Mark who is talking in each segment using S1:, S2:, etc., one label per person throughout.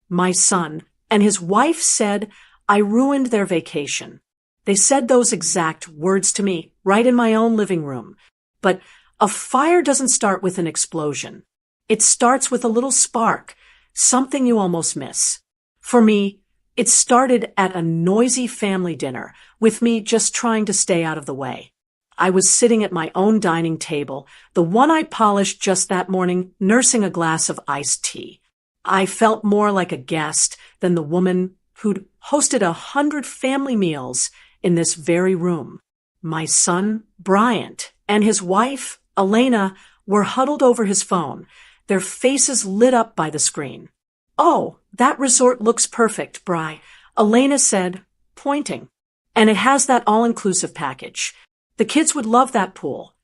S1: my son, and his wife said I ruined their vacation. They said those exact words to me, right in my own living room. But a fire doesn't start with an explosion. It starts with a little spark, something you almost miss. For me, it started at a noisy family dinner, with me just trying to stay out of the way. I was sitting at my own dining table, the one I polished just that morning, nursing a glass of iced tea. I felt more like a guest than the woman who'd hosted 100 family meals in this very room. My son, Bryant, and his wife, Elena, were huddled over his phone, their faces lit up by the screen. "Oh, that resort looks perfect, Bry," Elena said, pointing. "And it has that all-inclusive package. The kids would love that pool."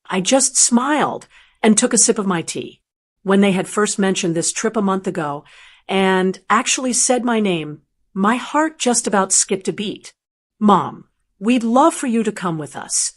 S1: I just smiled and took a sip of my tea. When they had first mentioned this trip a month ago and actually said my name, my heart just about skipped a beat. "Mom, we'd love for you to come with us."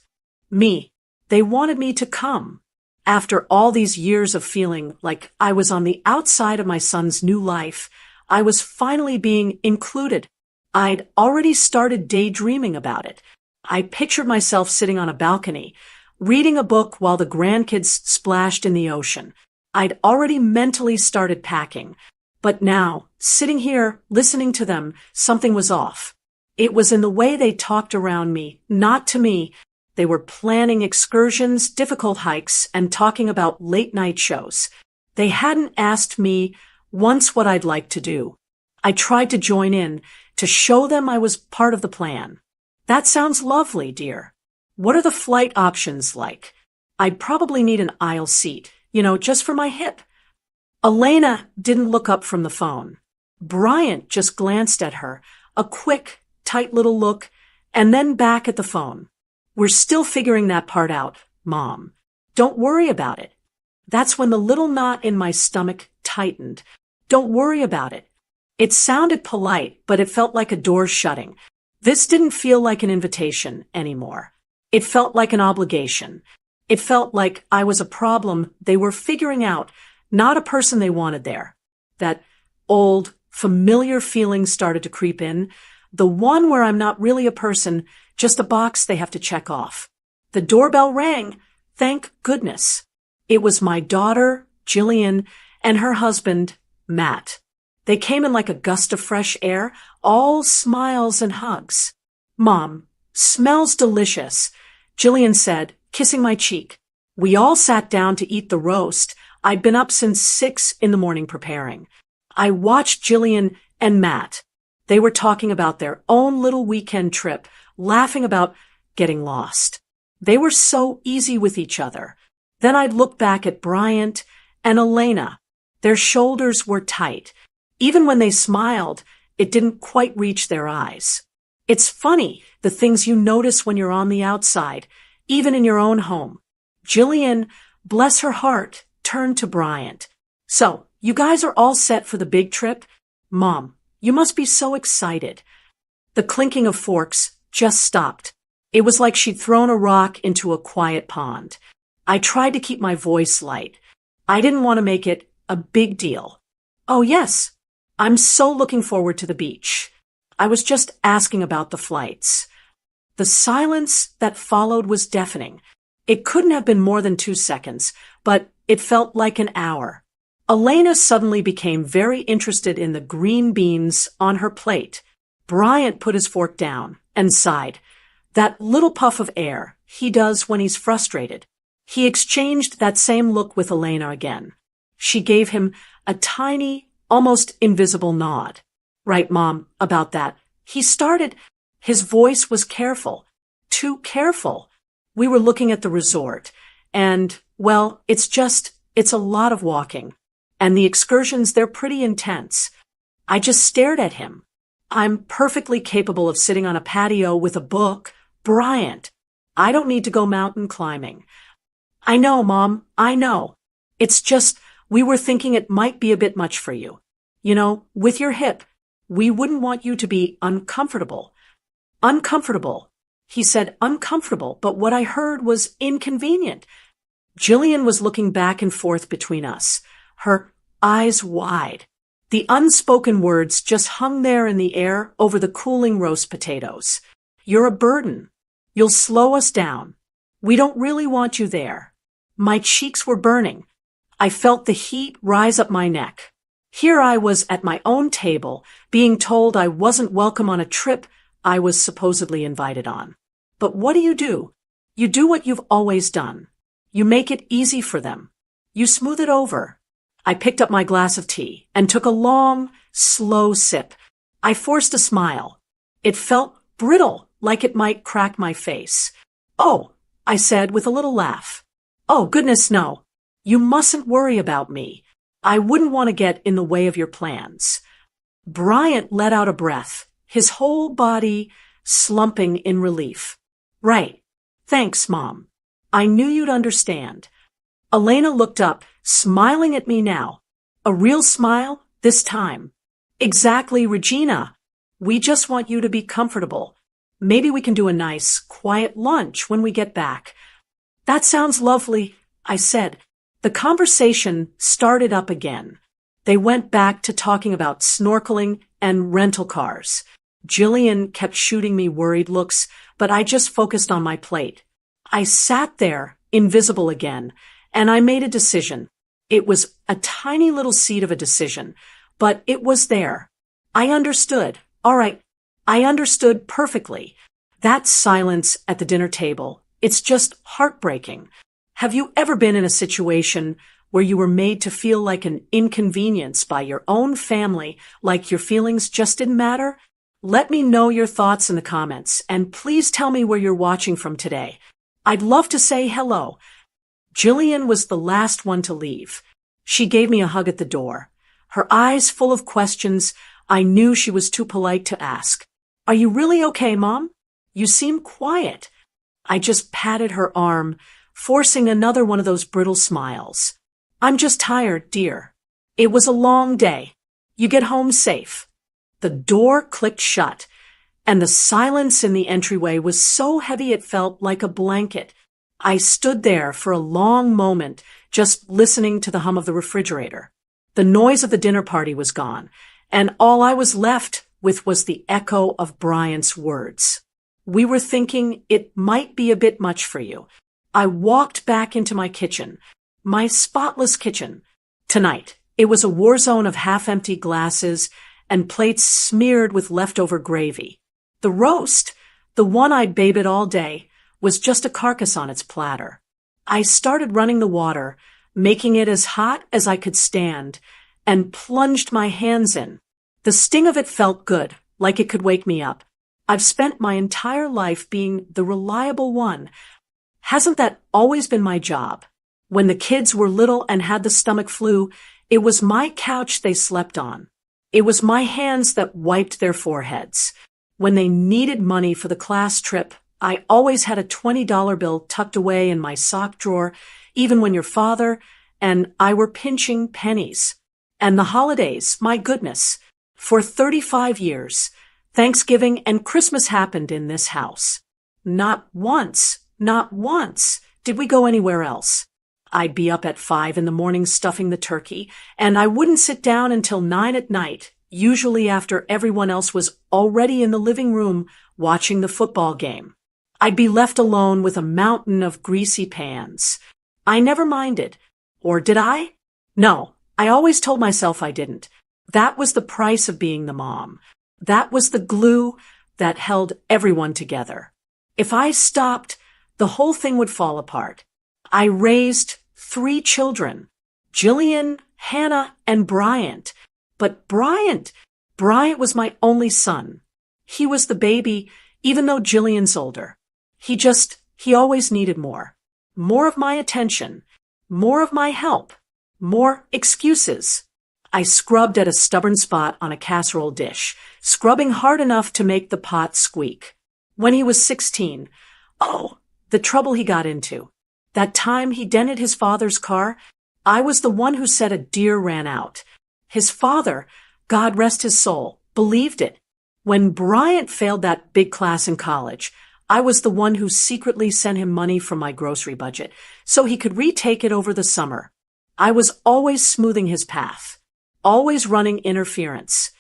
S1: They wanted me to come. After all these years of feeling like I was on the outside of my son's new life, I was finally being included. I'd already started daydreaming about it. I pictured myself sitting on a balcony, reading a book while the grandkids splashed in the ocean. I'd already mentally started packing. But now, sitting here, listening to them, something was off. It was in the way they talked around me, not to me. They were planning excursions, difficult hikes, and talking about late-night shows. They hadn't asked me once what I'd like to do. I tried to join in, to show them I was part of the plan. "That sounds lovely, dear. What are the flight options like? I'd probably need an aisle seat, just for my hip." Elena didn't look up from the phone. Bryant just glanced at her, a quick, tight little look, and then back at the phone. "We're still figuring that part out, Mom. Don't worry about it." That's when the little knot in my stomach tightened. Don't worry about it. It sounded polite, but it felt like a door shutting. This didn't feel like an invitation anymore. It felt like an obligation. It felt like I was a problem they were figuring out, not a person they wanted there. That old, familiar feeling started to creep in, the one where I'm not really a person, just a box they have to check off. The doorbell rang. Thank goodness. It was my daughter, Jillian, and her husband, Matt. They came in like a gust of fresh air, all smiles and hugs. "Mom, smells delicious," Jillian said, kissing my cheek. We all sat down to eat the roast. I'd been up since 6 in the morning preparing. I watched Jillian and Matt. They were talking about their own little weekend trip, laughing about getting lost. They were so easy with each other. Then I'd look back at Bryant and Elena. Their shoulders were tight. Even when they smiled, it didn't quite reach their eyes. It's funny, the things you notice when you're on the outside, even in your own home. Jillian, bless her heart, turned to Bryant. "So, you guys are all set for the big trip? Mom, you must be so excited." The clinking of forks just stopped. It was like she'd thrown a rock into a quiet pond. I tried to keep my voice light. I didn't want to make it a big deal. "Oh yes, I'm so looking forward to the beach. I was just asking about the flights." The silence that followed was deafening. It couldn't have been more than 2 seconds, but it felt like an hour. Elena suddenly became very interested in the green beans on her plate. Bryant put his fork down and sighed. That little puff of air he does when he's frustrated. He exchanged that same look with Elena again. She gave him a tiny, almost invisible nod. "Right, Mom, about that." He started. His voice was careful. Too careful. We were looking at the resort. And, well, it's a lot of walking. And the excursions, they're pretty intense. I just stared at him. "I'm perfectly capable of sitting on a patio with a book. Bryant, I don't need to go mountain climbing." "I know, Mom, I know. It's just, we were thinking it might be a bit much for you. With your hip, we wouldn't want you to be uncomfortable." "Uncomfortable." He said uncomfortable, but what I heard was inconvenient. Jillian was looking back and forth between us, her eyes wide. The unspoken words just hung there in the air over the cooling roast potatoes. You're a burden. You'll slow us down. We don't really want you there. My cheeks were burning. I felt the heat rise up my neck. Here I was at my own table, being told I wasn't welcome on a trip I was supposedly invited on. But what do? You do what you've always done. You make it easy for them. You smooth it over. I picked up my glass of tea and took a long, slow sip. I forced a smile. It felt brittle, like it might crack my face. "Oh," I said with a little laugh. "Oh, goodness, no. You mustn't worry about me. I wouldn't want to get in the way of your plans." Bryant let out a breath, his whole body slumping in relief. "Right. Thanks, Mom. I knew you'd understand." Elena looked up, smiling at me now. A real smile, this time. "Exactly, Regina. We just want you to be comfortable. Maybe we can do a nice, quiet lunch when we get back." "That sounds lovely," I said. The conversation started up again. They went back to talking about snorkeling and rental cars. Jillian kept shooting me worried looks, but I just focused on my plate. I sat there, invisible again, and I made a decision. It was a tiny little seed of a decision, but it was there. I understood. All right. I understood perfectly. That silence at the dinner table, it's just heartbreaking. Have you ever been in a situation where you were made to feel like an inconvenience by your own family, like your feelings just didn't matter? Let me know your thoughts in the comments, and please tell me where you're watching from today. I'd love to say hello. Jillian was the last one to leave. She gave me a hug at the door. Her eyes full of questions I knew she was too polite to ask. "Are you really okay, Mom? You seem quiet." I just patted her arm, forcing another one of those brittle smiles. "I'm just tired, dear. It was a long day. You get home safe." The door clicked shut, and the silence in the entryway was so heavy it felt like a blanket. I stood there for a long moment, just listening to the hum of the refrigerator. The noise of the dinner party was gone, and all I was left with was the echo of Bryant's words. "We were thinking it might be a bit much for you." I walked back into my kitchen, my spotless kitchen. Tonight, it was a war zone of half-empty glasses and plates smeared with leftover gravy. The roast, the one I'd babed all day, was just a carcass on its platter. I started running the water, making it as hot as I could stand, and plunged my hands in. The sting of it felt good, like it could wake me up. I've spent my entire life being the reliable one. Hasn't that always been my job? When the kids were little and had the stomach flu, it was my couch they slept on. It was my hands that wiped their foreheads. When they needed money for the class trip, I always had a $20 bill tucked away in my sock drawer, even when your father and I were pinching pennies. And the holidays, my goodness. For 35 years, Thanksgiving and Christmas happened in this house. Not once did we go anywhere else. I'd be up at 5 in the morning stuffing the turkey, and I wouldn't sit down until 9 at night, usually after everyone else was already in the living room watching the football game. I'd be left alone with a mountain of greasy pans. I never minded. Or did I? No, I always told myself I didn't. That was the price of being the mom. That was the glue that held everyone together. If I stopped, the whole thing would fall apart. I raised 3 children, Jillian, Hannah, and Bryant. But Bryant was my only son. He was the baby, even though Jillian's older. He always needed more. More of my attention. More of my help. More excuses. I scrubbed at a stubborn spot on a casserole dish, scrubbing hard enough to make the pot squeak. When he was 16, the trouble he got into. That time he dented his father's car, I was the one who said a deer ran out. His father, God rest his soul, believed it. When Bryant failed that big class in college, I was the one who secretly sent him money from my grocery budget so he could retake it over the summer. I was always smoothing his path. always running interference.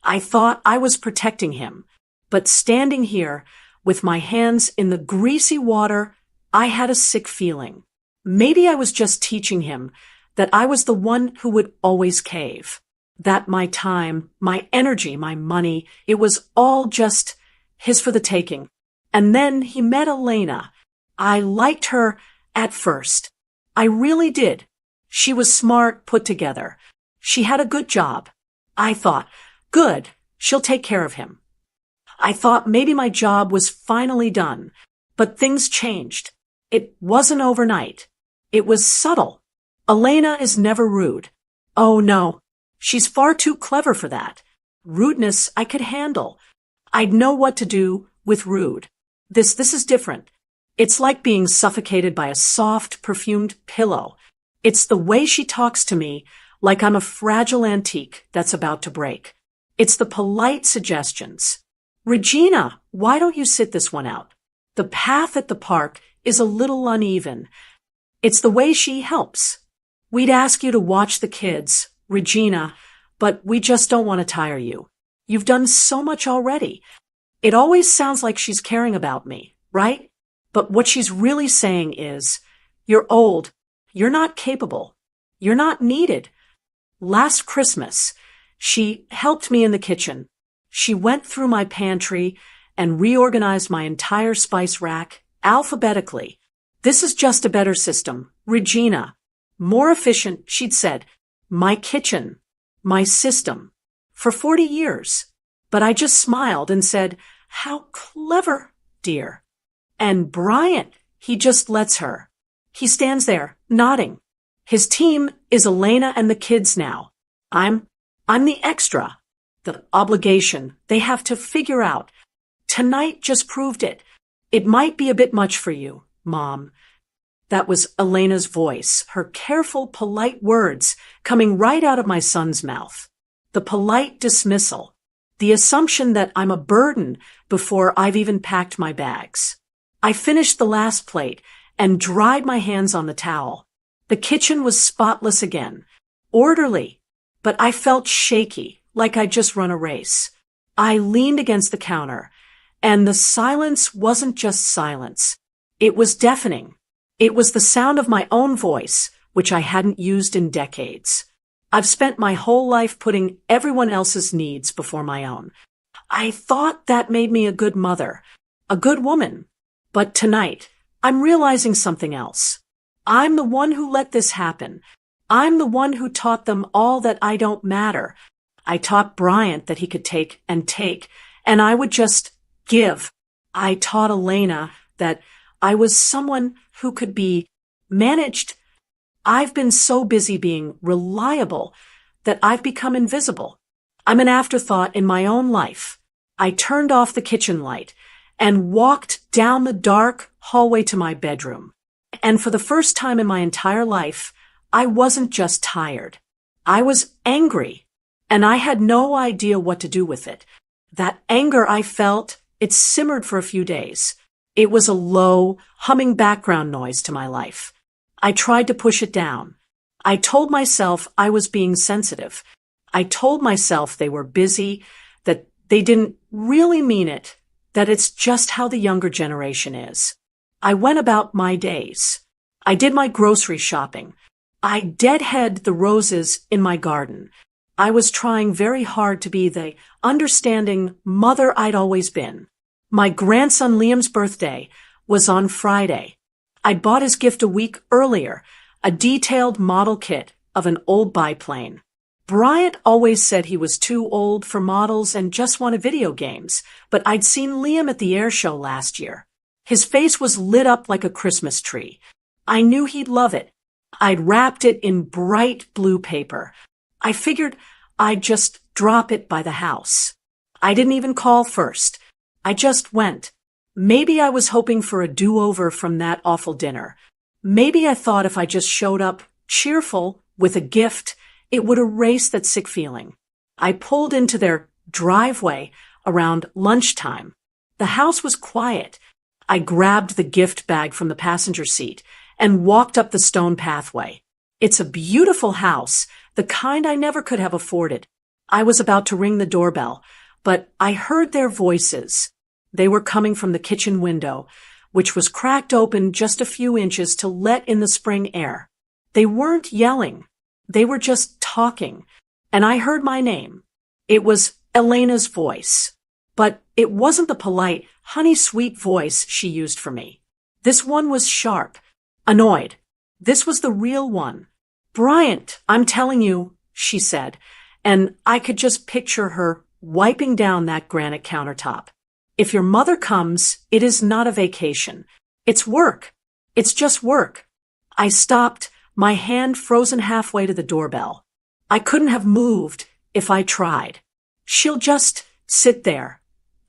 S1: I thought I was protecting him, but standing here with my hands in the greasy water, I had a sick feeling. Maybe I was just teaching him that I was the one who would always cave. That my time, my energy, my money, it was all just his for the taking. And then he met Elena. I liked her at first. I really did. She was smart, put together. She had a good job. I thought, good, she'll take care of him. I thought maybe my job was finally done, but things changed. It wasn't overnight. It was subtle. Elena is never rude. Oh no, she's far too clever for that. Rudeness I could handle. I'd know what to do with rude. This is different. It's like being suffocated by a soft, perfumed pillow. It's the way she talks to me like I'm a fragile antique that's about to break. It's the polite suggestions. Regina, why don't you sit this one out? The path at the park is a little uneven. It's the way she helps. We'd ask you to watch the kids, Regina, but we just don't want to tire you. You've done so much already. It always sounds like she's caring about me, right? But what she's really saying is, you're old. You're not capable. You're not needed. Last Christmas, she helped me in the kitchen. She went through my pantry and reorganized my entire spice rack alphabetically. This is just a better system. Regina. More efficient, she'd said. My kitchen. My system. For 40 years. But I just smiled and said, how clever, dear. And Bryant, he just lets her. He stands there, nodding. His team is Elena and the kids now. I'm the extra. The obligation they have to figure out. Tonight just proved it. It might be a bit much for you, Mom. That was Elena's voice, her careful, polite words coming right out of my son's mouth. The polite dismissal. The assumption that I'm a burden before I've even packed my bags. I finished the last plate and dried my hands on the towel. The kitchen was spotless again. Orderly. But I felt shaky, like I'd just run a race. I leaned against the counter, and the silence wasn't just silence. It was deafening. It was the sound of my own voice, which I hadn't used in decades. I've spent my whole life putting everyone else's needs before my own. I thought that made me a good mother, a good woman. But tonight, I'm realizing something else. I'm the one who let this happen. I'm the one who taught them all that I don't matter. I taught Bryant that he could take, and I would just give. I taught Elena that I was someone who could be managed. I've been so busy being reliable that I've become invisible. I'm an afterthought in my own life. I turned off the kitchen light and walked down the dark hallway to my bedroom. And for the first time in my entire life, I wasn't just tired. I was angry, and I had no idea what to do with it. That anger I felt, it simmered for a few days. It was a low, humming background noise to my life. I tried to push it down. I told myself I was being sensitive. I told myself they were busy, that they didn't really mean it, that it's just how the younger generation is. I went about my days. I did my grocery shopping. I deadhead the roses in my garden. I was trying very hard to be the understanding mother I'd always been. My grandson Liam's birthday was on Friday. I'd bought his gift a week earlier, a detailed model kit of an old biplane. Bryant always said he was too old for models and just wanted video games, but I'd seen Liam at the air show last year. His face was lit up like a Christmas tree. I knew he'd love it. I'd wrapped it in bright blue paper. I figured I'd just drop it by the house. I didn't even call first. I just went. Maybe I was hoping for a do-over from that awful dinner. Maybe I thought if I just showed up cheerful with a gift, it would erase that sick feeling. I pulled into their driveway around lunchtime. The house was quiet. I grabbed the gift bag from the passenger seat and walked up the stone pathway. It's a beautiful house, the kind I never could have afforded. I was about to ring the doorbell, but I heard their voices. They were coming from the kitchen window, which was cracked open just a few inches to let in the spring air. They weren't yelling. They were just talking. And I heard my name. It was Elena's voice. But it wasn't the polite, honey-sweet voice she used for me. This one was sharp, annoyed. This was the real one. "Bryant, I'm telling you," she said, and I could just picture her wiping down that granite countertop. "If your mother comes, it is not a vacation. It's work. It's just work." I stopped, my hand frozen halfway to the doorbell. I couldn't have moved if I tried. "She'll just sit there,"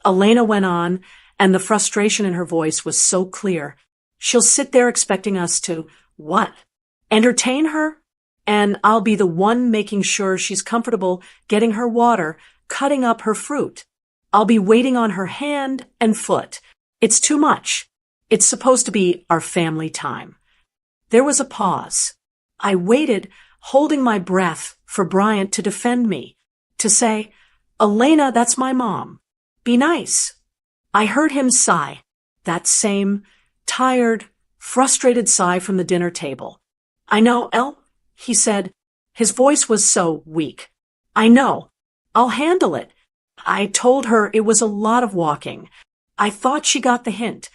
S1: Elena went on, and the frustration in her voice was so clear. "She'll sit there expecting us to, what? Entertain her? And I'll be the one making sure she's comfortable getting her water, cutting up her fruit. I'll be waiting on her hand and foot. It's too much. It's supposed to be our family time." There was a pause. I waited, holding my breath for Bryant to defend me, to say, "Elena, that's my mom. Be nice." I heard him sigh, that same tired, frustrated sigh from the dinner table. "I know, El," he said. His voice was so weak. "I know. I'll handle it." I told her it was a lot of walking. I thought she got the hint.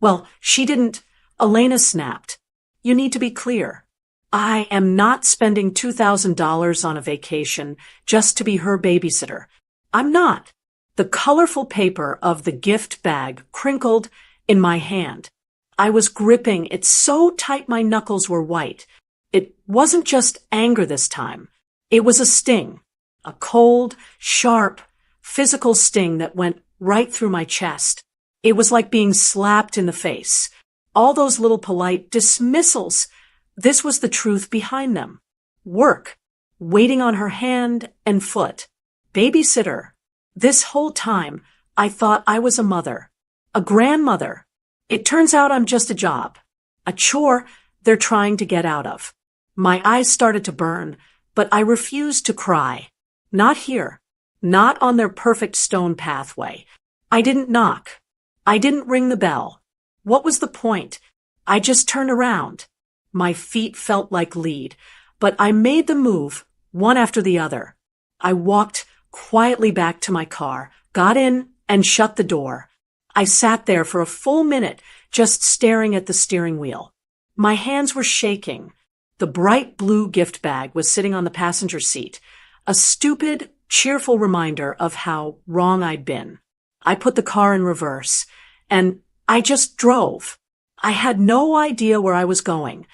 S1: Well, she didn't. Elena snapped. "You need to be clear. I am not spending $2,000 on a vacation just to be her babysitter. I'm not." The colorful paper of the gift bag crinkled in my hand. I was gripping it so tight my knuckles were white. It wasn't just anger this time. It was a sting. A cold, sharp, physical sting that went right through my chest. It was like being slapped in the face. All those little polite dismissals. This was the truth behind them. Work. Waiting on her hand and foot. Babysitter. This whole time, I thought I was a mother. A grandmother. It turns out I'm just a job. A chore they're trying to get out of. My eyes started to burn, but I refused to cry. Not here. Not on their perfect stone pathway. I didn't knock. I didn't ring the bell. What was the point? I just turned around. My feet felt like lead, but I made the move, one after the other. I walked quietly back to my car, got in, and shut the door. I sat there for a full minute, just staring at the steering wheel. My hands were shaking. The bright blue gift bag was sitting on the passenger seat, a stupid, cheerful reminder of how wrong I'd been. I put the car in reverse, and I just drove. I had no idea where I was going.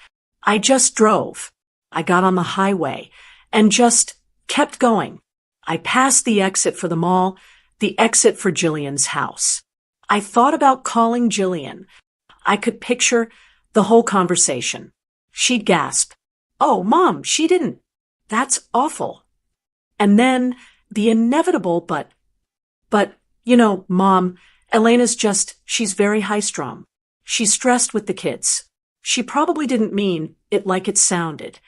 S1: I just drove. I got on the highway and just kept going. I passed the exit for the mall, the exit for Jillian's house. I thought about calling Jillian. I could picture the whole conversation. She'd gasp, "Oh, Mom, she didn't. That's awful." And then the inevitable but, Mom, Elena's she's very high-strung. She's stressed with the kids. She probably didn't mean it like it sounded.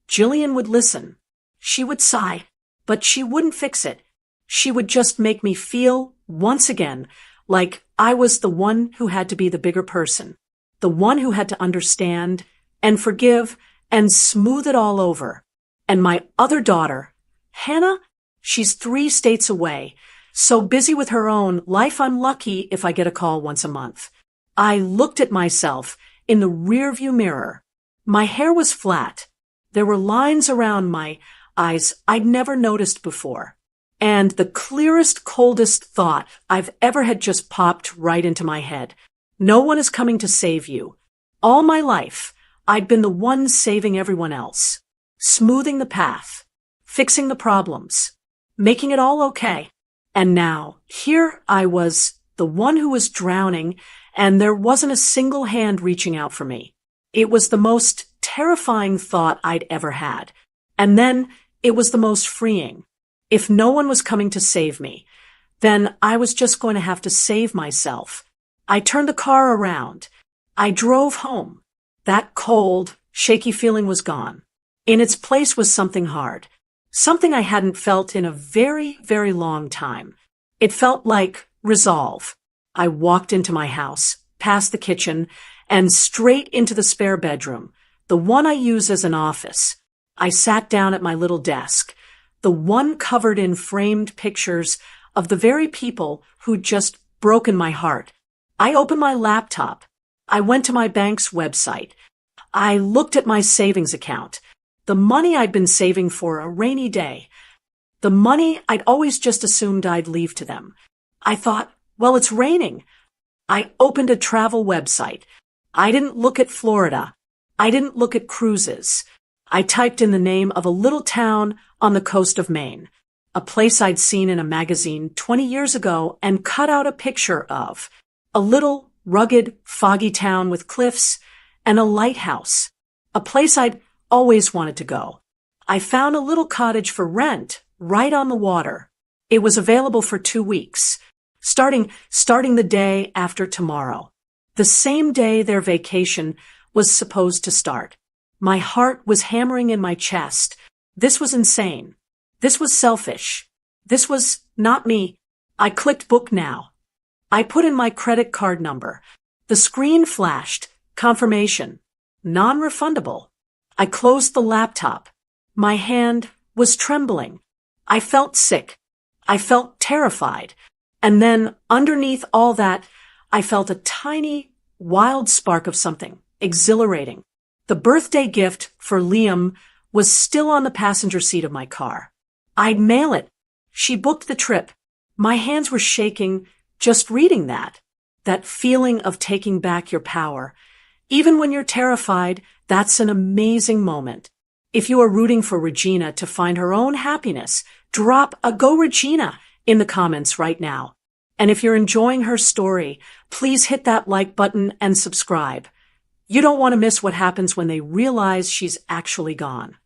S1: Jillian would listen. She would sigh, but she wouldn't fix it. She would just make me feel, once again, like I was the one who had to be the bigger person, the one who had to understand and forgive and smooth it all over. And my other daughter, Hannah, she's 3 states away, so busy with her own life I'm lucky if I get a call once a month. I looked at myself in the rearview mirror. My hair was flat. There were lines around my eyes I'd never noticed before. And the clearest, coldest thought I've ever had just popped right into my head. No one is coming to save you. All my life, I'd been the one saving everyone else. Smoothing the path. Fixing the problems. Making it all okay. And now, here I was, the one who was drowning, and there wasn't a single hand reaching out for me. It was the most terrifying thought I'd ever had. And then it was the most freeing. If no one was coming to save me, then I was just going to have to save myself. I turned the car around. I drove home. That cold, shaky feeling was gone. In its place was something hard. Something I hadn't felt in a very, very long time. It felt like resolve. I walked into my house, past the kitchen, and straight into the spare bedroom, the one I use as an office. I sat down at my little desk, the one covered in framed pictures of the very people who'd just broken my heart. I opened my laptop. I went to my bank's website. I looked at my savings account. The money I'd been saving for a rainy day. The money I'd always just assumed I'd leave to them. I thought, well, it's raining. I opened a travel website. I didn't look at Florida. I didn't look at cruises. I typed in the name of a little town on the coast of Maine, a place I'd seen in a magazine 20 years ago, and cut out a picture of a little, rugged, foggy town with cliffs and a lighthouse, a place I'd always wanted to go. I found a little cottage for rent right on the water. It was available for 2 weeks, starting the day after tomorrow, the same day their vacation was supposed to start. My heart was hammering in my chest. This was insane. This was selfish. This was not me. I clicked book now. I put in my credit card number. The screen flashed. Confirmation. Non-refundable. I closed the laptop. My hand was trembling. I felt sick. I felt terrified. And then, underneath all that, I felt a tiny, wild spark of something exhilarating. The birthday gift for Liam was still on the passenger seat of my car. I'd mail it. She booked the trip. My hands were shaking just reading that. That feeling of taking back your power. Even when you're terrified, that's an amazing moment. If you are rooting for Regina to find her own happiness, drop a "Go Regina" in the comments right now. And if you're enjoying her story, please hit that like button and subscribe. You don't want to miss what happens when they realize she's actually gone.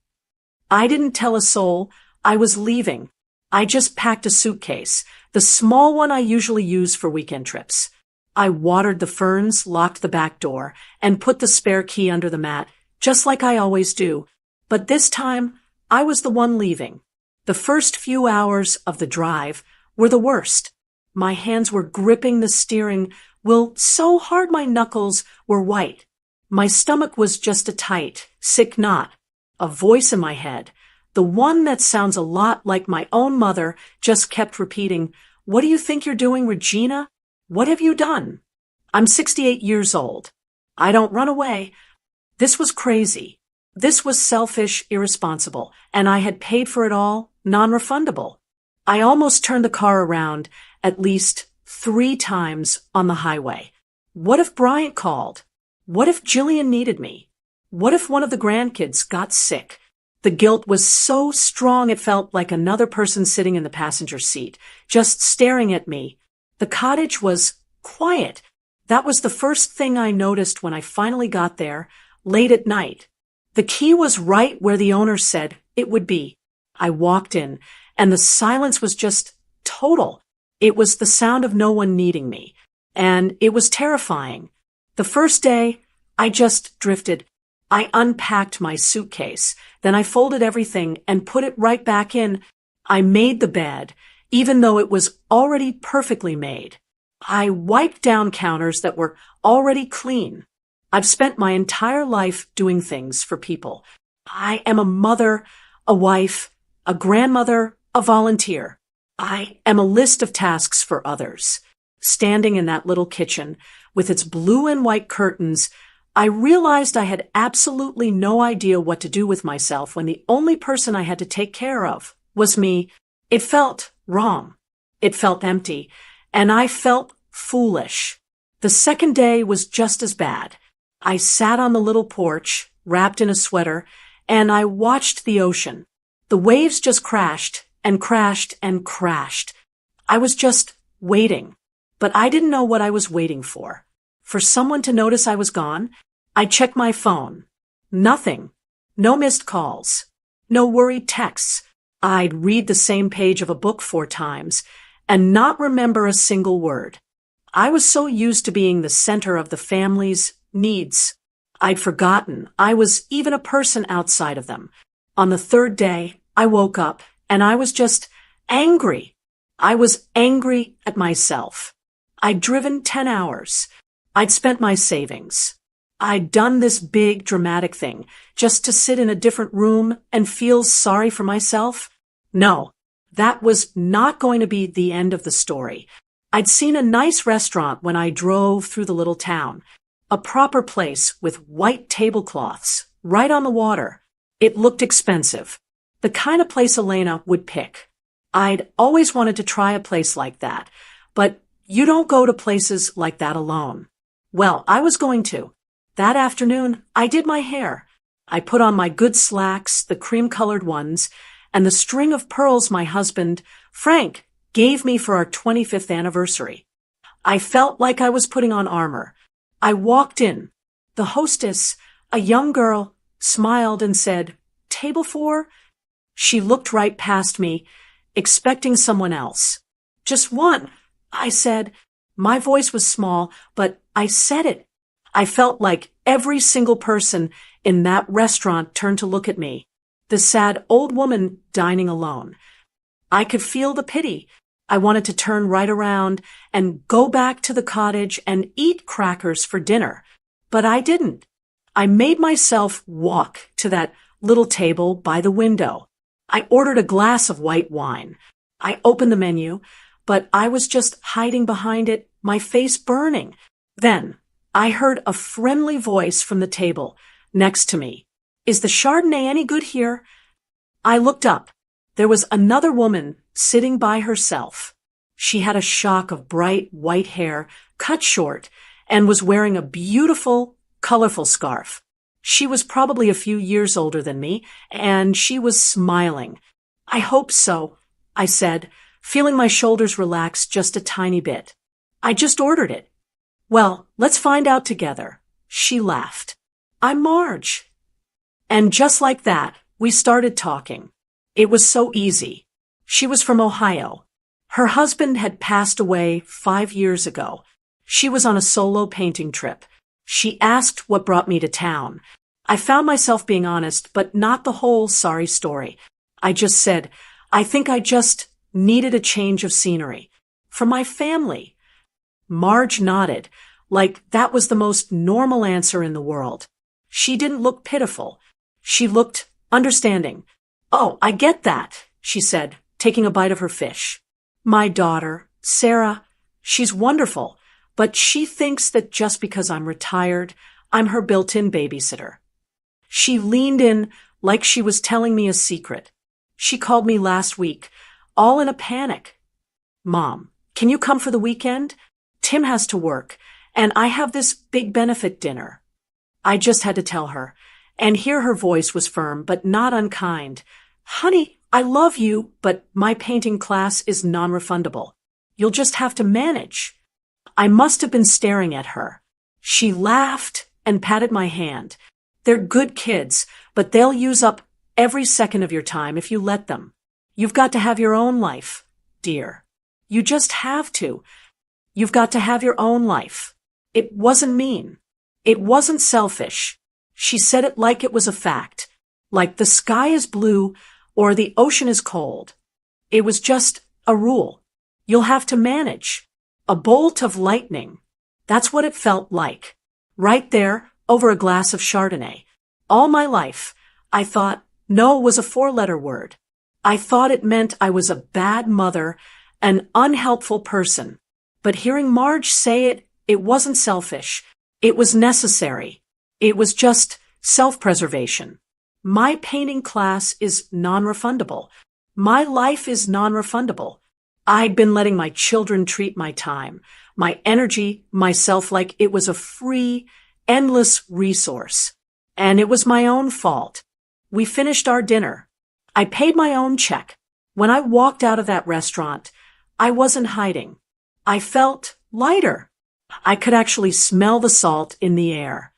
S1: I didn't tell a soul I was leaving. I just packed a suitcase, the small one I usually use for weekend trips. I watered the ferns, locked the back door, and put the spare key under the mat, just like I always do. But this time, I was the one leaving. The first few hours of the drive were the worst. My hands were gripping the steering wheel so hard my knuckles were white. My stomach was just a tight, sick knot. A voice in my head, the one that sounds a lot like my own mother, just kept repeating, "What do you think you're doing, Regina? What have you done?" I'm 68 years old. I don't run away. This was crazy. This was selfish, irresponsible, and I had paid for it all, non-refundable. I almost turned the car around at least 3 times on the highway. What if Bryant called? What if Jillian needed me? What if one of the grandkids got sick? The guilt was so strong it felt like another person sitting in the passenger seat, just staring at me. The cottage was quiet. That was the first thing I noticed when I finally got there, late at night. The key was right where the owner said it would be. I walked in, and the silence was just total. It was the sound of no one needing me, and it was terrifying. The first day, I just drifted. I unpacked my suitcase, then I folded everything and put it right back in. I made the bed, even though it was already perfectly made. I wiped down counters that were already clean. I've spent my entire life doing things for people. I am a mother, a wife, a grandmother, a volunteer. I am a list of tasks for others. Standing in that little kitchen, with its blue and white curtains, I realized I had absolutely no idea what to do with myself when the only person I had to take care of was me. It felt wrong. It felt empty. And I felt foolish. The second day was just as bad. I sat on the little porch, wrapped in a sweater, and I watched the ocean. The waves just crashed and crashed and crashed. I was just waiting. But I didn't know what I was waiting for. For someone to notice I was gone? I checked my phone. Nothing. No missed calls. No worried texts. I'd read the same page of a book 4 times and not remember a single word. I was so used to being the center of the family's needs. I'd forgotten I was even a person outside of them. On the third day, I woke up and I was just angry. I was angry at myself. I'd driven 10 hours. I'd spent my savings. I'd done this big dramatic thing just to sit in a different room and feel sorry for myself. No, that was not going to be the end of the story. I'd seen a nice restaurant when I drove through the little town. A proper place with white tablecloths, right on the water. It looked expensive. The kind of place Elena would pick. I'd always wanted to try a place like that, but you don't go to places like that alone. Well, I was going to. That afternoon, I did my hair. I put on my good slacks, the cream-colored ones, and the string of pearls my husband, Frank, gave me for our 25th anniversary. I felt like I was putting on armor. I walked in. The hostess, a young girl, smiled and said, "Table 4?" She looked right past me, expecting someone else. "Just one," I said. My voice was small, but I said it. I felt like every single person in that restaurant turned to look at me. The sad old woman dining alone. I could feel the pity. I wanted to turn right around and go back to the cottage and eat crackers for dinner. But I didn't. I made myself walk to that little table by the window. I ordered a glass of white wine. I opened the menu, but I was just hiding behind it, my face burning. Then I heard a friendly voice from the table next to me. "Is the Chardonnay any good here?" I looked up. There was another woman sitting by herself. She had a shock of bright white hair, cut short, and was wearing a beautiful, colorful scarf. She was probably a few years older than me, and she was smiling. "I hope so," I said, feeling my shoulders relax just a tiny bit. "I just ordered it." "Well, let's find out together." She laughed. "I'm Marge." And just like that, we started talking. It was so easy. She was from Ohio. Her husband had passed away 5 years ago. She was on a solo painting trip. She asked what brought me to town. I found myself being honest, but not the whole sorry story. I just said, I think I just needed a change of scenery. For my family. Marge nodded, like that was the most normal answer in the world. She didn't look pitiful. She looked understanding. "Oh, I get that," she said, taking a bite of her fish. "My daughter, Sarah, she's wonderful, but she thinks that just because I'm retired, I'm her built-in babysitter." She leaned in like she was telling me a secret. She called me last week, all in a panic. "Mom, can you come for the weekend? Tim has to work, and I have this big benefit dinner." I just had to tell her, and here her voice was firm but not unkind. "Honey, I love you, but my painting class is non-refundable. You'll just have to manage." I must have been staring at her. She laughed and patted my hand. "They're good kids, but they'll use up every second of your time if you let them. You've got to have your own life, dear. You just have to. You've got to have your own life." It wasn't mean. It wasn't selfish. She said it like it was a fact, like the sky is blue or the ocean is cold. It was just a rule. You'll have to manage. A bolt of lightning. That's what it felt like. Right there, over a glass of Chardonnay. All my life, I thought no was a 4-letter word. I thought it meant I was a bad mother, an unhelpful person. But hearing Marge say it, it wasn't selfish. It was necessary. It was just self-preservation. My painting class is non-refundable. My life is non-refundable. I'd been letting my children treat my time, my energy, myself like it was a free, endless resource. And it was my own fault. We finished our dinner. I paid my own check. When I walked out of that restaurant, I wasn't hiding. I felt lighter. I could actually smell the salt in the air.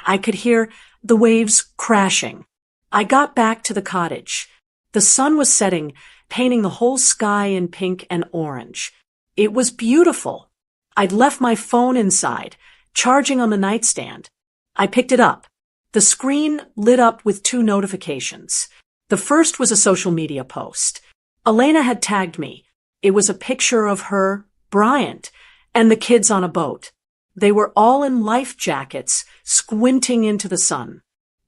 S1: I could hear the waves crashing. I got back to the cottage. The sun was setting, painting the whole sky in pink and orange. It was beautiful. I'd left my phone inside, charging on the nightstand. I picked it up. The screen lit up with 2 notifications. The first was a social media post. Elena had tagged me. It was a picture of her, Bryant, and the kids on a boat. They were all in life jackets, squinting into the sun.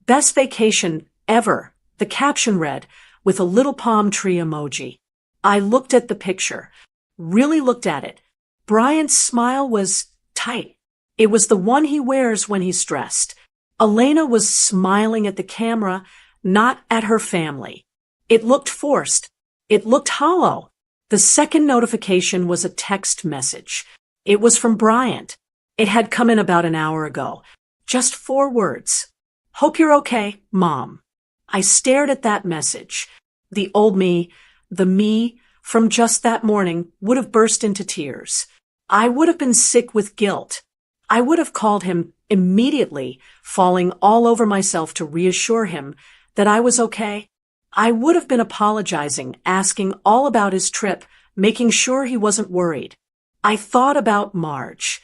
S1: Best vacation ever, the caption read, with a little palm tree emoji. I looked at the picture, really looked at it. Bryant's smile was tight. It was the one he wears when he's stressed. Elena was smiling at the camera, not at her family. It looked forced. It looked hollow. The second notification was a text message. It was from Bryant. It had come in about an hour ago. Just 4 words. Hope you're okay, Mom. I stared at that message. The old me, the me from just that morning, would have burst into tears. I would have been sick with guilt. I would have called him immediately, falling all over myself to reassure him that I was okay. I would have been apologizing, asking all about his trip, making sure he wasn't worried. I thought about Marge.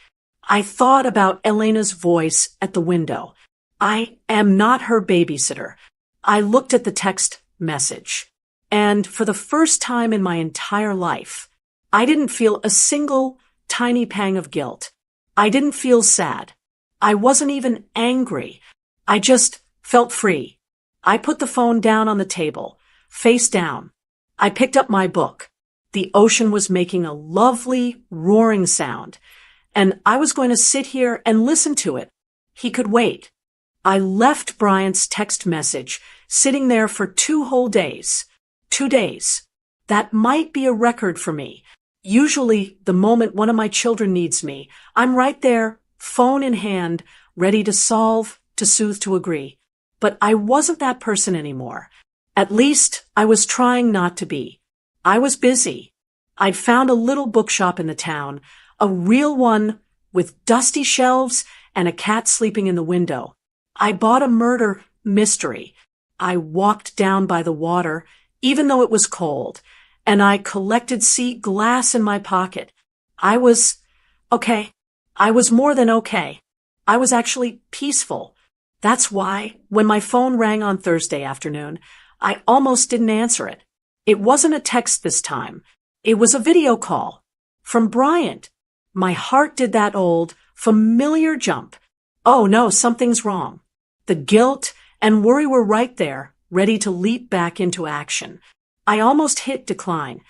S1: I thought about Elena's voice at the window. I am not her babysitter. I looked at the text message. And for the first time in my entire life, I didn't feel a single tiny pang of guilt. I didn't feel sad. I wasn't even angry. I just felt free. I put the phone down on the table, face down. I picked up my book. The ocean was making a lovely, roaring sound, and I was going to sit here and listen to it. He could wait. I left Bryant's text message sitting there for 2 whole days. 2 days. That might be a record for me. Usually, the moment one of my children needs me, I'm right there, phone in hand, ready to solve, to soothe, to agree. But I wasn't that person anymore. At least, I was trying not to be. I was busy. I'd found a little bookshop in the town, a real one with dusty shelves and a cat sleeping in the window. I bought a murder mystery. I walked down by the water, even though it was cold, and I collected sea glass in my pocket. I was okay. I was more than okay. I was actually peaceful. That's why, when my phone rang on Thursday afternoon, I almost didn't answer it. It wasn't a text this time. It was a video call. From Bryant. My heart did that old, familiar jump. Oh no, something's wrong. The guilt and worry were right there, ready to leap back into action. I almost hit decline.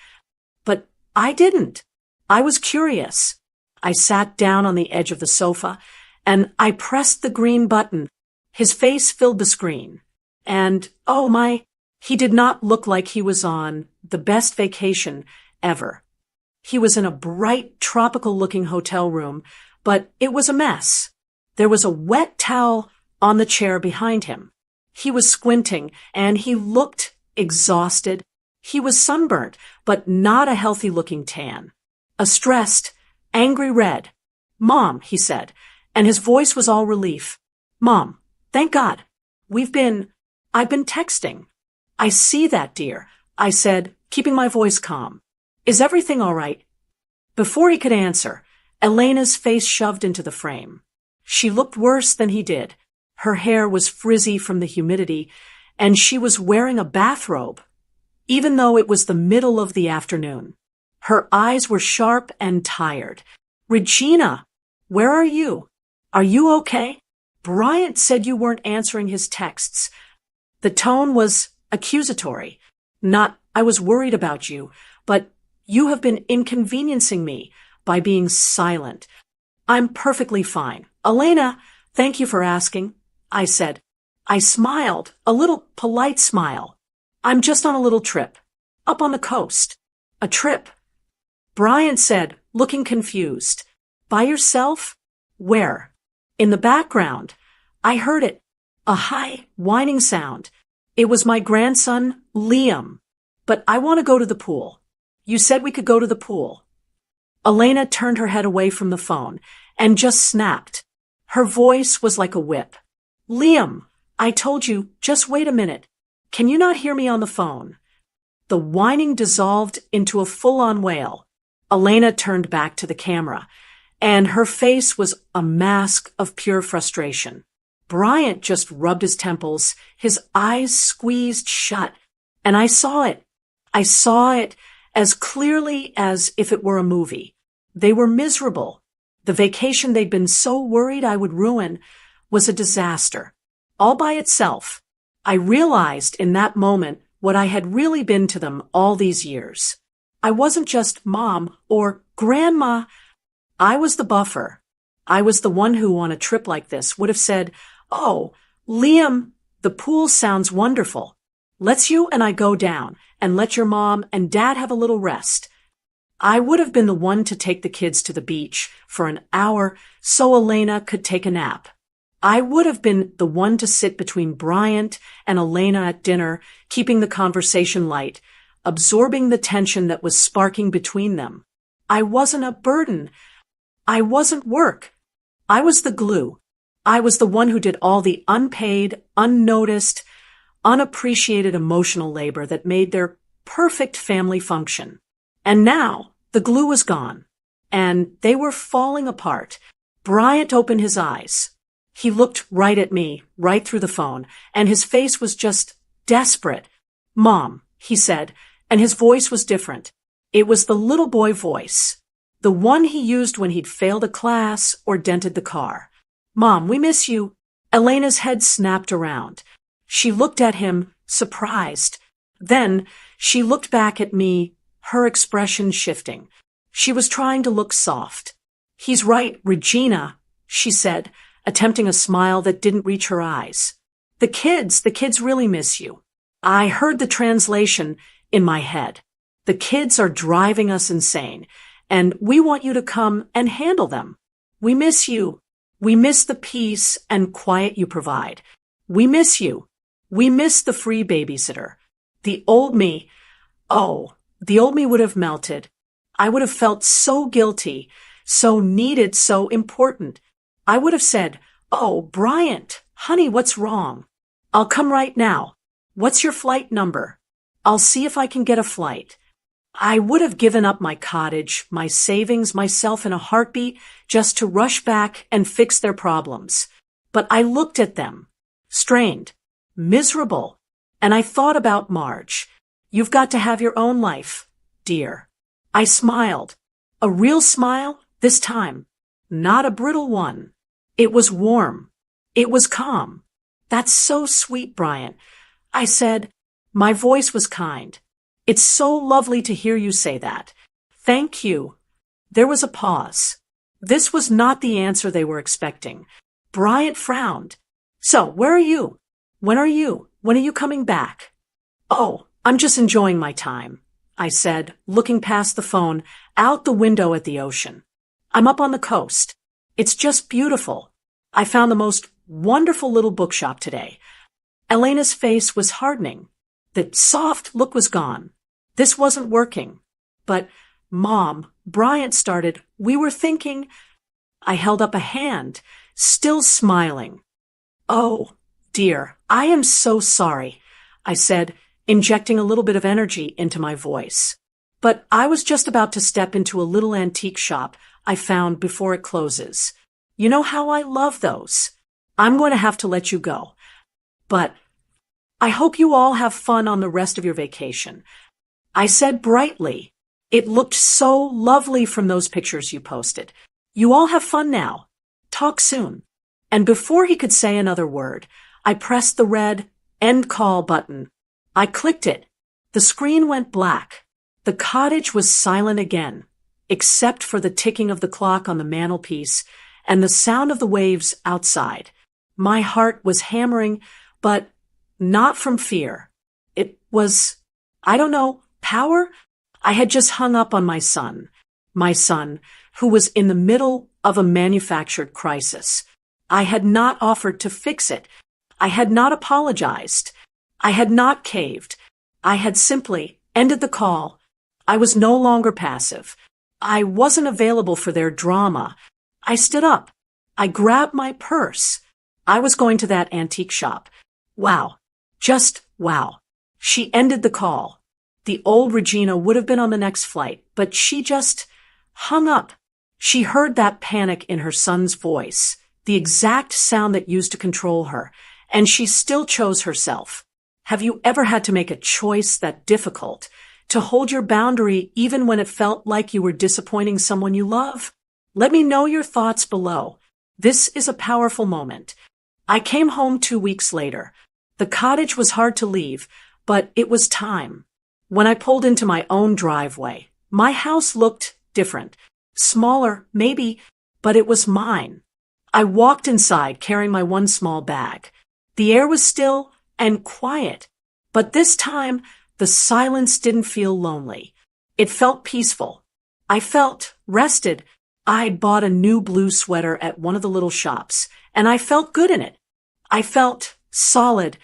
S1: But I didn't. I was curious. I sat down on the edge of the sofa, and I pressed the green button. His face filled the screen. And, oh my, he did not look like he was on the best vacation ever. He was in a bright, tropical-looking hotel room, but it was a mess. There was a wet towel on the chair behind him. He was squinting, and he looked exhausted. He was sunburnt, but not a healthy-looking tan. A stressed, angry red. Mom, he said, and his voice was all relief. Mom, thank God. I've been texting. I see that, dear, I said, keeping my voice calm. Is everything all right? Before he could answer, Elena's face shoved into the frame. She looked worse than he did. Her hair was frizzy from the humidity, and she was wearing a bathrobe, even though it was the middle of the afternoon. Her eyes were sharp and tired. Regina, where are you? Are you okay? Bryant said you weren't answering his texts. The tone was accusatory. Not, I was worried about you, but you have been inconveniencing me by being silent. I'm perfectly fine. Elena, thank you for asking, I said. I smiled, a little polite smile. I'm just on a little trip. Up on the coast. A trip. Bryant said, looking confused. By yourself? Where? In the background. I heard it. A high, whining sound. It was my grandson, Liam. But I want to go to the pool. You said we could go to the pool. Elena turned her head away from the phone and just snapped. Her voice was like a whip. Liam, I told you, just wait a minute. Can you not hear me on the phone? The whining dissolved into a full-on wail. Elena turned back to the camera, and her face was a mask of pure frustration. Bryant just rubbed his temples, his eyes squeezed shut. And I saw it. I saw it as clearly as if it were a movie. They were miserable. The vacation they'd been so worried I would ruin was a disaster. All by itself. I realized in that moment what I had really been to them all these years. I wasn't just mom or grandma. I was the buffer. I was the one who on a trip like this would have said, "Oh, Liam, the pool sounds wonderful. Let's you and I go down and let your mom and dad have a little rest." I would have been the one to take the kids to the beach for an hour so Elena could take a nap. I would have been the one to sit between Bryant and Elena at dinner, keeping the conversation light, absorbing the tension that was sparking between them. I wasn't a burden. I wasn't work. I was the glue. I was the one who did all the unpaid, unnoticed, unappreciated emotional labor that made their perfect family function. And now the glue was gone, and they were falling apart. Bryant opened his eyes. He looked right at me, right through the phone, and his face was just desperate. "Mom," he said, and his voice was different. It was the little boy voice, the one he used when he'd failed a class or dented the car. "Mom, we miss you." Elena's head snapped around. She looked at him, surprised. Then she looked back at me, her expression shifting. She was trying to look soft. "He's right, Regina," she said, attempting a smile that didn't reach her eyes. The kids really miss you." I heard the translation in my head. "The kids are driving us insane, and we want you to come and handle them. We miss you. We miss the peace and quiet you provide. We miss you. We miss the free babysitter." The old me, the old me would have melted. I would have felt so guilty, so needed, so important. I would have said, "Oh, Bryant, honey, what's wrong? I'll come right now. What's your flight number? I'll see if I can get a flight." I would have given up my cottage, my savings, myself in a heartbeat just to rush back and fix their problems. But I looked at them, strained, miserable, and I thought about Marge. "You've got to have your own life, dear." I smiled, a real smile this time, not a brittle one. It was warm. It was calm. "That's so sweet, Bryant," I said. My voice was kind. "It's so lovely to hear you say that. Thank you." There was a pause. This was not the answer they were expecting. Bryant frowned. "So, where are you? When are you coming back?" "Oh, I'm just enjoying my time," I said, looking past the phone, out the window at the ocean. "I'm up on the coast. It's just beautiful. I found the most wonderful little bookshop today." Elena's face was hardening. The soft look was gone. This wasn't working. "But, Mom," Bryant started, "we were thinking—" I held up a hand, still smiling. "Oh, dear, I am so sorry," I said, injecting a little bit of energy into my voice. "But I was just about to step into a little antique shop I found before it closes. You know how I love those. I'm going to have to let you go. But I hope you all have fun on the rest of your vacation." I said brightly, "It looked so lovely from those pictures you posted. You all have fun now. Talk soon." And before he could say another word, I pressed the red end call button. I clicked it. The screen went black. The cottage was silent again, except for the ticking of the clock on the mantelpiece and the sound of the waves outside. My heart was hammering, but not from fear. It was, I don't know, power? I had just hung up on my son, who was in the middle of a manufactured crisis. I had not offered to fix it. I had not apologized. I had not caved. I had simply ended the call. I was no longer passive. I wasn't available for their drama. I stood up. I grabbed my purse. I was going to that antique shop. Wow. Just wow. She ended the call. The old Regina would have been on the next flight, but she just hung up. She heard that panic in her son's voice, the exact sound that used to control her, and she still chose herself. Have you ever had to make a choice that difficult, to hold your boundary even when it felt like you were disappointing someone you love? Let me know your thoughts below. This is a powerful moment. I came home 2 weeks later. The cottage was hard to leave, but it was time. When I pulled into my own driveway, my house looked different. Smaller, maybe, but it was mine. I walked inside carrying my one small bag. The air was still and quiet, but this time the silence didn't feel lonely. It felt peaceful. I felt rested. I'd bought a new blue sweater at one of the little shops, and I felt good in it. I felt solid.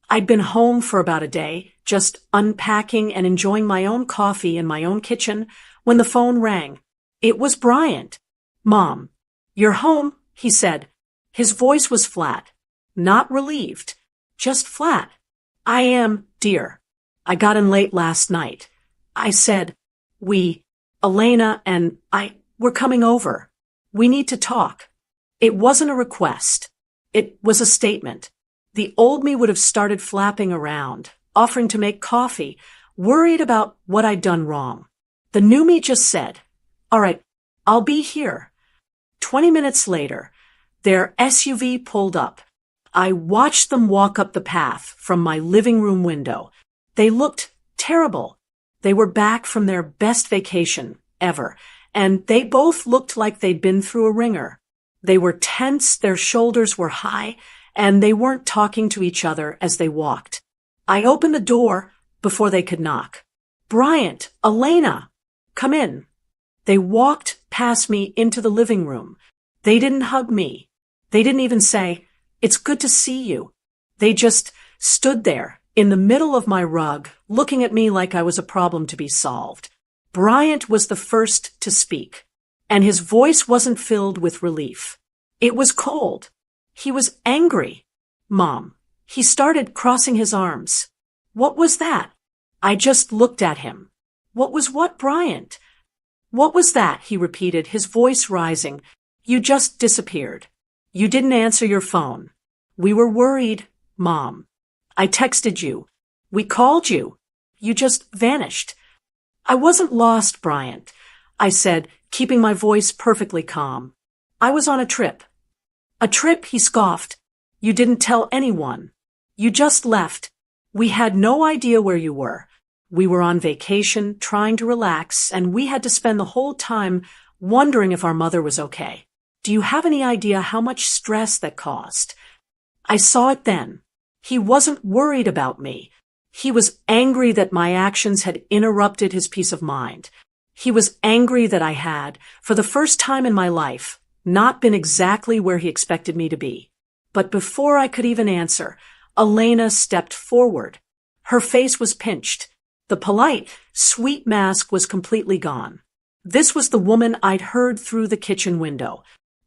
S1: I'd been home for about a day, just unpacking and enjoying my own coffee in my own kitchen, when the phone rang. It was Bryant. "Mom, you're home," he said. His voice was flat, not relieved, just flat. "I am, dear. I got in late last night." I said, Elena and I, we're coming over. We need to talk." It wasn't a request. It was a statement. The old me would have started flapping around, offering to make coffee, worried about what I'd done wrong. The new me just said, "All right, I'll be here." 20 minutes later, their SUV pulled up. I watched them walk up the path from my living room window. They looked terrible. They were back from their best vacation ever, and they both looked like they'd been through a ringer. They were tense, their shoulders were high, and they weren't talking to each other as they walked. I opened the door before they could knock. "Bryant, Elena, come in." They walked past me into the living room. They didn't hug me. They didn't even say, "It's good to see you." They just stood there in the middle of my rug, looking at me like I was a problem to be solved. Bryant was the first to speak, and his voice wasn't filled with relief. It was cold. He was angry. "Mom." He started crossing his arms. "What was that?" I just looked at him. "What was what, Bryant?" "What was that?" he repeated, his voice rising. "You just disappeared. You didn't answer your phone. We were worried, Mom. I texted you. We called you. You just vanished." "I wasn't lost, Bryant," I said, keeping my voice perfectly calm. "I was on a trip." "A trip?" he scoffed. "You didn't tell anyone. You just left. We had no idea where you were. We were on vacation, trying to relax, and we had to spend the whole time wondering if our mother was okay. Do you have any idea how much stress that caused?" I saw it then. He wasn't worried about me. He was angry that my actions had interrupted his peace of mind. He was angry that I had, for the first time in my life, not been exactly where he expected me to be. But before I could even answer, Elena stepped forward. Her face was pinched. The polite, sweet mask was completely gone. This was the woman I'd heard through the kitchen window.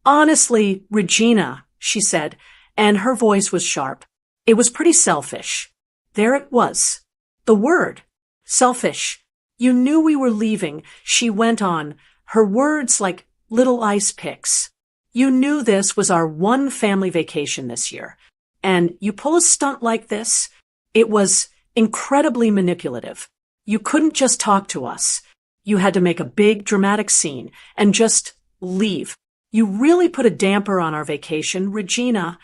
S1: "Honestly, Regina," she said, and her voice was sharp. "It was pretty selfish." There it was. The word. Selfish. "You knew we were leaving," she went on, her words like little ice picks. "You knew this was our one family vacation this year. And you pull a stunt like this?" It was incredibly manipulative. "You couldn't just talk to us. You had to make a big dramatic scene and just leave. You really put a damper on our vacation, Regina.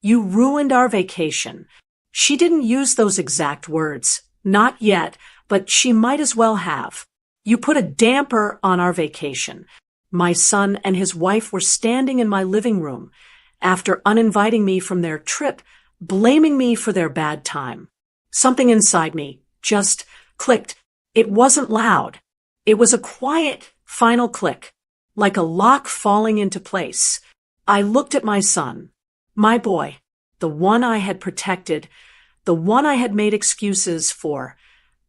S1: You ruined our vacation." She didn't use those exact words. Not yet, but she might as well have. "You put a damper on our vacation." My son and his wife were standing in my living room after uninviting me from their trip, blaming me for their bad time. Something inside me just clicked. It wasn't loud. It was a quiet, final click, like a lock falling into place. I looked at my son, my boy, the one I had protected, the one I had made excuses for,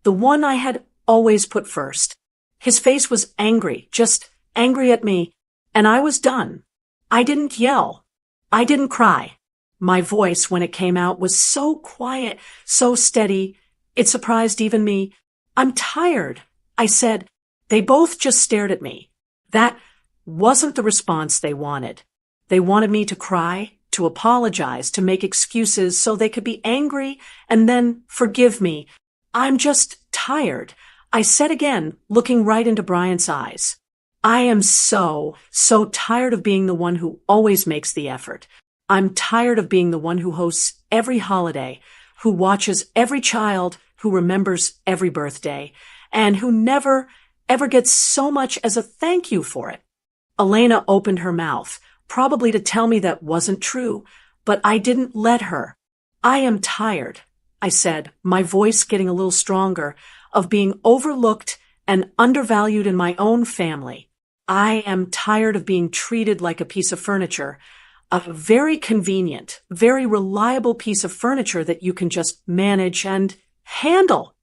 S1: the one I had always put first. His face was angry, just angry at me, and I was done. I didn't yell. I didn't cry. My voice, when it came out, was so quiet, so steady, it surprised even me. "I'm tired," I said. They both just stared at me. That wasn't the response they wanted. They wanted me to cry, to apologize, to make excuses so they could be angry and then forgive me. I'm just tired, I said again, looking right into Bryant's eyes. I am so tired of being the one who always makes the effort. I'm tired of being the one who hosts every holiday, who watches every child, who remembers every birthday, and who never, ever gets so much as a thank you for it. Elena opened her mouth, probably to tell me that wasn't true, but I didn't let her. I am tired, I said, my voice getting a little stronger, of being overlooked and undervalued in my own family. I am tired of being treated like a piece of furniture, a very convenient, very reliable piece of furniture that you can just manage and handle.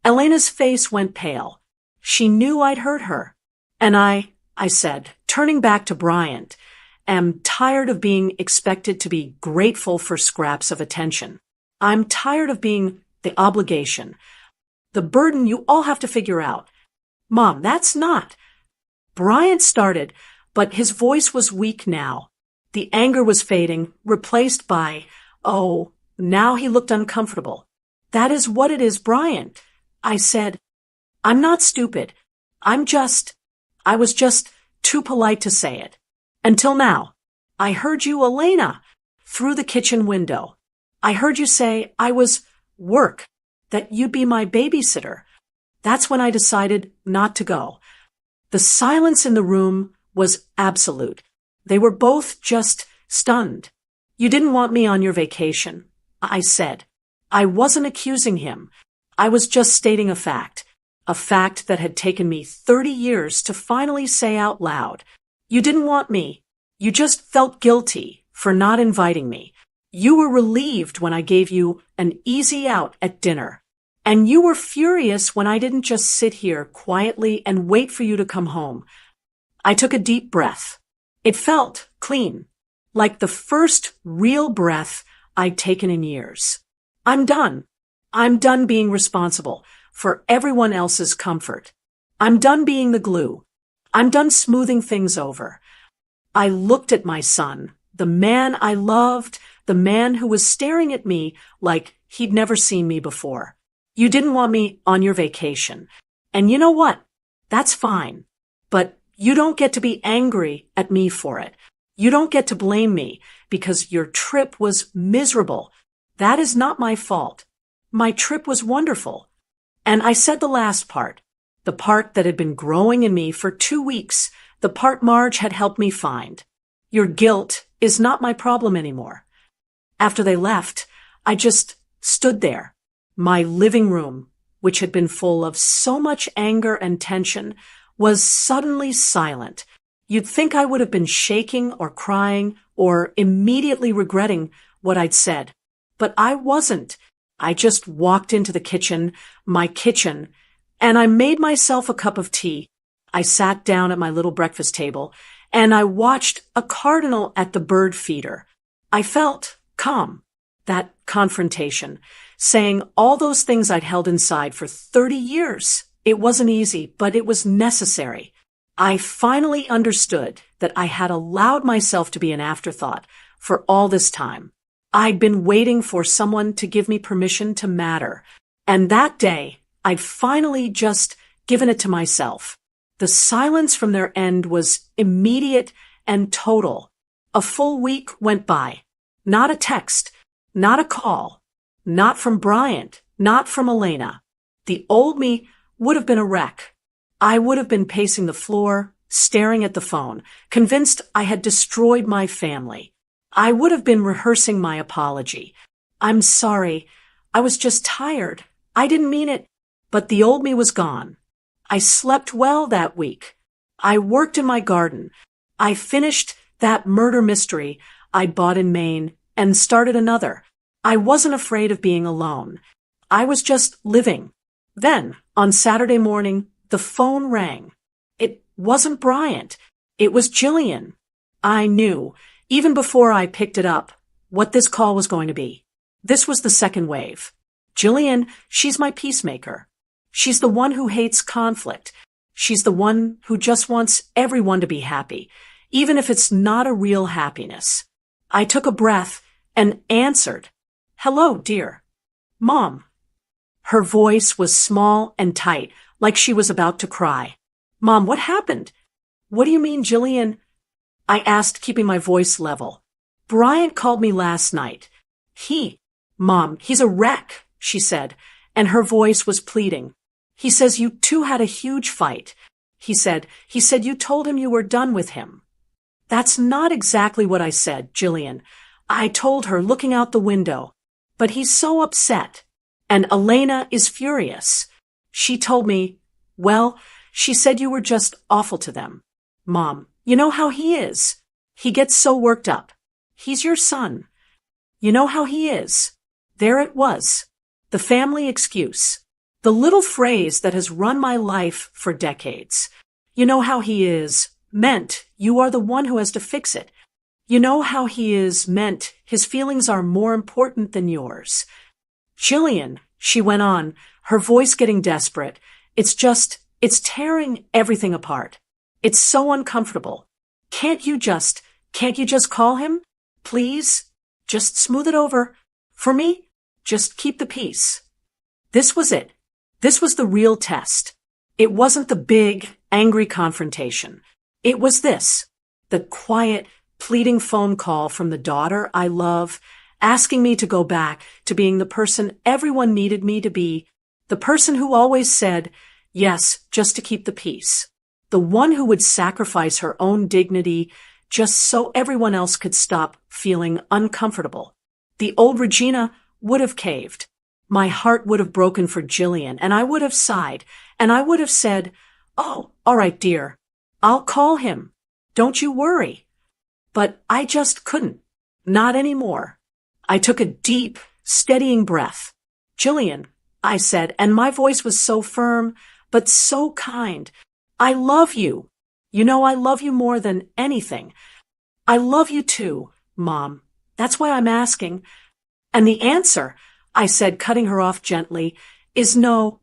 S1: Elena's face went pale. She knew I'd hurt her. And I said, turning back to Bryant, am tired of being expected to be grateful for scraps of attention. I'm tired of being the obligation, the burden you all have to figure out. Mom, that's not. Bryant started, but his voice was weak now. The anger was fading, replaced by, oh, now he looked uncomfortable. That is what it is, Bryant. I said, I'm not stupid. I was just too polite to say it. Until now. I heard you, Elena, through the kitchen window. I heard you say I was work, that you'd be my babysitter. That's when I decided not to go. The silence in the room was absolute. They were both just stunned. You didn't want me on your vacation, I said. I wasn't accusing him. I was just stating a fact that had taken me 30 years to finally say out loud. You didn't want me. You just felt guilty for not inviting me. You were relieved when I gave you an easy out at dinner. And you were furious when I didn't just sit here quietly and wait for you to come home. I took a deep breath. It felt clean, like the first real breath I'd taken in years. I'm done. I'm done being responsible for everyone else's comfort. I'm done being the glue. I'm done smoothing things over. I looked at my son, the man I loved, the man who was staring at me like he'd never seen me before. You didn't want me on your vacation. And you know what? That's fine. But you don't get to be angry at me for it. You don't get to blame me because your trip was miserable. That is not my fault. My trip was wonderful. And I said the last part, the part that had been growing in me for 2 weeks, the part Marge had helped me find. Your guilt is not my problem anymore. After they left, I just stood there. My living room, which had been full of so much anger and tension, was suddenly silent. You'd think I would have been shaking or crying or immediately regretting what I'd said. But I wasn't. I just walked into the kitchen, my kitchen, and I made myself a cup of tea. I sat down at my little breakfast table, and I watched a cardinal at the bird feeder. I felt calm. That confrontation, saying all those things I'd held inside for 30 years. It wasn't easy, but it was necessary. I finally understood that I had allowed myself to be an afterthought for all this time. I'd been waiting for someone to give me permission to matter. And that day, I'd finally just given it to myself. The silence from their end was immediate and total. A full week went by. Not a text, not a call, not from Bryant, not from Elena. The old me would have been a wreck. I would have been pacing the floor, staring at the phone, convinced I had destroyed my family. I would have been rehearsing my apology. I'm sorry. I was just tired. I didn't mean it. But the old me was gone. I slept well that week. I worked in my garden. I finished that murder mystery I'd bought in Maine and started another. I wasn't afraid of being alone. I was just living. Then, on Saturday morning, the phone rang. It wasn't Bryant. It was Jillian. I knew, even before I picked it up, what this call was going to be. This was the second wave. Jillian, she's my peacemaker. She's the one who hates conflict. She's the one who just wants everyone to be happy, even if it's not a real happiness. I took a breath and answered, "Hello, dear." "Mom." Her voice was small and tight, like she was about to cry. "Mom, what happened?" "What do you mean, Jillian?" I asked, keeping my voice level. "Bryant called me last night. Mom, he's a wreck," she said, and her voice was pleading. "He says you two had a huge fight. He said you told him you were done with him." "That's not exactly what I said, Jillian," I told her, looking out the window. "But he's so upset. And Elena is furious. She told me, well, she said you were just awful to them. Mom, you know how he is. He gets so worked up. He's your son. You know how he is." There it was. The family excuse. The little phrase that has run my life for decades. "You know how he is" meant you are the one who has to fix it. "You know how he is" meant his feelings are more important than yours. "Jillian," she went on, her voice getting desperate, it's tearing everything apart. It's so uncomfortable. Can't you just call him? Please? Just smooth it over. For me? Just keep the peace." This was it. This was the real test. It wasn't the big, angry confrontation. It was this. The quiet, pleading phone call from the daughter I love, asking me to go back to being the person everyone needed me to be, the person who always said, yes, just to keep the peace, the one who would sacrifice her own dignity just so everyone else could stop feeling uncomfortable. The old Regina would have caved. My heart would have broken for Jillian, and I would have sighed, and I would have said, "Oh, all right, dear. I'll call him. Don't you worry." But I just couldn't. Not anymore. I took a deep, steadying breath. "Jillian," I said, and my voice was so firm, but so kind. "I love you. You know I love you more than anything. I love you too, Mom. That's why I'm asking." "And the answer," I said, cutting her off gently, "is no."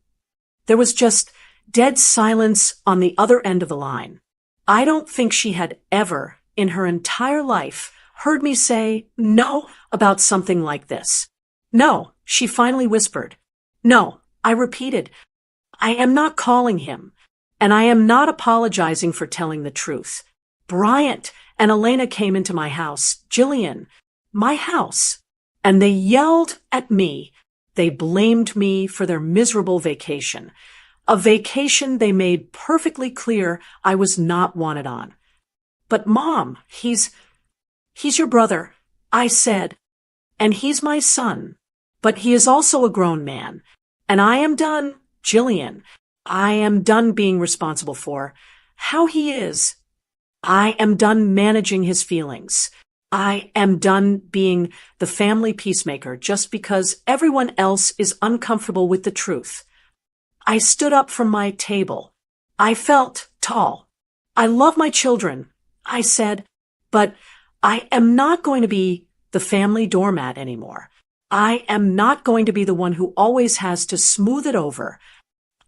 S1: There was just dead silence on the other end of the line. I don't think she had ever, in her entire life, heard me say no about something like this. "No," she finally whispered. "No," I repeated. "I am not calling him, and I am not apologizing for telling the truth. Bryant and Elena came into my house, Jillian, my house, and they yelled at me. They blamed me for their miserable vacation, a vacation they made perfectly clear I was not wanted on. But Mom, he's your brother," I said, "and he's my son, but he is also a grown man, and I am done, Jillian, I am done being responsible for how he is. I am done managing his feelings. I am done being the family peacemaker just because everyone else is uncomfortable with the truth." I stood up from my table. I felt tall. "I love my children," I said, "but I am not going to be the family doormat anymore. I am not going to be the one who always has to smooth it over."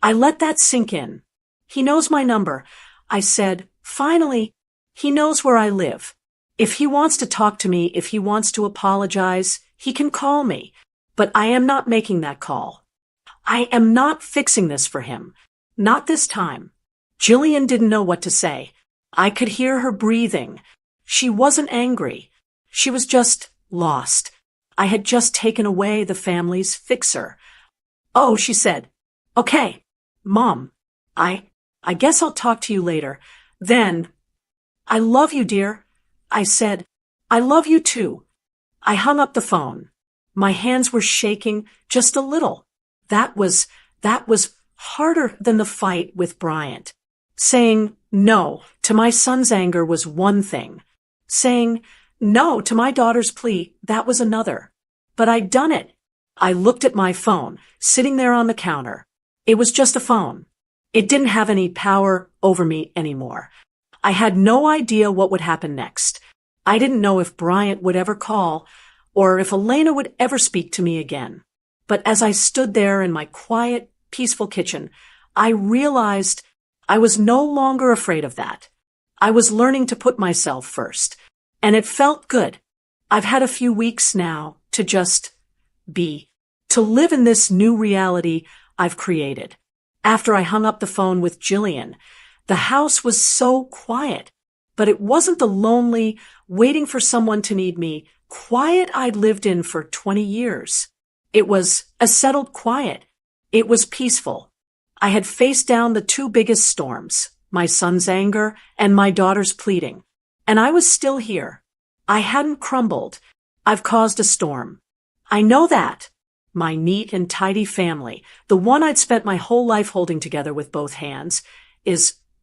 S1: I let that sink in. "He knows my number," I said. "Finally, he knows where I live. If he wants to talk to me, if he wants to apologize, he can call me. But I am not making that call. I am not fixing this for him. Not this time." Jillian didn't know what to say. I could hear her breathing. She wasn't angry. She was just lost. I had just taken away the family's fixer. "Oh," she said. "Okay, Mom, I guess I'll talk to you later. Then, I love you, dear." I said, "I love you too." I hung up the phone. My hands were shaking just a little. That was harder than the fight with Bryant. Saying no to my son's anger was one thing. Saying no to my daughter's plea, that was another. But I'd done it. I looked at my phone, sitting there on the counter. It was just a phone. It didn't have any power over me anymore. I had no idea what would happen next. I didn't know if Bryant would ever call, or if Elena would ever speak to me again. But as I stood there in my quiet, peaceful kitchen, I realized I was no longer afraid of that. I was learning to put myself first, and it felt good. I've had a few weeks now to just be, to live in this new reality I've created. After I hung up the phone with Jillian, the house was so quiet, but it wasn't the lonely, waiting for someone to need me quiet I'd lived in for 20 years. It was a settled quiet. It was peaceful. I had faced down the two biggest storms, my son's anger and my daughter's pleading, and I was still here. I hadn't crumbled. I've caused a storm. I know that. My neat and tidy family, the one I'd spent my whole life holding together with both hands,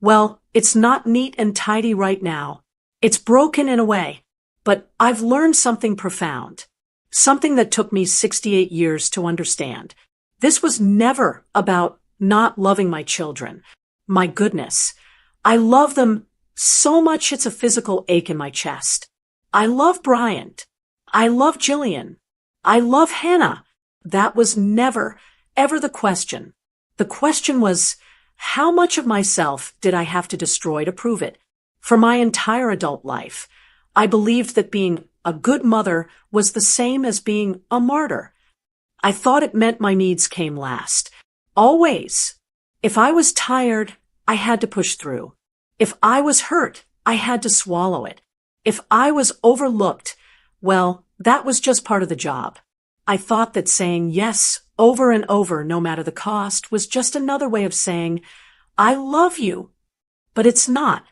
S1: well, it's not neat and tidy right now. It's broken in a way. But I've learned something profound. Something that took me 68 years to understand. This was never about not loving my children. My goodness. I love them so much it's a physical ache in my chest. I love Bryant. I love Jillian. I love Hannah. That was never, ever the question. The question was, how much of myself did I have to destroy to prove it? For my entire adult life, I believed that being a good mother was the same as being a martyr. I thought it meant my needs came last. Always. If I was tired, I had to push through. If I was hurt, I had to swallow it. If I was overlooked, well, that was just part of the job. I thought that saying yes over and over, no matter the cost, was just another way of saying, I love you. But it's not.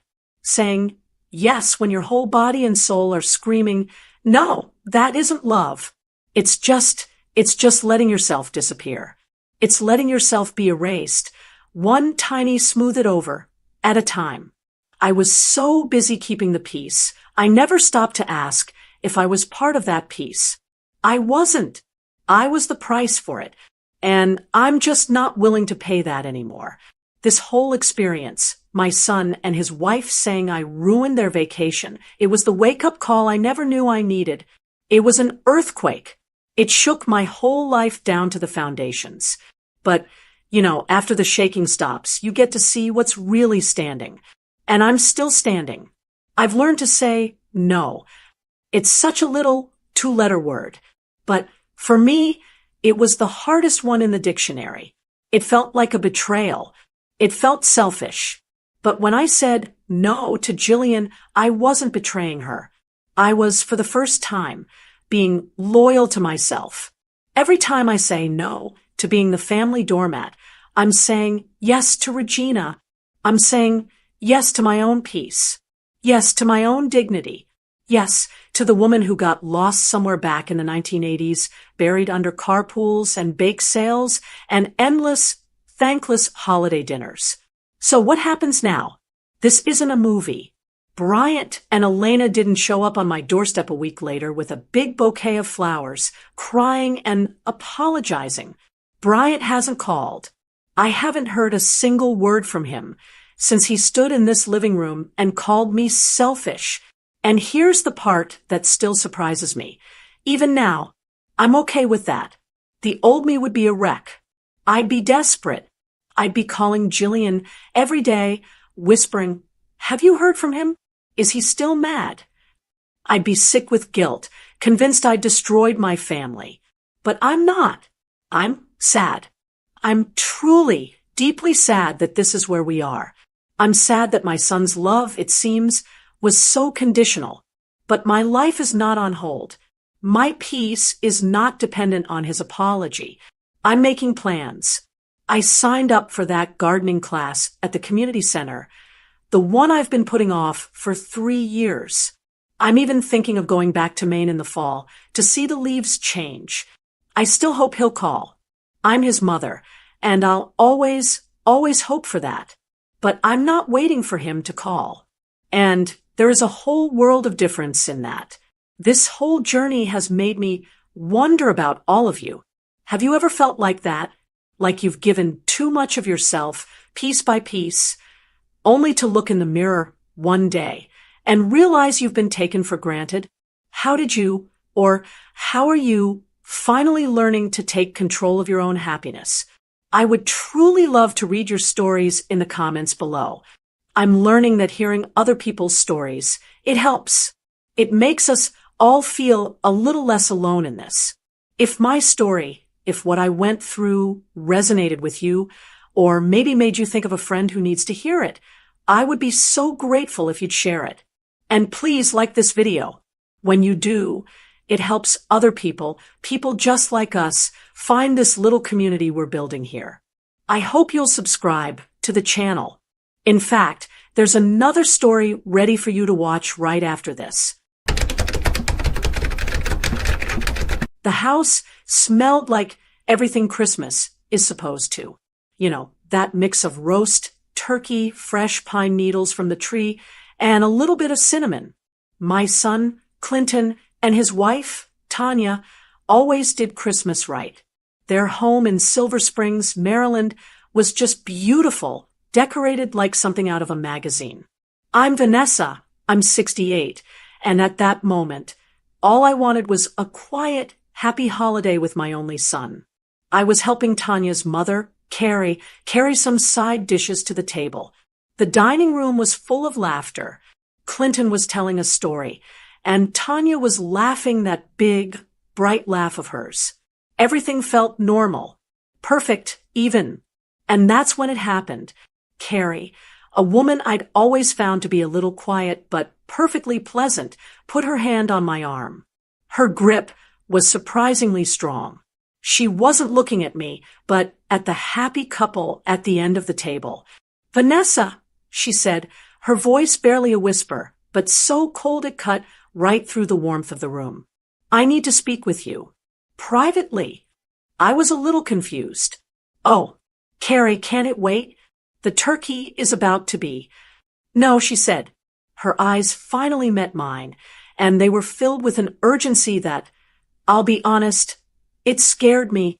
S1: Saying yes when your whole body and soul are screaming, no, that isn't love. It's just letting yourself disappear. It's letting yourself be erased, one tiny smooth it over at a time. I was so busy keeping the peace, I never stopped to ask if I was part of that peace. I wasn't. I was the price for it, and I'm just not willing to pay that anymore. This whole experience, my son and his wife saying I ruined their vacation, it was the wake-up call I never knew I needed. It was an earthquake. It shook my whole life down to the foundations. But, after the shaking stops, you get to see what's really standing. And I'm still standing. I've learned to say no. It's such a little two-letter word. But for me, it was the hardest one in the dictionary. It felt like a betrayal. It felt selfish. But when I said no to Jillian, I wasn't betraying her. I was, for the first time, being loyal to myself. Every time I say no to being the family doormat, I'm saying yes to Regina. I'm saying yes to my own peace. Yes to my own dignity. Yes to the woman who got lost somewhere back in the 1980s, buried under carpools and bake sales and endless, thankless holiday dinners. So what happens now? This isn't a movie. Bryant and Elena didn't show up on my doorstep a week later with a big bouquet of flowers, crying and apologizing. Bryant hasn't called. I haven't heard a single word from him since he stood in this living room and called me selfish. And here's the part that still surprises me. Even now, I'm okay with that. The old me would be a wreck. I'd be desperate. I'd be calling Jillian every day, whispering, "Have you heard from him? Is he still mad?" I'd be sick with guilt, convinced I'd destroyed my family. But I'm not. I'm sad. I'm truly, deeply sad that this is where we are. I'm sad that my son's love, it seems, was so conditional. But my life is not on hold. My peace is not dependent on his apology. I'm making plans. I signed up for that gardening class at the community center, the one I've been putting off for 3 years. I'm even thinking of going back to Maine in the fall to see the leaves change. I still hope he'll call. I'm his mother, and I'll always, always hope for that. But I'm not waiting for him to call. And there is a whole world of difference in that. This whole journey has made me wonder about all of you. Have you ever felt like that? Like you've given too much of yourself, piece by piece, only to look in the mirror one day and realize you've been taken for granted? How did you, or how are you, finally learning to take control of your own happiness? I would truly love to read your stories in the comments below. I'm learning that hearing other people's stories, it helps. It makes us all feel a little less alone in this. If my story, if what I went through resonated with you, or maybe made you think of a friend who needs to hear it, I would be so grateful if you'd share it. And please like this video. When you do, it helps other people just like us, find this little community we're building here. I hope you'll subscribe to the channel. In fact, there's another story ready for you to watch right after this. The house smelled like everything Christmas is supposed to. You know, that mix of roast turkey, fresh pine needles from the tree, and a little bit of cinnamon. My son, Clinton, and his wife, Tanya, always did Christmas right. Their home in Silver Springs, Maryland, was just beautiful, decorated like something out of a magazine. I'm Vanessa. I'm 68, and at that moment, all I wanted was a quiet, happy holiday with my only son. I was helping Tanya's mother, Carrie, carry some side dishes to the table. The dining room was full of laughter. Clinton was telling a story, and Tanya was laughing that big, bright laugh of hers. Everything felt normal, perfect, even. And that's when it happened. Carrie, a woman I'd always found to be a little quiet but perfectly pleasant, put her hand on my arm. Her grip was surprisingly strong. She wasn't looking at me, but at the happy couple at the end of the table. "Vanessa," she said, her voice barely a whisper, but so cold it cut right through the warmth of the room. "I need to speak with you. Privately." I was a little confused. "Oh, Carrie, can't it wait? The turkey is about to be." "No," she said. Her eyes finally met mine, and they were filled with an urgency that, I'll be honest, it scared me.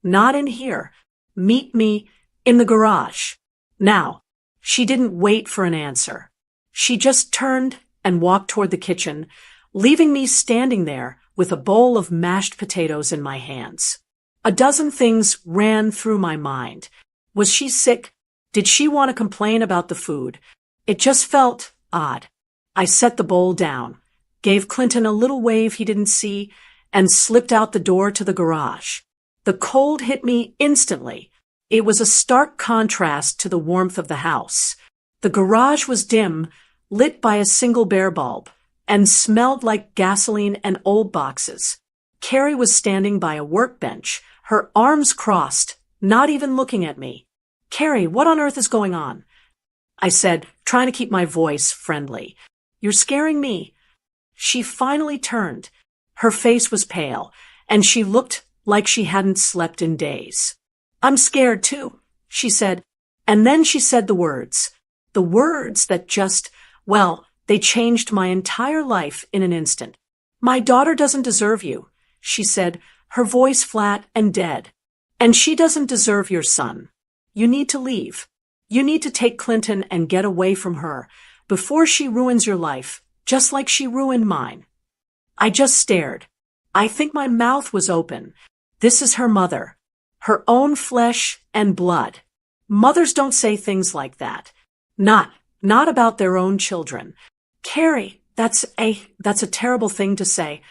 S1: "Not in here. Meet me in the garage." Now, she didn't wait for an answer. She just turned and walked toward the kitchen, leaving me standing there with a bowl of mashed potatoes in my hands. A dozen things ran through my mind. Was she sick? Did she want to complain about the food? It just felt odd. I set the bowl down, gave Clinton a little wave he didn't see, and slipped out the door to the garage. The cold hit me instantly. It was a stark contrast to the warmth of the house. The garage was dim, lit by a single bare bulb, and smelled like gasoline and old boxes. Carrie was standing by a workbench, her arms crossed, not even looking at me. "Carrie, what on earth is going on?" I said, trying to keep my voice friendly. "You're scaring me." She finally turned. Her face was pale, and she looked like she hadn't slept in days. "I'm scared too," she said, and then she said the words that just, well, they changed my entire life in an instant. "My daughter doesn't deserve you," she said, her voice flat and dead. "And she doesn't deserve your son. You need to leave. You need to take Clinton and get away from her before she ruins your life, just like she ruined mine." I just stared. I think my mouth was open. This is her mother. Her own flesh and blood. Mothers don't say things like that. Not about their own children. "Carrie, that's a terrible thing to say."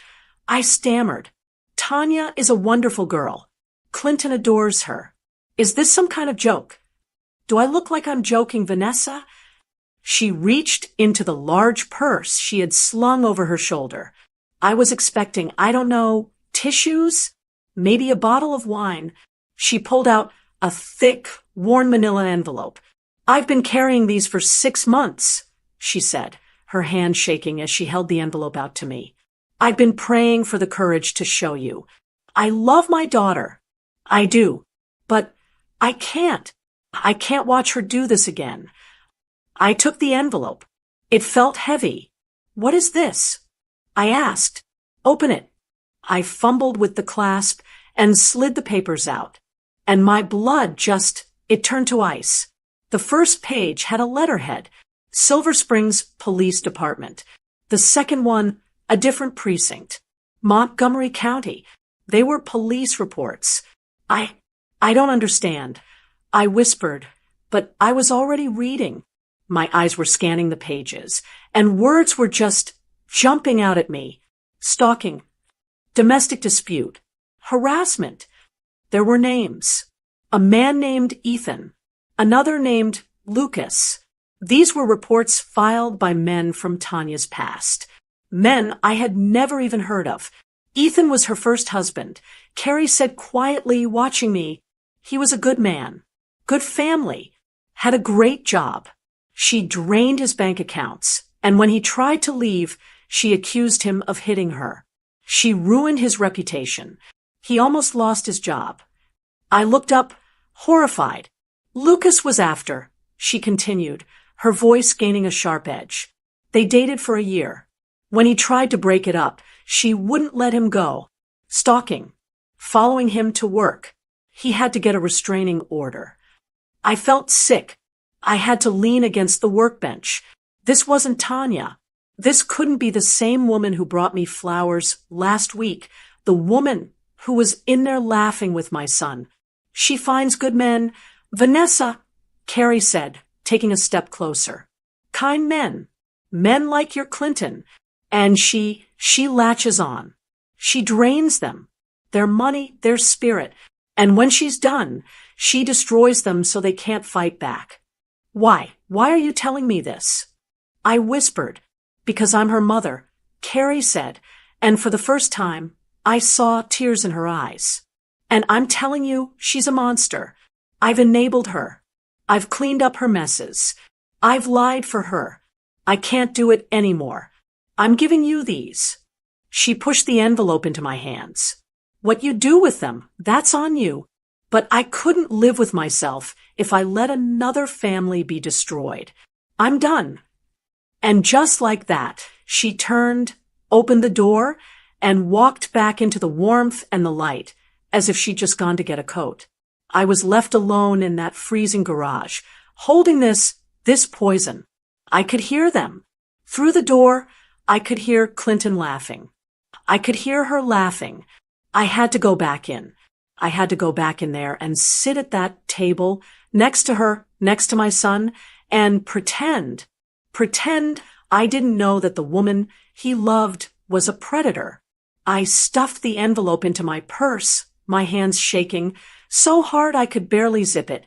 S1: I stammered. "Tanya is a wonderful girl. Clinton adores her. Is this some kind of joke? Do I look like I'm joking, Vanessa?" She reached into the large purse she had slung over her shoulder. I was expecting, I don't know, tissues? Maybe a bottle of wine. She pulled out a thick, worn manila envelope. "I've been carrying these for 6 months, she said, her hand shaking as she held the envelope out to me. "I've been praying for the courage to show you. I love my daughter. I do. But I can't. I can't watch her do this again." I took the envelope. It felt heavy. "What is this?" I asked. "Open it." I fumbled with the clasp and slid the papers out. And my blood it turned to ice. The first page had a letterhead, Silver Springs Police Department. The second one, a different precinct, Montgomery County. They were police reports. I don't understand," I whispered, but I was already reading. My eyes were scanning the pages, and words were just jumping out at me. stalking, domestic dispute, harassment. There were names. A man named Ethan, another named Lucas. These were reports filed by men from Tanya's past. Men I had never even heard of. Ethan was her first husband. Carrie said quietly, watching me, he was a good man, good family, had a great job. She drained his bank accounts, and when he tried to leave, she accused him of hitting her. She ruined his reputation. He almost lost his job. I looked up, horrified. Lucas was after, she continued, her voice gaining a sharp edge. They dated for a year. When he tried to break it up, she wouldn't let him go. Stalking, following him to work. He had to get a restraining order. I felt sick. I had to lean against the workbench. This wasn't Tanya. This couldn't be the same woman who brought me flowers last week, the woman who was in there laughing with my son. She finds good men. Vanessa, Carrie said, taking a step closer. Kind men. Men like your Clinton. And she latches on. She drains them. Their money, their spirit. And when she's done, she destroys them so they can't fight back. Why? Why are you telling me this? I whispered, because I'm her mother, Carrie said, and for the first time, I saw tears in her eyes. And I'm telling you, she's a monster. I've enabled her. I've cleaned up her messes. I've lied for her. I can't do it anymore. I'm giving you these. She pushed the envelope into my hands. What you do with them, that's on you. But I couldn't live with myself if I let another family be destroyed. I'm done. And just like that, she turned, opened the door, and walked back into the warmth and the light, as if she'd just gone to get a coat. I was left alone in that freezing garage, holding this poison. I could hear them. Through the door, I could hear Clinton laughing. I could hear her laughing. I had to go back in. I had to go back in there and sit at that table next to her, next to my son, and pretend I didn't know that the woman he loved was a predator. I stuffed the envelope into my purse, my hands shaking, so hard I could barely zip it.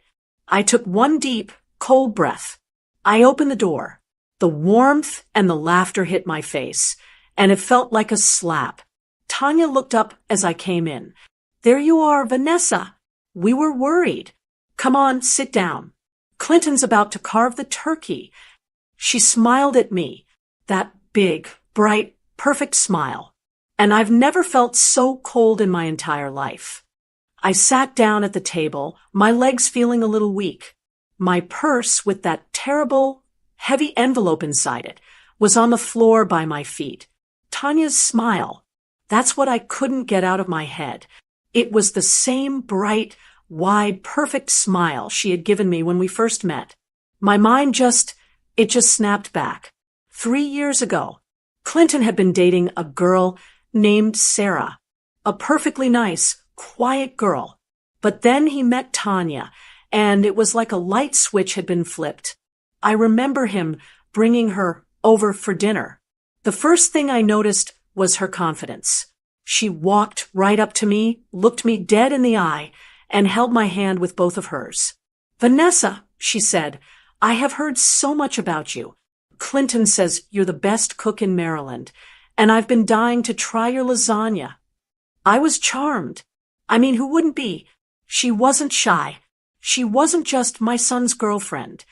S1: I took one deep, cold breath. I opened the door. The warmth and the laughter hit my face, and it felt like a slap. Tanya looked up as I came in. There you are, Vanessa. We were worried. Come on, sit down. Clinton's about to carve the turkey. She smiled at me, that big, bright, perfect smile. And I've never felt so cold in my entire life. I sat down at the table, my legs feeling a little weak. My purse, with that terrible, heavy envelope inside it, was on the floor by my feet. Tanya's smile. That's what I couldn't get out of my head. It was the same bright, wide, perfect smile she had given me when we first met. My mind just snapped back. 3 years ago, Clinton had been dating a girl named Sarah, a perfectly nice, quiet girl. But then he met Tanya, and it was like a light switch had been flipped. I remember him bringing her over for dinner. The first thing I noticed was her confidence. She walked right up to me, looked me dead in the eye, and held my hand with both of hers. Vanessa, she said, I have heard so much about you. Clinton says you're the best cook in Maryland, and I've been dying to try your lasagna. I was charmed. I mean, who wouldn't be? She wasn't shy. She wasn't just my son's girlfriend.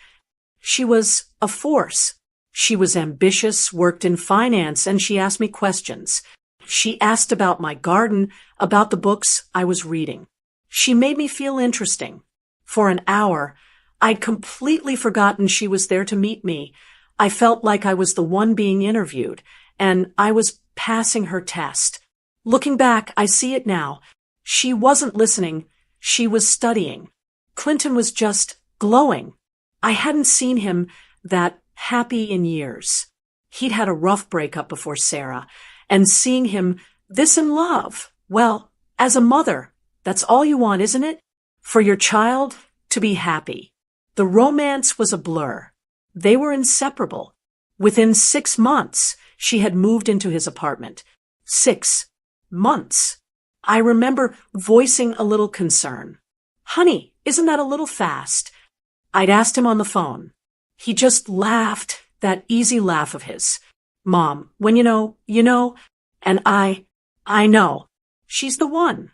S1: She was a force. She was ambitious, worked in finance, and she asked me questions. She asked about my garden, about the books I was reading. She made me feel interesting. For an hour, I'd completely forgotten she was there to meet me. I felt like I was the one being interviewed, and I was passing her test. Looking back, I see it now. She wasn't listening. She was studying. Clinton was just glowing. I hadn't seen him that happy in years. He'd had a rough breakup before Sarah, and seeing him this in love, well, as a mother, that's all you want, isn't it? For your child to be happy. The romance was a blur. They were inseparable. Within 6 months, she had moved into his apartment. 6 months. I remember voicing a little concern. Honey, isn't that a little fast? I'd asked him on the phone. He just laughed, that easy laugh of his. Mom, when you know, and I know. She's the one.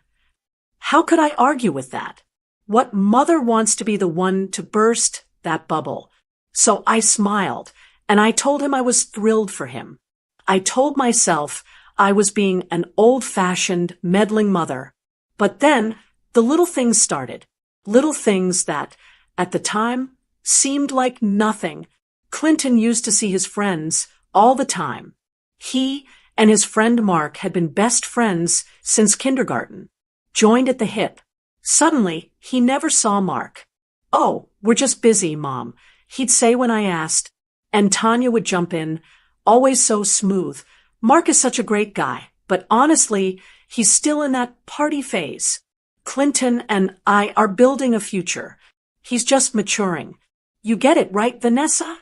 S1: How could I argue with that? What mother wants to be the one to burst that bubble? So I smiled, and I told him I was thrilled for him. I told myself I was being an old-fashioned, meddling mother. But then the little things started. Little things that, at the time, seemed like nothing. Clinton used to see his friends all the time. He and his friend Mark had been best friends since kindergarten, joined at the hip. Suddenly, he never saw Mark. Oh, we're just busy, Mom, he'd say when I asked. And Tanya would jump in, always so smooth. Mark is such a great guy, but honestly, he's still in that party phase. Clinton and I are building a future. He's just maturing. You get it, right, Vanessa?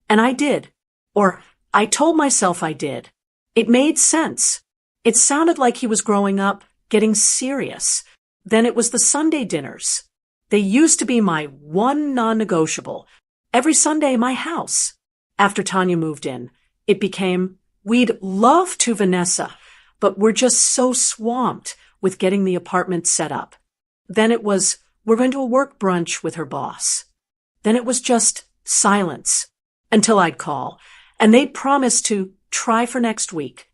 S1: And I did. Or I told myself I did. It made sense. It sounded like he was growing up, getting serious. Then it was the Sunday dinners. They used to be my one non-negotiable. Every Sunday, my house. After Tanya moved in, it became, we'd love to, Vanessa, but we're just so swamped with getting the apartment set up. Then it was, we're going to a work brunch with her boss. Then it was just silence until I'd call, and they'd promise to try for next week.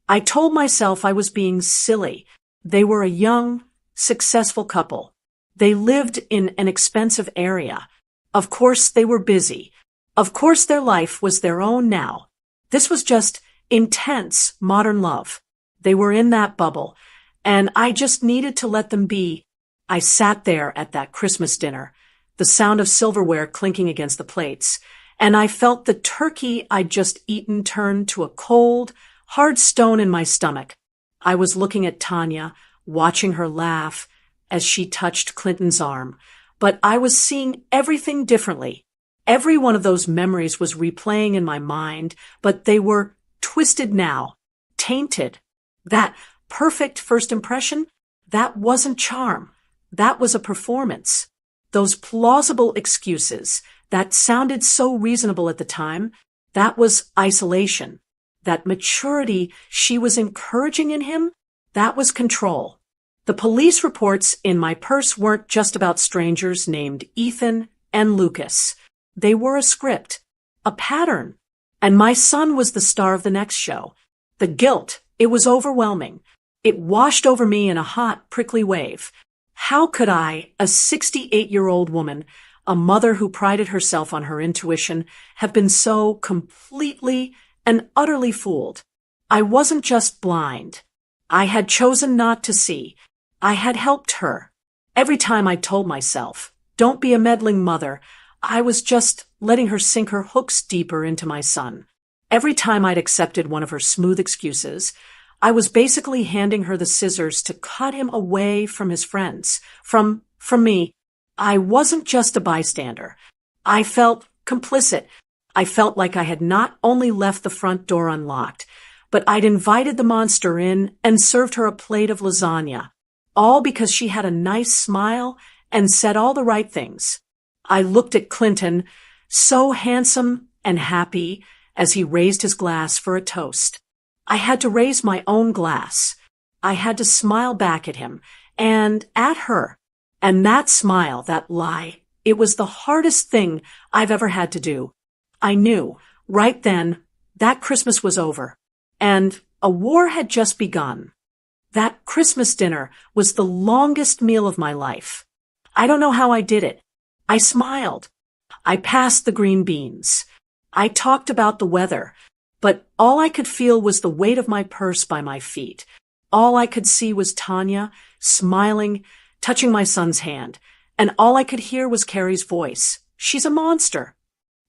S1: I told myself I was being silly. They were a young, successful couple. They lived in an expensive area. Of course they were busy. Of course their life was their own now. This was just intense modern love. They were in that bubble, and I just needed to let them be. I sat there at that Christmas dinner, the sound of silverware clinking against the plates, and I felt the turkey I'd just eaten turn to a cold, hard stone in my stomach. I was looking at Tanya, watching her laugh as she touched Clinton's arm, but I was seeing everything differently. Every one of those memories was replaying in my mind, but they were twisted now, tainted. That perfect first impression, that wasn't charm. That was a performance. Those plausible excuses that sounded so reasonable at the time, that was isolation. That maturity she was encouraging in him, that was control. The police reports in my purse weren't just about strangers named Ethan and Lucas. They were a script, a pattern. And my son was the star of the next show. The guilt, it was overwhelming. It washed over me in a hot, prickly wave. How could I, a 68-year-old woman, a mother who prided herself on her intuition, have been so completely and utterly fooled? I wasn't just blind. I had chosen not to see. I had helped her. Every time I told myself, don't be a meddling mother, I was just letting her sink her hooks deeper into my son. Every time I'd accepted one of her smooth excuses, I was basically handing her the scissors to cut him away from his friends, from me. I wasn't just a bystander. I felt complicit. I felt like I had not only left the front door unlocked, but I'd invited the monster in and served her a plate of lasagna, all because she had a nice smile and said all the right things. I looked at Clinton, so handsome and happy, as he raised his glass for a toast. I had to raise my own glass. I had to smile back at him and at her. And that smile, that lie, it was the hardest thing I've ever had to do. I knew, right then, that Christmas was over, and a war had just begun. That Christmas dinner was the longest meal of my life. I don't know how I did it. I smiled. I passed the green beans. I talked about the weather, but all I could feel was the weight of my purse by my feet. All I could see was Tanya, smiling, touching my son's hand, and all I could hear was Carrie's voice. She's a monster.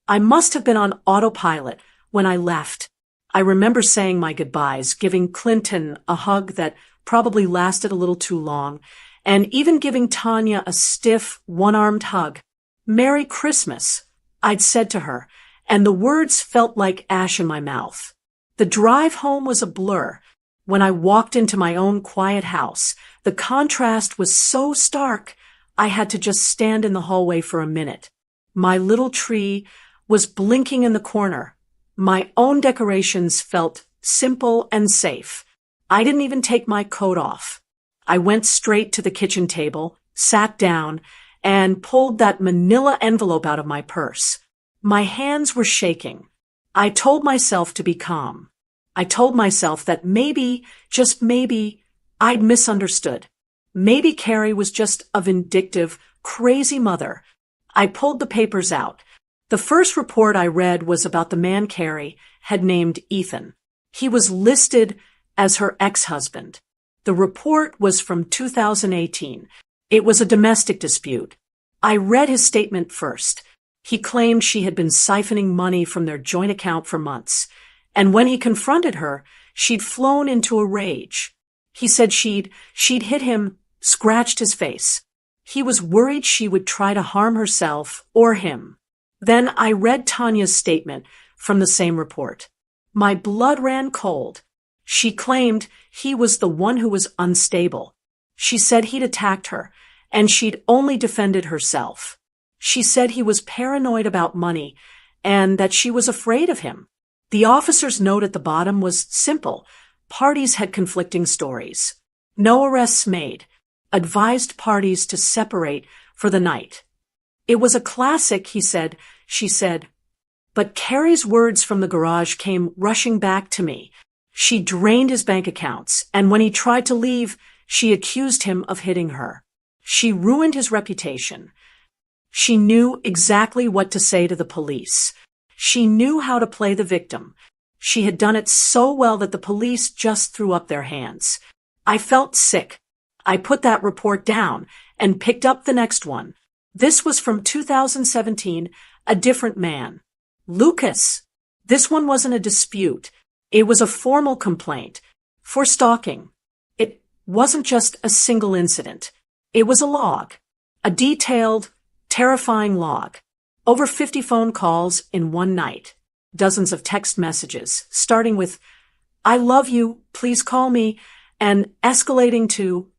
S1: I must have been on autopilot when I left. I remember saying my goodbyes, giving Clinton a hug that probably lasted a little too long, and even giving Tanya a stiff, one-armed hug. Merry Christmas, I'd said to her, and the words felt like ash in my mouth. The drive home was a blur. When I walked into my own quiet house, the contrast was so stark, I had to just stand in the hallway for a minute. My little tree was blinking in the corner. My own decorations felt simple and safe. I didn't even take my coat off. I went straight to the kitchen table, sat down, and pulled that manila envelope out of my purse. My hands were shaking. I told myself to be calm. I told myself that maybe, just maybe, I'd misunderstood. Maybe Carrie was just a vindictive, crazy mother. I pulled the papers out. The first report I read was about the man Carrie had named Ethan. He was listed as her ex-husband. The report was from 2018. It was a domestic dispute. I read his statement first. He claimed she had been siphoning money from their joint account for months. And when he confronted her, she'd flown into a rage. He said she'd hit him, scratched his face. He was worried she would try to harm herself or him. Then I read Tanya's statement from the same report. My blood ran cold. She claimed he was the one who was unstable. She said he'd attacked her, and she'd only defended herself. She said he was paranoid about money, and that she was afraid of him. The officer's note at the bottom was simple. Parties had conflicting stories. No arrests made. Advised parties to separate for the night. It was a classic, he said, she said. But Carrie's words from the garage came rushing back to me. She drained his bank accounts, and when he tried to leave, she accused him of hitting her. She ruined his reputation. She knew exactly what to say to the police. She knew how to play the victim. She had done it so well that the police just threw up their hands. I felt sick. I put that report down and picked up the next one. This was from 2017, a different man. Lucas. This one wasn't a dispute. It was a formal complaint for stalking. It wasn't just a single incident. It was a log, a detailed, terrifying log. Over 50 phone calls in one night, dozens of text messages, starting with, "I love you, please call me," and escalating to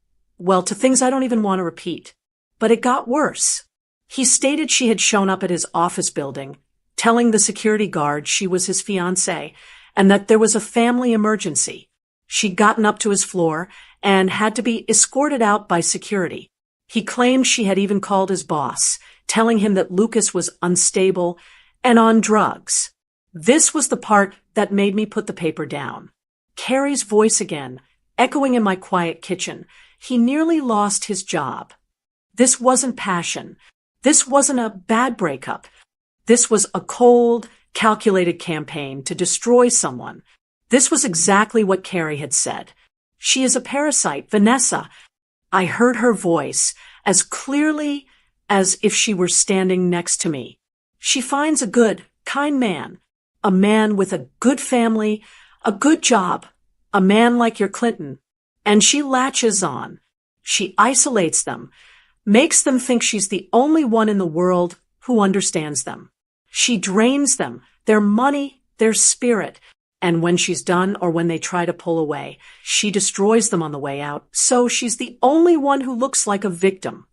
S1: things I don't even want to repeat. But it got worse. He stated she had shown up at his office building, telling the security guard she was his fiancée, and that there was a family emergency. She'd gotten up to his floor and had to be escorted out by security. He claimed she had even called his boss, telling him that Lucas was unstable and on drugs. This was the part that made me put the paper down. Carrie's voice again, echoing in my quiet kitchen. He nearly lost his job. This wasn't passion. This wasn't a bad breakup. This was a cold, calculated campaign to destroy someone. This was exactly what Carrie had said. She is a parasite, Vanessa. I heard her voice as clearly as if she were standing next to me. She finds a good, kind man, a man with a good family, a good job, a man like your Clinton, and she latches on. She isolates them, makes them think she's the only one in the world who understands them. She drains them, their money, their spirit, and when she's done or when they try to pull away, she destroys them on the way out, so she's the only one who looks like a victim.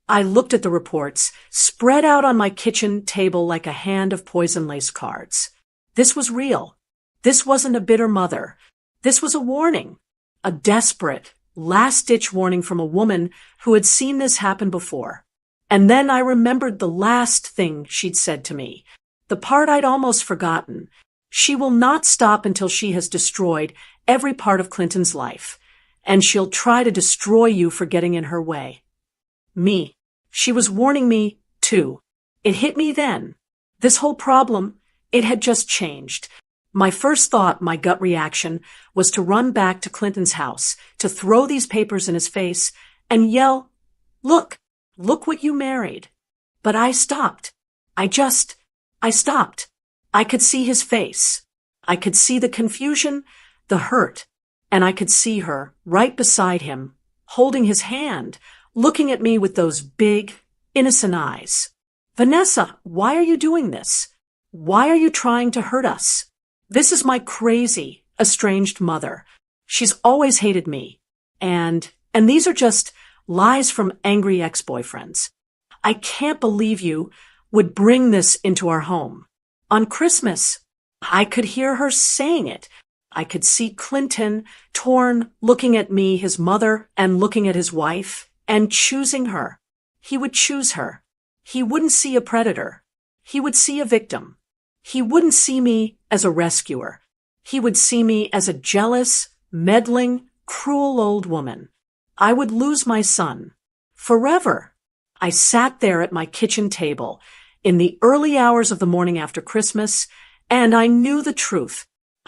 S1: I looked at the reports, spread out on my kitchen table like a hand of poison lace cards. This was real. This wasn't a bitter mother. This was a warning, a desperate, last-ditch warning from a woman who had seen this happen before. And then I remembered the last thing she'd said to me, the part I'd almost forgotten. She will not stop until she has destroyed every part of Clinton's life, and she'll try to destroy you for getting in her way. Me. She was warning me, too. It hit me then. This whole problem, it had just changed. My first thought, my gut reaction, was to run back to Clinton's house, to throw these papers in his face, and yell, Look what you married. But I stopped. I stopped. I could see his face. I could see the confusion, the hurt, and I could see her right beside him, holding his hand, looking at me with those big, innocent eyes. Vanessa, why are you doing this? Why are you trying to hurt us? This is my crazy, estranged mother. She's always hated me. And these are just lies from angry ex-boyfriends. I can't believe you would bring this into our home. On Christmas, I could hear her saying it. I could see Clinton, torn, looking at me, his mother, and looking at his wife, and choosing her. He would choose her. He wouldn't see a predator. He would see a victim. He wouldn't see me as a rescuer. He would see me as a jealous, meddling, cruel old woman. I would lose my son. Forever. I sat there at my kitchen table in the early hours of the morning after Christmas, and I knew the truth.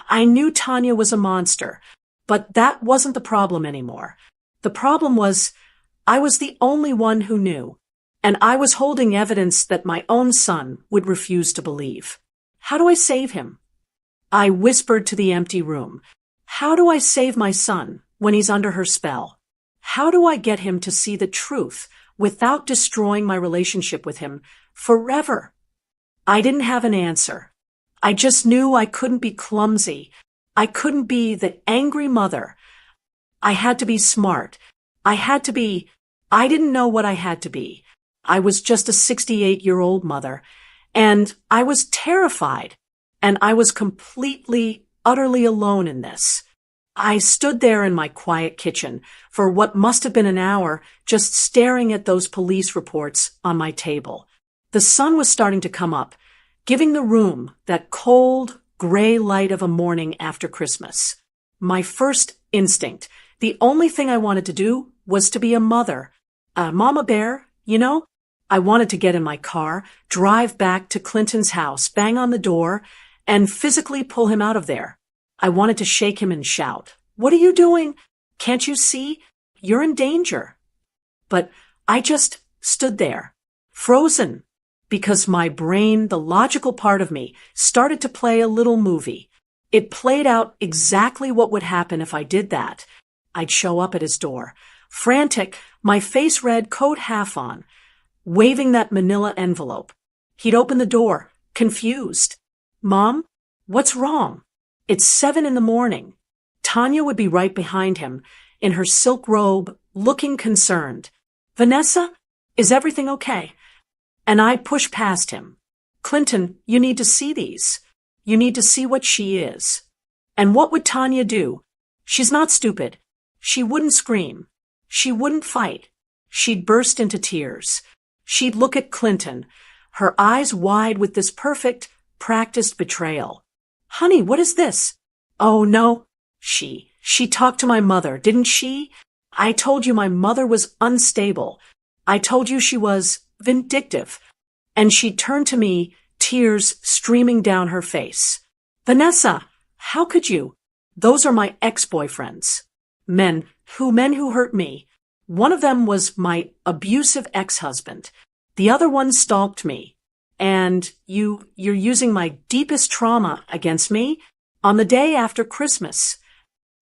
S1: I knew Tanya was a monster, but that wasn't the problem anymore. The problem was I was the only one who knew, and I was holding evidence that my own son would refuse to believe. How do I save him? I whispered to the empty room. How do I save my son when he's under her spell? How do I get him to see the truth without destroying my relationship with him forever? I didn't have an answer. I just knew I couldn't be clumsy. I couldn't be the angry mother. I had to be smart. I didn't know what I had to be. I was just a 68-year-old mother, and I was terrified, and I was completely, utterly alone in this. I stood there in my quiet kitchen for what must have been an hour, just staring at those police reports on my table. The sun was starting to come up, giving the room that cold, gray light of a morning after Christmas. My first instinct, the only thing I wanted to do, was to be a mother. A mama bear, you know? I wanted to get in my car, drive back to Clinton's house, bang on the door, and physically pull him out of there. I wanted to shake him and shout, "What are you doing? Can't you see? You're in danger." But I just stood there, frozen, because my brain, the logical part of me, started to play a little movie. It played out exactly what would happen if I did that. I'd show up at his door, frantic, my face red, coat half on, waving that manila envelope. He'd open the door, confused. "Mom, what's wrong?" It's 7 a.m. Tanya would be right behind him, in her silk robe, looking concerned. "Vanessa, is everything okay?" And I pushed past him. "Clinton, you need to see these. You need to see what she is." And what would Tanya do? She's not stupid. She wouldn't scream. She wouldn't fight. She'd burst into tears. She'd look at Clinton, her eyes wide with this perfect, practiced betrayal. "Honey, what is this?" "Oh, no." She talked to my mother, didn't she? I told you my mother was unstable. I told you she was vindictive." And she turned to me, tears streaming down her face. "Vanessa, how could you? Those are my ex-boyfriends. Men who hurt me. One of them was my abusive ex-husband. The other one stalked me. And you're using my deepest trauma against me on the day after Christmas."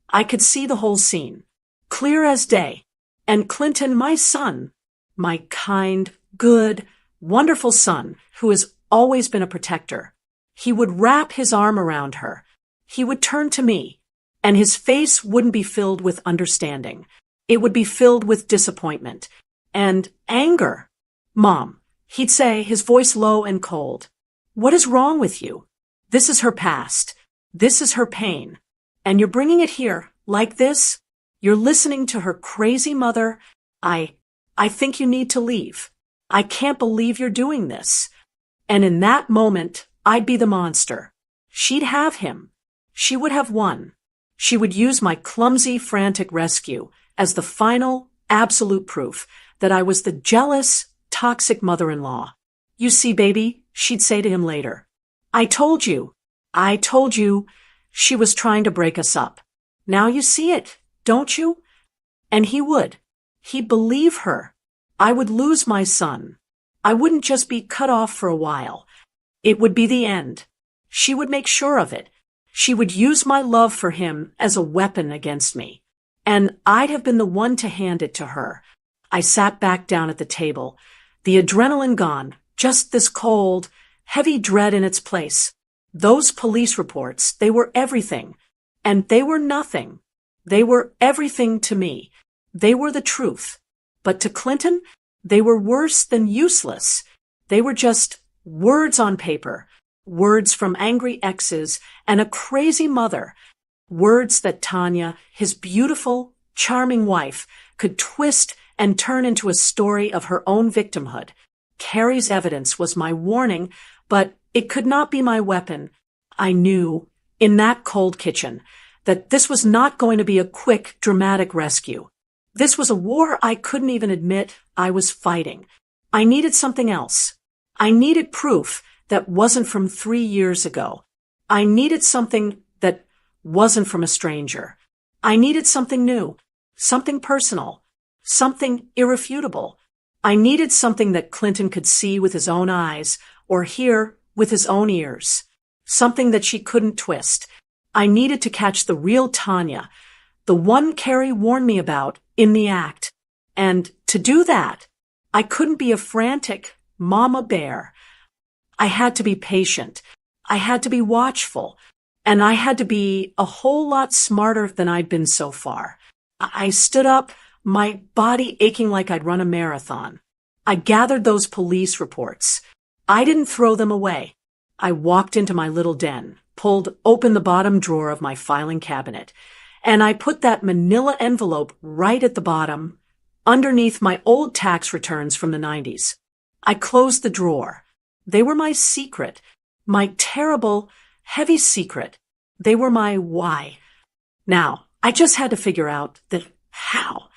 S1: I could see the whole scene, clear as day. And Clinton, my son, my kind, good, wonderful son, who has always been a protector, he would wrap his arm around her. He would turn to me, and his face wouldn't be filled with understanding. It would be filled with disappointment and anger. "Mom," he'd say, his voice low and cold, "what is wrong with you? This is her past. This is her pain. And you're bringing it here, like this? You're listening to her crazy mother. I think you need to leave. I can't believe you're doing this." And in that moment, I'd be the monster. She'd have him. She would have won. She would use my clumsy, frantic rescue as the final, absolute proof that I was the jealous, toxic mother-in-law. "You see, baby," she'd say to him later, I told you. She was trying to break us up. Now you see it, don't you?" And he would. He'd believe her. I would lose my son. I wouldn't just be cut off for a while. It would be the end. She would make sure of it. She would use my love for him as a weapon against me. And I'd have been the one to hand it to her. I sat back down at the table, the adrenaline gone, just this cold, heavy dread in its place. Those police reports, they were everything. And they were nothing. They were everything to me. They were the truth. But to Clinton, they were worse than useless. They were just words on paper, words from angry exes and a crazy mother, words that Tanya, his beautiful, charming wife, could twist and turn into a story of her own victimhood. Carrie's evidence was my warning, but it could not be my weapon. I knew, in that cold kitchen, that this was not going to be a quick, dramatic rescue. This was a war I couldn't even admit I was fighting. I needed something else. I needed proof that wasn't from 3 years ago. I needed something that wasn't from a stranger. I needed something new, something personal, something irrefutable. I needed something that Clinton could see with his own eyes or hear with his own ears, something that she couldn't twist. I needed to catch the real Tanya, the one Carrie warned me about in the act. And to do that, I couldn't be a frantic mama bear. I had to be patient. I had to be watchful. And I had to be a whole lot smarter than I'd been so far. I stood up, my body aching like I'd run a marathon. I gathered those police reports. I didn't throw them away. I walked into my little den, pulled open the bottom drawer of my filing cabinet, and I put that manila envelope right at the bottom, underneath my old tax returns from the 90s. I closed the drawer. They were my secret, my terrible, heavy secret. They were my why. Now, I just had to figure out the how.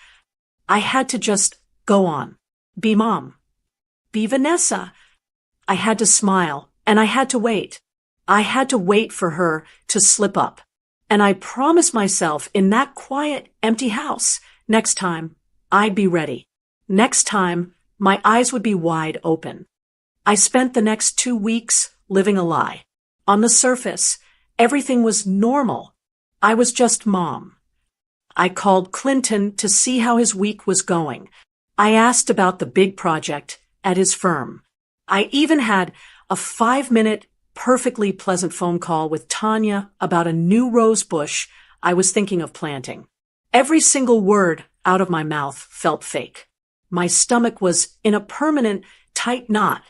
S1: I had to just go on. Be Mom. Be Vanessa. I had to smile, and I had to wait. I had to wait for her to slip up. And I promised myself in that quiet, empty house, next time, I'd be ready. Next time, my eyes would be wide open. I spent the next 2 weeks living a lie. On the surface, everything was normal. I was just Mom. I called Clinton to see how his week was going. I asked about the big project at his firm. I even had a 5-minute, perfectly pleasant phone call with Tanya about a new rose bush I was thinking of planting. Every single word out of my mouth felt fake. My stomach was in a permanent, tight knot.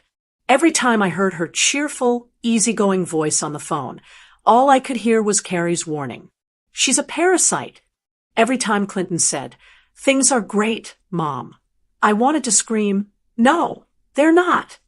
S1: Every time I heard her cheerful, easygoing voice on the phone, all I could hear was Carrie's warning. She's a parasite. Every time Clinton said, "Things are great, Mom," I wanted to scream, "No, they're not."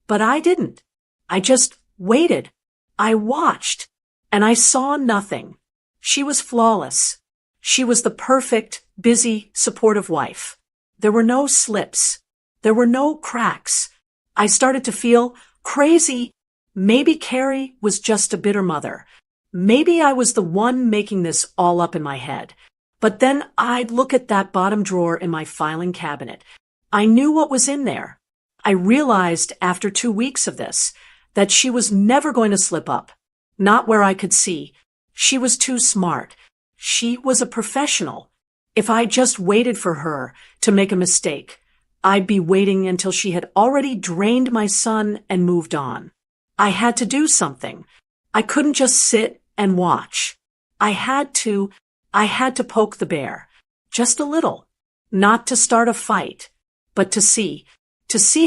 S1: But I didn't. I just waited. I watched. And I saw nothing. She was flawless. She was the perfect, busy, supportive wife. There were no slips. There were no cracks. I started to feel crazy. Maybe Carrie was just a bitter mother. Maybe I was the one making this all up in my head. But then I'd look at that bottom drawer in my filing cabinet. I knew what was in there. I realized after 2 weeks of this that she was never going to slip up. Not where I could see. She was too smart. She was a professional. If I just waited for her to make a mistake, I'd be waiting until she had already drained my son and moved on. I had to do something. I couldn't just sit and watch. I had to poke the bear. Just a little. Not to start a fight, but to see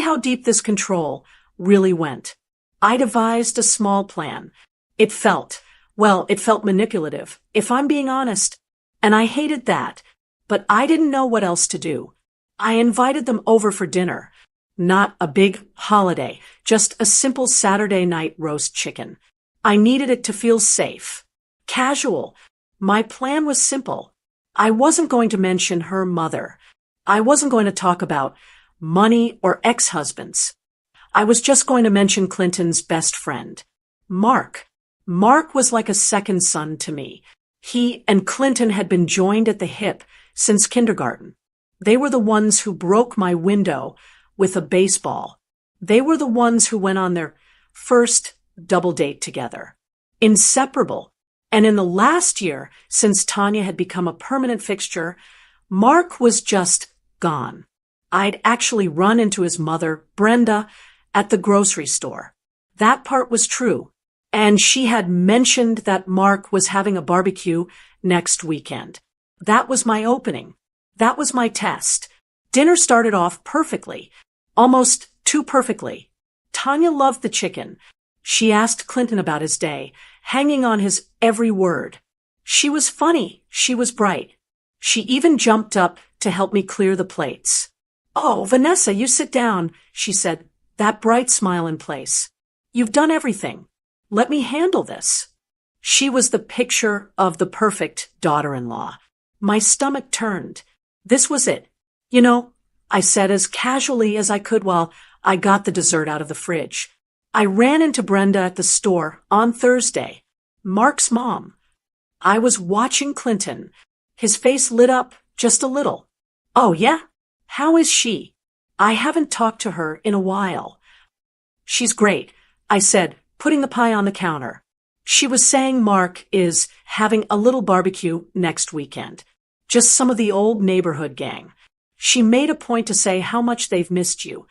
S1: how deep this control really went. I devised a small plan. It felt manipulative, if I'm being honest, and I hated that, but I didn't know what else to do. I invited them over for dinner. Not a big holiday, just a simple Saturday night roast chicken. I needed it to feel safe. Casual. My plan was simple. I wasn't going to mention her mother. I wasn't going to talk about money or ex-husbands. I was just going to mention Clinton's best friend, Mark. Mark was like a second son to me. He and Clinton had been joined at the hip since kindergarten. They were the ones who broke my window with a baseball. They were the ones who went on their first double date together. Inseparable. And in the last year, since Tanya had become a permanent fixture, Mark was just gone. I'd actually run into his mother, Brenda, at the grocery store. That part was true. And she had mentioned that Mark was having a barbecue next weekend. That was my opening. That was my test. Dinner started off perfectly. Almost too perfectly. Tanya loved the chicken. She asked Clinton about his day, hanging on his every word. She was funny. She was bright. She even jumped up to help me clear the plates. "Oh, Vanessa, you sit down," she said, that bright smile in place. "You've done everything. Let me handle this." She was the picture of the perfect daughter-in-law. My stomach turned. This was it. "You know," I said as casually as I could while I got the dessert out of the fridge. "I ran into Brenda at the store on Thursday. Mark's mom." I was watching Clinton. His face lit up just a little. "Oh, yeah? How is she? I haven't talked to her in a while." "She's great," I said, putting the pie on the counter. "She was saying Mark is having a little barbecue next weekend. Just some of the old neighborhood gang. She made a point to say how much they've missed you."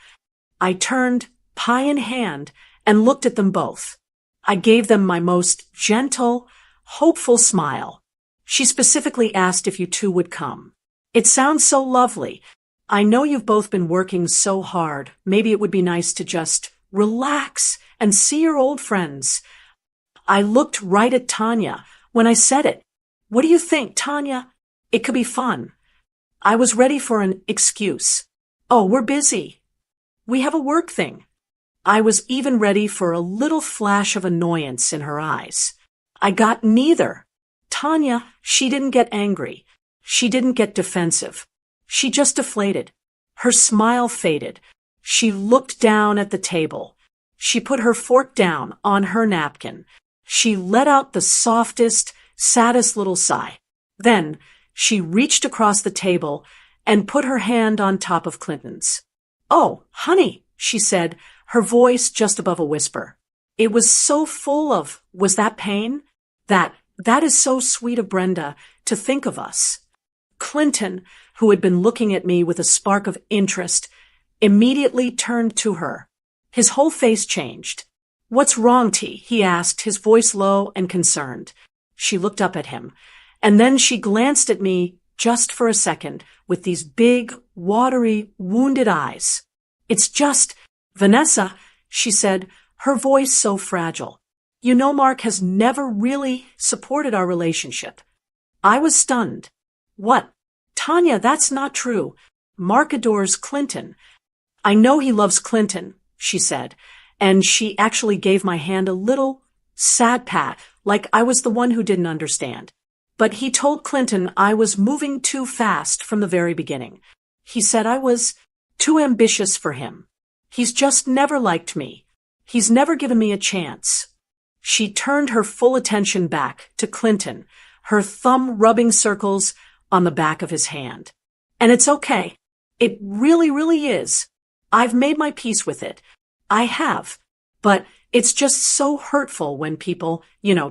S1: I turned, pie in hand, and looked at them both. I gave them my most gentle, hopeful smile. "She specifically asked if you two would come. It sounds so lovely. I know you've both been working so hard. Maybe it would be nice to just relax and see your old friends." I looked right at Tanya when I said it. "What do you think, Tanya? It could be fun." I was ready for an excuse. "Oh, we're busy. We have a work thing." I was even ready for a little flash of annoyance in her eyes. I got neither. Tanya, she didn't get angry. She didn't get defensive. She just deflated. Her smile faded. She looked down at the table. She put her fork down on her napkin. She let out the softest, saddest little sigh. Then she reached across the table and put her hand on top of Clinton's. "Oh, honey," she said, her voice just above a whisper. It was so full of, was that pain? That is so sweet of Brenda to think of us. Clinton, who had been looking at me with a spark of interest, immediately turned to her. His whole face changed. "What's wrong, T?" he asked, his voice low and concerned. She looked up at him, and then she glanced at me just for a second with these big, watery, wounded eyes. "It's just, Vanessa," she said, her voice so fragile. "You know Mark has never really supported our relationship." I was stunned. "What? Tanya, that's not true. Mark adores Clinton." "I know he loves Clinton," she said, and she actually gave my hand a little sad pat, like I was the one who didn't understand. "But he told Clinton I was moving too fast from the very beginning. He said I was too ambitious for him. He's just never liked me. He's never given me a chance." She turned her full attention back to Clinton, her thumb rubbing circles on the back of his hand. "And it's okay. It really, really is. I've made my peace with it. I have. But it's just so hurtful when people,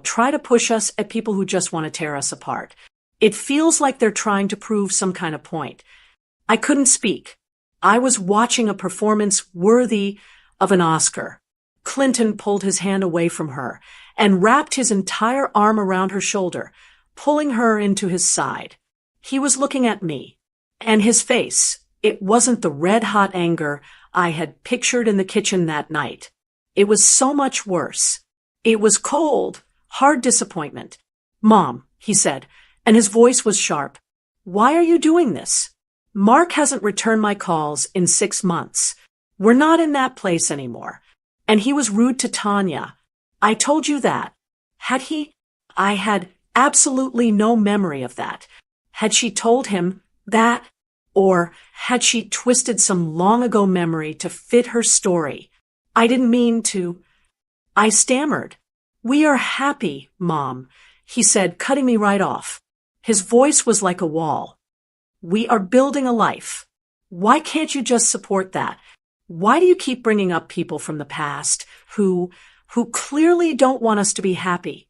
S1: try to push us at people who just want to tear us apart. It feels like they're trying to prove some kind of point." I couldn't speak. I was watching a performance worthy of an Oscar. Clinton pulled his hand away from her and wrapped his entire arm around her shoulder, pulling her into his side. He was looking at me, and his face, it wasn't the red-hot anger I had pictured in the kitchen that night. It was so much worse. It was cold, hard disappointment. "Mom," he said, and his voice was sharp. "Why are you doing this? Mark hasn't returned my calls in 6 months. We're not in that place anymore. And he was rude to Tanya. I told you that. Had he? I had absolutely no memory of that. Had she told him that? Or had she twisted some long-ago memory to fit her story? I didn't mean to." I stammered. "We are happy, Mom," he said, cutting me right off. His voice was like a wall. "We are building a life. Why can't you just support that? Why do you keep bringing up people from the past who clearly don't want us to be happy?"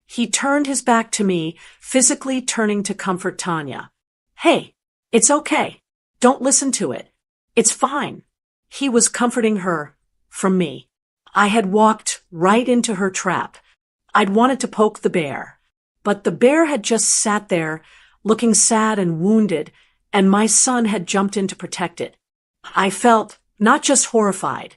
S1: He turned his back to me, physically turning to comfort Tanya. "Hey, it's okay. Don't listen to it. It's fine." He was comforting her from me. I had walked right into her trap. I'd wanted to poke the bear, but the bear had just sat there looking sad and wounded, and my son had jumped in to protect it. I felt not just horrified.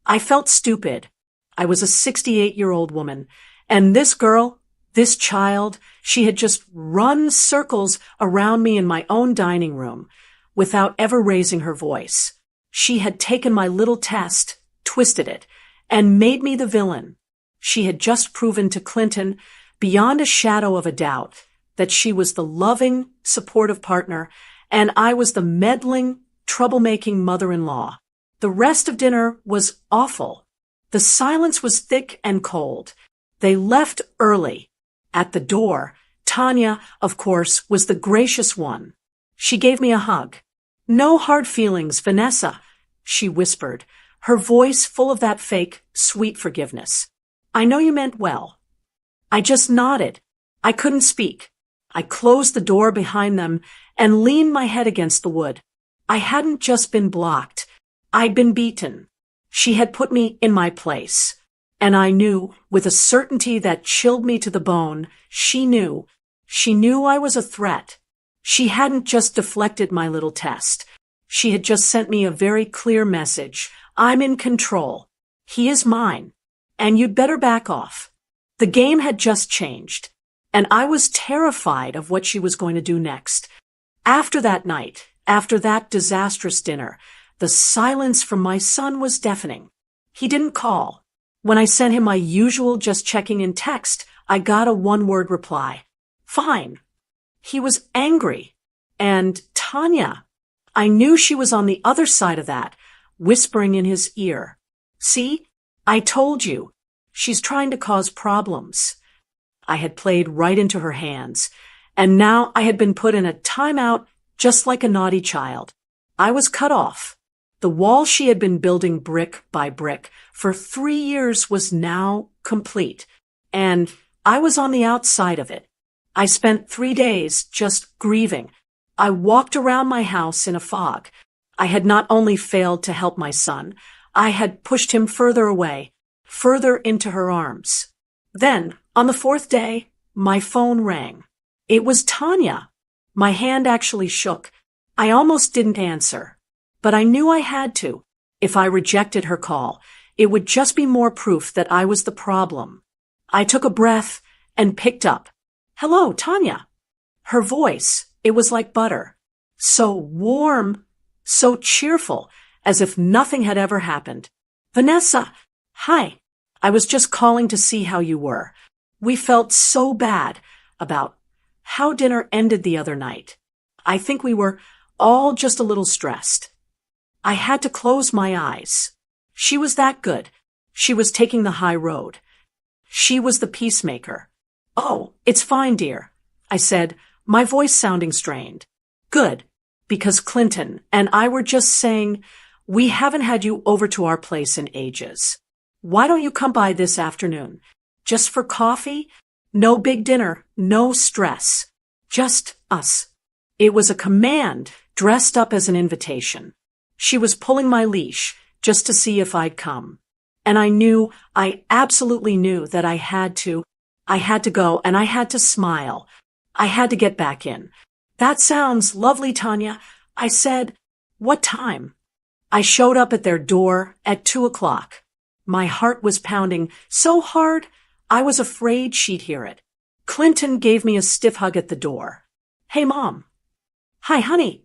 S1: I felt stupid. I was a 68-year-old woman, and this girl, this child, she had just run circles around me in my own dining room without ever raising her voice. She had taken my little test, twisted it, and made me the villain. She had just proven to Clinton, beyond a shadow of a doubt, that she was the loving, supportive partner, and I was the meddling, troublemaking mother-in-law. The rest of dinner was awful. The silence was thick and cold. They left early. At the door, Tanya, of course, was the gracious one. She gave me a hug. "No hard feelings, Vanessa," she whispered, her voice full of that fake, sweet forgiveness. "I know you meant well." I just nodded. I couldn't speak. I closed the door behind them and leaned my head against the wood. I hadn't just been blocked. I'd been beaten. She had put me in my place. And I knew, with a certainty that chilled me to the bone, she knew I was a threat. She hadn't just deflected my little test. She had just sent me a very clear message. I'm in control. He is mine. And you'd better back off. The game had just changed. And I was terrified of what she was going to do next. After that night, after that disastrous dinner, the silence from my son was deafening. He didn't call. When I sent him my usual just checking in text, I got a one-word reply. Fine. He was angry. And Tanya, I knew she was on the other side of that, whispering in his ear. "See? I told you. She's trying to cause problems." I had played right into her hands, and now I had been put in a timeout just like a naughty child. I was cut off. The wall she had been building brick by brick for 3 years was now complete, and I was on the outside of it. I spent 3 days just grieving. I walked around my house in a fog. I had not only failed to help my son, I had pushed him further away, further into her arms. Then, on the 4th day, my phone rang. It was Tanya. My hand actually shook. I almost didn't answer. But I knew I had to. If I rejected her call, it would just be more proof that I was the problem. I took a breath and picked up. "Hello, Tanya." Her voice, it was like butter. So warm, so cheerful, as if nothing had ever happened. "Vanessa, hi. I was just calling to see how you were. We felt so bad about how dinner ended the other night. I think we were all just a little stressed." I had to close my eyes. She was that good. She was taking the high road. She was the peacemaker. "Oh, it's fine, dear," I said, my voice sounding strained. "Good, because Clinton and I were just saying, we haven't had you over to our place in ages. Why don't you come by this afternoon? Just for coffee? No big dinner, no stress. Just us." It was a command dressed up as an invitation. She was pulling my leash just to see if I'd come. And I absolutely knew that I had to go, and I had to smile. I had to get back in. "That sounds lovely, Tanya," I said. "What time?" I showed up at their door at 2:00. My heart was pounding so hard, I was afraid she'd hear it. Clinton gave me a stiff hug at the door. "Hey, Mom." "Hi, honey."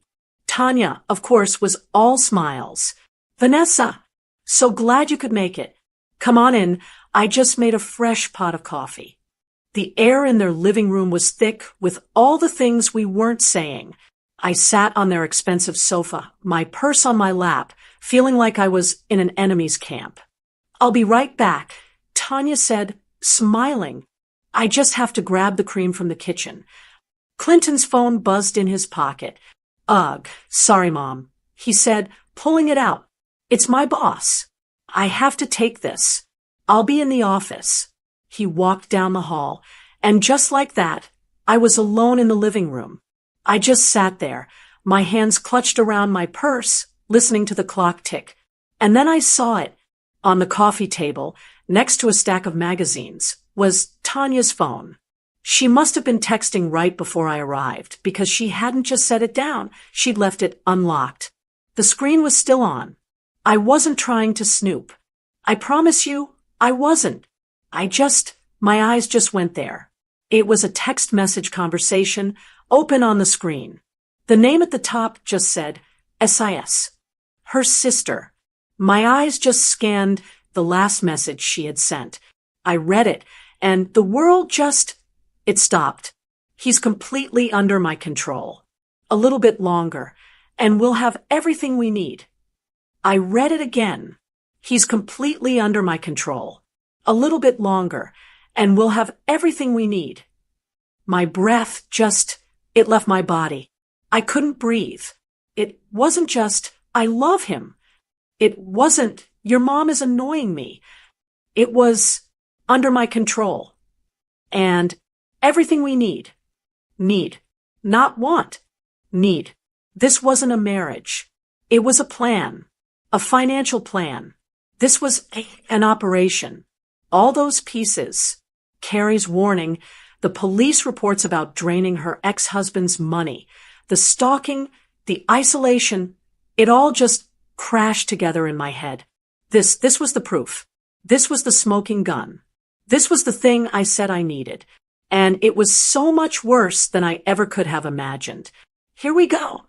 S1: Tanya, of course, was all smiles. "Vanessa, so glad you could make it. Come on in. I just made a fresh pot of coffee." The air in their living room was thick with all the things we weren't saying. I sat on their expensive sofa, my purse on my lap, feeling like I was in an enemy's camp. "I'll be right back," Tanya said, smiling. "I just have to grab the cream from the kitchen." Clinton's phone buzzed in his pocket. "Ugh, sorry, Mom," he said, pulling it out. "It's my boss. I have to take this. I'll be in the office." He walked down the hall, and just like that, I was alone in the living room. I just sat there, my hands clutched around my purse, listening to the clock tick. And then I saw it. On the coffee table, next to a stack of magazines, was Tanya's phone. She must have been texting right before I arrived because she hadn't just set it down. She'd left it unlocked. The screen was still on. I wasn't trying to snoop. I promise you, I wasn't. My eyes just went there. It was a text message conversation open on the screen. The name at the top just said SIS. Her sister. My eyes just scanned the last message she had sent. I read it, and the world it stopped. He's completely under my control. A little bit longer, and we'll have everything we need. I read it again. He's completely under my control. A little bit longer, and we'll have everything we need. My breath it left my body. I couldn't breathe. It wasn't just, I love him. It wasn't, your mom is annoying me. It was under my control. And everything we need. Need. Not want. Need. This wasn't a marriage. It was a plan. A financial plan. This was an operation. All those pieces. Carrie's warning, the police reports about draining her ex-husband's money, the stalking, the isolation, it all just crashed together in my head. This was the proof. This was the smoking gun. This was the thing I said I needed. And it was so much worse than I ever could have imagined. Here we go.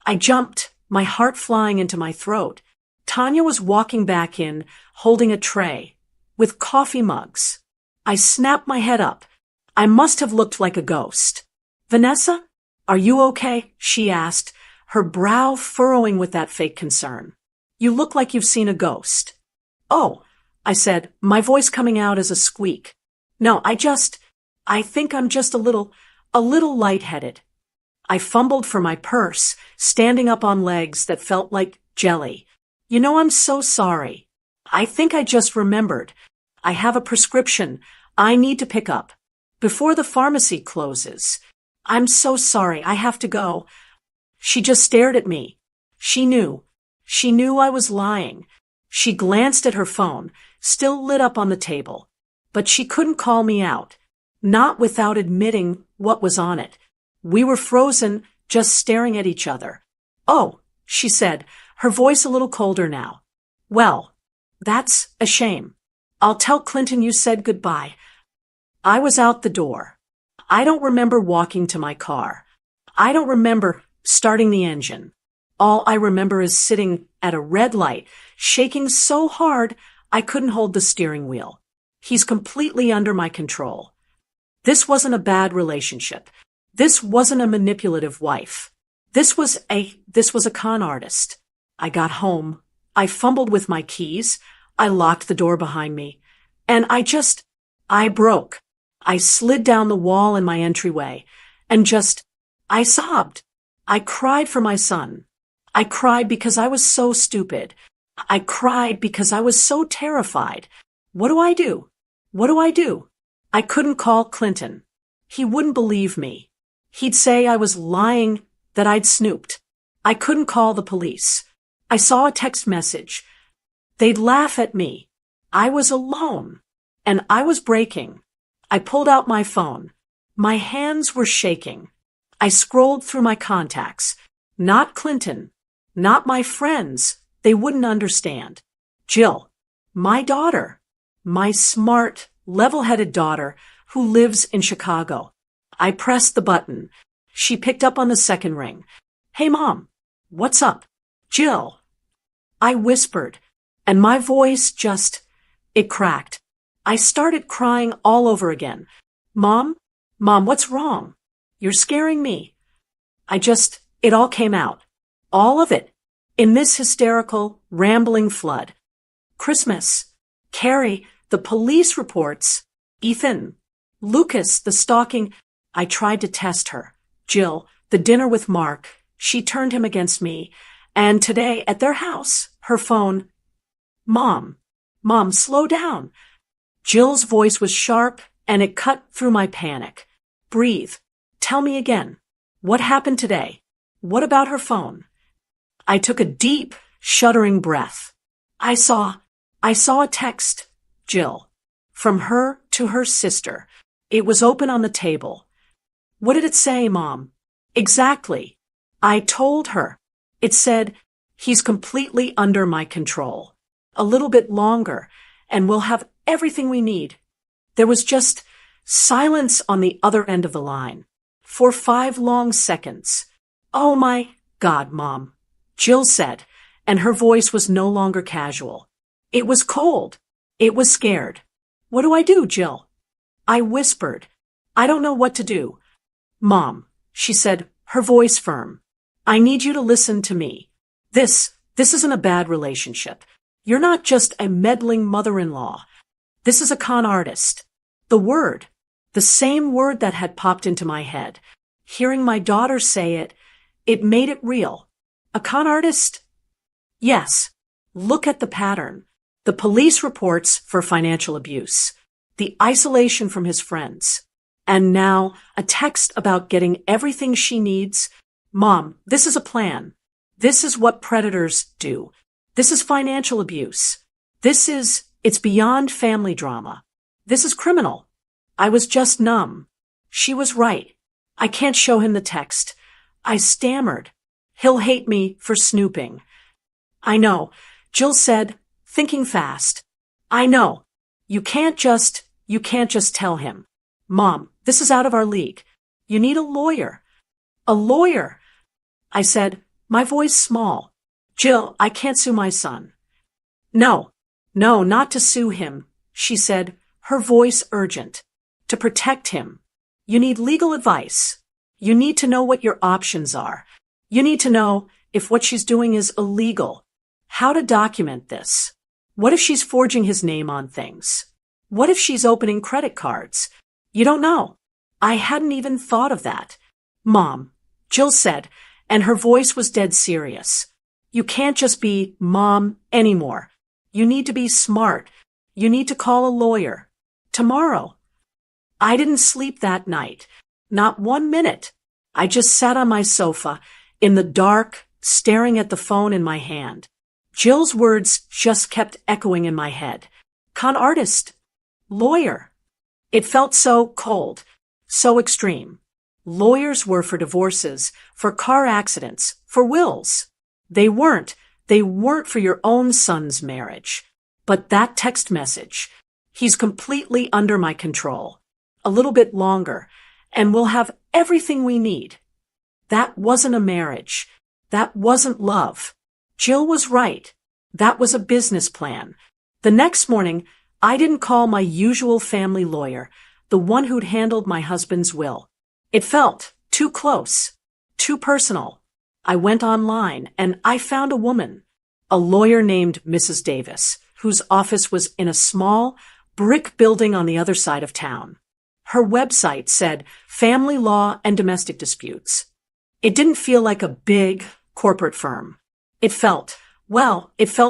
S1: I jumped, my heart flying into my throat. Tanya was walking back in, holding a tray, with coffee mugs. I snapped my head up. I must have looked like a ghost. Vanessa, are you okay? She asked, her brow furrowing with that fake concern. You look like you've seen a ghost. Oh, I said, my voice coming out as a squeak. No, I think I'm just a little lightheaded. I fumbled for my purse, standing up on legs that felt like jelly. You know, I'm so sorry. I think I just remembered. I have a prescription I need to pick up before the pharmacy closes. I'm so sorry. I have to go. She just stared at me. She knew I was lying. She glanced at her phone, still lit up on the table, but she couldn't call me out, not without admitting what was on it. We were frozen, just staring at each other. Oh, she said, her voice a little colder now. Well, that's a shame. I'll tell Clinton you said goodbye. I was out the door. I don't remember walking to my car. I don't remember starting the engine. All I remember is sitting at a red light, shaking so hard I couldn't hold the steering wheel. He's completely under my control. This wasn't a bad relationship. This wasn't a manipulative wife. This was a con artist. I got home. I fumbled with my keys. I locked the door behind me. And I broke. I slid down the wall in my entryway and I sobbed. I cried for my son. I cried because I was so stupid. I cried because I was so terrified. What do I do? What do I do? I couldn't call Clinton. He wouldn't believe me. He'd say I was lying, that I'd snooped. I couldn't call the police. I saw a text message. They'd laugh at me. I was alone. And I was breaking. I pulled out my phone. My hands were shaking. I scrolled through my contacts. Not Clinton. Not my friends. They wouldn't understand. Jill. My daughter. My smart, level-headed daughter who lives in Chicago. I pressed the button. She picked up on the second ring. Hey, Mom. What's up? Jill. I whispered, and my voice it cracked. I started crying all over again. Mom, what's wrong? You're scaring me. It all came out. All of it. In this hysterical, rambling flood. Christmas. Carrie, the police reports. Ethan. Lucas, the stalking. I tried to test her. Jill, the dinner with Mark. She turned him against me. And today, at their house, her phone. Mom, slow down. Jill's voice was sharp, and it cut through my panic. Breathe. Tell me again. What happened today? What about her phone? I took a deep, shuddering breath. I saw a text, Jill, from her to her sister. It was open on the table. What did it say, Mom? Exactly. I told her. It said, he's completely under my control. A little bit longer, and we'll have everything we need. There was just silence on the other end of the line. For 5 long seconds. Oh my God, Mom, Jill said, and her voice was no longer casual. It was cold. It was scared. What do I do, Jill? I whispered. I don't know what to do. Mom, she said, her voice firm. I need you to listen to me. This isn't a bad relationship. You're not just a meddling mother-in-law. This is a con artist. The same word that had popped into my head. Hearing my daughter say it, it made it real. A con artist? Yes. Look at the pattern. The police reports for financial abuse. The isolation from his friends. And now a text about getting everything she needs. Mom, this is a plan. This is what predators do. This is financial abuse. It's beyond family drama. This is criminal. I was just numb. She was right. I can't show him the text. I stammered. He'll hate me for snooping. I know, Jill said, thinking fast. I know. You can't just tell him. Mom, this is out of our league. You need a lawyer. A lawyer, I said, my voice small. Jill, I can't sue my son. No, not to sue him, she said, her voice urgent. To protect him. You need legal advice. You need to know what your options are. You need to know if what she's doing is illegal. How to document this. What if she's forging his name on things? What if she's opening credit cards? You don't know. I hadn't even thought of that. Mom, Jill said, and her voice was dead serious. You can't just be Mom anymore. You need to be smart. You need to call a lawyer. Tomorrow. I didn't sleep that night. Not 1 minute. I just sat on my sofa, in the dark, staring at the phone in my hand. Jill's words just kept echoing in my head. Con artist. Lawyer. It felt so cold, so extreme. Lawyers were for divorces, for car accidents, for wills. They weren't for your own son's marriage. But that text message, he's completely under my control. A little bit longer, and we'll have everything we need. That wasn't a marriage. That wasn't love. Jill was right. That was a business plan. The next morning, I didn't call my usual family lawyer, the one who'd handled my husband's will. It felt too close, too personal. I went online, and I found a woman, a lawyer named Mrs. Davis, whose office was in a small, brick building on the other side of town. Her website said family law and domestic disputes. It didn't feel like a big corporate firm. It felt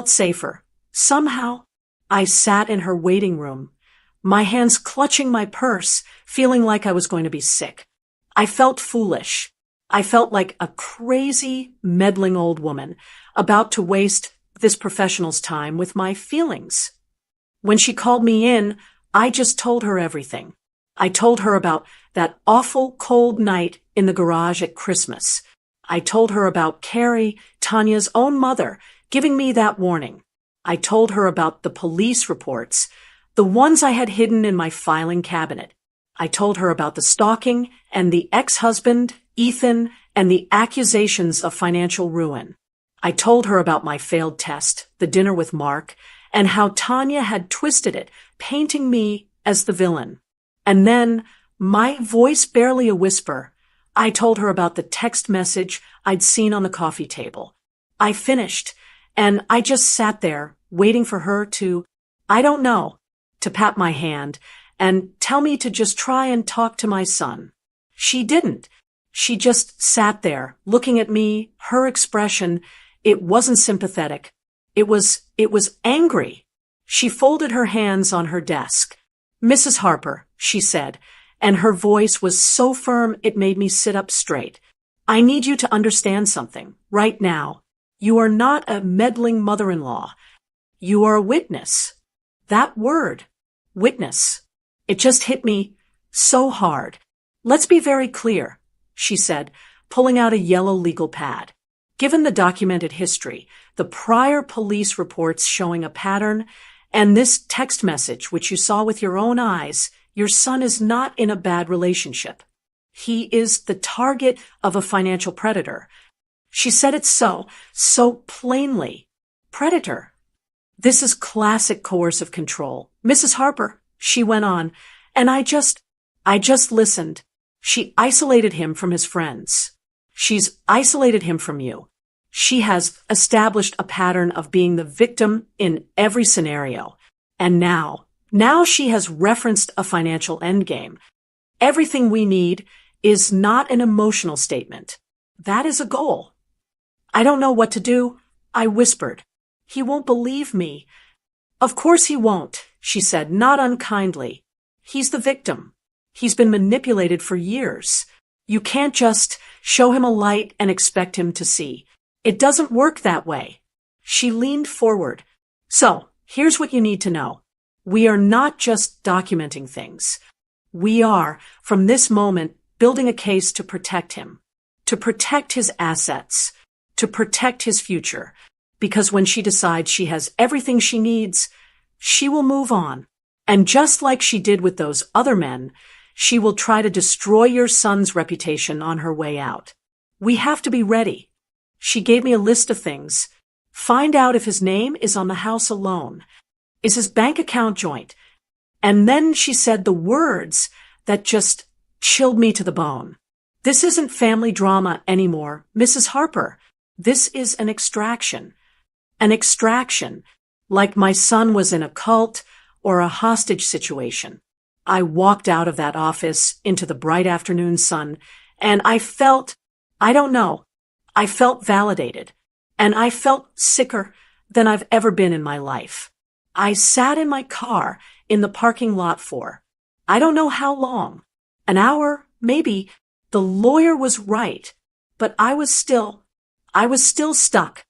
S1: safer. Somehow, I sat in her waiting room, my hands clutching my purse, feeling like I was going to be sick. I felt foolish. I felt like a crazy, meddling old woman about to waste this professional's time with my feelings. When she called me in, I just told her everything. I told her about that awful cold night in the garage at Christmas. I told her about Carrie, Tanya's own mother, giving me that warning. I told her about the police reports, the ones I had hidden in my filing cabinet. I told her about the stalking and the ex-husband, Ethan, and the accusations of financial ruin. I told her about my failed test, the dinner with Mark, and how Tanya had twisted it, painting me as the villain. And then, my voice barely a whisper, I told her about the text message I'd seen on the coffee table. I finished, and I just sat there, waiting for her to pat my hand and tell me to just try and talk to my son. She didn't. She just sat there, looking at me, her expression. It wasn't sympathetic. It was angry. She folded her hands on her desk. Mrs. Harper, she said, and her voice was so firm it made me sit up straight. I need you to understand something, right now. You are not a meddling mother-in-law. You are a witness. That word, witness. It just hit me So hard. Let's be very clear, she said, pulling out a yellow legal pad. Given the documented history, the prior police reports showing a pattern, and this text message, which you saw with your own eyes, your son is not in a bad relationship. He is the target of a financial predator. She said it so plainly. Predator. This is classic coercive control. Mrs. Harper, she went on, and I just listened. She isolated him from his friends. She's isolated him from you. She has established a pattern of being the victim in every scenario. And now she has referenced a financial endgame. Everything we need is not an emotional statement. That is a goal. I don't know what to do, I whispered. He won't believe me. Of course he won't, she said, not unkindly. He's the victim. He's been manipulated for years. You can't just show him a light and expect him to see. It doesn't work that way. She leaned forward. So, here's what you need to know. We are not just documenting things. We are, from this moment, building a case to protect him, to protect his assets, to protect his future. Because when she decides she has everything she needs, she will move on. And just like she did with those other men, she will try to destroy your son's reputation on her way out. We have to be ready. She gave me a list of things. Find out if his name is on the house alone. Is his bank account joint? And then she said the words that just chilled me to the bone. This isn't family drama anymore, Mrs. Harper. This is an extraction. An extraction, like my son was in a cult or a hostage situation. I walked out of that office into the bright afternoon sun, and I felt validated, and I felt sicker than I've ever been in my life. I sat in my car in the parking lot for, I don't know how long, an hour, maybe. The lawyer was right, but I was still stuck.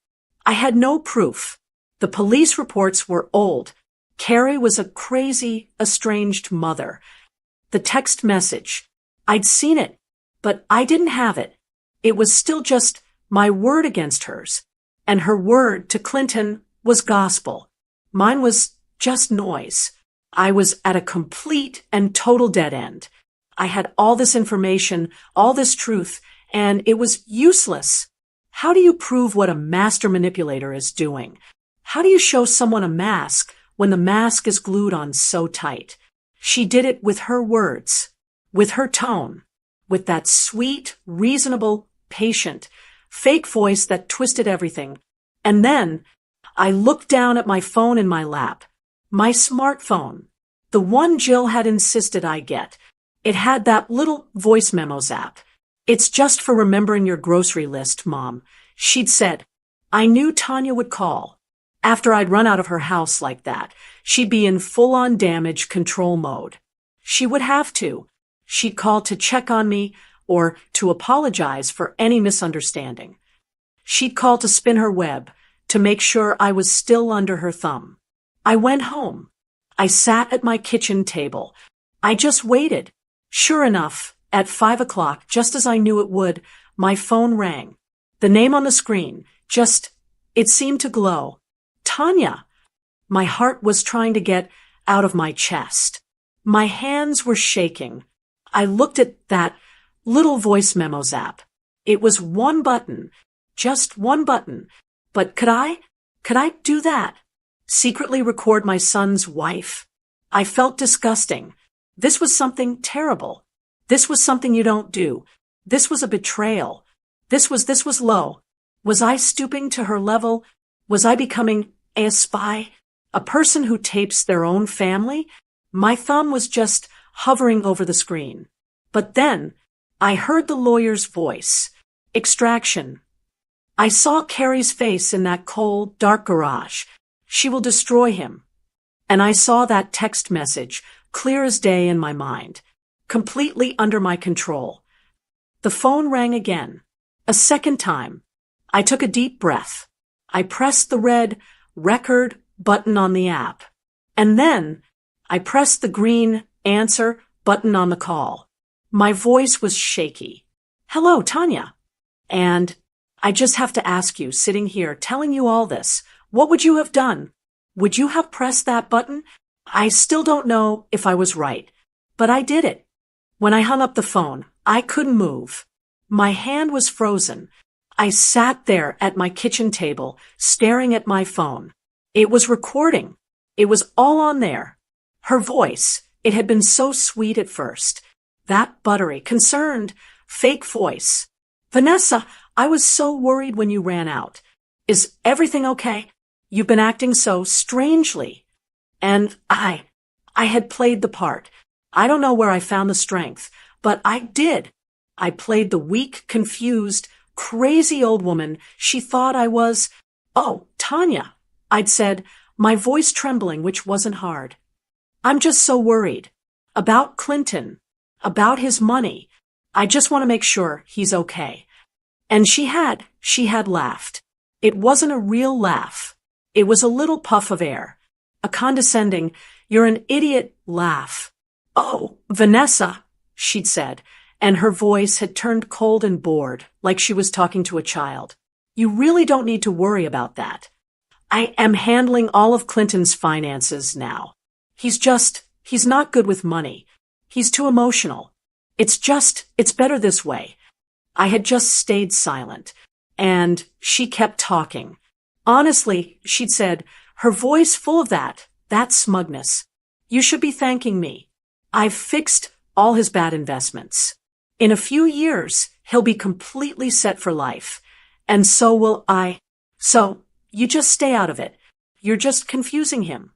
S1: I had no proof. The police reports were old. Carrie was a crazy, estranged mother. The text message, I'd seen it, but I didn't have it. It was still just my word against hers, and her word to Clinton was gospel. Mine was just noise. I was at a complete and total dead end. I had all this information, all this truth, and it was useless. How do you prove what a master manipulator is doing? How do you show someone a mask when the mask is glued on so tight? She did it with her words, with her tone, with that sweet, reasonable, patient, fake voice that twisted everything. And then I looked down at my phone in my lap, my smartphone, the one Jill had insisted I get. It had that little voice memos app. It's just for remembering your grocery list, Mom. She'd said, I knew Tanya would call. After I'd run out of her house like that, she'd be in full-on damage control mode. She would have to. She'd call to check on me or to apologize for any misunderstanding. She'd call to spin her web, to make sure I was still under her thumb. I went home. I sat at my kitchen table. I just waited. Sure enough, at 5 o'clock, just as I knew it would, my phone rang. The name on the screen, it seemed to glow. Tanya. My heart was trying to get out of my chest. My hands were shaking. I looked at that little voice memos app. It was one button, just one button. But could I do that? Secretly record my son's wife? I felt disgusting. This was something terrible. This was something you don't do. This was a betrayal. This was low. Was I stooping to her level? Was I becoming a spy? A person who tapes their own family? My thumb was just hovering over the screen. But then I heard the lawyer's voice. Extraction. I saw Carrie's face in that cold, dark garage. She will destroy him. And I saw that text message, clear as day in my mind, completely under my control. The phone rang again. A second time. I took a deep breath. I pressed the red record button on the app. And then I pressed the green answer button on the call. My voice was shaky. Hello, Tanya. And I just have to ask you, sitting here telling you all this, what would you have done? Would you have pressed that button? I still don't know if I was right, but I did it. When I hung up the phone, I couldn't move. My hand was frozen. I sat there at my kitchen table, staring at my phone. It was recording. It was all on there. Her voice, it had been so sweet at first. That buttery, concerned, fake voice. Vanessa, I was so worried when you ran out. Is everything okay? You've been acting so strangely. And I had played the part. I don't know where I found the strength, but I did. I played the weak, confused, crazy old woman she thought I was. Oh, Tanya, I'd said, my voice trembling, which wasn't hard. I'm just so worried. About Clinton. About his money. I just want to make sure he's okay. And she had laughed. It wasn't a real laugh. It was a little puff of air. A condescending, you're an idiot laugh. Oh, Vanessa, she'd said, and her voice had turned cold and bored, like she was talking to a child. You really don't need to worry about that. I am handling all of Clinton's finances now. He's not good with money. He's too emotional. It's better this way. I had just stayed silent, and she kept talking. Honestly, she'd said, her voice full of that smugness. You should be thanking me. I've fixed all his bad investments. In a few years, he'll be completely set for life. And so will I. So, you just stay out of it. You're just confusing him.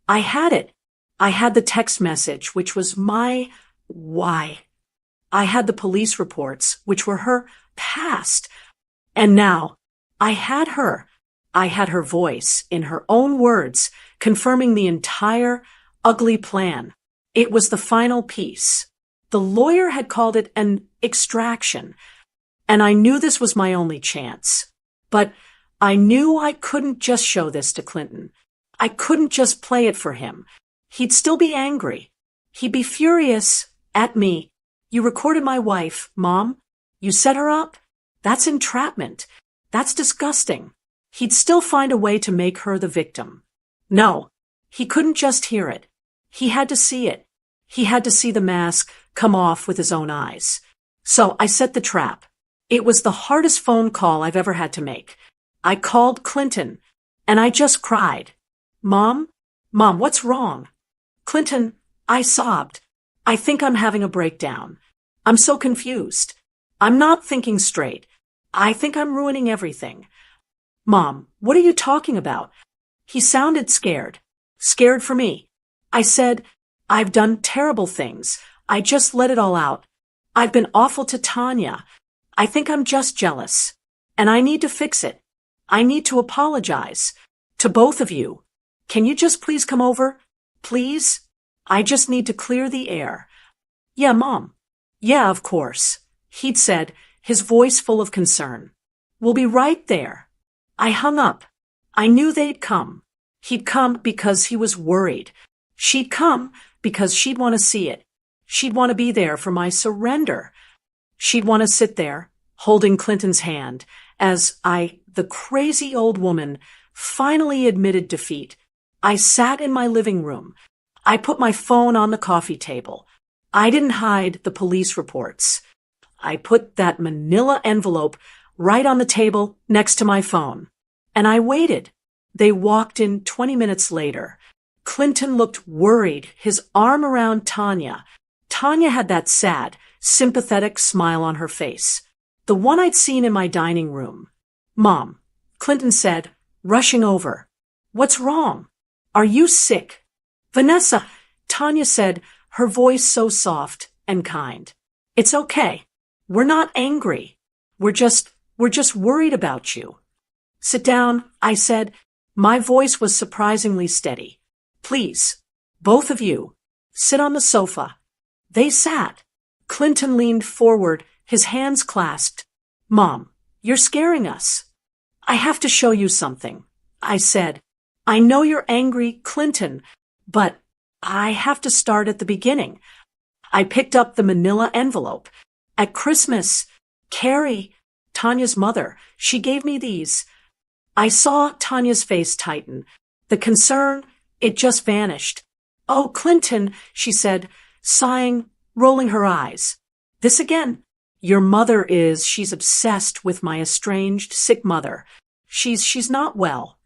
S1: I had it. I had the text message, which was my why. I had the police reports, which were her past. And now, I had her. I had her voice, in her own words, confirming the entire ugly plan. It was the final piece. The lawyer had called it an extraction, and I knew this was my only chance. But I knew I couldn't just show this to Clinton. I couldn't just play it for him. He'd still be angry. He'd be furious at me. You recorded my wife, Mom. You set her up? That's entrapment. That's disgusting. He'd still find a way to make her the victim. No, he couldn't just hear it. He had to see it. He had to see the mask come off with his own eyes. So I set the trap. It was the hardest phone call I've ever had to make. I called Clinton, and I just cried. Mom, what's wrong? Clinton, I sobbed. I think I'm having a breakdown. I'm so confused. I'm not thinking straight. I think I'm ruining everything. Mom, what are you talking about? He sounded scared. Scared for me. I said, I've done terrible things. I just let it all out. I've been awful to Tanya. I think I'm just jealous. And I need to fix it. I need to apologize. To both of you. Can you just please come over? Please? I just need to clear the air. Yeah, Mom. Yeah, of course. He'd said, his voice full of concern. We'll be right there. I hung up. I knew they'd come. He'd come because he was worried. She'd come because she'd want to see it. She'd want to be there for my surrender. She'd want to sit there, holding Clinton's hand, as I, the crazy old woman, finally admitted defeat. I sat in my living room. I put my phone on the coffee table. I didn't hide the police reports. I put that manila envelope right on the table next to my phone. And I waited. They walked in 20 minutes later. Clinton looked worried, his arm around Tanya. Tanya had that sad, sympathetic smile on her face. The one I'd seen in my dining room. Mom, Clinton said, rushing over. What's wrong? Are you sick? Vanessa, Tanya said, her voice so soft and kind. It's okay. We're not angry. We're just worried about you. Sit down, I said. My voice was surprisingly steady. Please, both of you, sit on the sofa. They sat. Clinton leaned forward, his hands clasped. Mom, you're scaring us. I have to show you something, I said. I know you're angry, Clinton, but I have to start at the beginning. I picked up the manila envelope. At Christmas, Carrie, Tanya's mother, she gave me these. I saw Tanya's face tighten. The concern, it just vanished. Oh, Clinton, she said, sighing, rolling her eyes. This again. Your mother she's obsessed with my estranged, sick mother. She's not well.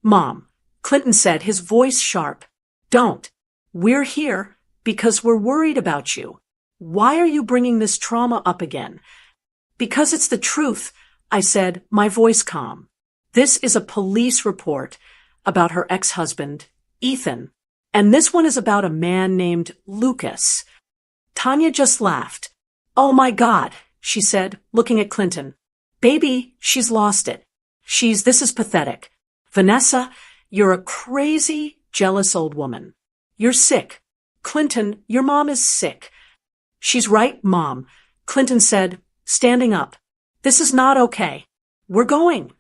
S1: Mom, Clinton said, his voice sharp. Don't. We're here because we're worried about you. Why are you bringing this trauma up again? Because it's the truth, I said, my voice calm. This is a police report about her ex-husband, Ethan. And this one is about a man named Lucas. Tanya just laughed. Oh my God, she said, looking at Clinton. Baby, she's lost it. This is pathetic. Vanessa, you're a crazy, jealous old woman. You're sick. Clinton, your mom is sick. She's right, Mom, Clinton said, standing up. This is not okay. We're going.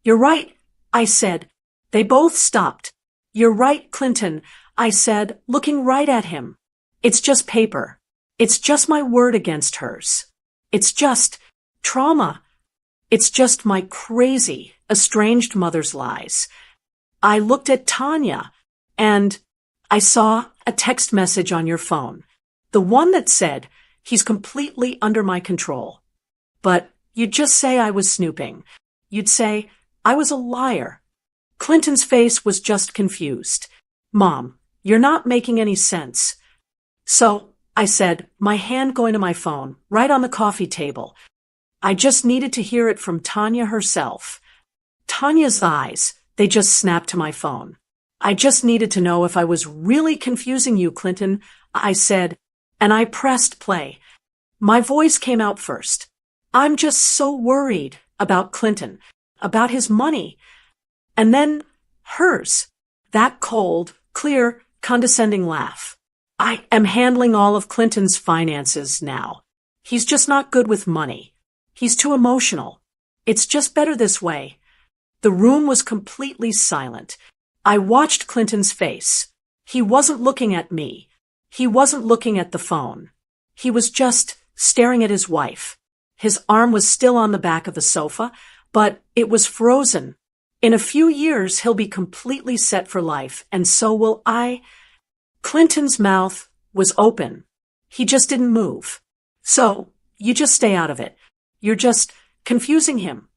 S1: You're right, I said. They both stopped. You're right, Clinton, I said, looking right at him. It's just paper. It's just my word against hers. It's just trauma. It's just my crazy, estranged mother's lies. I looked at Tanya, and I saw a text message on your phone. The one that said, he's completely under my control. But you'd just say I was snooping. You'd say I was a liar. Clinton's face was just confused. Mom, you're not making any sense. So, I said, my hand going to my phone, right on the coffee table. I just needed to hear it from Tanya herself. Tanya's eyes, they just snapped to my phone. I just needed to know if I was really confusing you, Clinton, I said, and I pressed play. My voice came out first. I'm just so worried about Clinton, about his money. And then hers, that cold, clear, condescending laugh. I am handling all of Clinton's finances now. He's just not good with money. He's too emotional. It's just better this way. The room was completely silent. I watched Clinton's face. He wasn't looking at me. He wasn't looking at the phone. He was just staring at his wife. His arm was still on the back of the sofa, but it was frozen. In a few years, he'll be completely set for life, and so will I. Clinton's mouth was open. He just didn't move. So, you just stay out of it. You're just confusing him.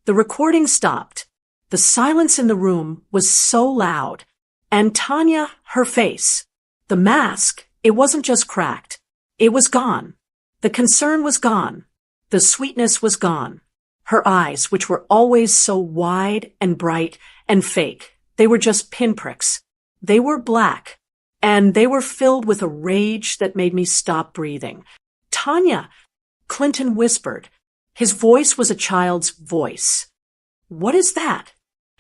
S1: The recording stopped. The silence in the room was so loud. And Tanya, her face, the mask, it wasn't just cracked. It was gone. The concern was gone. The sweetness was gone. Her eyes, which were always so wide and bright and fake, they were just pinpricks. They were black. And they were filled with a rage that made me stop breathing. Tanya, Clinton whispered. His voice was a child's voice. What is that?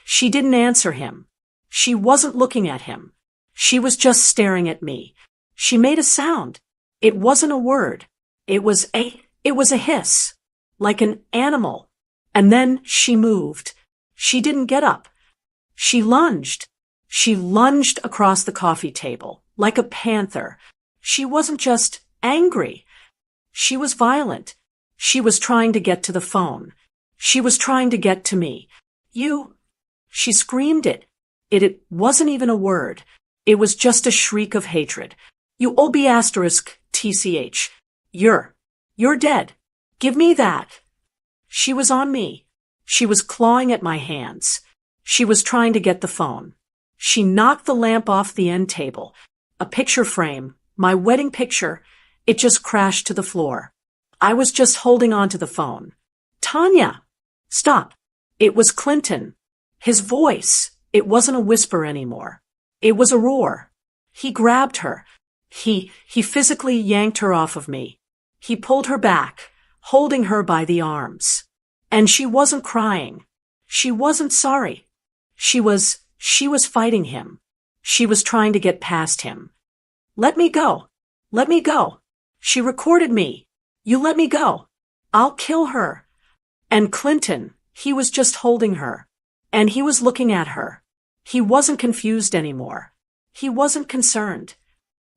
S1: She didn't answer him. She wasn't looking at him. She was just staring at me. She made a sound. It wasn't a word. It was a hiss, like an animal. And then she moved. She didn't get up. She lunged. She lunged across the coffee table, like a panther. She wasn't just angry. She was violent. She was trying to get to the phone. She was trying to get to me. She screamed it. It wasn't even a word. It was just a shriek of hatred. You OB*TCH. You're dead. Give me that. She was on me. She was clawing at my hands. She was trying to get the phone. She knocked the lamp off the end table. A picture frame, my wedding picture, it just crashed to the floor. I was just holding on to the phone. Tanya! Stop. It was Clinton. His voice, it wasn't a whisper anymore. It was a roar. He grabbed her. He physically yanked her off of me. He pulled her back, holding her by the arms. And she wasn't crying. She wasn't sorry. She was fighting him. She was trying to get past him. Let me go. Let me go. She recorded me. You let me go. I'll kill her. And Clinton, he was just holding her. And he was looking at her. He wasn't confused anymore. He wasn't concerned.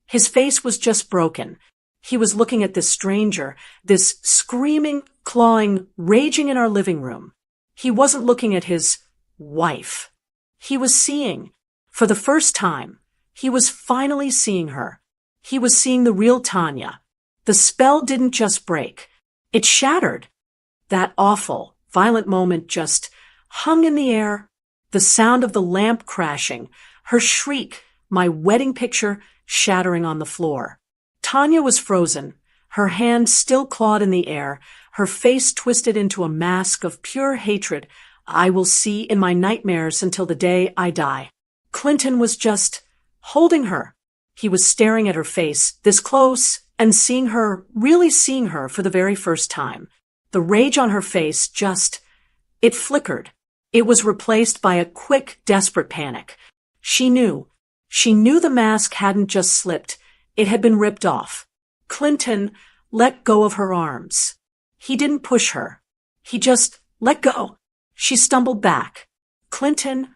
S1: His face was just broken. He was looking at this stranger, this screaming, clawing, raging in our living room. He wasn't looking at his wife. He was seeing, for the first time, he was finally seeing her. He was seeing the real Tanya. The spell didn't just break. It shattered. That awful, violent moment just hung in the air. The sound of the lamp crashing, her shriek, my wedding picture shattering on the floor. Tanya was frozen, her hand still clawed in the air, her face twisted into a mask of pure hatred I will see in my nightmares until the day I die. Clinton was just holding her. He was staring at her face, this close, and seeing her, really seeing her for the very first time. The rage on her face it flickered. It was replaced by a quick, desperate panic. She knew the mask hadn't just slipped. It had been ripped off. Clinton let go of her arms. He didn't push her. He just let go. She stumbled back. Clinton,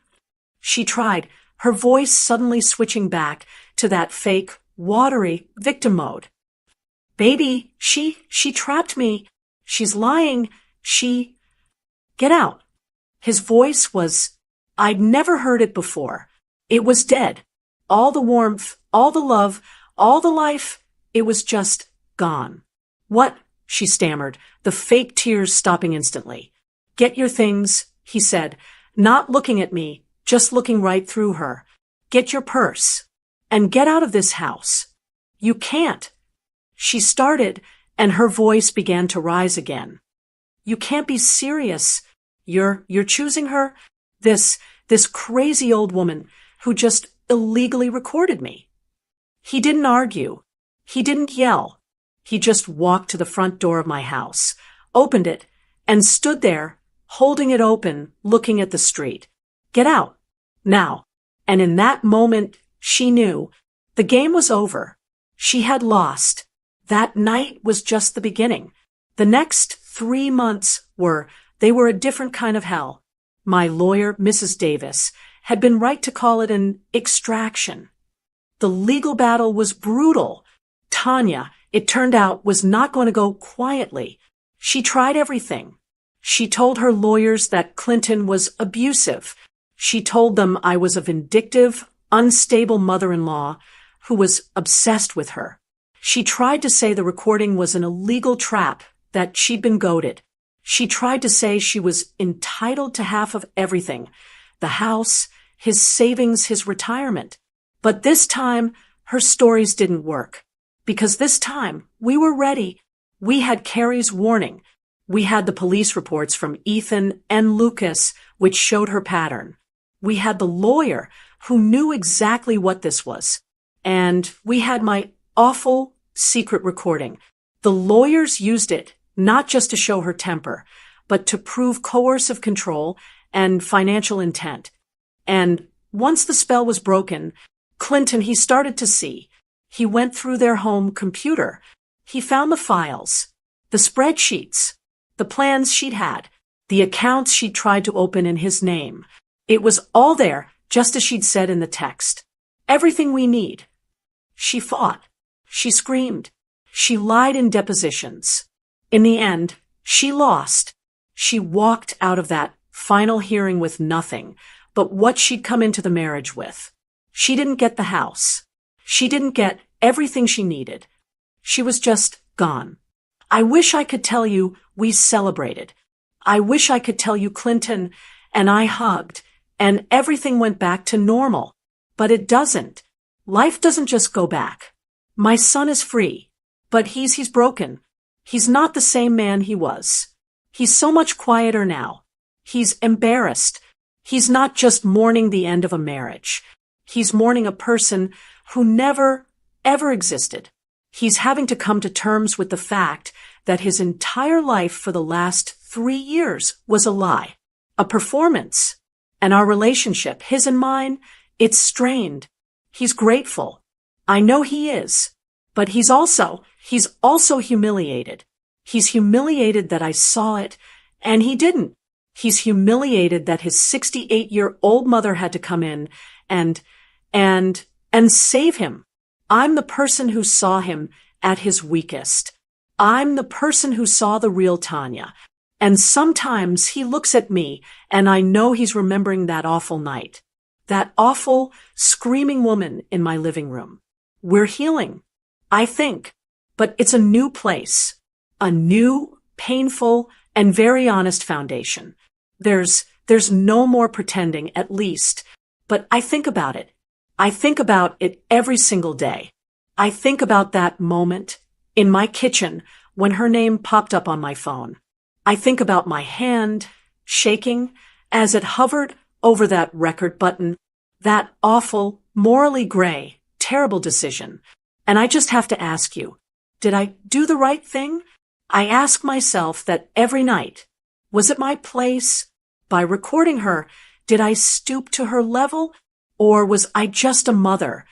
S1: she tried, her voice suddenly switching back to that fake, watery victim mode. Baby, she trapped me. She's lying. Get out. His voice I'd never heard it before. It was dead. All the warmth, all the love, all the life, it was just gone. What? She stammered, the fake tears stopping instantly. Get your things, he said, not looking at me, just looking right through her. Get your purse. And get out of this house. You can't. She started, and her voice began to rise again. You can't be serious. You're choosing her? This crazy old woman who just illegally recorded me. He didn't argue. He didn't yell. He just walked to the front door of my house, opened it, and stood there, holding it open, looking at the street. Get out. Now. And in that moment, she knew. The game was over. She had lost. That night was just the beginning. The next 3 months were a different kind of hell. My lawyer, Mrs. Davis, had been right to call it an extraction. The legal battle was brutal. Tanya, it turned out, was not going to go quietly. She tried everything. She told her lawyers that Clinton was abusive. She told them I was a vindictive, unstable mother-in-law who was obsessed with her. She tried to say the recording was an illegal trap, that she'd been goaded. She tried to say she was entitled to half of everything, the house, his savings, his retirement. But this time, her stories didn't work. Because this time, we were ready. We had Carrie's warning. We had the police reports from Ethan and Lucas, which showed her pattern. We had the lawyer who knew exactly what this was. And we had my awful secret recording. The lawyers used it not just to show her temper, but to prove coercive control and financial intent. And once the spell was broken, Clinton, he started to see. He went through their home computer. He found the files, the spreadsheets, the plans she'd had, the accounts she'd tried to open in his name. It was all there, just as she'd said in the text. Everything we need. She fought. She screamed. She lied in depositions. In the end, she lost. She walked out of that final hearing with nothing but what she'd come into the marriage with. She didn't get the house. She didn't get everything she needed. She was just gone. I wish I could tell you we celebrated. I wish I could tell you Clinton and I hugged and everything went back to normal. But it doesn't. Life doesn't just go back. My son is free, but he's broken. He's not the same man he was. He's so much quieter now. He's embarrassed. He's not just mourning the end of a marriage. He's mourning a person who never, ever existed. He's having to come to terms with the fact that his entire life for the last 3 years was a lie, a performance. And our relationship, his and mine, it's strained. He's grateful. I know he is. But he's also humiliated. He's humiliated that I saw it, and he didn't. He's humiliated that his 68-year-old mother had to come in and save him. I'm the person who saw him at his weakest. I'm the person who saw the real Tanya. And sometimes he looks at me and I know he's remembering that awful night. That awful, screaming woman in my living room. We're healing, I think, but it's a new place. A new, painful, and very honest foundation. There's no more pretending, at least. But I think about it. I think about it every single day. I think about that moment in my kitchen when her name popped up on my phone. I think about my hand shaking as it hovered over that record button, that awful, morally gray, terrible decision. And I just have to ask you, did I do the right thing? I ask myself that every night. Was it my place? By recording her, did I stoop to her level? Or was I just a mother,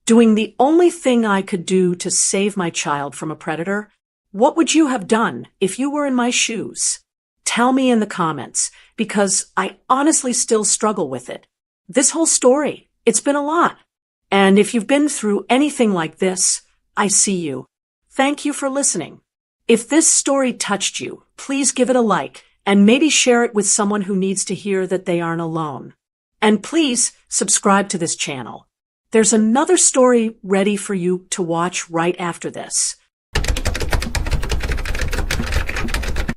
S1: doing the only thing I could do to save my child from a predator? What would you have done if you were in my shoes? Tell me in the comments, because I honestly still struggle with it. This whole story, it's been a lot. And if you've been through anything like this, I see you. Thank you for listening. If this story touched you, please give it a like and maybe share it with someone who needs to hear that they aren't alone. And please subscribe to this channel. There's another story ready for you to watch right after this.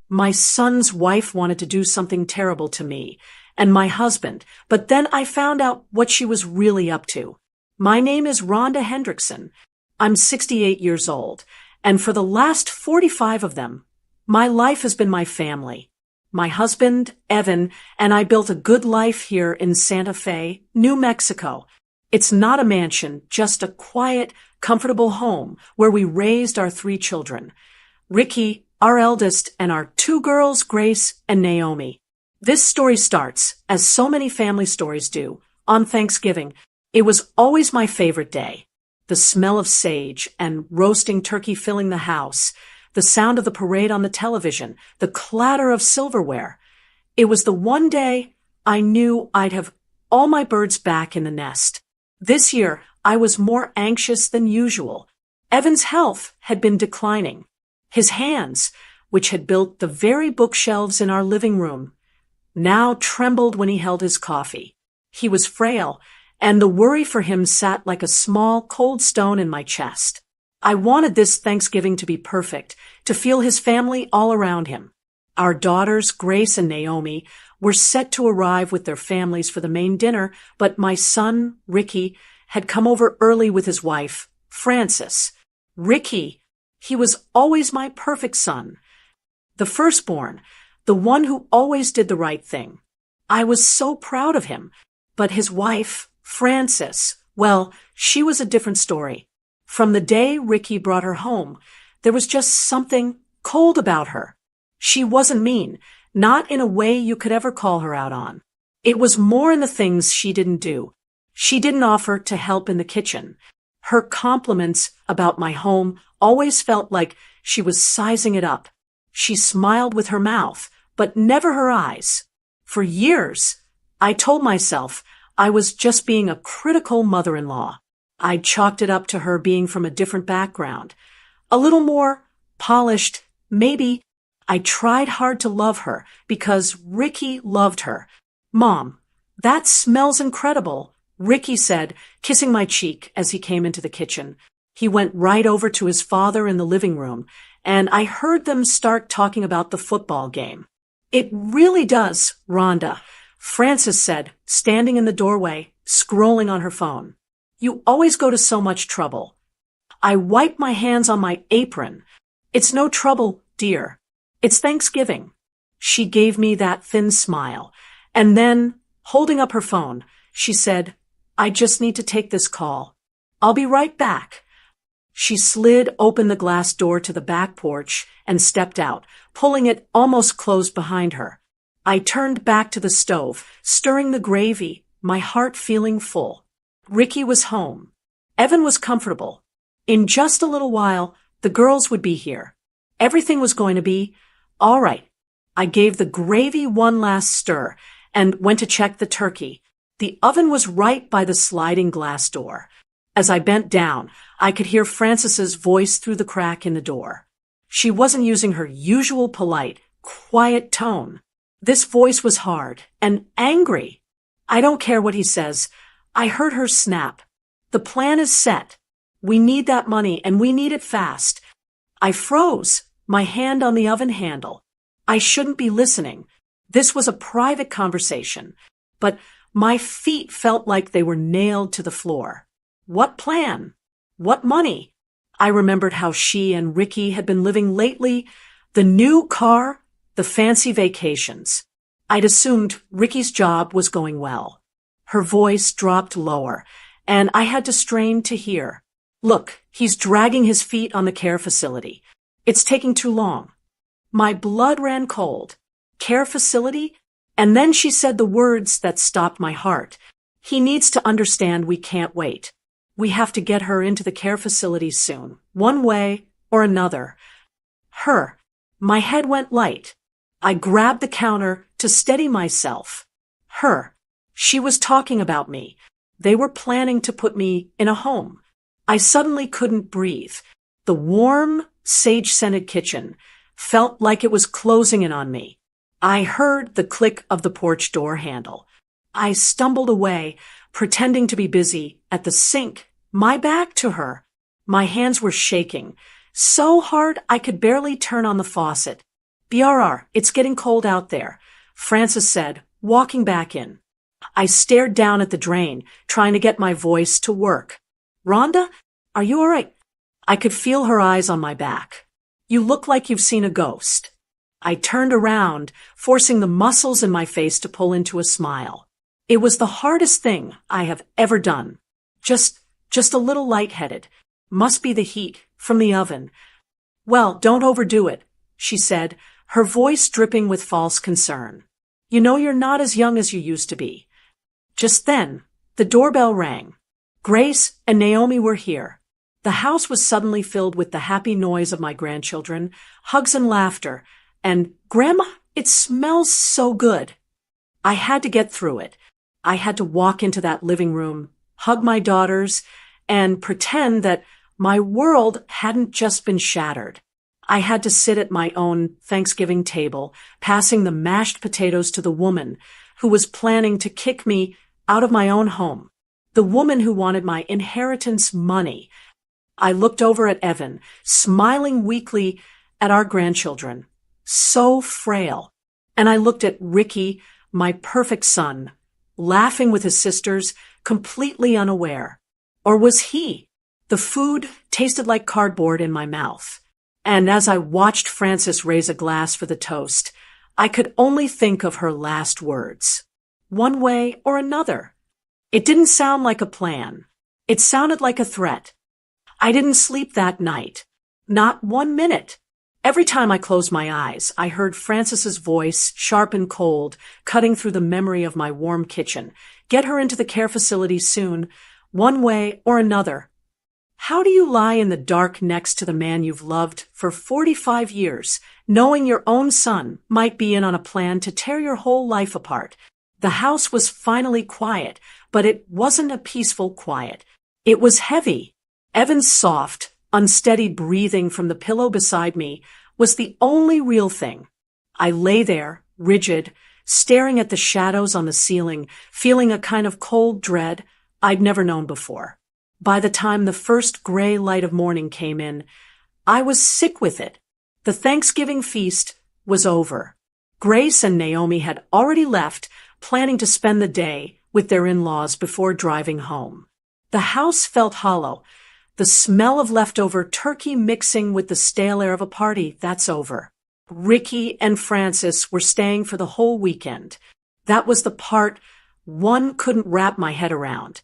S1: My son's wife wanted to do something terrible to me and my husband, but then I found out what she was really up to. My name is Rhonda Hendrickson. I'm 68 years old, and for the last 45 of them, my life has been my family. My husband, Evan, and I built a good life here in Santa Fe, New Mexico. It's not a mansion, just a quiet, comfortable home where we raised our 3 children. Ricky, our eldest, and our 2 girls, Grace and Naomi. This story starts, as so many family stories do, on Thanksgiving. It was always my favorite day. The smell of sage and roasting turkey filling the house, the sound of the parade on the television, the clatter of silverware. It was the one day I knew I'd have all my birds back in the nest. This year, I was more anxious than usual. Evan's health had been declining. His hands, which had built the very bookshelves in our living room, now trembled when he held his coffee. He was frail, and the worry for him sat like a small, cold stone in my chest. I wanted this Thanksgiving to be perfect, to feel his family all around him. Our daughters, Grace and Naomi, were set to arrive with their families for the main dinner, but my son, Ricky, had come over early with his wife, Frances. Ricky, he was always my perfect son. The firstborn, the one who always did the right thing. I was so proud of him. But his wife, Frances, well, she was a different story. From the day Ricky brought her home, there was just something cold about her. She wasn't mean, not in a way you could ever call her out on. It was more in the things she didn't do. She didn't offer to help in the kitchen. Her compliments about my home always felt like she was sizing it up. She smiled with her mouth, but never her eyes. For years, I told myself I was just being a critical mother-in-law. I chalked it up to her being from a different background. A little more polished, maybe. I tried hard to love her because Ricky loved her. "Mom, that smells incredible," Ricky said, kissing my cheek as he came into the kitchen. He went right over to his father in the living room, and I heard them start talking about the football game. "It really does, Rhonda," Frances said, standing in the doorway, scrolling on her phone. "You always go to so much trouble." I wiped my hands on my apron. "It's no trouble, dear. It's Thanksgiving." She gave me that thin smile, and then, holding up her phone, she said, "I just need to take this call. I'll be right back." She slid open the glass door to the back porch and stepped out, pulling it almost closed behind her. I turned back to the stove, stirring the gravy, my heart feeling full. Ricky was home. Evan was comfortable. In just a little while, the girls would be here. Everything was going to be all right. I gave the gravy one last stir and went to check the turkey. The oven was right by the sliding glass door. As I bent down, I could hear Frances's voice through the crack in the door. She wasn't using her usual polite, quiet tone. This voice was hard and angry. "I don't care what he says." I heard her snap. "The plan is set. We need that money and we need it fast." I froze, my hand on the oven handle. I shouldn't be listening. This was a private conversation, but my feet felt like they were nailed to the floor. What plan? What money? I remembered how she and Ricky had been living lately, the new car, the fancy vacations. I'd assumed Ricky's job was going well. Her voice dropped lower, and I had to strain to hear. "Look, he's dragging his feet on the care facility. It's taking too long." My blood ran cold. Care facility? And then she said the words that stopped my heart. "He needs to understand we can't wait. We have to get her into the care facility soon, one way or another." Her. My head went light. I grabbed the counter to steady myself. Her. She was talking about me. They were planning to put me in a home. I suddenly couldn't breathe. The warm, sage-scented kitchen felt like it was closing in on me. I heard the click of the porch door handle. I stumbled away, pretending to be busy at the sink, my back to her. My hands were shaking, so hard I could barely turn on the faucet. "BRR, it's getting cold out there," Frances said, walking back in. I stared down at the drain, trying to get my voice to work. "Rhonda, are you all right?" I could feel her eyes on my back. "You look like you've seen a ghost." I turned around, forcing the muscles in my face to pull into a smile. It was the hardest thing I have ever done. Just a little lightheaded. Must be the heat from the oven. "Well, don't overdo it," she said, her voice dripping with false concern. "You know you're not as young as you used to be." Just then, the doorbell rang. Grace and Naomi were here. The house was suddenly filled with the happy noise of my grandchildren, hugs and laughter, and, "Grandma, it smells so good." I had to get through it. I had to walk into that living room, hug my daughters, and pretend that my world hadn't just been shattered. I had to sit at my own Thanksgiving table, passing the mashed potatoes to the woman who was planning to kick me out of my own home, the woman who wanted my inheritance money. I looked over at Evan, smiling weakly at our grandchildren, so frail. And I looked at Ricky, my perfect son, laughing with his sisters, completely unaware. Or was he? The food tasted like cardboard in my mouth. And as I watched Frances raise a glass for the toast, I could only think of her last words. One way or another. It didn't sound like a plan. It sounded like a threat. I didn't sleep that night. Not 1 minute. Every time I closed my eyes, I heard Frances's voice, sharp and cold, cutting through the memory of my warm kitchen. "Get her into the care facility soon, one way or another." How do you lie in the dark next to the man you've loved for 45 years, knowing your own son might be in on a plan to tear your whole life apart? The house was finally quiet, but it wasn't a peaceful quiet. It was heavy. Evan's soft, unsteady breathing from the pillow beside me was the only real thing. I lay there, rigid, staring at the shadows on the ceiling, feeling a kind of cold dread I'd never known before. By the time the first gray light of morning came in, I was sick with it. The Thanksgiving feast was over. Grace and Naomi had already left, planning to spend the day with their in-laws before driving home. The house felt hollow. The smell of leftover turkey mixing with the stale air of a party, that's over. Ricky and Frances were staying for the whole weekend. That was the part one couldn't wrap my head around.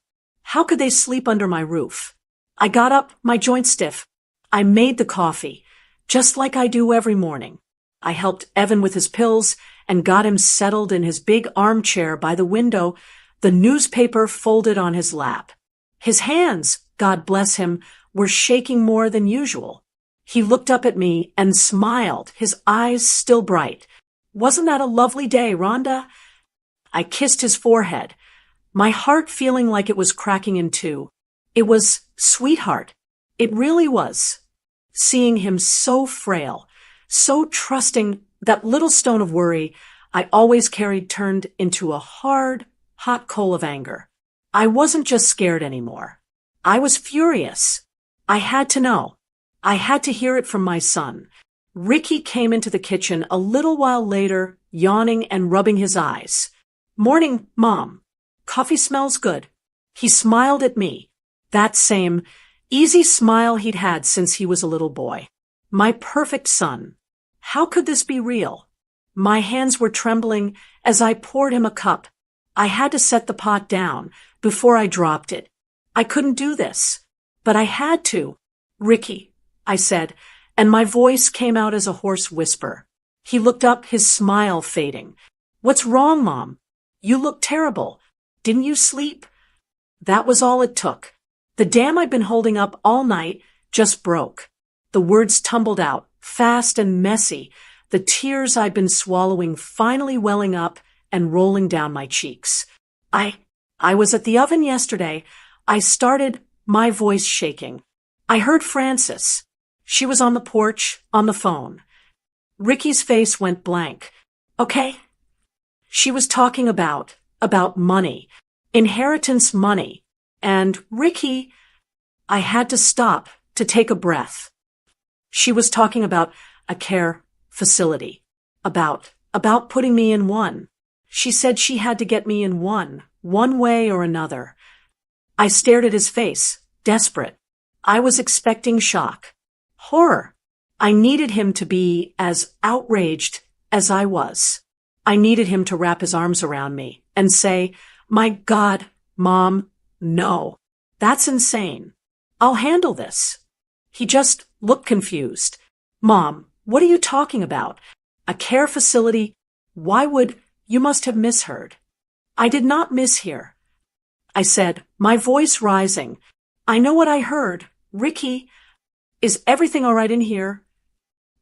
S1: How could they sleep under my roof? I got up, my joints stiff. I made the coffee, just like I do every morning. I helped Evan with his pills and got him settled in his big armchair by the window, the newspaper folded on his lap. His hands, God bless him, were shaking more than usual. He looked up at me and smiled, his eyes still bright. "Wasn't that a lovely day, Rhonda?" I kissed his forehead, my heart feeling like it was cracking in two. It was sweetheart. It really was. Seeing him so frail, so trusting, that little stone of worry I always carried turned into a hard, hot coal of anger. I wasn't just scared anymore. I was furious. I had to know. I had to hear it from my son. Ricky came into the kitchen a little while later, yawning and rubbing his eyes. "Morning, Mom. Coffee smells good." He smiled at me. That same easy smile he'd had since he was a little boy. My perfect son. How could this be real? My hands were trembling as I poured him a cup. I had to set the pot down before I dropped it. I couldn't do this, but I had to. "Ricky," I said, and my voice came out as a hoarse whisper. He looked up, his smile fading. "What's wrong, Mom? You look terrible. Didn't you sleep?" That was all it took. The dam I'd been holding up all night just broke. The words tumbled out, fast and messy, the tears I'd been swallowing finally welling up and rolling down my cheeks. I was at the oven yesterday. I started, my voice shaking. I heard Frances. She was on the porch, on the phone. Ricky's face went blank. "Okay." She was talking about money, inheritance money. And Ricky, I had to stop to take a breath. She was talking about a care facility, about putting me in one. She said she had to get me in one way or another. I stared at his face, desperate. I was expecting shock, horror. I needed him to be as outraged as I was. I needed him to wrap his arms around me and say, "My God, Mom, no. That's insane. I'll handle this." He just looked confused. "Mom, what are you talking about? A care facility? Why would you must have misheard." "I did not mishear," I said, my voice rising. "I know what I heard. Ricky, is everything all right in here?"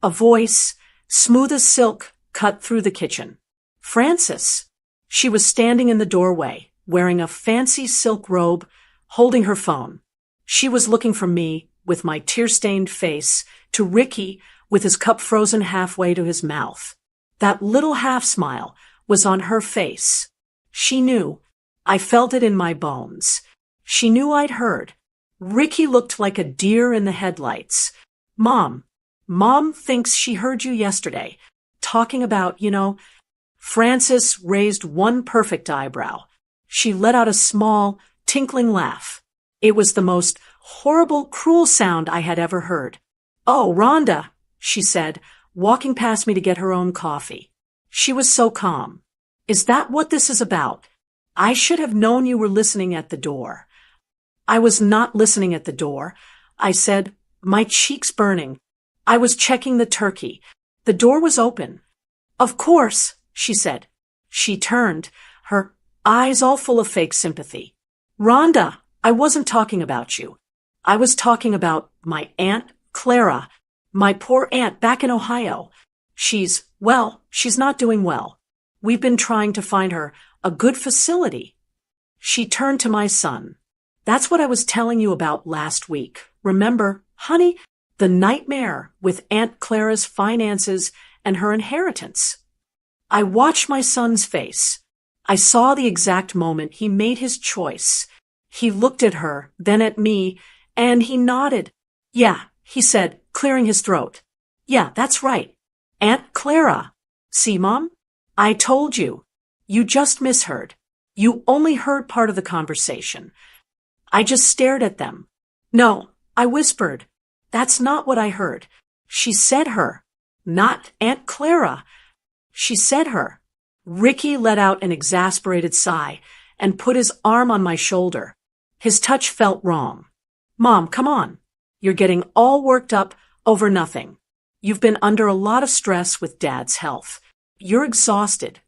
S1: A voice, smooth as silk, cut through the kitchen. "Frances." She was standing in the doorway, wearing a fancy silk robe, holding her phone. She was looking from me, with my tear-stained face, to Ricky, with his cup frozen halfway to his mouth. That little half-smile was on her face. She knew. I felt it in my bones. She knew I'd heard. Ricky looked like a deer in the headlights. Mom thinks she heard you yesterday, talking about, Frances raised one perfect eyebrow. She let out a small, tinkling laugh. It was the most horrible, cruel sound I had ever heard. "Oh, Rhonda," she said, walking past me to get her own coffee. She was so calm. "Is that what this is about? I should have known you were listening at the door." I was not listening at the door, I said, my cheeks burning. I was checking the turkey. The door was open. "Of course," she said. She turned, her eyes all full of fake sympathy. "Rhonda, I wasn't talking about you. I was talking about my Aunt Clara, my poor aunt back in Ohio. She's not doing well. We've been trying to find her a good facility." She turned to my son. "That's what I was telling you about last week. Remember, honey, the nightmare with Aunt Clara's finances and her inheritance." I watched my son's face. I saw the exact moment he made his choice. He looked at her, then at me, and he nodded. "Yeah," he said, clearing his throat. "Yeah, that's right. Aunt Clara. See, Mom? I told you. You just misheard. You only heard part of the conversation." I just stared at them. "No," I whispered. "That's not what I heard. She said her. Not Aunt Clara. She said her." Ricky let out an exasperated sigh and put his arm on my shoulder. His touch felt wrong. "Mom, come on. You're getting all worked up over nothing. You've been under a lot of stress with Dad's health. You're exhausted."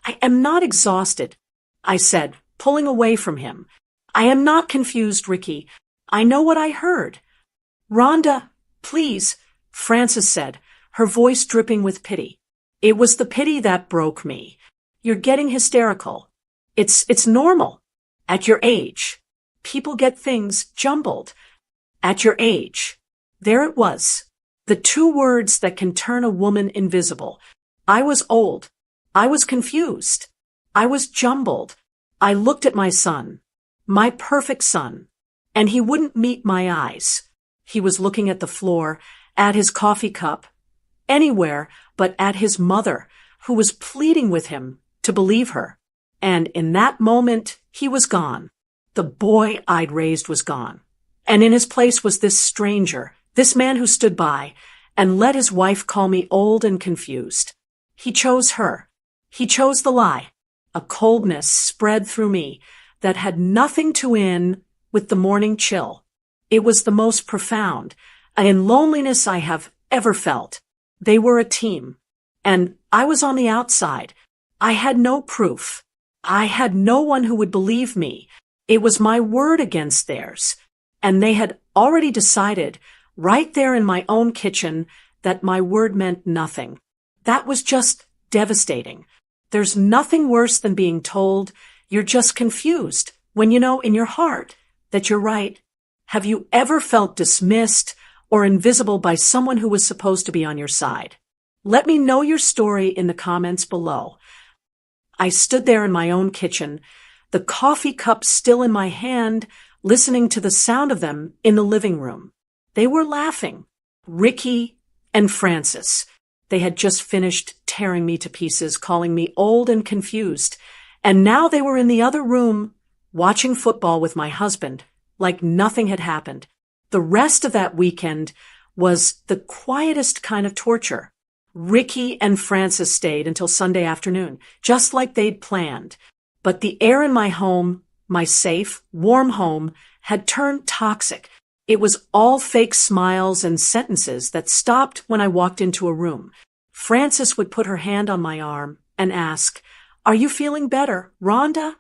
S1: "I am not exhausted," I said, pulling away from him. "I am not confused, Ricky. I know what I heard." "Rhonda, please," Frances said, her voice dripping with pity. It was the pity that broke me. "You're getting hysterical. It's normal. At your age. people get things jumbled. At your age. There it was. The two words that can turn a woman invisible. I was old. I was confused. I was jumbled. I looked at my son. My perfect son. And he wouldn't meet my eyes. He was looking at the floor, at his coffee cup, anywhere but at his mother, who was pleading with him to believe her. And in that moment, he was gone. The boy I'd raised was gone. And in his place was this stranger, this man who stood by and let his wife call me old and confused. He chose her. He chose the lie. A coldness spread through me that had nothing to in with the morning chill. It was the most profound and loneliness I have ever felt. They were a team, and I was on the outside. I had no proof. I had no one who would believe me. It was my word against theirs, and they had already decided right there in my own kitchen that my word meant nothing. That was just devastating. There's nothing worse than being told you're just confused when you know in your heart that you're right. Have you ever felt dismissed or invisible by someone who was supposed to be on your side? Let me know your story in the comments below. I stood there in my own kitchen, the coffee cup still in my hand, listening to the sound of them in the living room. They were laughing. Ricky and Francis. They had just finished tearing me to pieces, calling me old and confused. And now they were in the other room, watching football with my husband, like nothing had happened. The rest of that weekend was the quietest kind of torture. Ricky and Francis stayed until Sunday afternoon, just like they'd planned. But the air in my home, my safe, warm home, had turned toxic. It was all fake smiles and sentences that stopped when I walked into a room. Francis would put her hand on my arm and ask, "Are you feeling better, Rhonda?"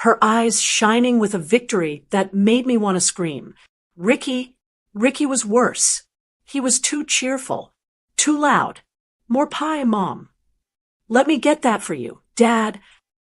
S1: Her eyes shining with a victory that made me want to scream. Ricky was worse. He was too cheerful, too loud. "More pie, Mom." "Let me get that for you, Dad."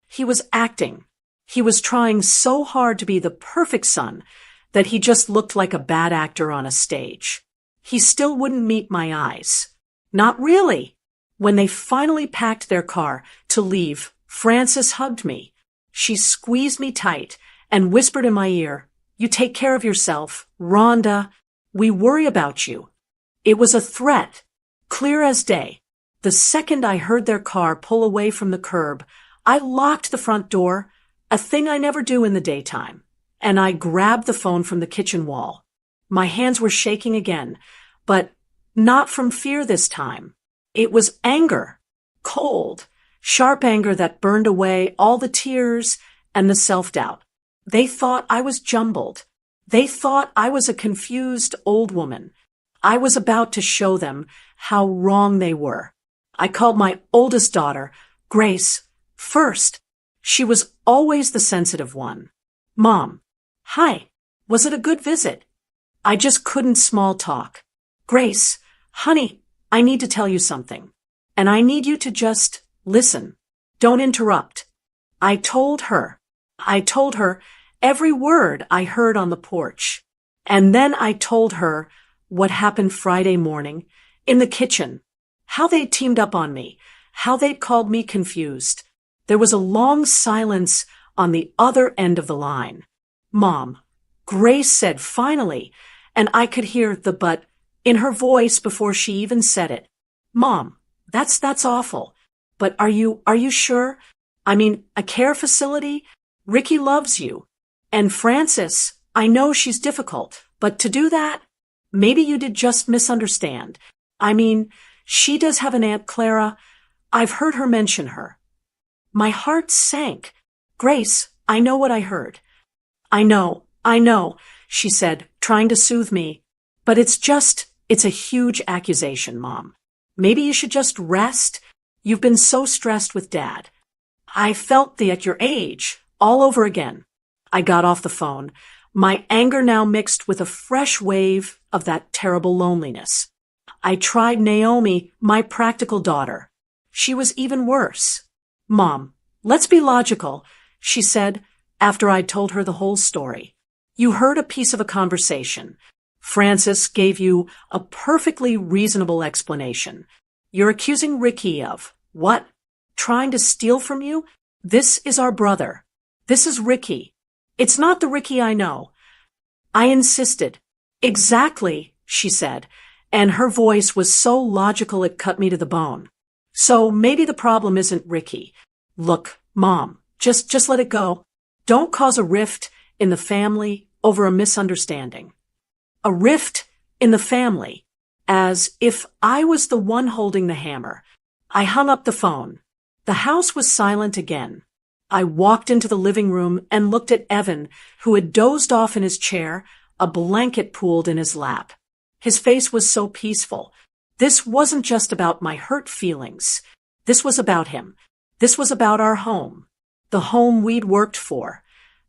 S1: He was acting. He was trying so hard to be the perfect son that he just looked like a bad actor on a stage. He still wouldn't meet my eyes. Not really. When they finally packed their car to leave, Frances hugged me. She squeezed me tight and whispered in my ear, "You take care of yourself, Rhonda. We worry about you." It was a threat, clear as day. The second I heard their car pull away from the curb, I locked the front door, a thing I never do in the daytime, and I grabbed the phone from the kitchen wall. My hands were shaking again, but not from fear this time. It was anger, cold, sharp anger that burned away all the tears and the self-doubt. They thought I was jumbled. They thought I was a confused old woman. I was about to show them how wrong they were. I called my oldest daughter, Grace, first. She was always the sensitive one. "Mom, hi, was it a good visit?" I just couldn't small talk. "Grace, honey, I need to tell you something. And I need you to just listen. Don't interrupt." I told her every word I heard on the porch. And then I told her what happened Friday morning in the kitchen, how they'd teamed up on me, how they'd called me confused. There was a long silence on the other end of the line. "Mom," Grace said finally, and I could hear the but in her voice before she even said it. "Mom, that's awful. But are you sure? I mean, a care facility? Ricky loves you. And Frances, I know she's difficult, but to do that, maybe you did just misunderstand. I mean, she does have an Aunt Clara. I've heard her mention her." My heart sank. "Grace, I know what I heard." I know, she said, trying to soothe me. "But it's a huge accusation, Mom. Maybe you should just rest. You've been so stressed with Dad." I felt the at your age all over again. I got off the phone, my anger now mixed with a fresh wave of that terrible loneliness. I tried Naomi, my practical daughter. She was even worse. "Mom, let's be logical," she said after I'd told her the whole story. You heard a piece of a conversation. Francis gave you a perfectly reasonable explanation. You're accusing Ricky of what? Trying to steal from you? This is our brother. This is Ricky. It's not the Ricky I know. I insisted. Exactly, she said, and her voice was so logical it cut me to the bone. So maybe the problem isn't Ricky. Look, Mom, just let it go. Don't cause a rift in the family over a misunderstanding. A rift in the family, as if I was the one holding the hammer. I hung up the phone. The house was silent again. I walked into the living room and looked at Evan, who had dozed off in his chair, a blanket pooled in his lap. His face was so peaceful. This wasn't just about my hurt feelings. This was about him. This was about our home. The home we'd worked for.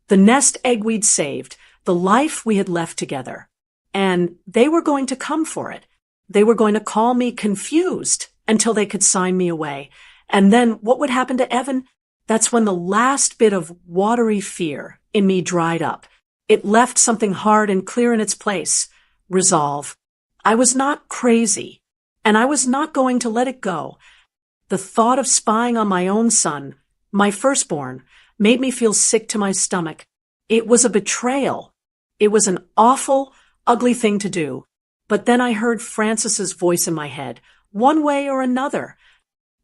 S1: The nest egg we'd saved. The life we had left together. And they were going to come for it. They were going to call me confused until they could sign me away. And then what would happen to Evan? That's when the last bit of watery fear in me dried up. It left something hard and clear in its place. Resolve. I was not crazy, and I was not going to let it go. The thought of spying on my own son, my firstborn, made me feel sick to my stomach. It was a betrayal. It was an awful, ugly thing to do. But then I heard Francis's voice in my head, one way or another.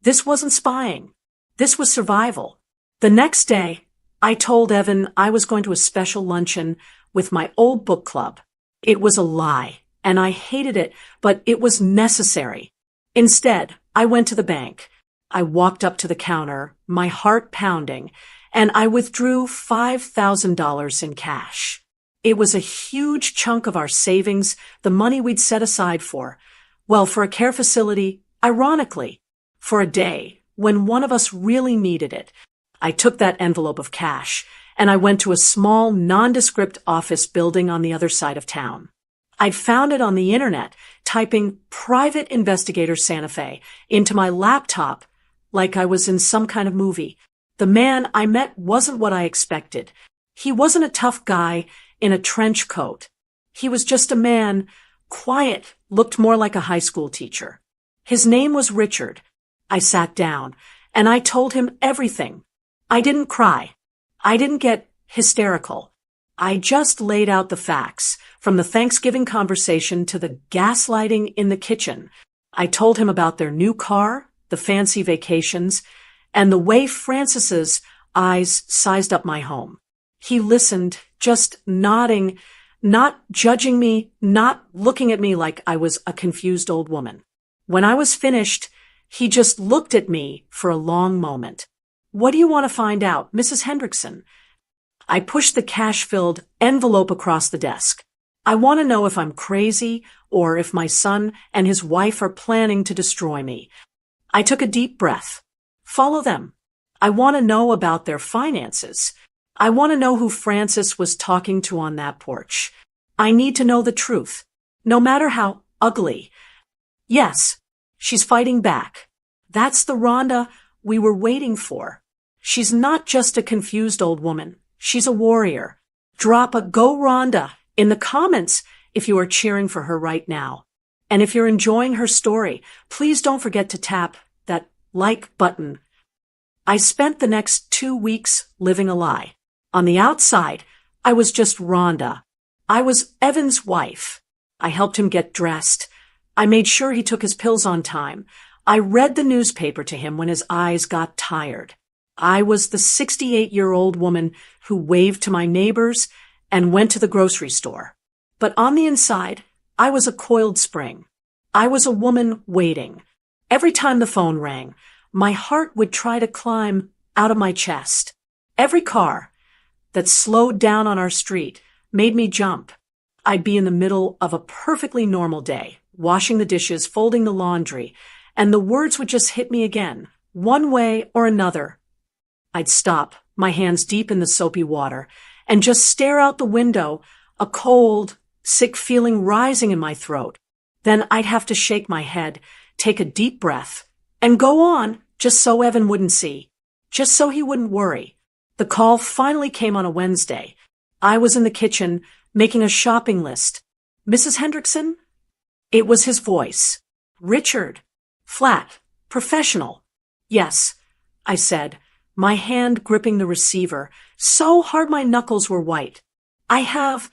S1: This wasn't spying. This was survival. The next day, I told Evan I was going to a special luncheon with my old book club. It was a lie, and I hated it, but it was necessary. Instead, I went to the bank. I walked up to the counter, my heart pounding, and I withdrew $5,000 in cash. It was a huge chunk of our savings, the money we'd set aside for a care facility, ironically, for a day, when one of us really needed it. I took that envelope of cash, and I went to a small, nondescript office building on the other side of town. I'd found it on the internet, typing Private Investigator Santa Fe into my laptop like I was in some kind of movie. The man I met wasn't what I expected. He wasn't a tough guy in a trench coat. He was just a man, quiet, looked more like a high school teacher. His name was Richard. I sat down, and I told him everything. I didn't cry. I didn't get hysterical. I just laid out the facts, from the Thanksgiving conversation to the gaslighting in the kitchen. I told him about their new car, the fancy vacations, and the way Francis's eyes sized up my home. He listened, just nodding, not judging me, not looking at me like I was a confused old woman. When I was finished, he just looked at me for a long moment. "What do you want to find out, Mrs. Hendrickson?" I pushed the cash-filled envelope across the desk. "I want to know if I'm crazy or if my son and his wife are planning to destroy me." I took a deep breath. "Follow them. I want to know about their finances. I want to know who Francis was talking to on that porch. I need to know the truth, no matter how ugly. Yes, she's fighting back. That's the Rhonda we were waiting for. She's not just a confused old woman. She's a warrior. Drop a Go Rhonda in the comments if you are cheering for her right now. And if you're enjoying her story, please don't forget to tap that like button." I spent the next 2 weeks living a lie. On the outside, I was just Rhonda. I was Evan's wife. I helped him get dressed. I made sure he took his pills on time. I read the newspaper to him when his eyes got tired. I was the 68-year-old woman who waved to my neighbors and went to the grocery store. But on the inside, I was a coiled spring. I was a woman waiting. Every time the phone rang, my heart would try to climb out of my chest. Every car that slowed down on our street made me jump. I'd be in the middle of a perfectly normal day, washing the dishes, folding the laundry, and the words would just hit me again, one way or another. I'd stop, my hands deep in the soapy water, and just stare out the window, a cold, sick feeling rising in my throat. Then I'd have to shake my head, take a deep breath, and go on, just so Evan wouldn't see, just so he wouldn't worry. The call finally came on a Wednesday. I was in the kitchen, making a shopping list. Mrs. Hendrickson? It was his voice. Richard. Flat. Professional. Yes, I said, my hand gripping the receiver, so hard my knuckles were white. I have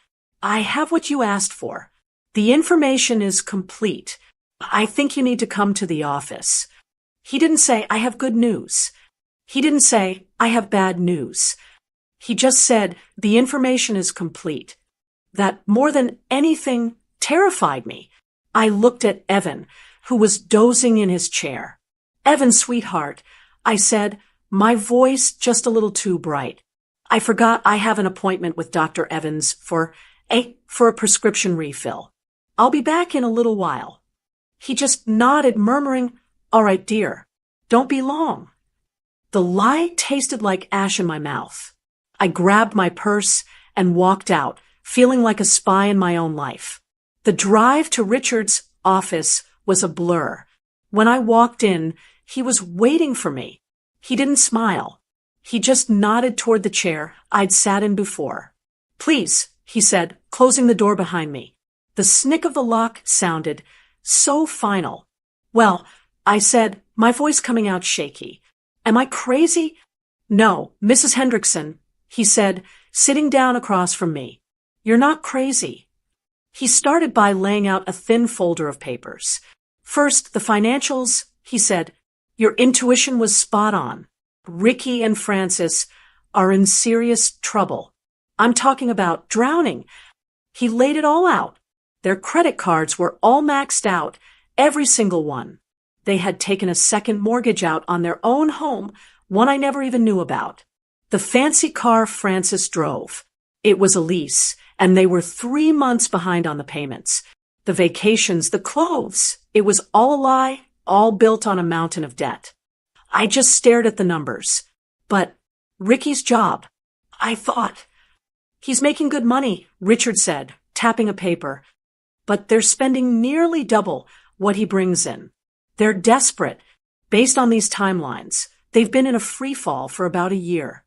S1: what you asked for. The information is complete. I think you need to come to the office. He didn't say, I have good news. He didn't say, I have bad news. He just said, the information is complete. That, more than anything, terrified me. I looked at Evan, who was dozing in his chair. Evan, sweetheart, I said, my voice just a little too bright. I forgot I have an appointment with Dr. Evans for a prescription refill. I'll be back in a little while. He just nodded, murmuring, all right, dear, don't be long. The lie tasted like ash in my mouth. I grabbed my purse and walked out, feeling like a spy in my own life. The drive to Richard's office was a blur. When I walked in, he was waiting for me. He didn't smile. He just nodded toward the chair I'd sat in before. Please, he said, closing the door behind me. The snick of the lock sounded so final. Well, I said, my voice coming out shaky. Am I crazy? No, Mrs. Hendrickson, he said, sitting down across from me. You're not crazy. He started by laying out a thin folder of papers. First, the financials, he said. Your intuition was spot on. Ricky and Francis are in serious trouble. I'm talking about drowning. He laid it all out. Their credit cards were all maxed out, every single one. They had taken a second mortgage out on their own home, one I never even knew about. The fancy car Francis drove. It was a lease, and they were 3 months behind on the payments. The vacations, the clothes, it was all a lie, all built on a mountain of debt. I just stared at the numbers. But Ricky's job, I thought. He's making good money, Richard said, tapping a paper. But they're spending nearly double what he brings in. They're desperate. Based on these timelines, they've been in a free fall for about a year.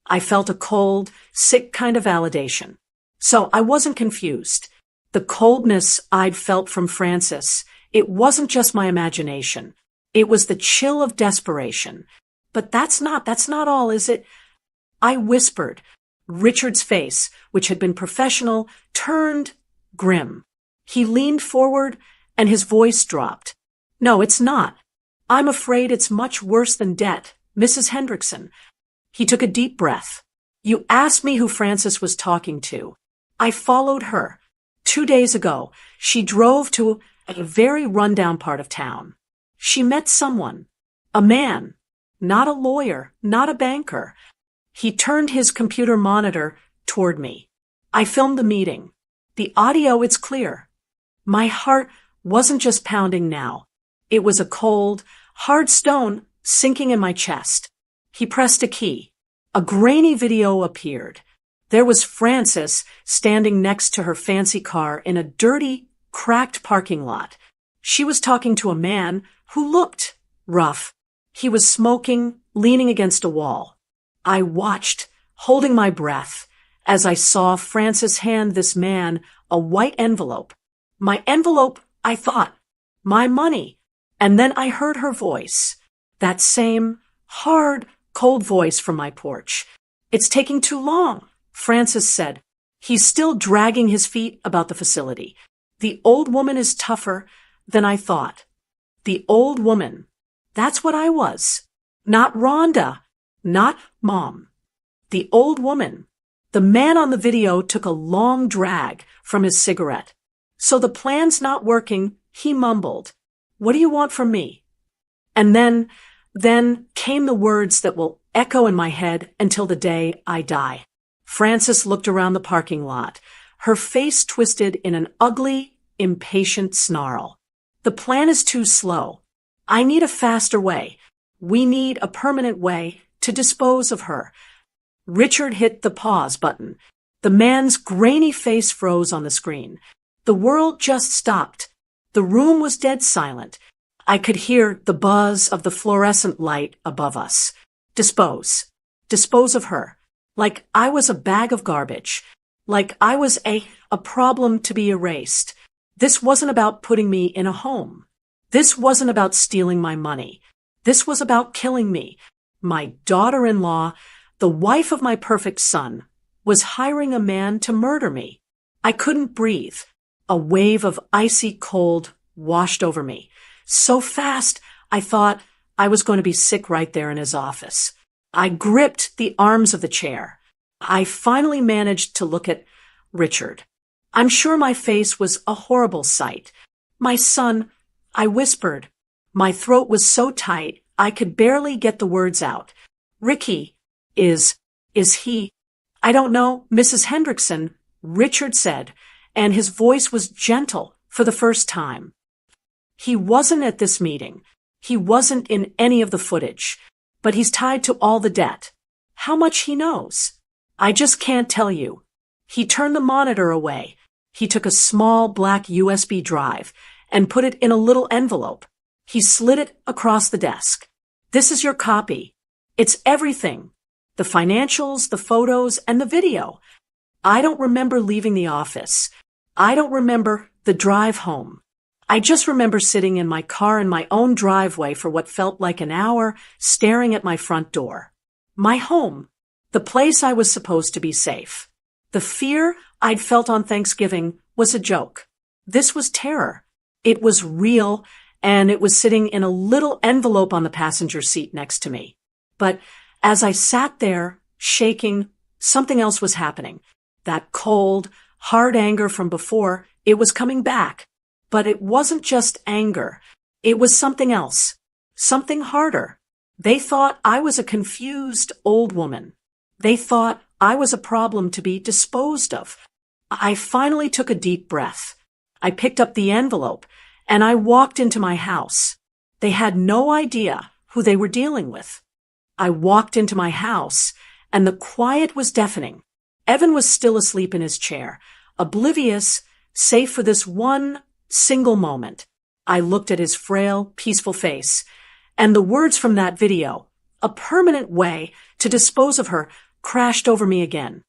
S1: I felt a cold, sick kind of validation. So I wasn't confused. The coldness I'd felt from Francis, it wasn't just my imagination. It was the chill of desperation. But that's not all, is it? I whispered. Richard's face, which had been professional, turned grim. He leaned forward and his voice dropped. No, it's not. I'm afraid it's much worse than debt, Mrs. Hendrickson. He took a deep breath. You asked me who Francis was talking to. I followed her. 2 days ago, she drove to a very rundown part of town. She met someone. A man. Not a lawyer, not a banker. He turned his computer monitor toward me. I filmed the meeting. The audio, it's clear. My heart wasn't just pounding now. It was a cold, hard stone sinking in my chest. He pressed a key. A grainy video appeared. There was Frances standing next to her fancy car in a dirty, cracked parking lot. She was talking to a man who looked rough. He was smoking, leaning against a wall. I watched, holding my breath, as I saw Frances hand this man a white envelope. My envelope, I thought. My money. And then I heard her voice. That same hard, cold voice from my porch. It's taking too long, Francis said. He's still dragging his feet about the facility. The old woman is tougher than I thought. The old woman. That's what I was. Not Rhonda. Not Mom. The old woman. The man on the video took a long drag from his cigarette. So the plan's not working, he mumbled. What do you want from me? And then came the words that will echo in my head until the day I die. Frances looked around the parking lot, her face twisted in an ugly, impatient snarl. The plan is too slow. I need a faster way. We need a permanent way to dispose of her. Richard hit the pause button. The man's grainy face froze on the screen. The world just stopped. The room was dead silent. I could hear the buzz of the fluorescent light above us. Dispose. Dispose of her. Like I was a bag of garbage. like I was a problem to be erased. This wasn't about putting me in a home. This wasn't about stealing my money. This was about killing me. My daughter-in-law, the wife of my perfect son, was hiring a man to murder me. I couldn't breathe. A wave of icy cold washed over me. So fast, I thought I was going to be sick right there in his office. I gripped the arms of the chair. I finally managed to look at Richard. I'm sure my face was a horrible sight. My son, I whispered. My throat was so tight, I could barely get the words out. Ricky, is he? I don't know, Mrs. Hendrickson, Richard said, and his voice was gentle for the first time. He wasn't at this meeting. He wasn't in any of the footage, but he's tied to all the debt. How much he knows? I just can't tell you. He turned the monitor away. He took a small black USB drive and put it in a little envelope. He slid it across the desk. This is your copy. It's everything. The financials, the photos, and the video. I don't remember leaving the office. I don't remember the drive home. I just remember sitting in my car in my own driveway for what felt like an hour, staring at my front door. My home. The place I was supposed to be safe. The fear I'd felt on Thanksgiving was a joke. This was terror. It was real, and it was sitting in a little envelope on the passenger seat next to me. But as I sat there, shaking, something else was happening. That cold, hard anger from before, it was coming back. But it wasn't just anger. It was something else. Something harder. They thought I was a confused old woman. They thought I was a problem to be disposed of. I finally took a deep breath. I picked up the envelope, and I walked into my house. They had no idea who they were dealing with. I walked into my house, and the quiet was deafening. Evan was still asleep in his chair, oblivious, save for this one single moment. I looked at his frail, peaceful face, and the words from that video, a permanent way to dispose of her, crashed over me again.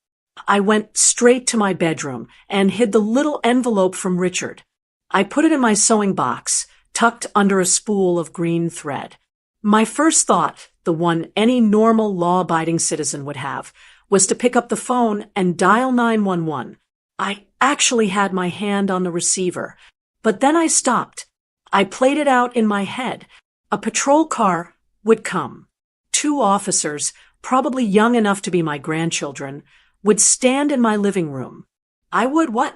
S1: I went straight to my bedroom and hid the little envelope from Richard. I put it in my sewing box, tucked under a spool of green thread. My first thought, the one any normal law-abiding citizen would have, was to pick up the phone and dial 911. I actually had my hand on the receiver, but then I stopped. I played it out in my head. A patrol car would come. 2 officers, probably young enough to be my grandchildren, would stand in my living room. I would what?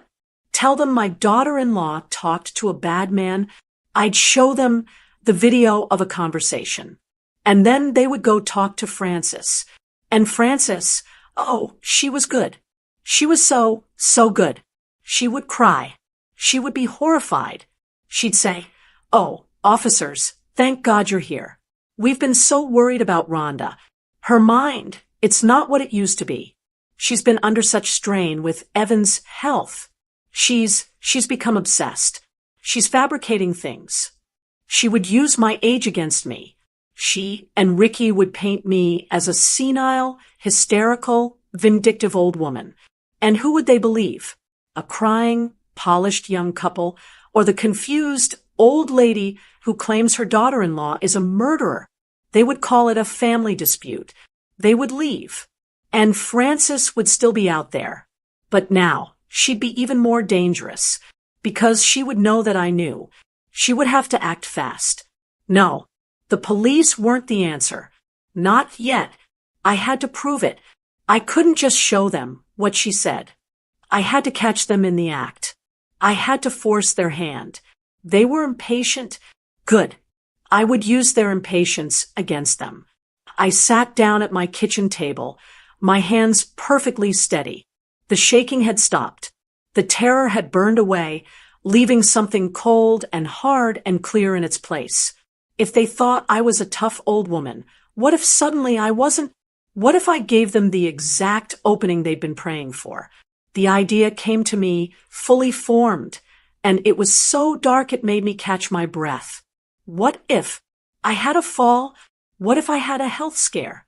S1: Tell them my daughter-in-law talked to a bad man. I'd show them the video of a conversation. And then they would go talk to Frances. And Frances, oh, she was good. She was so good. She would cry. She would be horrified. She'd say, "Oh, officers, thank God you're here. We've been so worried about Rhonda. Her mind, it's not what it used to be. She's been under such strain with Evan's health. She's become obsessed. She's fabricating things. She would use my age against me. She and Ricky would paint me as a senile, hysterical, vindictive old woman. And who would they believe? A crying, polished young couple, or the confused old lady who claims her daughter-in-law is a murderer? They would call it a family dispute. They would leave. And Frances would still be out there. But now, she'd be even more dangerous, because she would know that I knew. She would have to act fast. No, the police weren't the answer. Not yet. I had to prove it. I couldn't just show them what she said. I had to catch them in the act. I had to force their hand. They were impatient. Good. I would use their impatience against them. I sat down at my kitchen table, my hands perfectly steady. The shaking had stopped. The terror had burned away, leaving something cold and hard and clear in its place. If they thought I was a tough old woman, what if suddenly I wasn't? What if I gave them the exact opening they'd been praying for? The idea came to me fully formed, and it was so dark it made me catch my breath. What if I had a fall? What if I had a health scare?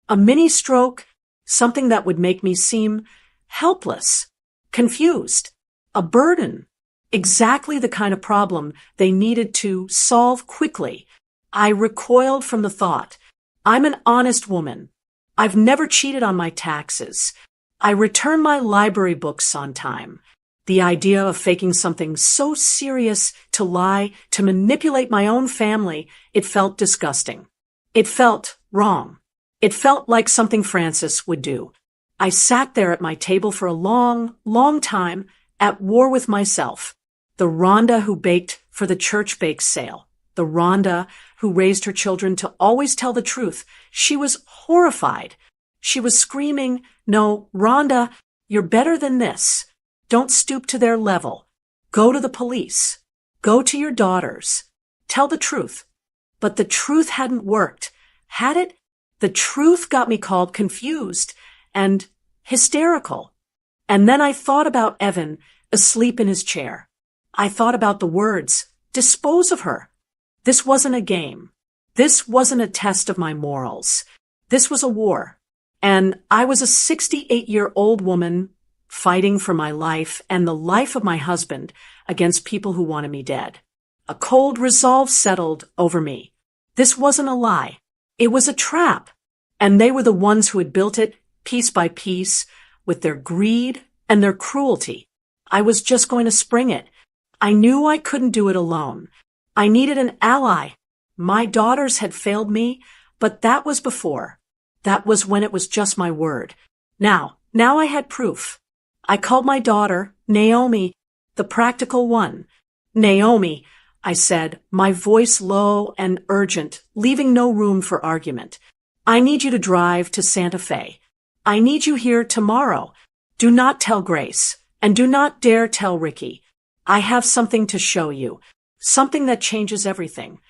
S1: A mini stroke? Something that would make me seem helpless. confused, a burden, exactly the kind of problem they needed to solve quickly. I recoiled from the thought. I'm an honest woman. I've never cheated on my taxes. I return my library books on time. The idea of faking something so serious to lie, to manipulate my own family, it felt disgusting. It felt wrong. It felt like something Francis would do. I sat there at my table for a long, long time, at war with myself. The Rhonda who baked for the church bake sale. The Rhonda who raised her children to always tell the truth. She was horrified. She was screaming, "No, Rhonda, you're better than this. Don't stoop to their level. Go to the police. Go to your daughters. Tell the truth." But the truth hadn't worked. Had it? The truth got me called confused and hysterical. And then I thought about Evan, asleep in his chair. I thought about the words, dispose of her. This wasn't a game. This wasn't a test of my morals. This was a war. And I was a 68-year-old woman fighting for my life and the life of my husband against people who wanted me dead. A cold resolve settled over me. This wasn't a lie. It was a trap. And they were the ones who had built it piece by piece with their greed and their cruelty. I was just going to spring it. I knew I couldn't do it alone. I needed an ally. My daughters had failed me, but that was before. That was when it was just my word. Now I had proof. I called my daughter, Naomi, the practical one. "Naomi," I said, my voice low and urgent, leaving no room for argument. "I need you to drive to Santa Fe. I need you here tomorrow. Do not tell Grace, and do not dare tell Ricky. I have something to show you, something that changes everything."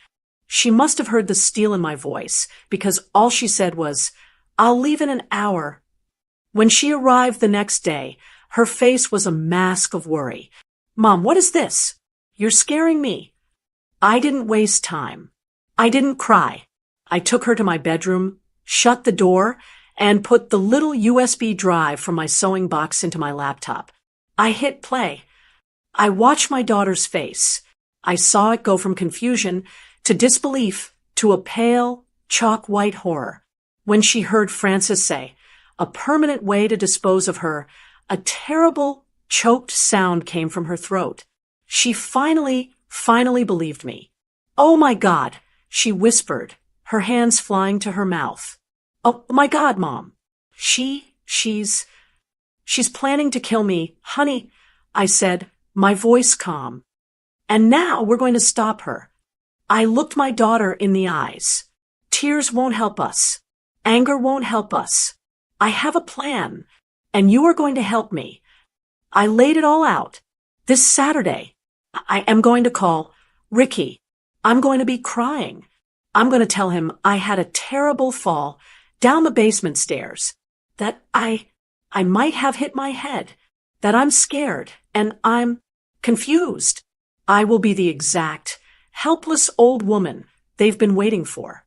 S1: She must have heard the steel in my voice, because all she said was, "I'll leave in an hour." When she arrived the next day, her face was a mask of worry. "Mom, what is this? You're scaring me." I didn't waste time. I didn't cry. I took her to my bedroom, shut the door, and put the little USB drive from my sewing box into my laptop. I hit play. I watched my daughter's face. I saw it go from confusion to disbelief to a pale, chalk-white horror. When she heard Francis say, "A permanent way to dispose of her," a terrible, choked sound came from her throat. She finally believed me. "Oh my God," she whispered, her hands flying to her mouth. "Oh my God, Mom. She's planning to kill me, honey," I said, my voice calm. "And now we're going to stop her." I looked my daughter in the eyes. "Tears won't help us. Anger won't help us. I have a plan, and you are going to help me." I laid it all out. "This Saturday, I am going to call Ricky. I'm going to be crying. I'm going to tell him I had a terrible fall down the basement stairs, that I might have hit my head, that I'm scared and I'm confused. I will be the exact, helpless old woman they've been waiting for."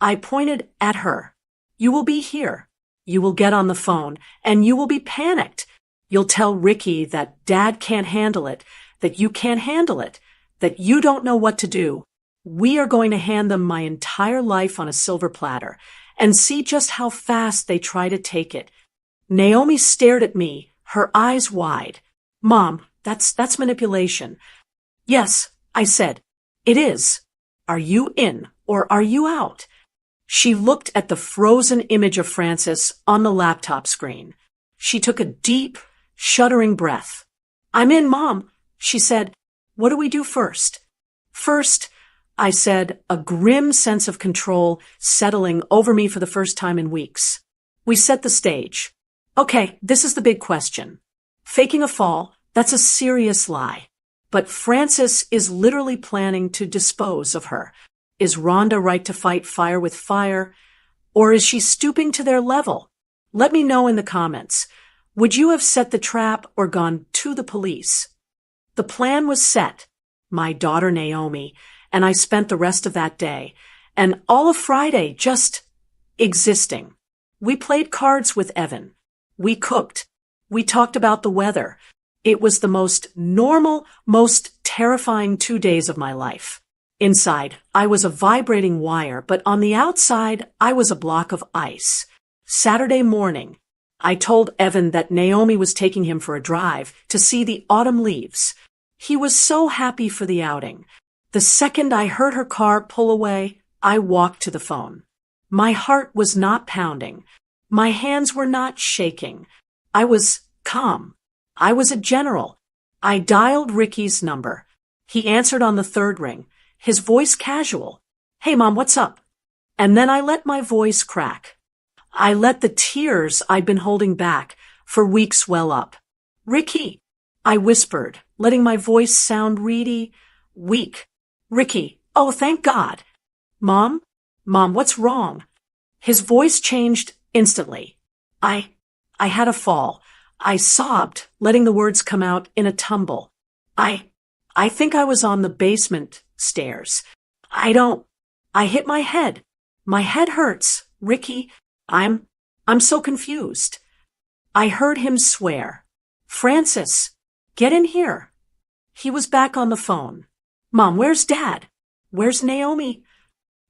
S1: I pointed at her. "You will be here. You will get on the phone and you will be panicked. You'll tell Ricky that Dad can't handle it, that you can't handle it, that you don't know what to do. We are going to hand them my entire life on a silver platter and see just how fast they try to take it." Naomi stared at me, her eyes wide. "Mom, that's manipulation." "Yes," I said, "it is. Are you in or are you out?" She looked at the frozen image of Francis on the laptop screen. She took a deep, shuddering breath. "I'm in, Mom," she said. "What do we do first?" "First," I said, a grim sense of control settling over me for the first time in weeks. "We set the stage. Okay, this is the big question. Faking a fall, that's a serious lie. But Francis is literally planning to dispose of her. Is Rhonda right to fight fire with fire? Or is she stooping to their level? Let me know in the comments. Would you have set the trap or gone to the police?" The plan was set. My daughter Naomi and I spent the rest of that day and all of Friday just existing. We played cards with Evan. We cooked. We talked about the weather. It was the most normal, most terrifying 2 days of my life. Inside, I was a vibrating wire, but on the outside, I was a block of ice. Saturday morning, I told Evan that Naomi was taking him for a drive to see the autumn leaves. He was so happy for the outing. The second I heard her car pull away, I walked to the phone. My heart was not pounding. My hands were not shaking. I was calm. I was a general. I dialed Ricky's number. He answered on the third ring, his voice casual. "Hey, Mom, what's up?" And then I let my voice crack. I let the tears I'd been holding back for weeks well up. "Ricky," I whispered, letting my voice sound reedy, weak. "Ricky, oh, thank God." Mom, what's wrong?" His voice changed instantly. I had a fall. I sobbed, letting the words come out in a tumble. I think I was on the basement stairs. I hit my head. My head hurts. Ricky, I'm so confused. I heard him swear. "Francis, get in here." He was back on the phone. "Mom, where's Dad? Where's Naomi?"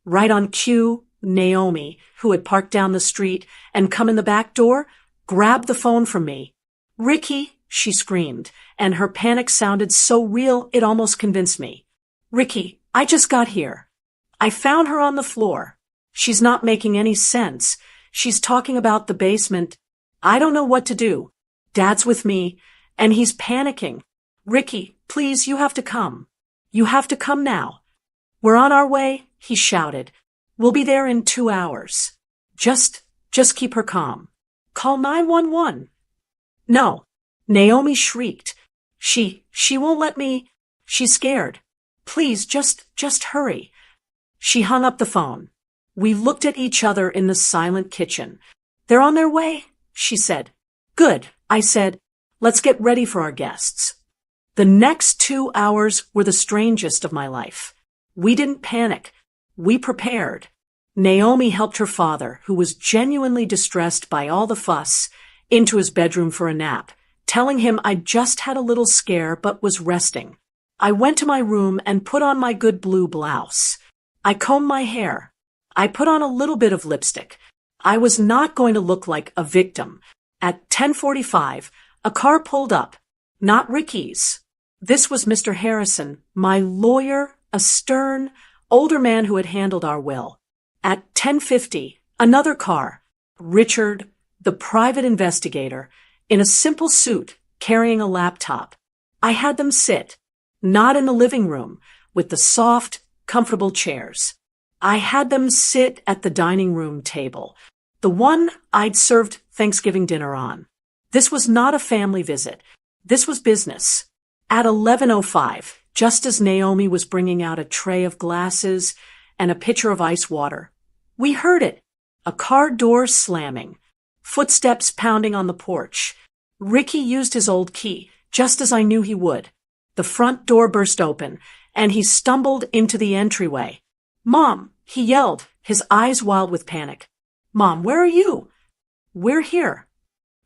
S1: Right on cue, Naomi, who had parked down the street and come in the back door, grabbed the phone from me. "Ricky," she screamed, and her panic sounded so real it almost convinced me. "Ricky, I just got here. I found her on the floor. She's not making any sense. She's talking about the basement. I don't know what to do. Dad's with me, and he's panicking. Ricky, please, you have to come. You have to come now." "We're on our way," he shouted. "We'll be there in 2 hours. Just keep her calm. Call 911. "No," Naomi shrieked. She won't let me. She's scared. Please, just hurry." She hung up the phone. We looked at each other in the silent kitchen. "They're on their way," she said. "Good," I said. "Let's get ready for our guests." The next 2 hours were the strangest of my life. We didn't panic. We prepared. Naomi helped her father, who was genuinely distressed by all the fuss, into his bedroom for a nap, telling him I'd just had a little scare but was resting. I went to my room and put on my good blue blouse. I combed my hair. I put on a little bit of lipstick. I was not going to look like a victim. At 10:45, a car pulled up. Not Ricky's. This was Mr. Harrison, my lawyer, a stern, older man who had handled our will. At 10:50, another car. Richard, the private investigator, in a simple suit, carrying a laptop. I had them sit, not in the living room, with the soft, comfortable chairs. I had them sit at the dining room table, the one I'd served Thanksgiving dinner on. This was not a family visit. This was business. At 11:05, just as Naomi was bringing out a tray of glasses and a pitcher of ice water, we heard it. A car door slamming. Footsteps pounding on the porch. Ricky used his old key, just as I knew he would. The front door burst open, and he stumbled into the entryway. "Mom," he yelled, his eyes wild with panic. "Mom, where are you?" "We're here."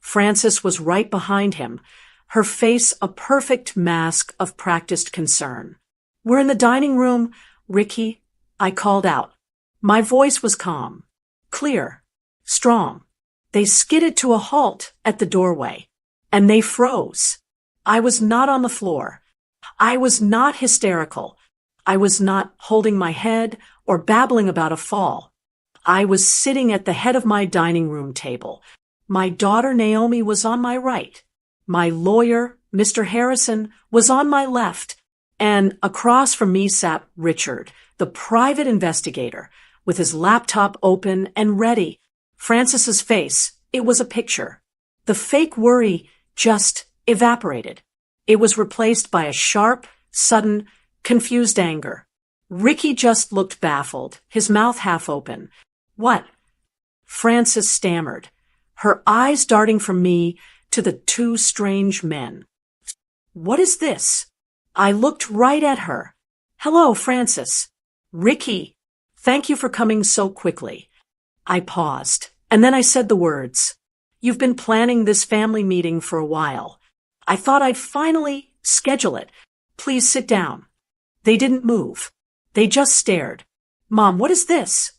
S1: Frances was right behind him, her face a perfect mask of practiced concern. "We're in the dining room, Ricky," I called out. My voice was calm, clear, strong. They skidded to a halt at the doorway, and they froze. I was not on the floor. I was not hysterical. I was not holding my head or babbling about a fall. I was sitting at the head of my dining room table. My daughter Naomi was on my right. My lawyer, Mr. Harrison, was on my left. And across from me sat Richard, the private investigator, with his laptop open and ready. Frances's face, it was a picture. The fake worry just evaporated. It was replaced by a sharp, sudden, confused anger. Ricky just looked baffled, his mouth half open. "What?" Frances stammered, her eyes darting from me to the two strange men. "What is this?" I looked right at her. "Hello, Frances." "Ricky, thank you for coming so quickly." I paused, and then I said the words. you've been planning this family meeting for a while. I thought I'd finally schedule it. Please sit down." They didn't move. They just stared. "Mom, what is this?"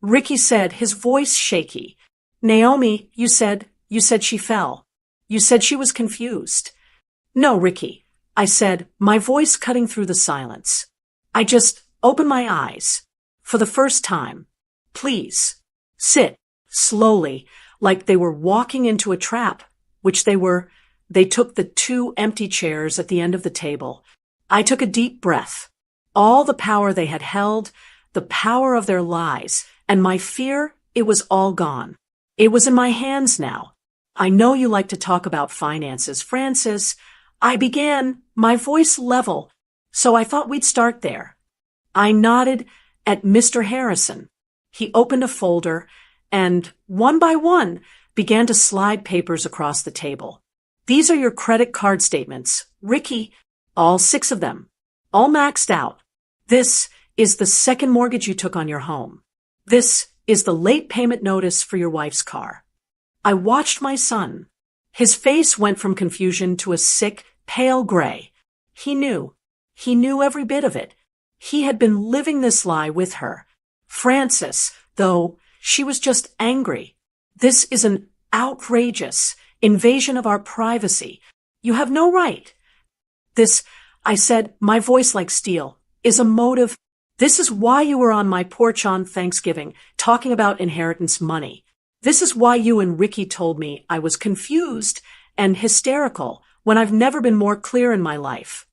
S1: Ricky said, his voice shaky. "Naomi, you said she fell. You said she was confused." "No, Ricky," I said, my voice cutting through the silence. "I just opened my eyes. For the first time. Please. Sit. Slowly, like they were walking into a trap, which they were. They took the 2 empty chairs at the end of the table. I took a deep breath. All the power they had held, the power of their lies, and my fear, it was all gone. It was in my hands now. "I know you like to talk about finances, Francis." I began, my voice level, so I thought we'd start there. I nodded at Mr. Harrison. He opened a folder and, one by one, began to slide papers across the table. "These are your credit card statements, Ricky, all 6 of them, all maxed out. This is the second mortgage you took on your home. This is the late payment notice for your wife's car." I watched my son. His face went from confusion to a sick, pale gray. He knew every bit of it. He had been living this lie with her. Frances, though, she was just angry. "This is an outrageous invasion of our privacy. You have no right. This," I said, my voice like steel, "is a motive. This is why you were on my porch on Thanksgiving, talking about inheritance money. This is why you and Ricky told me I was confused and hysterical when I've never been more clear in my life."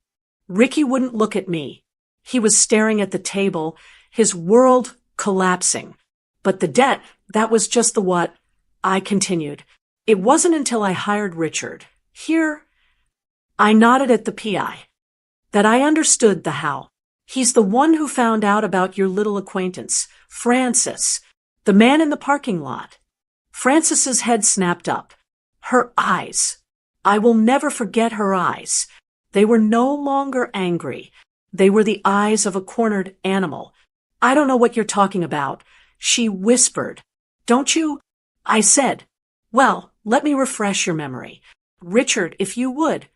S1: Ricky wouldn't look at me. He was staring at the table, his world collapsing. "But the debt, that was just the what?" I continued. "It wasn't until I hired Richard. Here," I nodded at the PI, "that I understood the how. He's the one who found out about your little acquaintance, Frances, the man in the parking lot." Frances's head snapped up. Her eyes. I will never forget her eyes. They were no longer angry. They were the eyes of a cornered animal. "I don't know what you're talking about," she whispered. "Don't you?" I said. "Well, let me refresh your memory. Richard, if you would."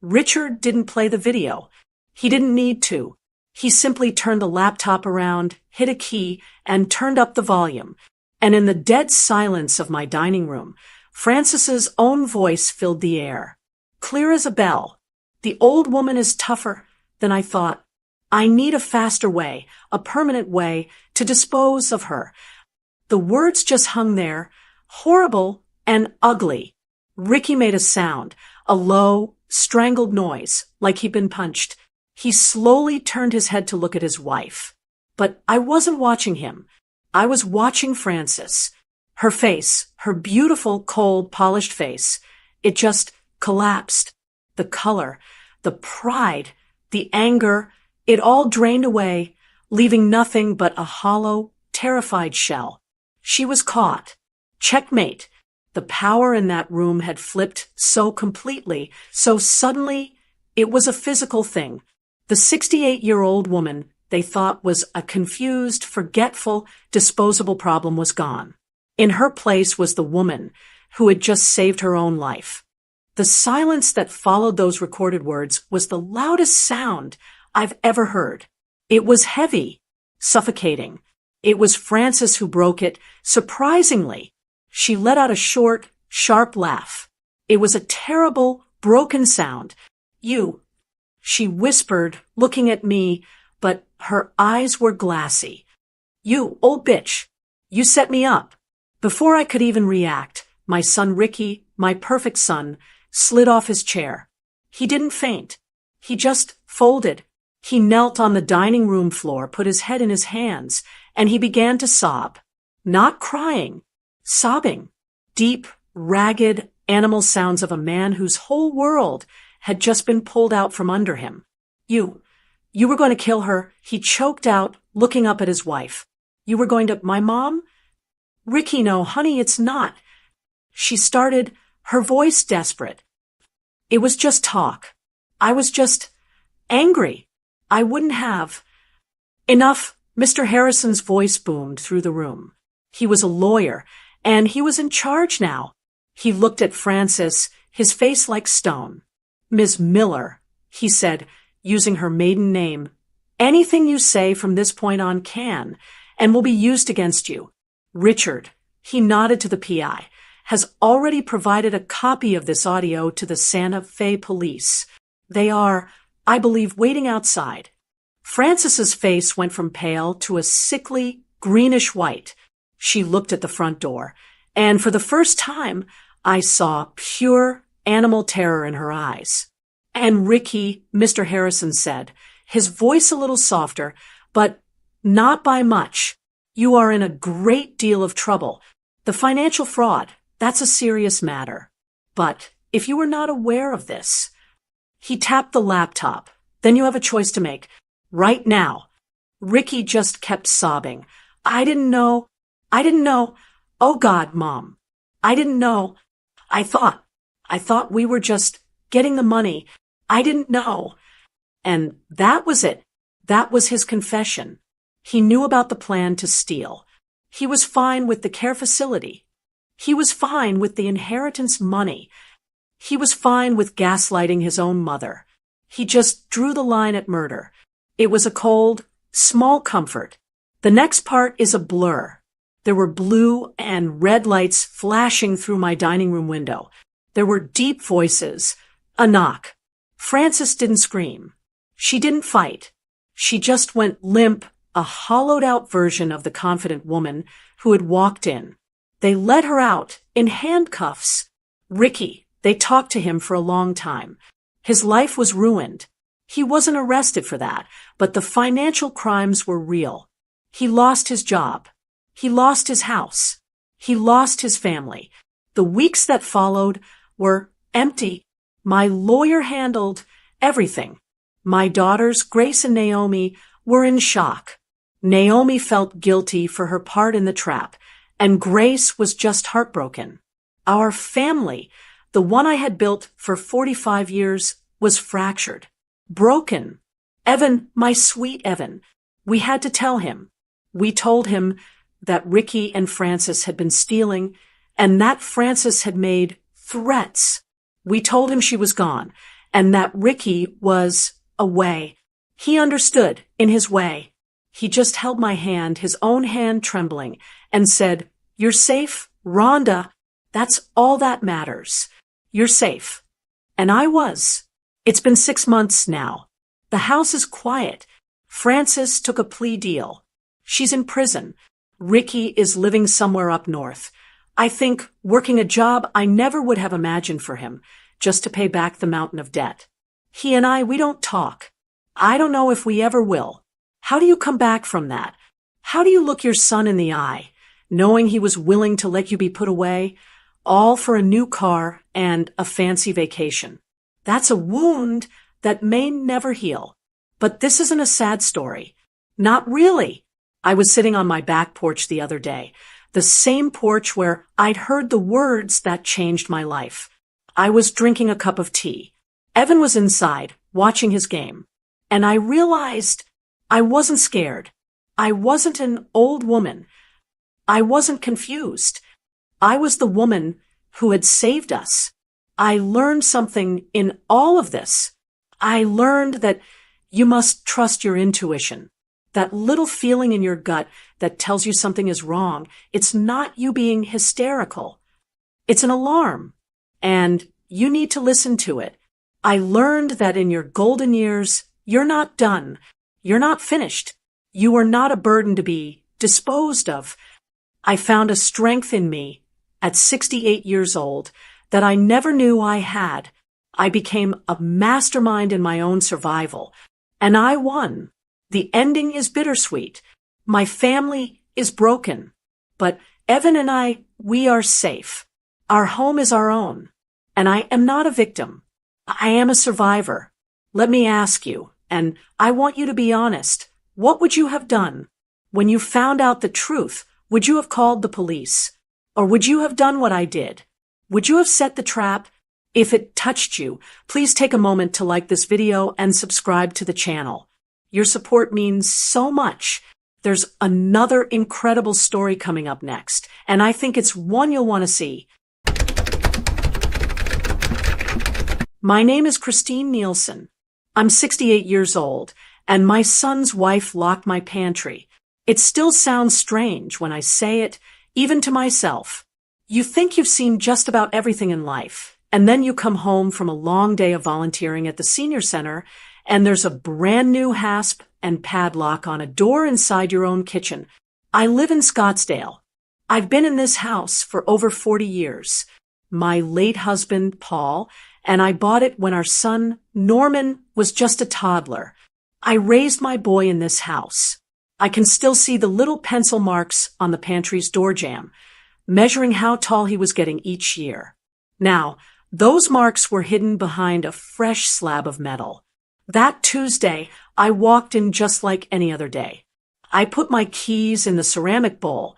S1: Richard didn't play the video. He didn't need to. He simply turned the laptop around, hit a key, and turned up the volume. And in the dead silence of my dining room, Frances's own voice filled the air. Clear as a bell. "The old woman is tougher than I thought. I need a faster way, a permanent way, to dispose of her." The words just hung there, horrible and ugly. Ricky made a sound, a low, strangled noise, like he'd been punched. He slowly turned his head to look at his wife. But I wasn't watching him. I was watching Frances. Her face, her beautiful, cold, polished face, it just collapsed. The color, the pride, the anger, it all drained away, leaving nothing but a hollow, terrified shell. She was caught. Checkmate. The power in that room had flipped so completely, so suddenly, it was a physical thing. The 68-year-old woman they thought was a confused, forgetful, disposable problem was gone. In her place was the woman who had just saved her own life. The silence that followed those recorded words was the loudest sound I've ever heard. It was heavy, suffocating. It was Frances who broke it, surprisingly. She let out a short, sharp laugh. It was a terrible, broken sound. "You," she whispered, looking at me, but her eyes were glassy. "You, old bitch. You set me up." Before I could even react, my son Ricky, my perfect son, slid off his chair. He didn't faint. He just folded. He knelt on the dining room floor, put his head in his hands, and he began to sob. Not crying, sobbing. Deep, ragged, animal sounds of a man whose whole world had just been pulled out from under him. You were going to kill her," he choked out, looking up at his wife. "You were going to, my mom?" "Ricky, no, honey, it's not." She started, her voice desperate. "It was just talk. I was just angry. I wouldn't have." "Enough." Mr. Harrison's voice boomed through the room. He was a lawyer, and he was in charge now. He looked at Frances, his face like stone. "Miss Miller," he said, using her maiden name, "anything you say from this point on can and will be used against you. Richard," he nodded to the PI, "has already provided a copy of this audio to the Santa Fe police. They are, I believe, waiting outside." Frances's face went from pale to a sickly, greenish white. She looked at the front door, and for the first time, I saw pure animal terror in her eyes. "And Ricky," Mr. Harrison said, his voice a little softer, but not by much, "you are in a great deal of trouble. The financial fraud, that's a serious matter. But if you were not aware of this..." He tapped the laptop. "Then you have a choice to make. Right now." Ricky just kept sobbing. I didn't know. Oh God, Mom. I didn't know. I thought we were just getting the money. I didn't know." And that was it. That was his confession. He knew about the plan to steal. He was fine with the care facility. He was fine with the inheritance money. He was fine with gaslighting his own mother. He just drew the line at murder. It was a cold, small comfort. The next part is a blur. There were blue and red lights flashing through my dining room window. There were deep voices. A knock. Frances didn't scream. She didn't fight. She just went limp, a hollowed-out version of the confident woman who had walked in. They led her out in handcuffs. Ricky, they talked to him for a long time. His life was ruined. He wasn't arrested for that, but the financial crimes were real. He lost his job. He lost his house. He lost his family. The weeks that followed were empty. My lawyer handled everything. My daughters, Grace and Naomi, were in shock. Naomi felt guilty for her part in the trap, and Grace was just heartbroken. Our family, the one I had built for 45 years, was fractured, broken. Evan, my sweet Evan, we had to tell him. We told him that Ricky and Frances had been stealing and that Frances had made threats. We told him she was gone and that Ricky was away. He understood in his way. He just held my hand, his own hand trembling, and said, "You're safe, Rhonda. That's all that matters. You're safe." And I was. It's been 6 months now. The house is quiet. Frances took a plea deal. She's in prison. Ricky is living somewhere up north. I think working a job I never would have imagined for him, just to pay back the mountain of debt. He and I, we don't talk. I don't know if we ever will. How do you come back from that? How do you look your son in the eye, knowing he was willing to let you be put away, all for a new car and a fancy vacation? That's a wound that may never heal. But this isn't a sad story. Not really. I was sitting on my back porch the other day, the same porch where I'd heard the words that changed my life. I was drinking a cup of tea. Evan was inside, watching his game. And I realized I wasn't scared. I wasn't an old woman. I wasn't confused. I was the woman who had saved us. I learned something in all of this. I learned that you must trust your intuition. That little feeling in your gut that tells you something is wrong. It's not you being hysterical. It's an alarm. And you need to listen to it. I learned that in your golden years, you're not done. You're not finished. You are not a burden to be disposed of. I found a strength in me at 68 years old that I never knew I had. I became a mastermind in my own survival. And I won. The ending is bittersweet. My family is broken. But Evan and I, we are safe. Our home is our own. And I am not a victim. I am a survivor. Let me ask you, and I want you to be honest, what would you have done? When you found out the truth, would you have called the police? Or would you have done what I did? Would you have set the trap? If it touched you, please take a moment to like this video and subscribe to the channel. Your support means so much. There's another incredible story coming up next, and I think it's one you'll want to see. My name is Christine Nielsen. I'm 68 years old, and my son's wife locked my pantry. It still sounds strange when I say it, even to myself. You think you've seen just about everything in life, and then you come home from a long day of volunteering at the senior center, and there's a brand new hasp and padlock on a door inside your own kitchen. I live in Scottsdale. I've been in this house for over 40 years. My late husband, Paul, and I bought it when our son, Norman, was just a toddler. I raised my boy in this house. I can still see the little pencil marks on the pantry's door jamb, measuring how tall he was getting each year. Now, those marks were hidden behind a fresh slab of metal. That Tuesday, I walked in just like any other day. I put my keys in the ceramic bowl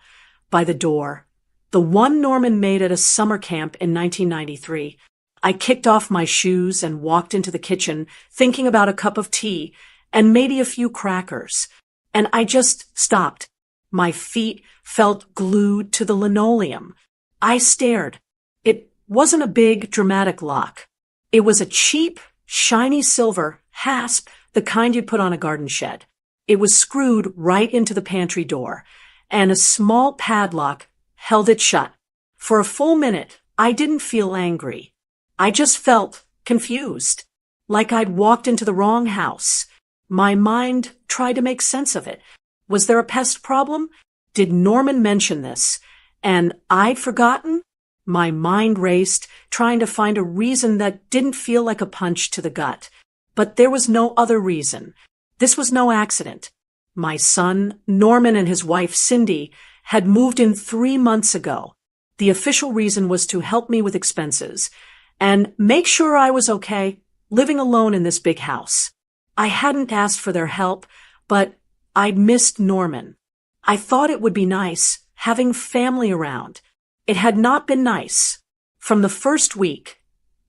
S1: by the door, the one Norman made at a summer camp in 1993. I kicked off my shoes and walked into the kitchen, thinking about a cup of tea and maybe a few crackers. And I just stopped. My feet felt glued to the linoleum. I stared. It wasn't a big, dramatic lock. It was a cheap, shiny silver hasp, the kind you'd put on a garden shed. It was screwed right into the pantry door, and a small padlock held it shut. For a full minute, I didn't feel angry. I just felt confused, like I'd walked into the wrong house. My mind tried to make sense of it. Was there a pest problem? Did Norman mention this? And I'd forgotten? My mind raced, trying to find a reason that didn't feel like a punch to the gut. But there was no other reason. This was no accident. My son, Norman, and his wife, Cindy, had moved in 3 months ago. The official reason was to help me with expenses and make sure I was okay living alone in this big house. I hadn't asked for their help, but I'd missed Norman. I thought it would be nice having family around. It had not been nice. From the first week,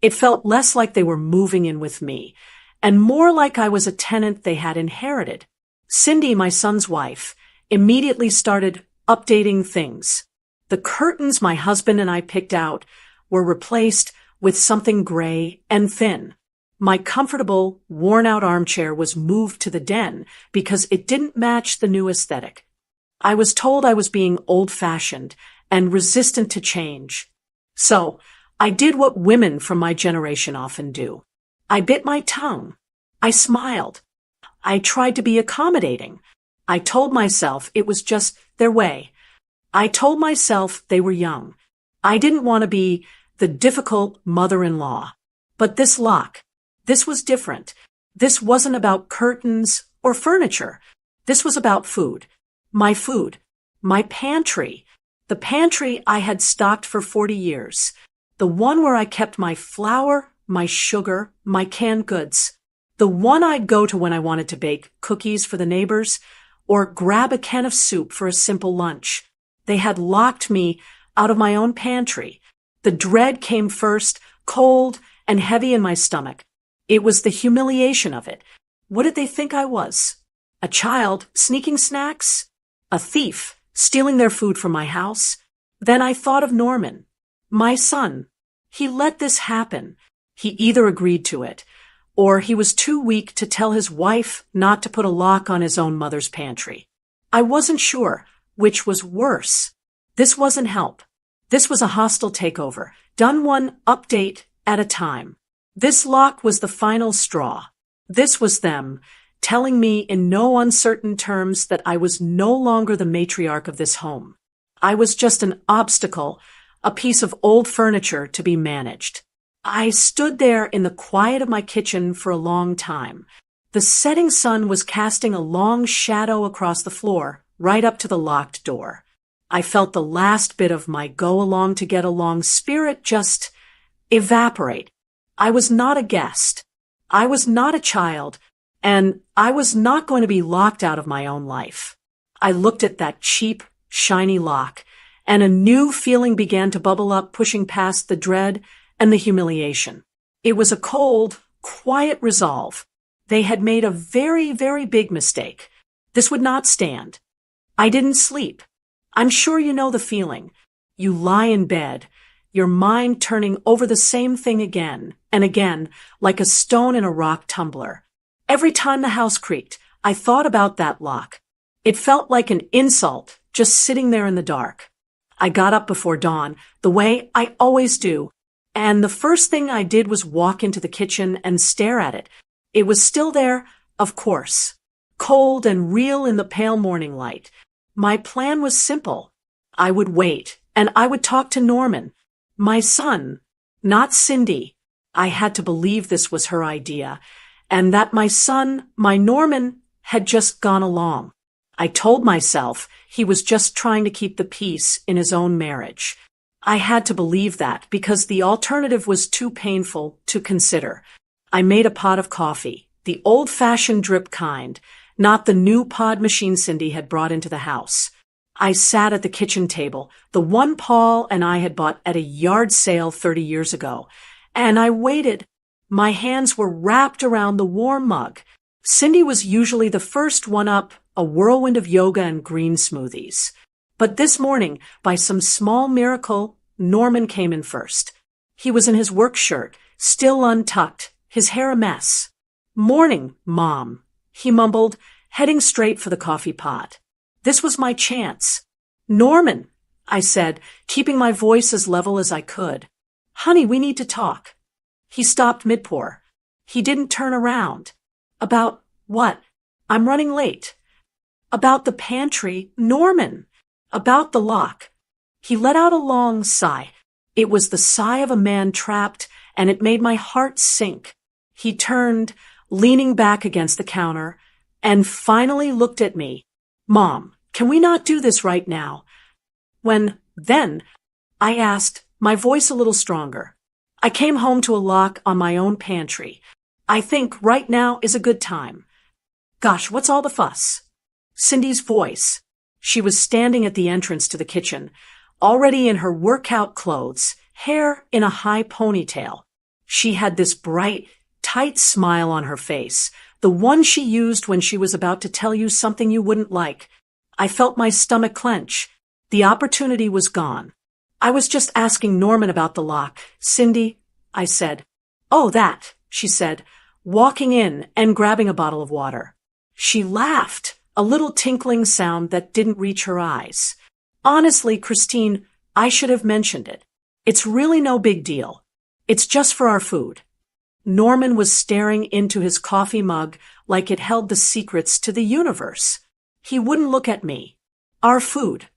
S1: it felt less like they were moving in with me and more like I was a tenant they had inherited. Cindy, my son's wife, immediately started updating things. The curtains my husband and I picked out were replaced with something gray and thin. My comfortable, worn-out armchair was moved to the den because it didn't match the new aesthetic. I was told I was being old-fashioned and resistant to change. So, I did what women from my generation often do. I bit my tongue. I smiled. I tried to be accommodating. I told myself it was just their way. I told myself they were young. I didn't want to be the difficult mother-in-law. But this lock, this was different. This wasn't about curtains or furniture. This was about food. My pantry. The pantry I had stocked for 40 years. The one where I kept my flour, my sugar, my canned goods. The one I'd go to when I wanted to bake cookies for the neighbors or grab a can of soup for a simple lunch. They had locked me out of my own pantry. The dread came first, cold and heavy in my stomach. It was the humiliation of it. What did they think I was? A child sneaking snacks? A thief stealing their food from my house? Then I thought of Norman, my son. He let this happen. He either agreed to it, or he was too weak to tell his wife not to put a lock on his own mother's pantry. I wasn't sure which was worse. This wasn't help. This was a hostile takeover, done one update at a time. This lock was the final straw. This was them telling me in no uncertain terms that I was no longer the matriarch of this home. I was just an obstacle, a piece of old furniture to be managed. I stood there in the quiet of my kitchen for a long time. The setting sun was casting a long shadow across the floor, right up to the locked door. I felt the last bit of my go-along-to-get-along spirit just evaporate. I was not a guest. I was not a child, and I was not going to be locked out of my own life. I looked at that cheap, shiny lock, and a new feeling began to bubble up, pushing past the dread and the humiliation. It was a cold, quiet resolve. They had made a very, very big mistake. This would not stand. I didn't sleep. I'm sure you know the feeling. You lie in bed, your mind turning over the same thing again and again, like a stone in a rock tumbler. Every time the house creaked, I thought about that lock. It felt like an insult, just sitting there in the dark. I got up before dawn, the way I always do, and the first thing I did was walk into the kitchen and stare at it. It was still there, of course, cold and real in the pale morning light. My plan was simple. I would wait, and I would talk to Norman, my son, not Cindy. I had to believe this was her idea, and that my son, my Norman, had just gone along. I told myself he was just trying to keep the peace in his own marriage. I had to believe that because the alternative was too painful to consider. I made a pot of coffee, the old-fashioned drip kind, not the new pod machine Cindy had brought into the house. I sat at the kitchen table, the one Paul and I had bought at a yard sale 30 years ago, and I waited. My hands were wrapped around the warm mug. Cindy was usually the first one up, a whirlwind of yoga and green smoothies. But this morning, by some small miracle, Norman came in first. He was in his work shirt, still untucked, his hair a mess. "Morning, Mom," he mumbled, heading straight for the coffee pot. This was my chance. "Norman," I said, keeping my voice as level as I could. "Honey, we need to talk." He stopped mid-pour. He didn't turn around. "About what?" "I'm running late." "About the pantry, Norman." "About the lock." He let out a long sigh. It was the sigh of a man trapped, and it made my heart sink. He turned, leaning back against the counter, and finally looked at me. "Mom, can we not do this right now?" Then, I asked, my voice a little stronger. "I came home to a lock on my own pantry. I think right now is a good time." "Gosh, what's all the fuss?" Cindy's voice. She was standing at the entrance to the kitchen, already in her workout clothes, hair in a high ponytail. She had this bright, tight smile on her face, the one she used when she was about to tell you something you wouldn't like. I felt my stomach clench. The opportunity was gone. "I was just asking Norman about the lock, Cindy," I said. "Oh, that," she said, walking in and grabbing a bottle of water. She laughed, a little tinkling sound that didn't reach her eyes. "Honestly, Christine, I should have mentioned it. It's really no big deal. It's just for our food." Norman was staring into his coffee mug like it held the secrets to the universe. He wouldn't look at me. "Our food."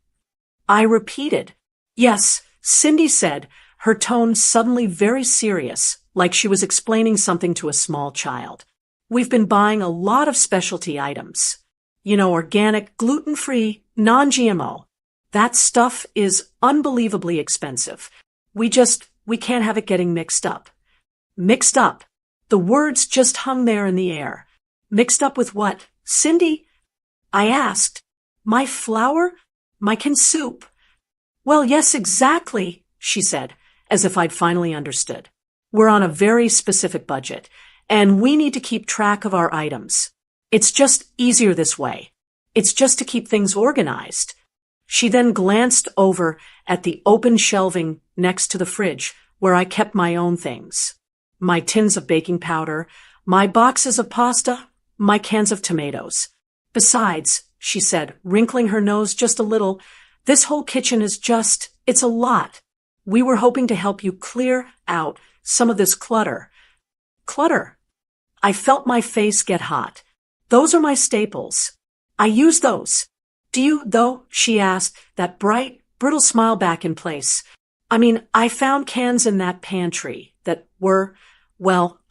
S1: I repeated. "Yes," Cindy said, her tone suddenly very serious, like she was explaining something to a small child. "We've been buying a lot of specialty items. Organic, gluten-free, non-GMO. That stuff is unbelievably expensive. We can't have it getting mixed up." Mixed up. The words just hung there in the air. "Mixed up with what, Cindy?" I asked. "My flour? My canned soup?" "Well, yes, exactly," she said, as if I'd finally understood. "We're on a very specific budget, and we need to keep track of our items. It's just easier this way. It's just to keep things organized." She then glanced over at the open shelving next to the fridge, where I kept my own things. My tins of baking powder, my boxes of pasta, my cans of tomatoes. "Besides," she said, wrinkling her nose just a little, "this whole kitchen is it's a lot. We were hoping to help you clear out some of this clutter." "Clutter?" I felt my face get hot. "Those are my staples. I use those." "Do you, though?" she asked, that bright, brittle smile back in place. I found cans in that pantry that were,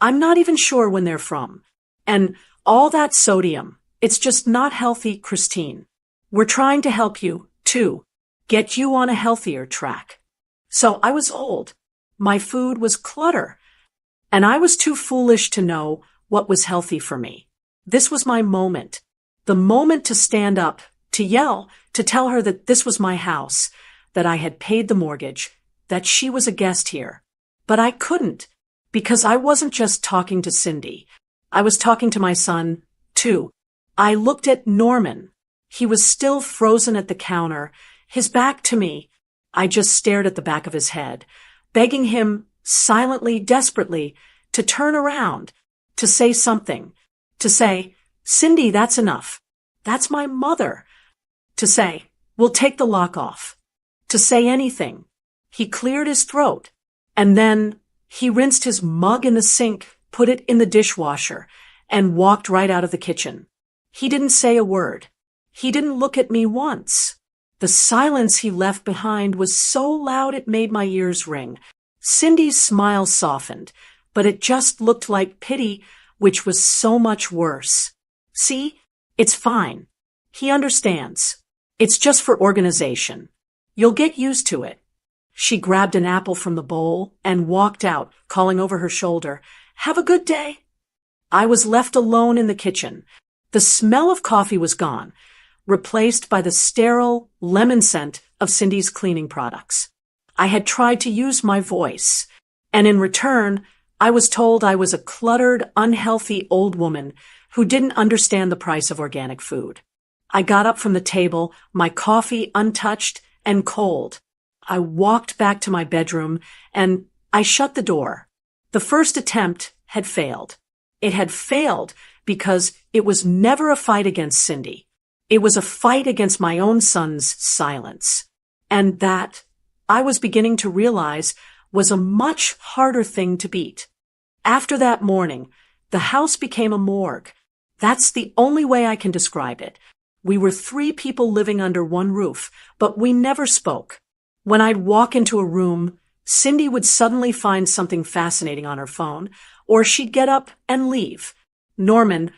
S1: I'm not even sure when they're from. And all that sodium, it's just not healthy, Christine. We're trying to help you, too, get you on a healthier track." So I was old. My food was clutter. And I was too foolish to know what was healthy for me. This was my moment. The moment to stand up, to yell, to tell her that this was my house, that I had paid the mortgage, that she was a guest here. But I couldn't, because I wasn't just talking to Cindy. I was talking to my son, too. I looked at Norman. He was still frozen at the counter, his back to me. I just stared at the back of his head, begging him, silently, desperately, to turn around, to say something, to say, "Cindy, that's enough. That's my mother." To say, "We'll take the lock off." To say anything. He cleared his throat, and then he rinsed his mug in the sink, put it in the dishwasher, and walked right out of the kitchen. He didn't say a word. He didn't look at me once. The silence he left behind was so loud it made my ears ring. Cindy's smile softened, but it just looked like pity, which was so much worse. "See? It's fine. He understands. It's just for organization. You'll get used to it." She grabbed an apple from the bowl and walked out, calling over her shoulder, "Have a good day." I was left alone in the kitchen. The smell of coffee was gone, replaced by the sterile lemon scent of Cindy's cleaning products. I had tried to use my voice, and in return, I was told I was a cluttered, unhealthy old woman who didn't understand the price of organic food. I got up from the table, my coffee untouched and cold. I walked back to my bedroom, and I shut the door. The first attempt had failed. It had failed because it was never a fight against Cindy. It was a fight against my own son's silence. And that, I was beginning to realize, was a much harder thing to beat. After that morning, the house became a morgue. That's the only way I can describe it. We were 3 people living under one roof, but we never spoke. When I'd walk into a room, Cindy would suddenly find something fascinating on her phone, or she'd get up and leave. Norman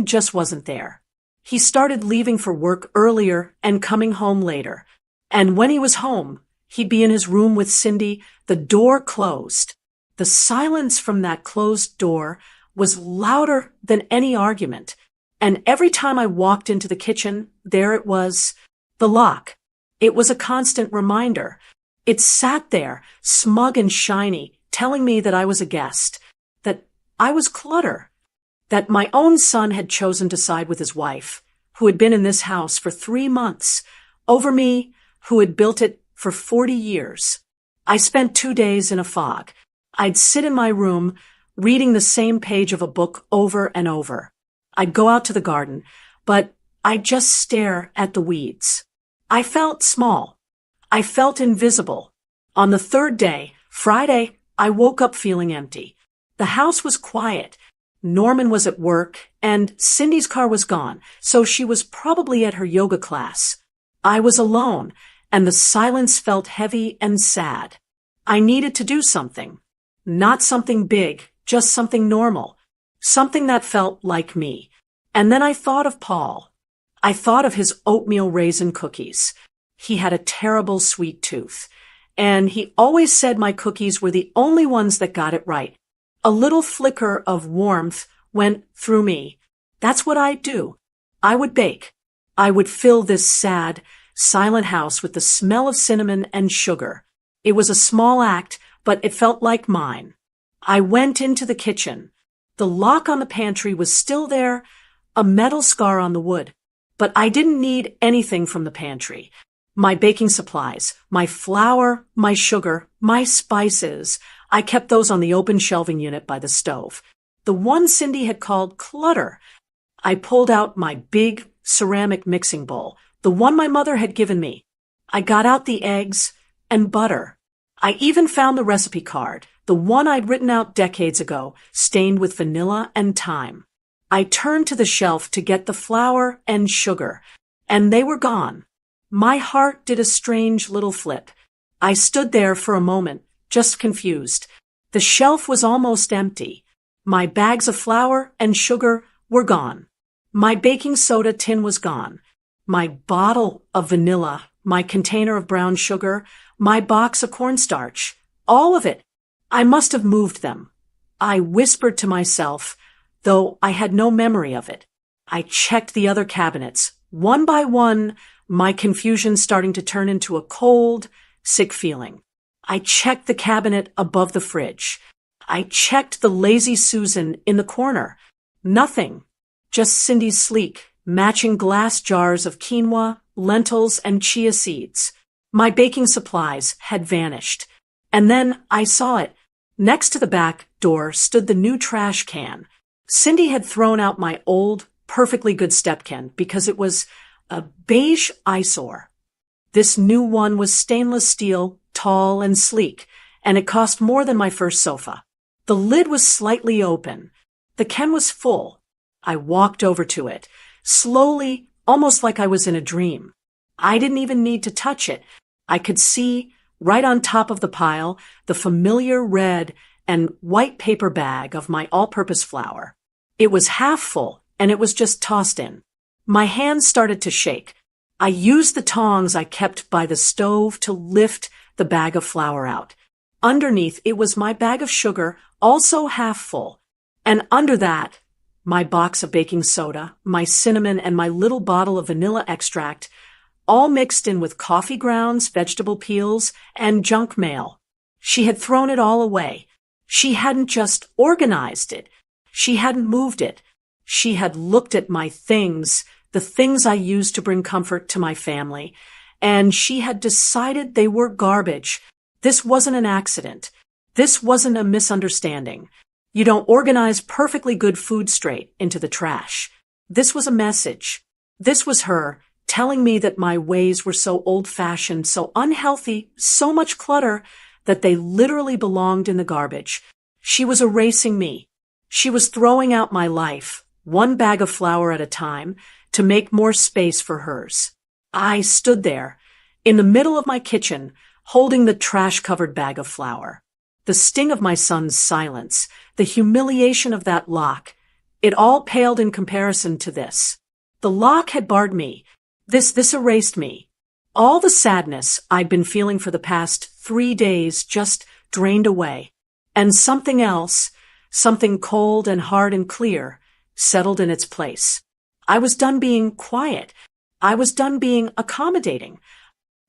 S1: just wasn't there. He started leaving for work earlier and coming home later. And when he was home, he'd be in his room with Cindy, the door closed. The silence from that closed door was louder than any argument. And every time I walked into the kitchen, there it was, the lock. It was a constant reminder. It sat there, smug and shiny, telling me that I was a guest, that I was clutter, that my own son had chosen to side with his wife, who had been in this house for 3 months, over me, who had built it for 40 years. I spent 2 days in a fog. I'd sit in my room, reading the same page of a book over and over. I'd go out to the garden, but I'd just stare at the weeds. I felt small. I felt invisible. On the 3rd day, Friday, I woke up feeling empty. The house was quiet. Norman was at work, and Cindy's car was gone, so she was probably at her yoga class. I was alone, and the silence felt heavy and sad. I needed to do something. Not something big, just something normal. Something that felt like me. And then I thought of Paul. I thought of his oatmeal raisin cookies. He had a terrible sweet tooth, and he always said my cookies were the only ones that got it right. A little flicker of warmth went through me. That's what I'd do. I would bake. I would fill this sad, silent house with the smell of cinnamon and sugar. It was a small act, but it felt like mine. I went into the kitchen. The lock on the pantry was still there, a metal scar on the wood. But I didn't need anything from the pantry. My baking supplies, my flour, my sugar, my spices, I kept those on the open shelving unit by the stove. The one Cindy had called clutter. I pulled out my big ceramic mixing bowl, the one my mother had given me. I got out the eggs and butter. I even found the recipe card, the one I'd written out decades ago, stained with vanilla and thyme. I turned to the shelf to get the flour and sugar, and they were gone. My heart did a strange little flip. I stood there for a moment, just confused. The shelf was almost empty. My bags of flour and sugar were gone. My baking soda tin was gone. My bottle of vanilla, my container of brown sugar, my box of cornstarch, all of it. I must have moved them. I whispered to myself, though I had no memory of it. I checked the other cabinets, one by one, my confusion starting to turn into a cold, sick feeling. I checked the cabinet above the fridge. I checked the Lazy Susan in the corner. Nothing. Just Cindy's sleek, matching glass jars of quinoa, lentils, and chia seeds. My baking supplies had vanished. And then I saw it. Next to the back door stood the new trash can. Cindy had thrown out my old, perfectly good step can because it was a beige eyesore. This new one was stainless steel, tall and sleek, and it cost more than my first sofa. The lid was slightly open. The can was full. I walked over to it, slowly, almost like I was in a dream. I didn't even need to touch it. I could see, right on top of the pile, the familiar red and white paper bag of my all-purpose flour. It was half full, and it was just tossed in. My hands started to shake. I used the tongs I kept by the stove to lift the bag of flour out. Underneath, it was my bag of sugar, also half full. And under that, my box of baking soda, my cinnamon, and my little bottle of vanilla extract, all mixed in with coffee grounds, vegetable peels, and junk mail. She had thrown it all away. She hadn't just organized it. She hadn't moved it. She had looked at my things, the things I used to bring comfort to my family, and she had decided they were garbage. This wasn't an accident. This wasn't a misunderstanding. You don't organize perfectly good food straight into the trash. This was a message. This was her telling me that my ways were so old-fashioned, so unhealthy, so much clutter, that they literally belonged in the garbage. She was erasing me. She was throwing out my life, one bag of flour at a time, to make more space for hers. I stood there, in the middle of my kitchen, holding the trash-covered bag of flour. The sting of my son's silence, the humiliation of that lock, it all paled in comparison to this. The lock had barred me. This erased me. All the sadness I'd been feeling for the past 3 days just drained away. And something else, something cold and hard and clear, settled in its place. I was done being quiet. I was done being accommodating.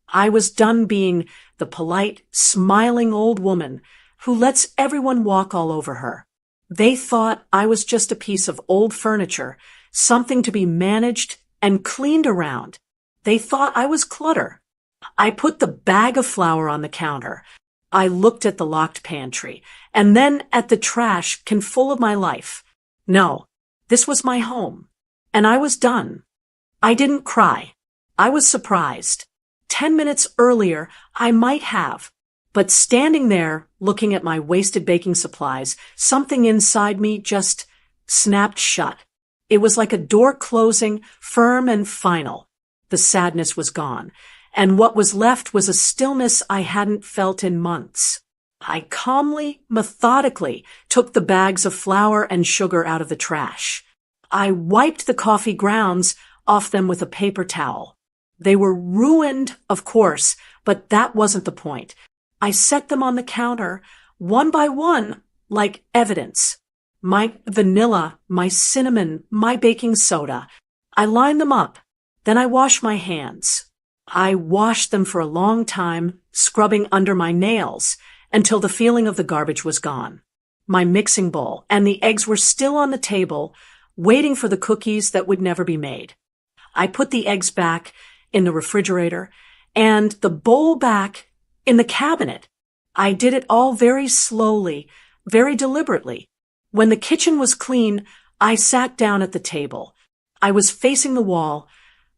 S1: I was done being the polite, smiling old woman who lets everyone walk all over her. They thought I was just a piece of old furniture, something to be managed and cleaned around. They thought I was clutter. I put the bag of flour on the counter. I looked at the locked pantry, and then at the trash can full of my life. No, this was my home, and I was done. I didn't cry. I was surprised. 10 minutes earlier, I might have. But standing there, looking at my wasted baking supplies, something inside me just snapped shut. It was like a door closing, firm and final. The sadness was gone, and what was left was a stillness I hadn't felt in months. I calmly, methodically took the bags of flour and sugar out of the trash. I wiped the coffee grounds off them with a paper towel. They were ruined, of course, but that wasn't the point. I set them on the counter, one by one, like evidence. My vanilla, my cinnamon, my baking soda. I lined them up. Then I washed my hands. I washed them for a long time, scrubbing under my nails, until the feeling of the garbage was gone. My mixing bowl and the eggs were still on the table, waiting for the cookies that would never be made. I put the eggs back in the refrigerator and the bowl back in the cabinet. I did it all very slowly, very deliberately. When the kitchen was clean, I sat down at the table. I was facing the wall,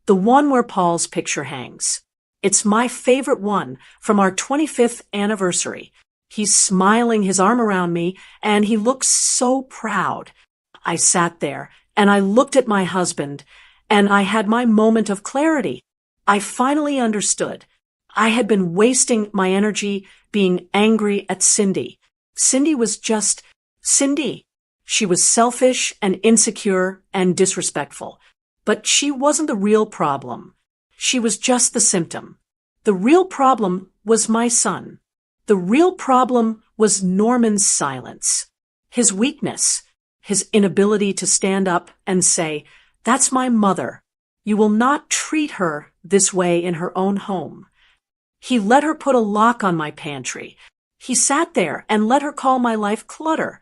S1: the one where Paul's picture hangs. It's my favorite one from our 25th anniversary. He's smiling, his arm around me, and he looks so proud. I sat there, and I looked at my husband, and I had my moment of clarity. I finally understood. I had been wasting my energy being angry at Cindy. Cindy was just Cindy. She was selfish and insecure and disrespectful. But she wasn't the real problem. She was just the symptom. The real problem was my son. The real problem was Norman's silence. His weakness. His inability to stand up and say, "That's my mother. You will not treat her this way in her own home." He let her put a lock on my pantry. He sat there and let her call my life clutter.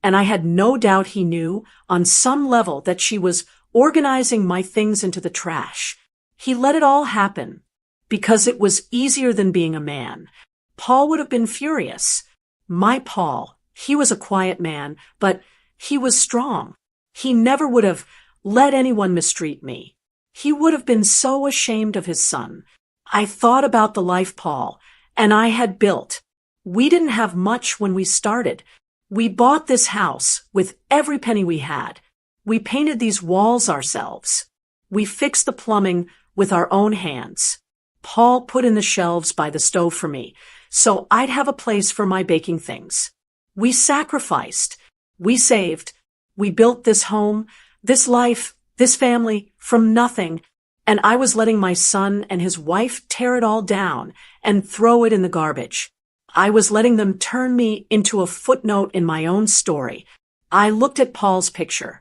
S1: And I had no doubt he knew, on some level, that she was organizing my things into the trash. He let it all happen because it was easier than being a man. Paul would have been furious. My Paul, he was a quiet man, but he was strong. He never would have let anyone mistreat me. He would have been so ashamed of his son. I thought about the life Paul and I had built. We didn't have much when we started. We bought this house with every penny we had. We painted these walls ourselves. We fixed the plumbing with our own hands. Paul put in the shelves by the stove for me, so I'd have a place for my baking things. We sacrificed. We saved. We built this home, this life, this family from nothing, and I was letting my son and his wife tear it all down and throw it in the garbage. I was letting them turn me into a footnote in my own story. I looked at Paul's picture.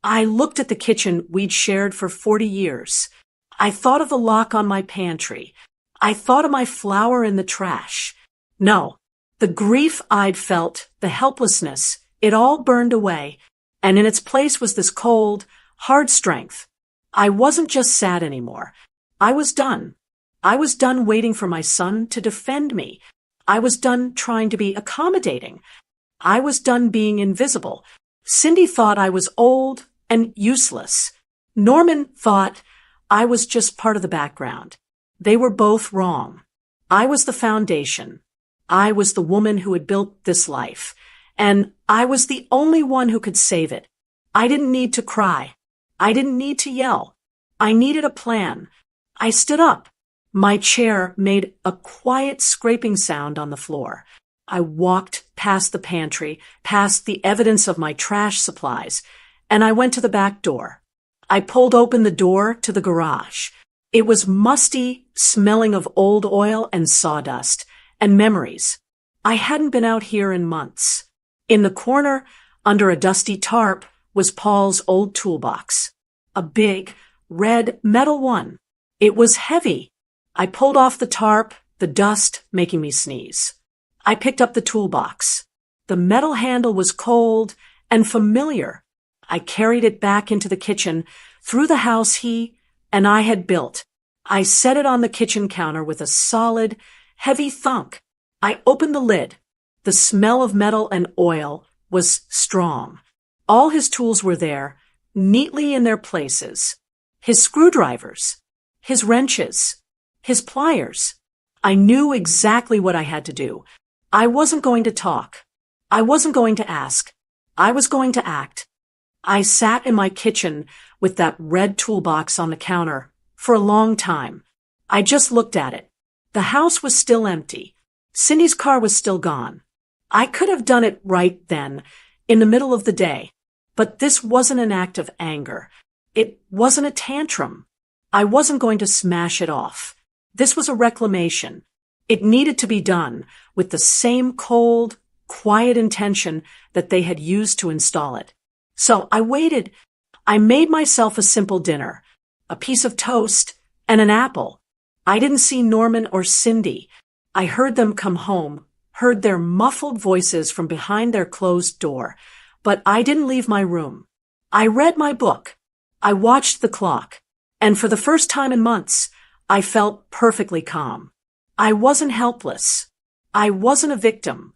S1: I looked at the kitchen we'd shared for 40 years. I thought of the lock on my pantry. I thought of my flour in the trash. No, the grief I'd felt, the helplessness, it all burned away, and in its place was this cold, hard strength. I wasn't just sad anymore. I was done. I was done waiting for my son to defend me. I was done trying to be accommodating. I was done being invisible. Cindy thought I was old and useless. Norman thought I was just part of the background. They were both wrong. I was the foundation. I was the woman who had built this life, and I was the only one who could save it. I didn't need to cry. I didn't need to yell. I needed a plan. I stood up. My chair made a quiet scraping sound on the floor. I walked past the pantry, past the evidence of my trash supplies, and I went to the back door. I pulled open the door to the garage. It was musty, smelling of old oil and sawdust, and memories. I hadn't been out here in months. In the corner, under a dusty tarp, was Paul's old toolbox. A big, red metal one. It was heavy. I pulled off the tarp, the dust making me sneeze. I picked up the toolbox. The metal handle was cold and familiar. I carried it back into the kitchen, through the house he and I had built. I set it on the kitchen counter with a solid, heavy thunk. I opened the lid. The smell of metal and oil was strong. All his tools were there, neatly in their places. His screwdrivers, his wrenches, his pliers. I knew exactly what I had to do. I wasn't going to talk. I wasn't going to ask. I was going to act. I sat in my kitchen with that red toolbox on the counter for a long time. I just looked at it. The house was still empty. Cindy's car was still gone. I could have done it right then, in the middle of the day. But this wasn't an act of anger. It wasn't a tantrum. I wasn't going to smash it off. This was a reclamation. It needed to be done with the same cold, quiet intention that they had used to install it. So I waited. I made myself a simple dinner, a piece of toast and an apple. I didn't see Norman or Cindy. I heard them come home, heard their muffled voices from behind their closed door, but I didn't leave my room. I read my book. I watched the clock, and for the first time in months, I felt perfectly calm. I wasn't helpless. I wasn't a victim.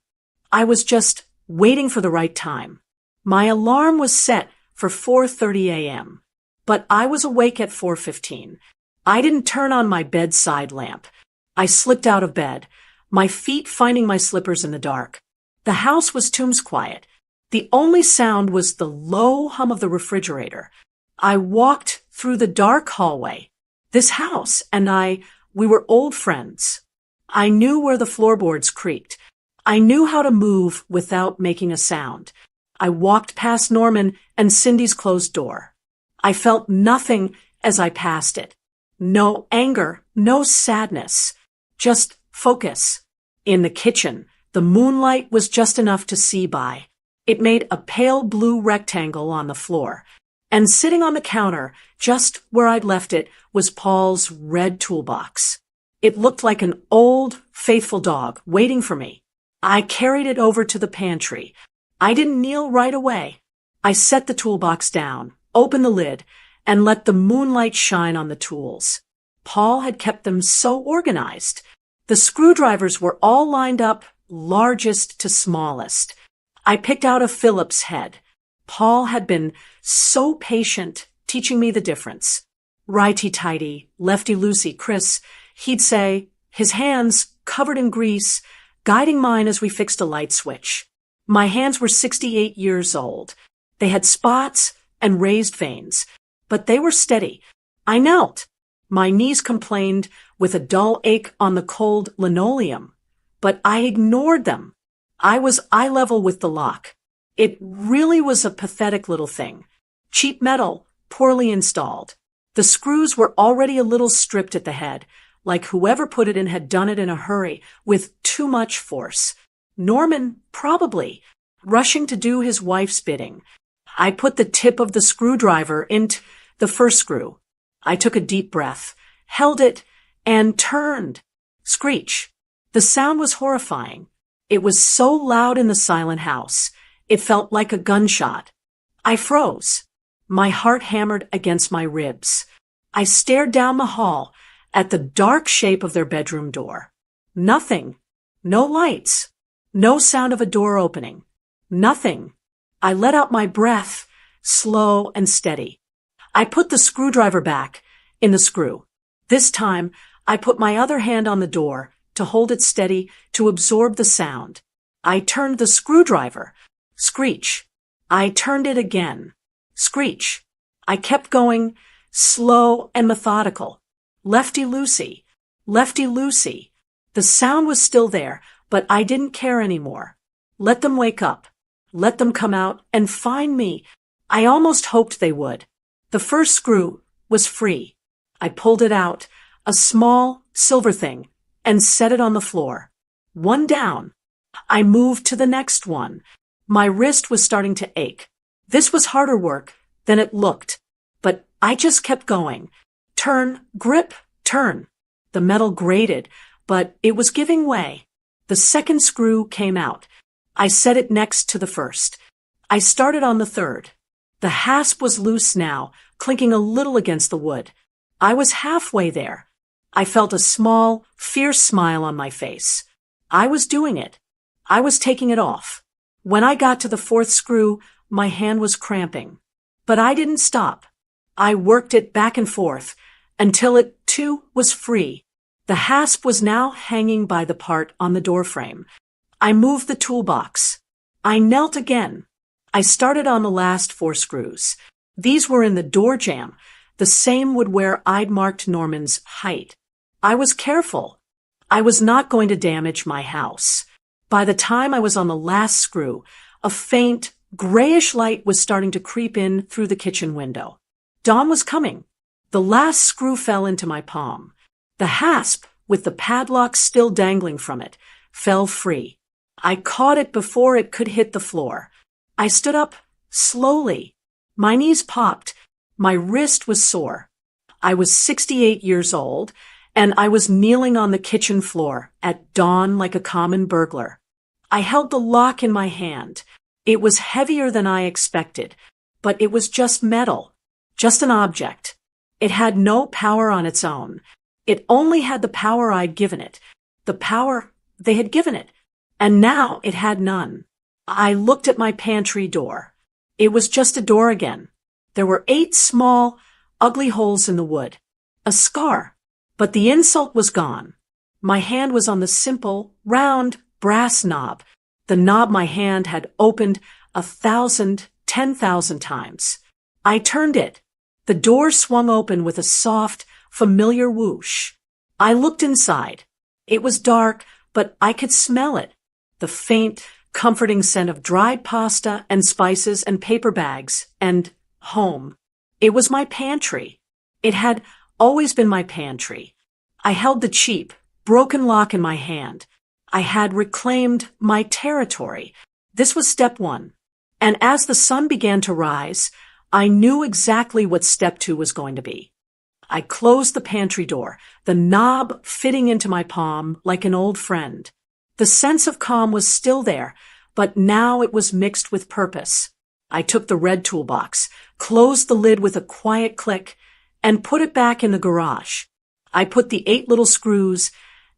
S1: I was just waiting for the right time. My alarm was set for 4:30 a.m., but I was awake at 4:15. I didn't turn on my bedside lamp. I slipped out of bed, my feet finding my slippers in the dark. The house was tombs-quiet. The only sound was the low hum of the refrigerator. I walked through the dark hallway. This house and we were old friends. I knew where the floorboards creaked. I knew how to move without making a sound. I walked past Norman and Cindy's closed door. I felt nothing as I passed it. No anger, no sadness, just focus. In the kitchen, the moonlight was just enough to see by. It made a pale blue rectangle on the floor. And sitting on the counter, just where I'd left it, was Paul's red toolbox. It looked like an old, faithful dog waiting for me. I carried it over to the pantry. I didn't kneel right away. I set the toolbox down, opened the lid, and let the moonlight shine on the tools. Paul had kept them so organized. The screwdrivers were all lined up largest to smallest. I picked out a Phillips head. Paul had been so patient teaching me the difference. Righty-tighty, lefty-loosey, Chris, he'd say, his hands covered in grease, guiding mine as we fixed a light switch. My hands were 68 years old. They had spots and raised veins, but they were steady. I knelt. My knees complained with a dull ache on the cold linoleum, but I ignored them. I was eye level with the lock. It really was a pathetic little thing. Cheap metal, poorly installed. The screws were already a little stripped at the head, like whoever put it in had done it in a hurry, with too much force. Norman, probably, rushing to do his wife's bidding. I put the tip of the screwdriver into the first screw. I took a deep breath, held it, and turned. Screech. The sound was horrifying. It was so loud in the silent house. It felt like a gunshot. I froze. My heart hammered against my ribs. I stared down the hall at the dark shape of their bedroom door. Nothing. No lights. No sound of a door opening. Nothing. I let out my breath, slow and steady. I put the screwdriver back in the screw. This time, I put my other hand on the door to hold it steady to absorb the sound. I turned the screwdriver. Screech. I turned it again. Screech. I kept going, slow and methodical. Lefty-loosey. Lefty-loosey. The sound was still there, but I didn't care anymore. Let them wake up. Let them come out and find me. I almost hoped they would. The first screw was free. I pulled it out, a small silver thing, and set it on the floor. One down. I moved to the next one. My wrist was starting to ache. This was harder work than it looked, but I just kept going. Turn, grip, turn. The metal grated, but it was giving way. The second screw came out. I set it next to the first. I started on the third. The hasp was loose now, clinking a little against the wood. I was halfway there. I felt a small, fierce smile on my face. I was doing it. I was taking it off. When I got to the fourth screw, my hand was cramping. But I didn't stop. I worked it back and forth until it, too, was free. The hasp was now hanging by the part on the doorframe. I moved the toolbox. I knelt again. I started on the last 4 screws. These were in the door jamb, the same wood where I'd marked Norman's height. I was careful. I was not going to damage my house. By the time I was on the last screw, a faint, grayish light was starting to creep in through the kitchen window. Dawn was coming. The last screw fell into my palm. The hasp, with the padlock still dangling from it, fell free. I caught it before it could hit the floor. I stood up slowly. My knees popped. My wrist was sore. I was 68 years old, and I was kneeling on the kitchen floor at dawn like a common burglar. I held the lock in my hand. It was heavier than I expected, but it was just metal, just an object. It had no power on its own. It only had the power I'd given it, the power they had given it, and now it had none. I looked at my pantry door. It was just a door again. There were 8 small, ugly holes in the wood. A scar. But the insult was gone. My hand was on the simple, round, brass knob. The knob my hand had opened 1,000, 10,000 times. I turned it. The door swung open with a soft, familiar whoosh. I looked inside. It was dark, but I could smell it. The faint, comforting scent of dried pasta and spices and paper bags and home. It was my pantry. It had always been my pantry. I held the cheap, broken lock in my hand. I had reclaimed my territory. This was step 1. And as the sun began to rise, I knew exactly what step 2 was going to be. I closed the pantry door, the knob fitting into my palm like an old friend. The sense of calm was still there, but now it was mixed with purpose. I took the red toolbox, closed the lid with a quiet click, and put it back in the garage. I put the 8 little screws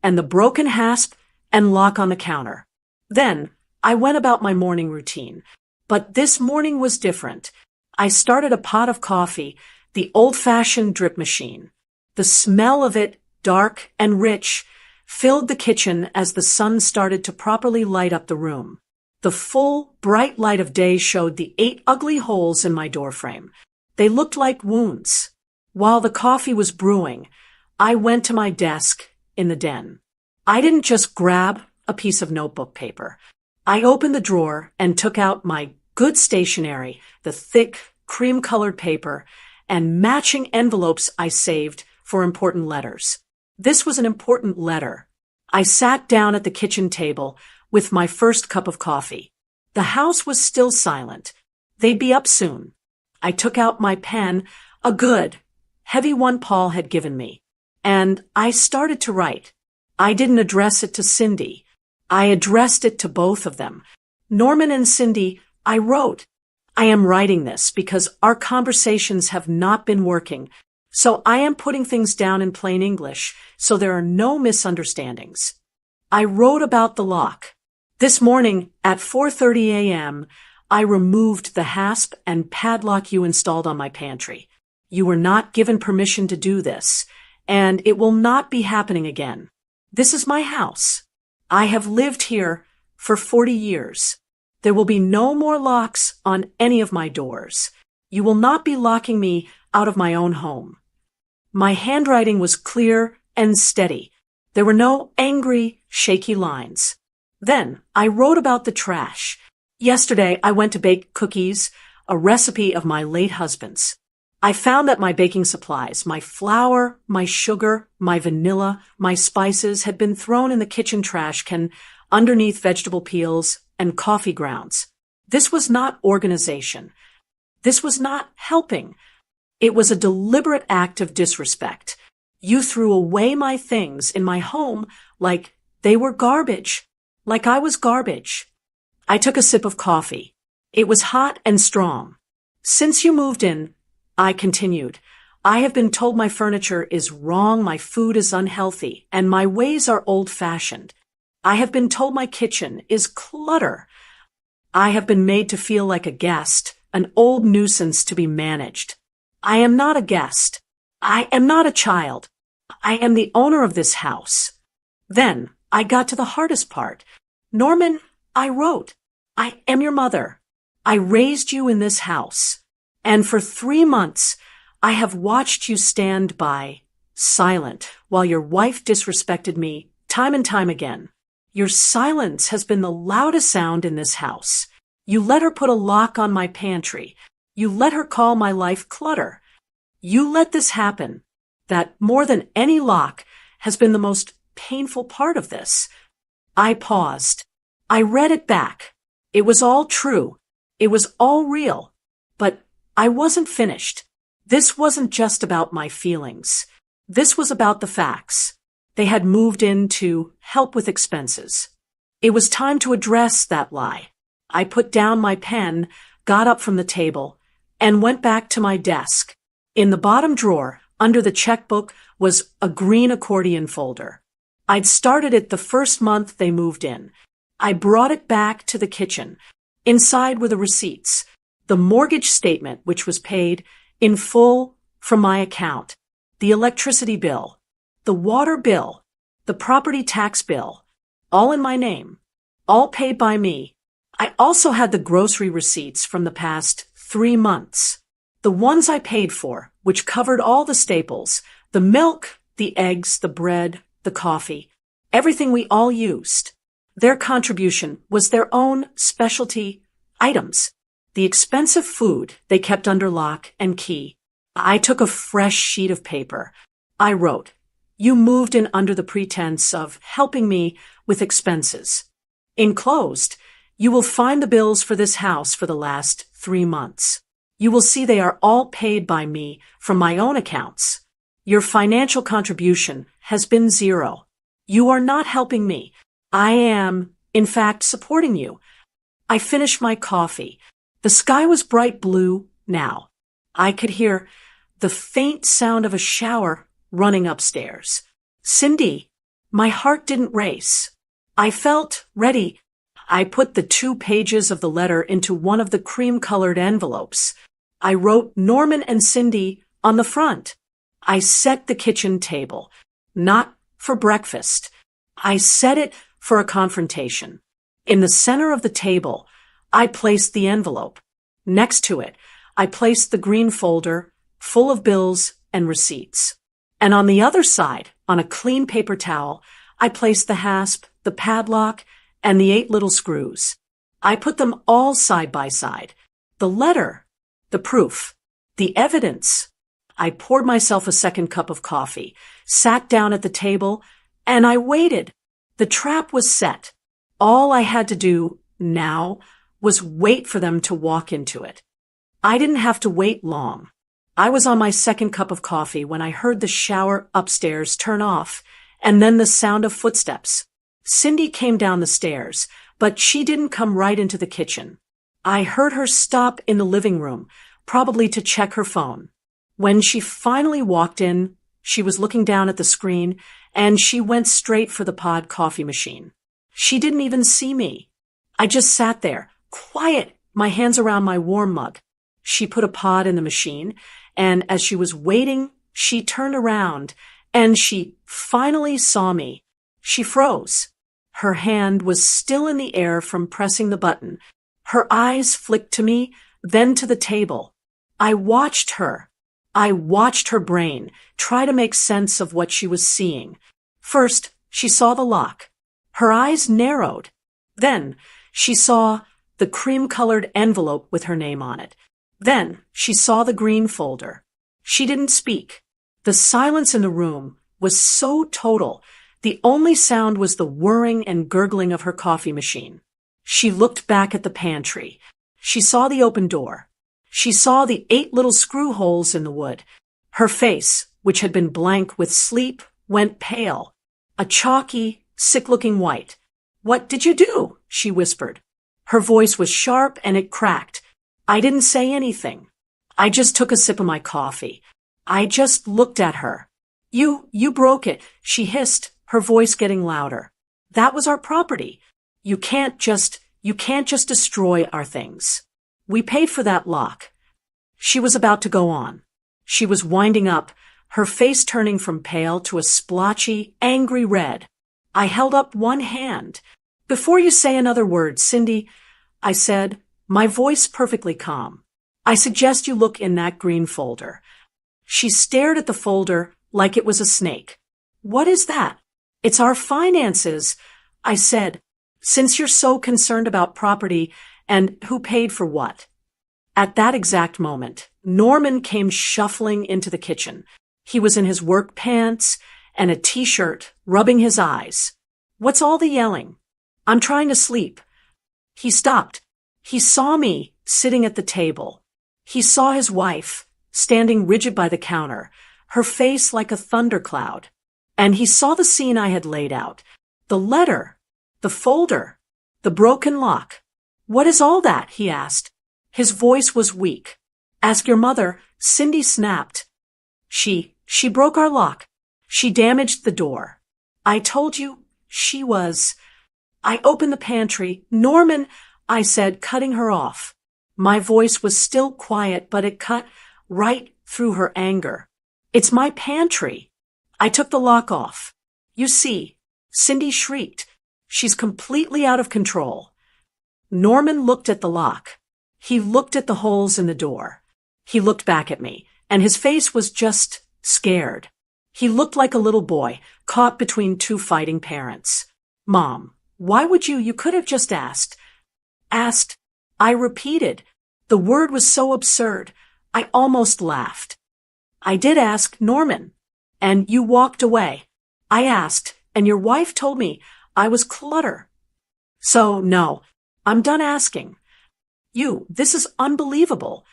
S1: and the broken hasp and lock on the counter. Then I went about my morning routine. But this morning was different. I started a pot of coffee, the old-fashioned drip machine. The smell of it, dark and rich, filled the kitchen as the sun started to properly light up the room. The full, bright light of day showed the 8 ugly holes in my doorframe. They looked like wounds. While the coffee was brewing, I went to my desk in the den. I didn't just grab a piece of notebook paper. I opened the drawer and took out my good stationery, the thick, cream-colored paper, and matching envelopes I saved for important letters. This was an important letter. I sat down at the kitchen table with my first cup of coffee. The house was still silent. They'd be up soon. I took out my pen, a good, heavy one Paul had given me, and I started to write. I didn't address it to Cindy. I addressed it to both of them. Norman and Cindy, I wrote. I am writing this because our conversations have not been working, so I am putting things down in plain English so there are no misunderstandings. I wrote about the lock. This morning at 4:30 a.m., I removed the hasp and padlock you installed on my pantry. You were not given permission to do this, and it will not be happening again. This is my house. I have lived here for 40 years. There will be no more locks on any of my doors. You will not be locking me out of my own home. My handwriting was clear and steady. There were no angry, shaky lines. Then I wrote about the trash. Yesterday I went to bake cookies, a recipe of my late husband's. I found that my baking supplies, my flour, my sugar, my vanilla, my spices had been thrown in the kitchen trash can underneath vegetable peels and coffee grounds. This was not organization. This was not helping. It was a deliberate act of disrespect. You threw away my things in my home like they were garbage, like I was garbage. I took a sip of coffee. It was hot and strong. Since you moved in, I continued, I have been told my furniture is wrong, my food is unhealthy, and my ways are old-fashioned. I have been told my kitchen is clutter. I have been made to feel like a guest, an old nuisance to be managed. I am not a guest. I am not a child. I am the owner of this house. Then I got to the hardest part. Norman, I wrote, I am your mother. I raised you in this house. And for 3 months, I have watched you stand by, silent, while your wife disrespected me time and time again. Your silence has been the loudest sound in this house. You let her put a lock on my pantry. You let her call my life clutter. You let this happen. That, more than any lock, has been the most painful part of this. I paused. I read it back. It was all true. It was all real. But I wasn't finished. This wasn't just about my feelings. This was about the facts. They had moved in to help with expenses. It was time to address that lie. I put down my pen, got up from the table, and went back to my desk. In the bottom drawer, under the checkbook, was a green accordion folder. I'd started it the first month they moved in. I brought it back to the kitchen. Inside were the receipts, the mortgage statement, which was paid in full from my account, the electricity bill, the water bill, the property tax bill, all in my name, all paid by me. I also had the grocery receipts from the past 3 months, the ones I paid for, which covered all the staples, the milk, the eggs, the bread, the coffee, everything we all used. Their contribution was their own specialty items. The expensive food they kept under lock and key. I took a fresh sheet of paper. I wrote, you moved in under the pretense of helping me with expenses. Enclosed, you will find the bills for this house for the last 3 months. You will see they are all paid by me from my own accounts. Your financial contribution has been 0. You are not helping me. I am, in fact, supporting you. I finished my coffee. The sky was bright blue now. I could hear the faint sound of a shower running upstairs. Cindy, my heart didn't race. I felt ready. I put the 2 pages of the letter into one of the cream-colored envelopes. I wrote Norman and Cindy on the front. I set the kitchen table, not for breakfast. I set it for a confrontation. In the center of the table, I placed the envelope. Next to it, I placed the green folder full of bills and receipts. And on the other side, on a clean paper towel, I placed the hasp, the padlock, and the 8 little screws. I put them all side by side. The letter, the proof, the evidence. I poured myself a second cup of coffee, sat down at the table, and I waited. The trap was set. All I had to do now was wait for them to walk into it. I didn't have to wait long. I was on my second cup of coffee when I heard the shower upstairs turn off, and then the sound of footsteps. Cindy came down the stairs, but she didn't come right into the kitchen. I heard her stop in the living room, probably to check her phone. When she finally walked in, she was looking down at the screen, and she went straight for the pod coffee machine. She didn't even see me. I just sat there, quiet, my hands around my warm mug. She put a pod in the machine, and as she was waiting, she turned around, and she finally saw me. She froze. Her hand was still in the air from pressing the button. Her eyes flicked to me, then to the table. I watched her. I watched her brain try to make sense of what she was seeing. First, she saw the lock. Her eyes narrowed. Then, she saw the cream-colored envelope with her name on it. Then, she saw the green folder. She didn't speak. The silence in the room was so total. The only sound was the whirring and gurgling of her coffee machine. She looked back at the pantry. She saw the open door. She saw the 8 little screw holes in the wood. Her face, which had been blank with sleep, went pale. A chalky, sick-looking white. "What did you do?" she whispered. Her voice was sharp and it cracked. I didn't say anything. I just took a sip of my coffee. I just looked at her. You broke it," she hissed, her voice getting louder. "That was our property. You can't just destroy our things. We paid for that lock." She was about to go on. She was winding up, her face turning from pale to a splotchy, angry red. I held up one hand. "Before you say another word, Cindy," I said, my voice perfectly calm, "I suggest you look in that green folder." She stared at the folder like it was a snake. "What is that?" "It's our finances," I said, "since you're so concerned about property and who paid for what." At that exact moment, Norman came shuffling into the kitchen. He was in his work pants and a t-shirt, rubbing his eyes. "What's all the yelling?" "I'm trying to sleep." He stopped. He saw me sitting at the table. He saw his wife standing rigid by the counter, her face like a thundercloud. And he saw the scene I had laid out. The letter, the folder, the broken lock. "What is all that?" he asked. His voice was weak. "Ask your mother," Cindy snapped. She broke our lock. She damaged the door. I told you she was. I opened the pantry. "Norman," I said, cutting her off. My voice was still quiet, but it cut right through her anger. "It's my pantry." I took the lock off. "You see," Cindy shrieked. "She's completely out of control." Norman looked at the lock. He looked at the holes in the door. He looked back at me, and his face was just scared. He looked like a little boy caught between 2 fighting parents. "Mom, why would you could have just asked." "Asked," I repeated. The word was so absurd, I almost laughed. "I did ask Norman, and you walked away. I asked, and your wife told me I was clutter. So, no, I'm done asking. This is unbelievable."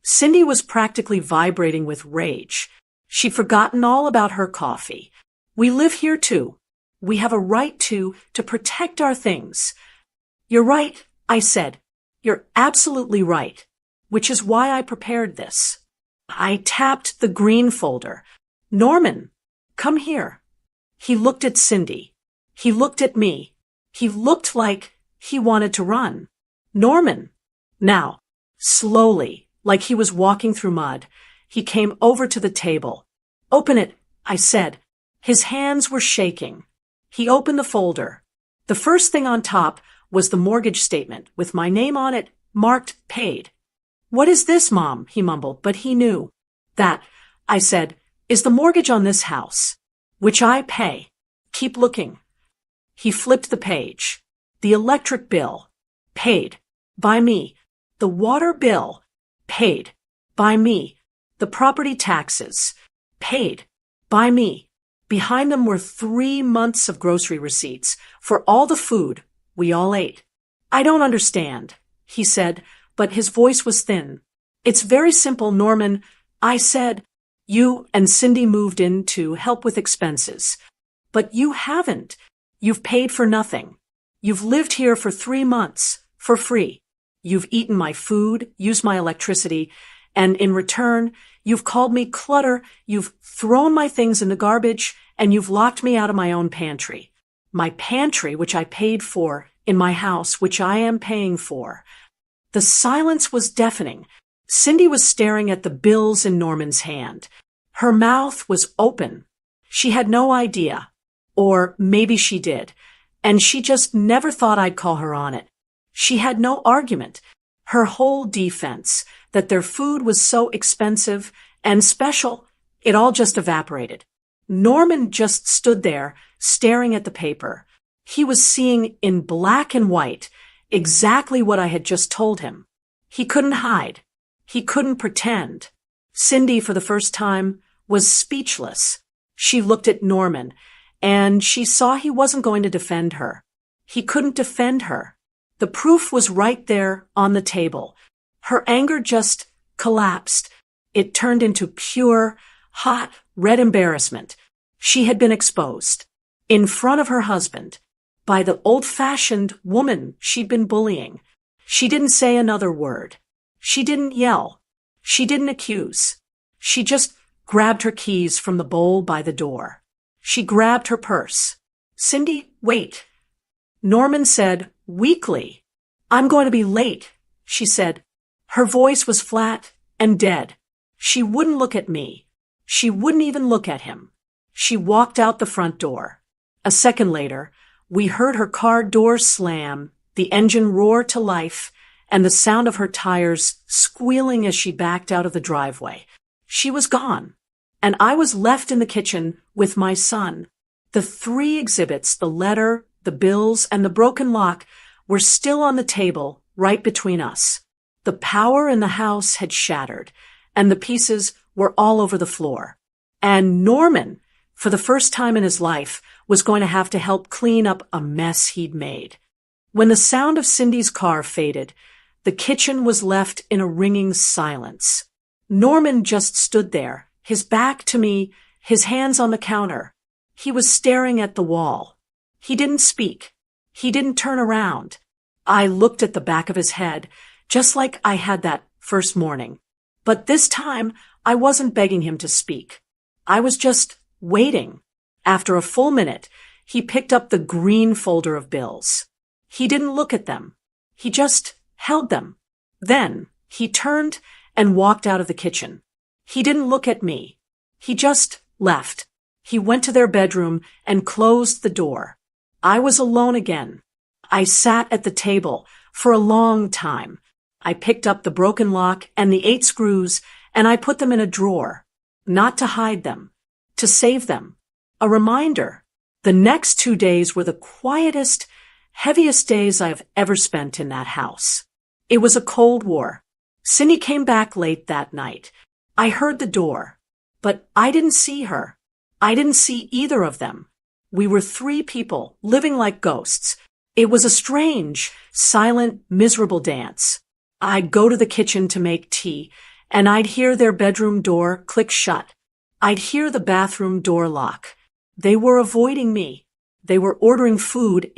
S1: Cindy was practically vibrating with rage. She'd forgotten all about her coffee. "We live here too. We have a right to protect our things." "You're right," I said. "You're absolutely right, which is why I prepared this." I tapped the green folder. "Norman, come here." He looked at Cindy. He looked at me. He looked like He wanted to run. Norman. Now, slowly, like he was walking through mud, he came over to the table. Open it, I said. His hands were shaking. He opened the folder. The first thing on top was the mortgage statement with my name on it, marked paid. What is this, Mom? He mumbled, but he knew. That, I said, is the mortgage on this house, which I pay. Keep looking. He flipped the page. The electric bill, paid, by me. The water bill, paid, by me. The property taxes, paid, by me. Behind them were 3 months of grocery receipts for all the food we all ate. I don't understand, he said, but his voice was thin. It's very simple, Norman. I said, you and Cindy moved in to help with expenses. But you haven't. You've paid for nothing. You've lived here for 3 months, for free. You've eaten my food, used my electricity, and in return, you've called me clutter, you've thrown my things in the garbage, and you've locked me out of my own pantry. My pantry, which I paid for, in my house, which I am paying for. The silence was deafening. Cindy was staring at the bills in Norman's hand. Her mouth was open. She had no idea. Or maybe she did. And she just never thought I'd call her on it. She had no argument. Her whole defense, that their food was so expensive and special, it all just evaporated. Norman just stood there, staring at the paper. He was seeing in black and white exactly what I had just told him. He couldn't hide. He couldn't pretend. Cindy, for the first time, was speechless. She looked at Norman, and she saw he wasn't going to defend her. He couldn't defend her. The proof was right there on the table. Her anger just collapsed. It turned into pure, hot, red embarrassment. She had been exposed. In front of her husband. By the old-fashioned woman she'd been bullying. She didn't say another word. She didn't yell. She didn't accuse. She just grabbed her keys from the bowl by the door. She grabbed her purse. Cindy, wait. Norman said, weakly, I'm going to be late, she said. Her voice was flat and dead. She wouldn't look at me. She wouldn't even look at him. She walked out the front door. A second later, we heard her car door slam, the engine roar to life, and the sound of her tires squealing as she backed out of the driveway. She was gone, and I was left in the kitchen with my son. The 3 exhibits, the letter, the bills, and the broken lock, were still on the table right between us. The power in the house had shattered, and the pieces were all over the floor. And Norman, for the first time in his life, was going to have to help clean up a mess he'd made. When the sound of Cindy's car faded, the kitchen was left in a ringing silence. Norman just stood there, his back to me, his hands on the counter. He was staring at the wall. He didn't speak. He didn't turn around. I looked at the back of his head, just like I had that first morning. But this time, I wasn't begging him to speak. I was just waiting. After a full minute, he picked up the green folder of bills. He didn't look at them. He just held them. Then he turned and walked out of the kitchen. He didn't look at me. He just left. He went to their bedroom and closed the door. I was alone again. I sat at the table for a long time. I picked up the broken lock and the 8 screws, and I put them in a drawer. Not to hide them. To save them. A reminder. The next 2 days were the quietest, heaviest days I have ever spent in that house. It was a Cold War. Cindy came back late that night. I heard the door. But I didn't see her. I didn't see either of them. We were 3 people, living like ghosts. It was a strange, silent, miserable dance. I'd go to the kitchen to make tea, and I'd hear their bedroom door click shut. I'd hear the bathroom door lock. They were avoiding me. They were ordering food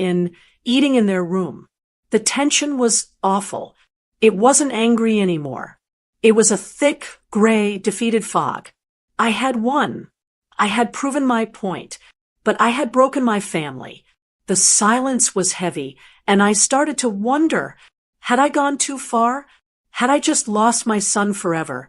S1: eating in their room. The tension was awful. It wasn't angry anymore. It was a thick, gray, defeated fog. I had won. I had proven my point, but I had broken my family. The silence was heavy, and I started to wonder, had I gone too far? Had I just lost my son forever?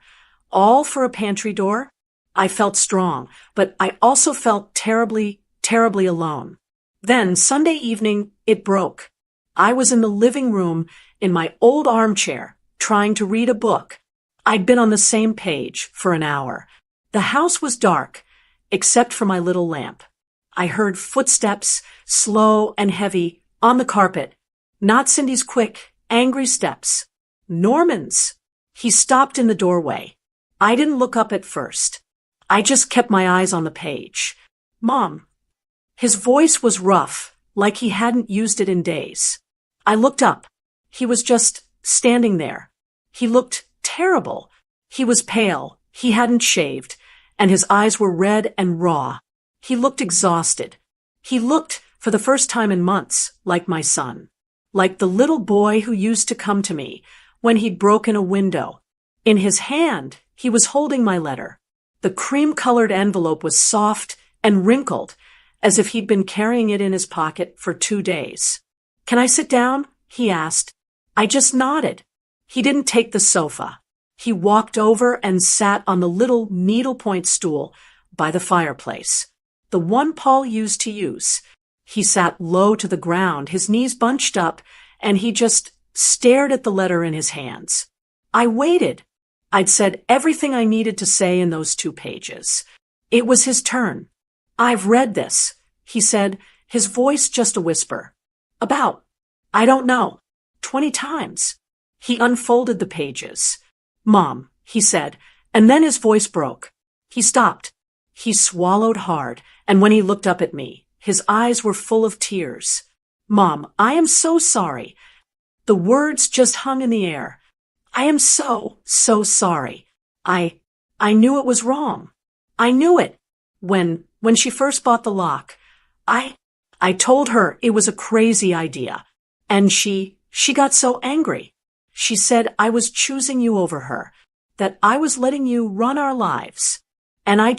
S1: All for a pantry door? I felt strong, but I also felt terribly, terribly alone. Then, Sunday evening, it broke. I was in the living room in my old armchair, trying to read a book. I'd been on the same page for an hour. The house was dark, except for my little lamp. I heard footsteps, slow and heavy, on the carpet. Not Cindy's quick, angry steps. Norman's. He stopped in the doorway. I didn't look up at first. I just kept my eyes on the page. Mom. His voice was rough, like he hadn't used it in days. I looked up. He was just standing there. He looked terrible. He was pale. He hadn't shaved, and his eyes were red and raw. He looked exhausted. He looked, for the first time in months, like my son. Like the little boy who used to come to me when he'd broken a window. In his hand, he was holding my letter. The cream-colored envelope was soft and wrinkled, as if he'd been carrying it in his pocket for 2 days. "Can I sit down?" he asked. I just nodded. He didn't take the sofa. He walked over and sat on the little needlepoint stool by the fireplace, the one Paul used to use. He sat low to the ground, his knees bunched up, and he just stared at the letter in his hands. I waited. I'd said everything I needed to say in those 2 pages. It was his turn. "I've read this," he said, his voice just a whisper. "About, I don't know, 20 times. He unfolded the pages. "Mom," he said, and then his voice broke. He stopped. He swallowed hard, and when he looked up at me, his eyes were full of tears. "Mom, I am so sorry." The words just hung in the air. "I am so, so sorry. I knew it was wrong. I knew it. When she first bought the lock, I told her it was a crazy idea. And she got so angry. She said I was choosing you over her, that I was letting you run our lives. And I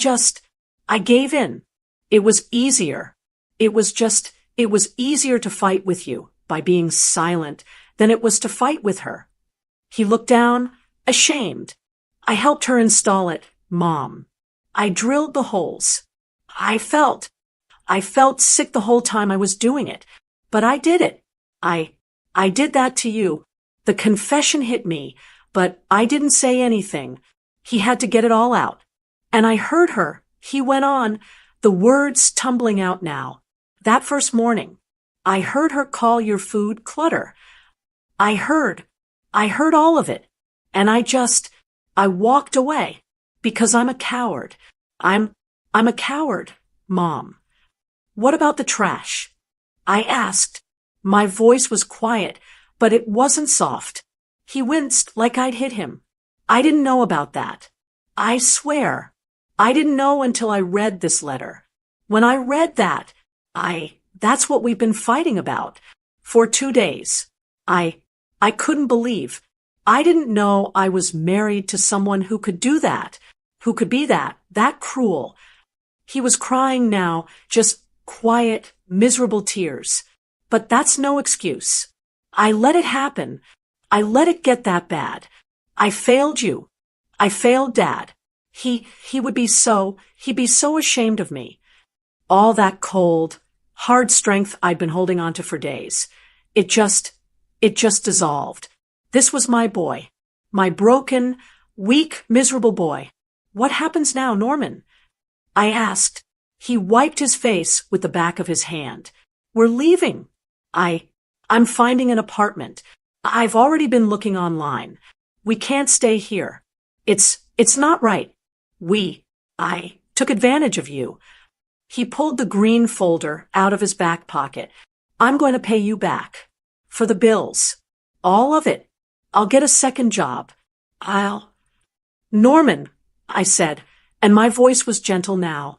S1: gave in. It was easier. It was easier to fight with you by being silent than it was to fight with her." He looked down, ashamed. I helped her install it, Mom. I drilled the holes. I felt sick the whole time I was doing it, but I did it. I did that to you. The confession hit me, but I didn't say anything. He had to get it all out. And I heard her. He went on, the words tumbling out now. "That first morning, I heard her call your food clutter. I heard all of it. And I walked away because I'm a coward. I'm a coward, Mom." "What about the trash?" I asked. My voice was quiet, but it wasn't soft. He winced like I'd hit him. I didn't know about that. I swear, I didn't know until I read this letter. When I read that, that's what we've been fighting about. For 2 days. I couldn't believe. I didn't know I was married to someone who could do that, who could be that cruel. He was crying now, just quiet, miserable tears. But that's no excuse. I let it happen. I let it get that bad. I failed you. I failed Dad. He'd be so ashamed of me. All that cold, hard strength I'd been holding on to for days. It just dissolved. This was my boy. My broken, weak, miserable boy. "What happens now, Norman?" I asked. He wiped his face with the back of his hand. "We're leaving. I'm finding an apartment. I've already been looking online. We can't stay here. It's not right. I took advantage of you." He pulled the green folder out of his back pocket. "I'm going to pay you back. For the bills. All of it. I'll get a second job. Norman," I said, and my voice was gentle now.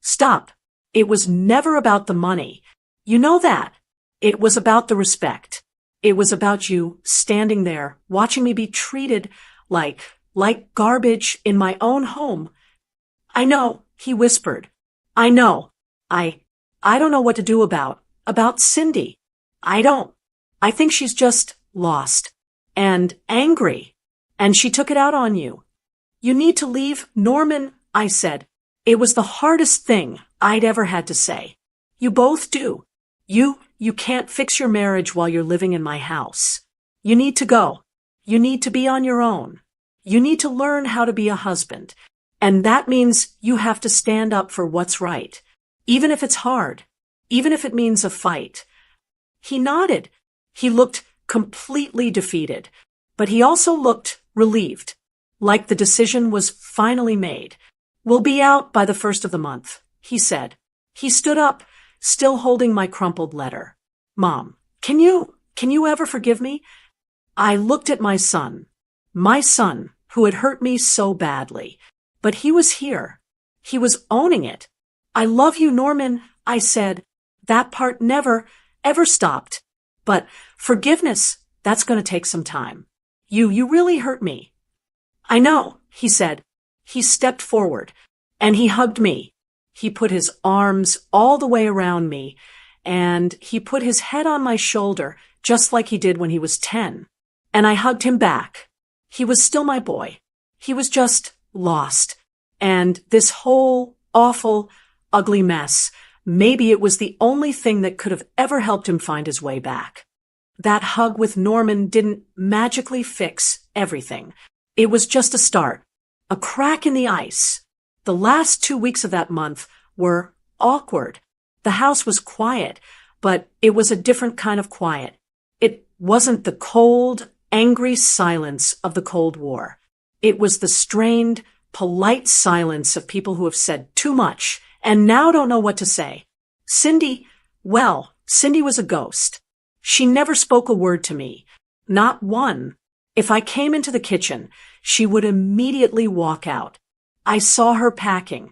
S1: "Stop. It was never about the money. You know that. It was about the respect. It was about you standing there, watching me be treated like garbage in my own home." "I know," he whispered. "I know. I don't know what to do about About Cindy. I don't. I think she's just lost. And angry. And she took it out on you. You need to leave, Norman, I said. It was the hardest thing I'd ever had to say. You both do. You can't fix your marriage while you're living in my house. You need to go. You need to be on your own. You need to learn how to be a husband. And that means you have to stand up for what's right. Even if it's hard. Even if it means a fight. He nodded. He looked completely defeated. But he also looked relieved. Like the decision was finally made. We'll be out by the 1st of the month, he said. He stood up, still holding my crumpled letter. Mom, can you ever forgive me? I looked at my son who had hurt me so badly. But he was here. He was owning it. I love you, Norman, I said. That part never, ever stopped. But forgiveness, that's going to take some time. You really hurt me. I know, he said. He stepped forward, and he hugged me. He put his arms all the way around me, and he put his head on my shoulder, just like he did when he was 10. And I hugged him back. He was still my boy. He was just lost. And this whole awful, ugly mess, maybe it was the only thing that could have ever helped him find his way back. That hug with Norman didn't magically fix everything. It was just a start. A crack in the ice. The last 2 weeks of that month were awkward. The house was quiet, but it was a different kind of quiet. It wasn't the cold, angry silence of the Cold War. It was the strained, polite silence of people who have said too much and now don't know what to say. Cindy was a ghost. She never spoke a word to me. Not one. If I came into the kitchen, she would immediately walk out. I saw her packing.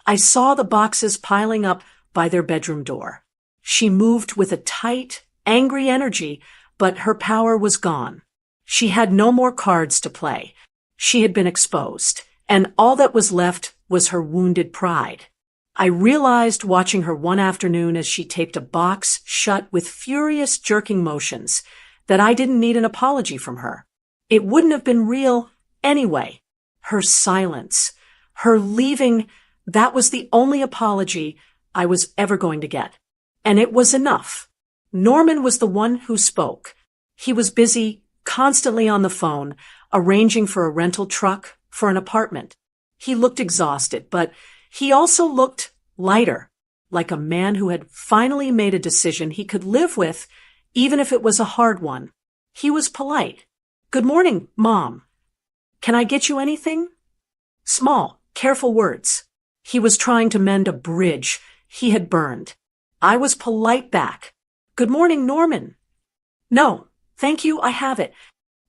S1: I saw the boxes piling up by their bedroom door. She moved with a tight, angry energy, but her power was gone. She had no more cards to play. She had been exposed, and all that was left was her wounded pride. I realized watching her one afternoon as she taped a box shut with furious jerking motions that I didn't need an apology from her. It wouldn't have been real anyway. Her silence, her leaving, that was the only apology I was ever going to get. And it was enough. Norman was the one who spoke. He was busy, constantly on the phone, arranging for a rental truck for an apartment. He looked exhausted, but he also looked lighter, like a man who had finally made a decision he could live with, even if it was a hard one. He was polite. Good morning, Mom. Can I get you anything? Small, careful words. He was trying to mend a bridge he had burned. I was polite back. Good morning, Norman. No, thank you, I have it.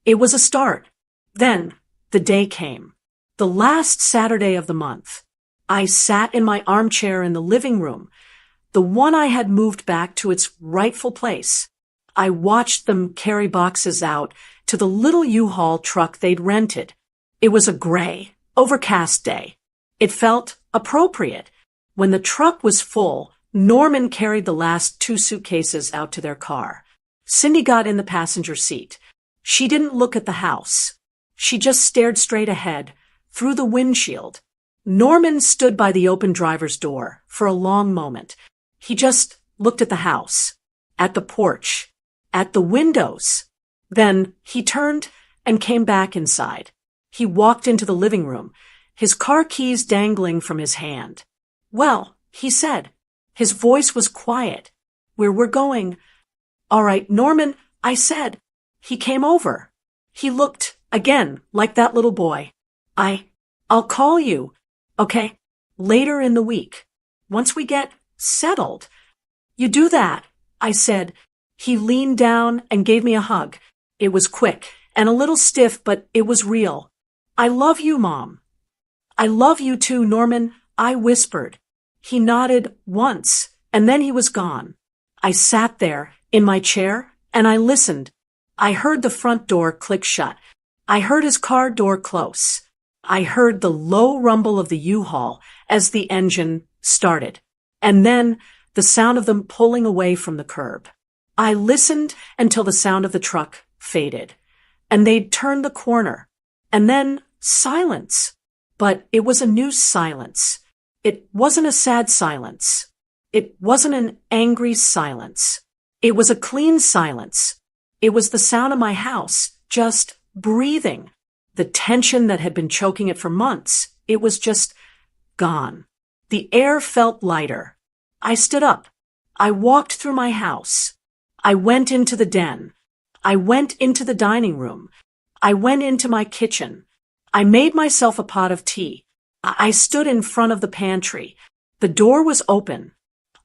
S1: It was a start. Then, the day came. The last Saturday of the month. I sat in my armchair in the living room, the one I had moved back to its rightful place. I watched them carry boxes out to the little U-Haul truck they'd rented. It was a gray, overcast day. It felt appropriate. When the truck was full, Norman carried the last 2 suitcases out to their car. Cindy got in the passenger seat. She didn't look at the house. She just stared straight ahead, through the windshield. Norman stood by the open driver's door for a long moment. He just looked at the house, at the porch, at the windows. Then he turned and came back inside. He walked into the living room, his car keys dangling from his hand. Well, he said. His voice was quiet. Where we're going. All right, Norman, I said. He came over. He looked, again, like that little boy. I'll call you. Okay, later in the week. Once we get settled. You do that, I said. He leaned down and gave me a hug. It was quick and a little stiff, but it was real. I love you, Mom. I love you too, Norman, I whispered. He nodded once, and then he was gone. I sat there in my chair, and I listened. I heard the front door click shut. I heard his car door close. I heard the low rumble of the U-Haul as the engine started. And then the sound of them pulling away from the curb. I listened until the sound of the truck faded, and they'd turned the corner, and then silence. But it was a new silence. It wasn't a sad silence. It wasn't an angry silence. It was a clean silence. It was the sound of my house, just breathing. The tension that had been choking it for months, it was just gone. The air felt lighter. I stood up. I walked through my house. I went into the den. I went into the dining room. I went into my kitchen. I made myself a pot of tea. I stood in front of the pantry. The door was open.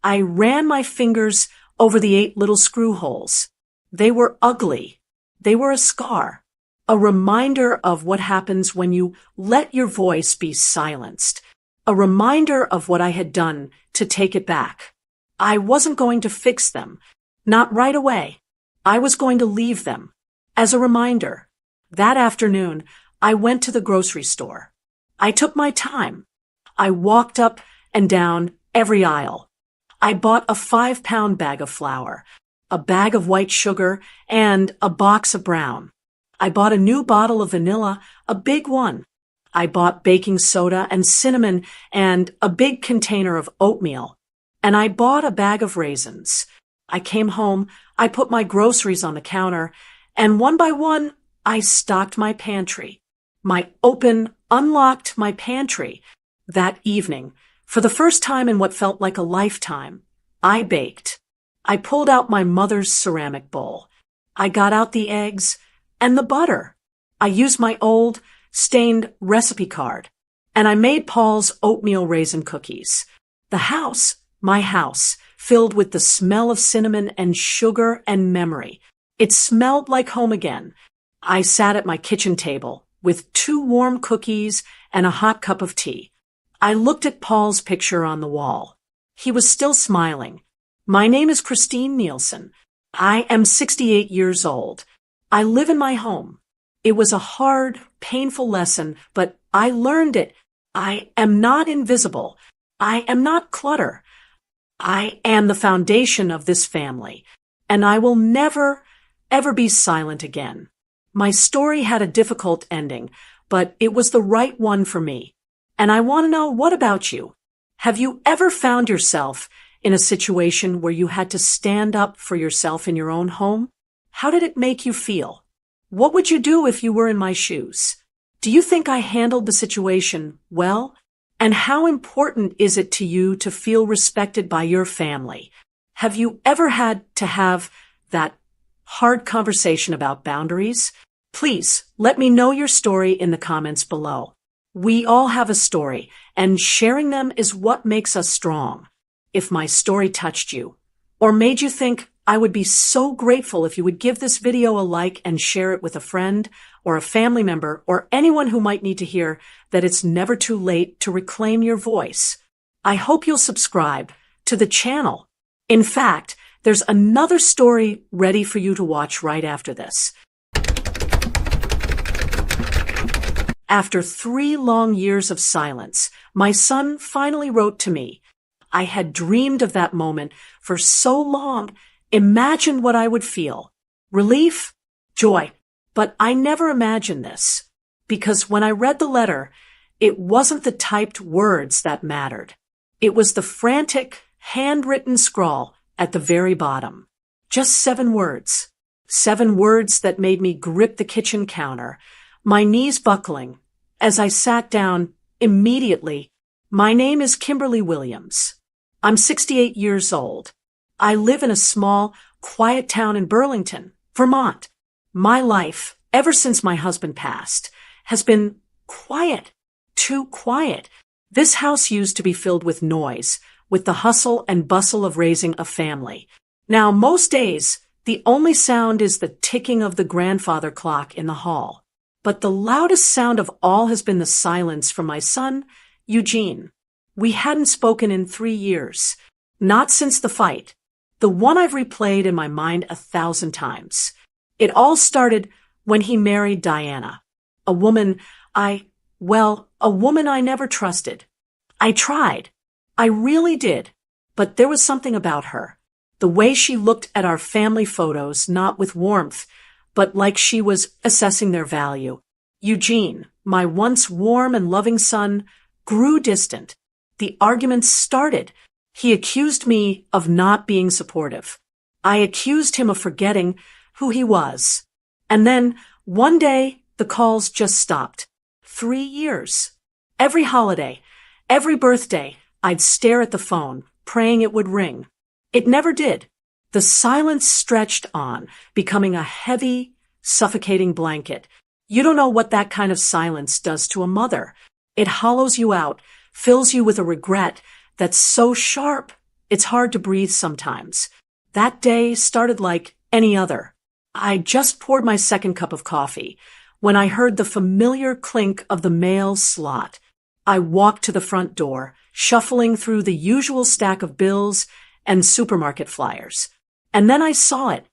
S1: I ran my fingers over the 8 little screw holes. They were ugly. They were a scar, a reminder of what happens when you let your voice be silenced, a reminder of what I had done to take it back. I wasn't going to fix them, not right away. I was going to leave them as a reminder. That afternoon, I went to the grocery store. I took my time. I walked up and down every aisle. I bought a 5-pound bag of flour, a bag of white sugar, and a box of brown. I bought a new bottle of vanilla, a big one. I bought baking soda and cinnamon and a big container of oatmeal. And I bought a bag of raisins. I came home, I put my groceries on the counter, and one by one, I stocked my pantry. Unlocked my pantry. That evening, for the first time in what felt like a lifetime, I baked. I pulled out my mother's ceramic bowl. I got out the eggs and the butter. I used my old, stained recipe card, and I made Paul's oatmeal raisin cookies. The house, my house, filled with the smell of cinnamon and sugar and memory. It smelled like home again. I sat at my kitchen table with 2 warm cookies and a hot cup of tea. I looked at Paul's picture on the wall. He was still smiling. My name is Christine Nielsen. I am 68 years old. I live in my home. It was a hard, painful lesson, but I learned it. I am not invisible. I am not clutter. I am the foundation of this family, and I will never, ever be silent again. My story had a difficult ending, but it was the right one for me. And I want to know, what about you? Have you ever found yourself in a situation where you had to stand up for yourself in your own home? How did it make you feel? What would you do if you were in my shoes? Do you think I handled the situation well? And how important is it to you to feel respected by your family? Have you ever had to have that hard conversation about boundaries? Please let me know your story in the comments below. We all have a story, and sharing them is what makes us strong. If my story touched you, or made you think, I would be so grateful if you would give this video a like and share it with a friend or a family member or anyone who might need to hear that it's never too late to reclaim your voice. I hope you'll subscribe to the channel. In fact, there's another story ready for you to watch right after this. After 3 long years of silence, my son finally wrote to me. I had dreamed of that moment for so long, imagined what I would feel. Relief, joy. But I never imagined this, because when I read the letter, it wasn't the typed words that mattered. It was the frantic, handwritten scrawl at the very bottom. Just 7 words. 7 words that made me grip the kitchen counter, my knees buckling. As I sat down, immediately, my name is Kimberly Williams. I'm 68 years old. I live in a small, quiet town in Burlington, Vermont. My life, ever since my husband passed, has been quiet, too quiet. This house used to be filled with noise, with the hustle and bustle of raising a family. Now, most days, the only sound is the ticking of the grandfather clock in the hall. But the loudest sound of all has been the silence from my son, Eugene. We hadn't spoken in 3 years, not since the fight, the one I've replayed in my mind 1,000 times. It all started when he married Diana, a woman I never trusted. I tried. I really did. But there was something about her. The way she looked at our family photos, not with warmth, but like she was assessing their value. Eugene, my once warm and loving son, grew distant. The arguments started. He accused me of not being supportive. I accused him of forgetting who he was. And then, one day, the calls just stopped. 3 years. Every holiday, every birthday, I'd stare at the phone, praying it would ring. It never did. The silence stretched on, becoming a heavy, suffocating blanket. You don't know what that kind of silence does to a mother. It hollows you out, fills you with a regret that's so sharp, it's hard to breathe sometimes. That day started like any other. I just poured my second cup of coffee when I heard the familiar clink of the mail slot. I walked to the front door, shuffling through the usual stack of bills and supermarket flyers. And then I saw it.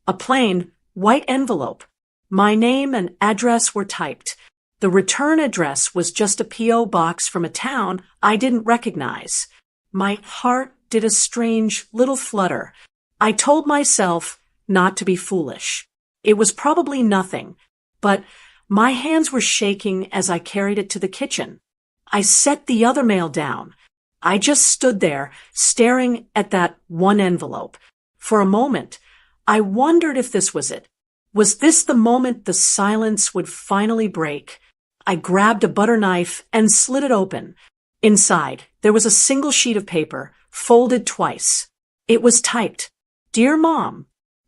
S1: A plain, white envelope. My name and address were typed. The return address was just a P.O. box from a town I didn't recognize. My heart did a strange little flutter. I told myself not to be foolish. It was probably nothing, but my hands were shaking as I carried it to the kitchen. I set the other mail down. I just stood there, staring at that one envelope. For a moment, I wondered if this was it. Was this the moment the silence would finally break? I grabbed a butter knife and slit it open. Inside, there was a single sheet of paper, folded twice. It was typed, "Dear Mom,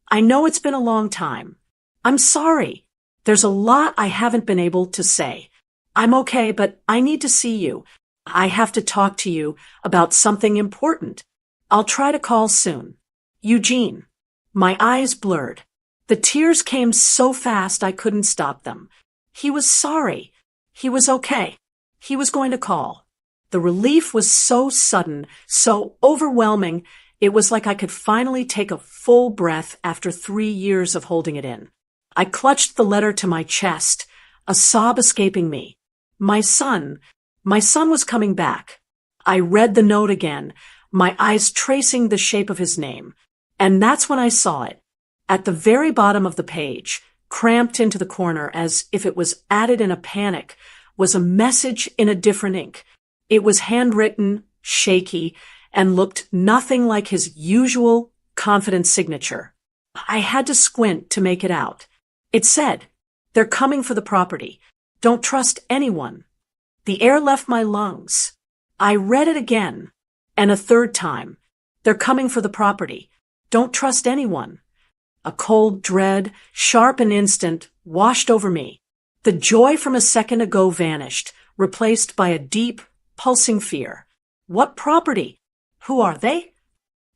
S1: I know it's been a long time. I'm sorry. There's a lot I haven't been able to say. I'm okay, but I need to see you. I have to talk to you about something important. I'll try to call soon. Eugene." My eyes blurred. The tears came so fast I couldn't stop them. He was sorry. He was okay. He was going to call. The relief was so sudden, so overwhelming, it was like I could finally take a full breath after 3 years of holding it in. I clutched the letter to my chest, a sob escaping me. My son was coming back. I read the note again, my eyes tracing the shape of his name. And that's when I saw it. At the very bottom of the page, cramped into the corner as if it was added in a panic, was a message in a different ink. It was handwritten, shaky, and looked nothing like his usual confident signature. I had to squint to make it out. It said, "They're coming for the property. Don't trust anyone." The air left my lungs. I read it again, and a third time. "They're coming for the property. Don't trust anyone." A cold dread, sharp and instant, washed over me. The joy from a second ago vanished, replaced by a deep, pulsing fear. What property? Who are they?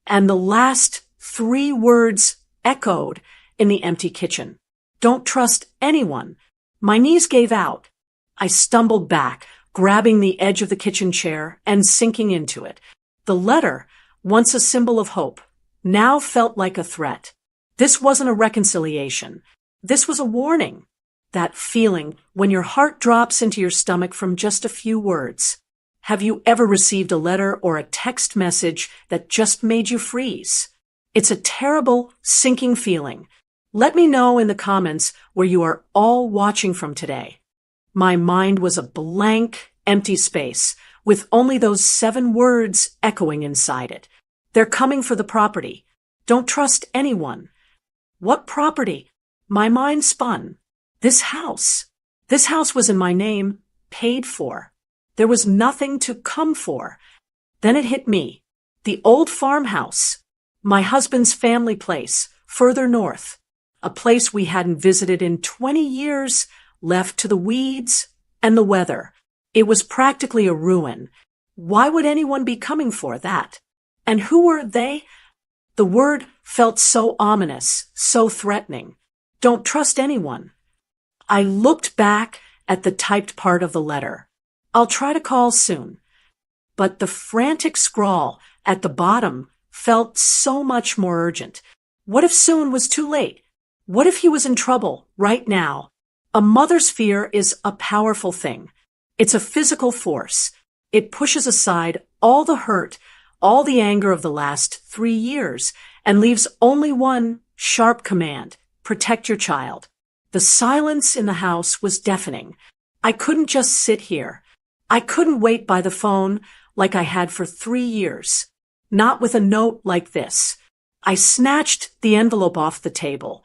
S1: And the last 3 words echoed in the empty kitchen. Don't trust anyone. My knees gave out. I stumbled back, grabbing the edge of the kitchen chair and sinking into it. The letter, once a symbol of hope, now felt like a threat. This wasn't a reconciliation. This was a warning. That feeling when your heart drops into your stomach from just a few words. Have you ever received a letter or a text message that just made you freeze? It's a terrible, sinking feeling. Let me know in the comments where you are all watching from today. My mind was a blank, empty space with only those 7 words echoing inside it. They're coming for the property. Don't trust anyone. What property? My mind spun. This house. This house was in my name, paid for. There was nothing to come for. Then it hit me. The old farmhouse. My husband's family place, further north. A place we hadn't visited in 20 years, left to the weeds and the weather. It was practically a ruin. Why would anyone be coming for that? And who were they? The word felt so ominous, so threatening. Don't trust anyone. I looked back at the typed part of the letter. I'll try to call soon. But the frantic scrawl at the bottom felt so much more urgent. What if soon was too late? What if he was in trouble right now? A mother's fear is a powerful thing. It's a physical force. It pushes aside all the hurt, all the anger of the last 3 years, and leaves only one sharp command: protect your child. The silence in the house was deafening. I couldn't just sit here. I couldn't wait by the phone like I had for 3 years. Not with a note like this. I snatched the envelope off the table.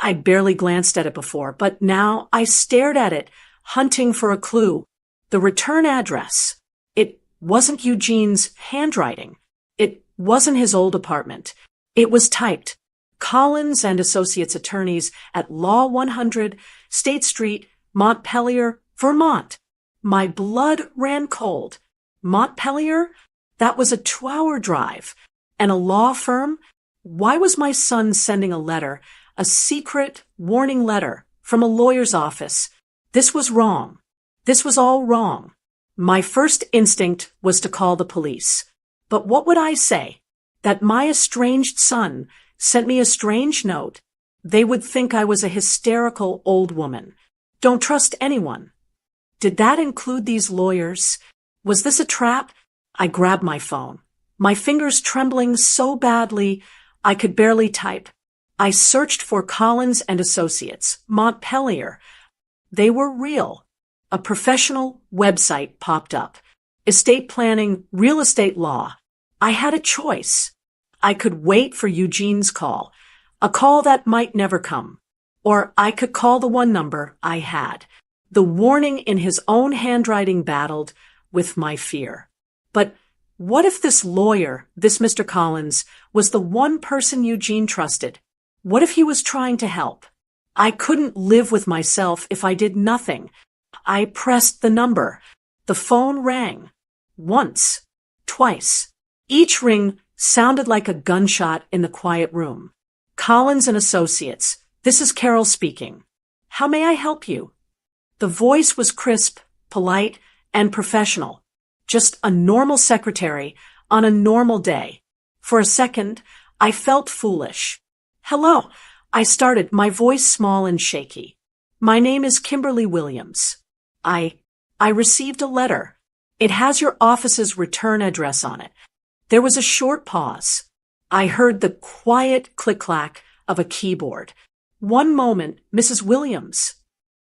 S1: I barely glanced at it before, but now I stared at it, hunting for a clue. The return address. It wasn't Eugene's handwriting. It wasn't his old apartment. It was typed: Collins and Associates Attorneys at Law 100, State Street, Montpelier, Vermont. My blood ran cold. Montpelier? That was a 2-hour drive. And a law firm? Why was my son sending a letter, a secret warning letter from a lawyer's office? This was wrong. This was all wrong. My first instinct was to call the police. But what would I say? That my estranged son sent me a strange note? They would think I was a hysterical old woman. Don't trust anyone. Did that include these lawyers? Was this a trap? I grabbed my phone, my fingers trembling so badly I could barely type. I searched for Collins and Associates, Montpelier. They were real. A professional website popped up. Estate planning, real estate law. I had a choice. I could wait for Eugene's call, a call that might never come. Or I could call the one number I had. The warning in his own handwriting battled with my fear. But what if this lawyer, this Mr. Collins, was the one person Eugene trusted? What if he was trying to help? I couldn't live with myself if I did nothing. I pressed the number. The phone rang. Once. Twice. Each ring sounded like a gunshot in the quiet room. Collins and Associates. This is Carol speaking. How may I help you? The voice was crisp, polite, and professional. Just a normal secretary on a normal day. For a second, I felt foolish. Hello, I started, my voice small and shaky. My name is Kimberly Williams. I received a letter. It has your office's return address on it. There was a short pause. I heard the quiet click-clack of a keyboard. One moment, Mrs. Williams.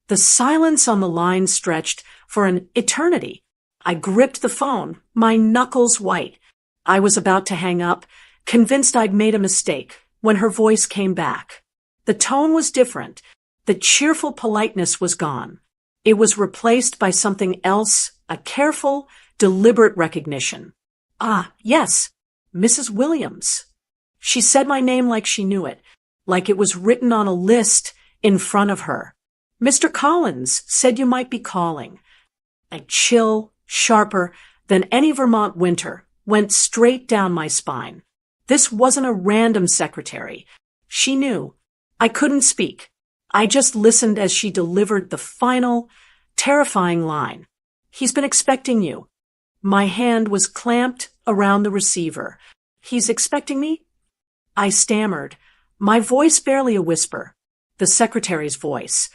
S1: The silence on the line stretched for an eternity. I gripped the phone, my knuckles white. I was about to hang up, convinced I'd made a mistake, when her voice came back. The tone was different. The cheerful politeness was gone. It was replaced by something else, a careful, deliberate recognition. Ah, yes, Mrs. Williams. She said my name like she knew it, like it was written on a list in front of her. Mr. Collins said you might be calling. A chill, sharper than any Vermont winter, went straight down my spine. This wasn't a random secretary. She knew. I couldn't speak. I just listened as she delivered the final, terrifying line. He's been expecting you. My hand was clamped around the receiver. He's expecting me? I stammered, my voice barely a whisper. The secretary's voice,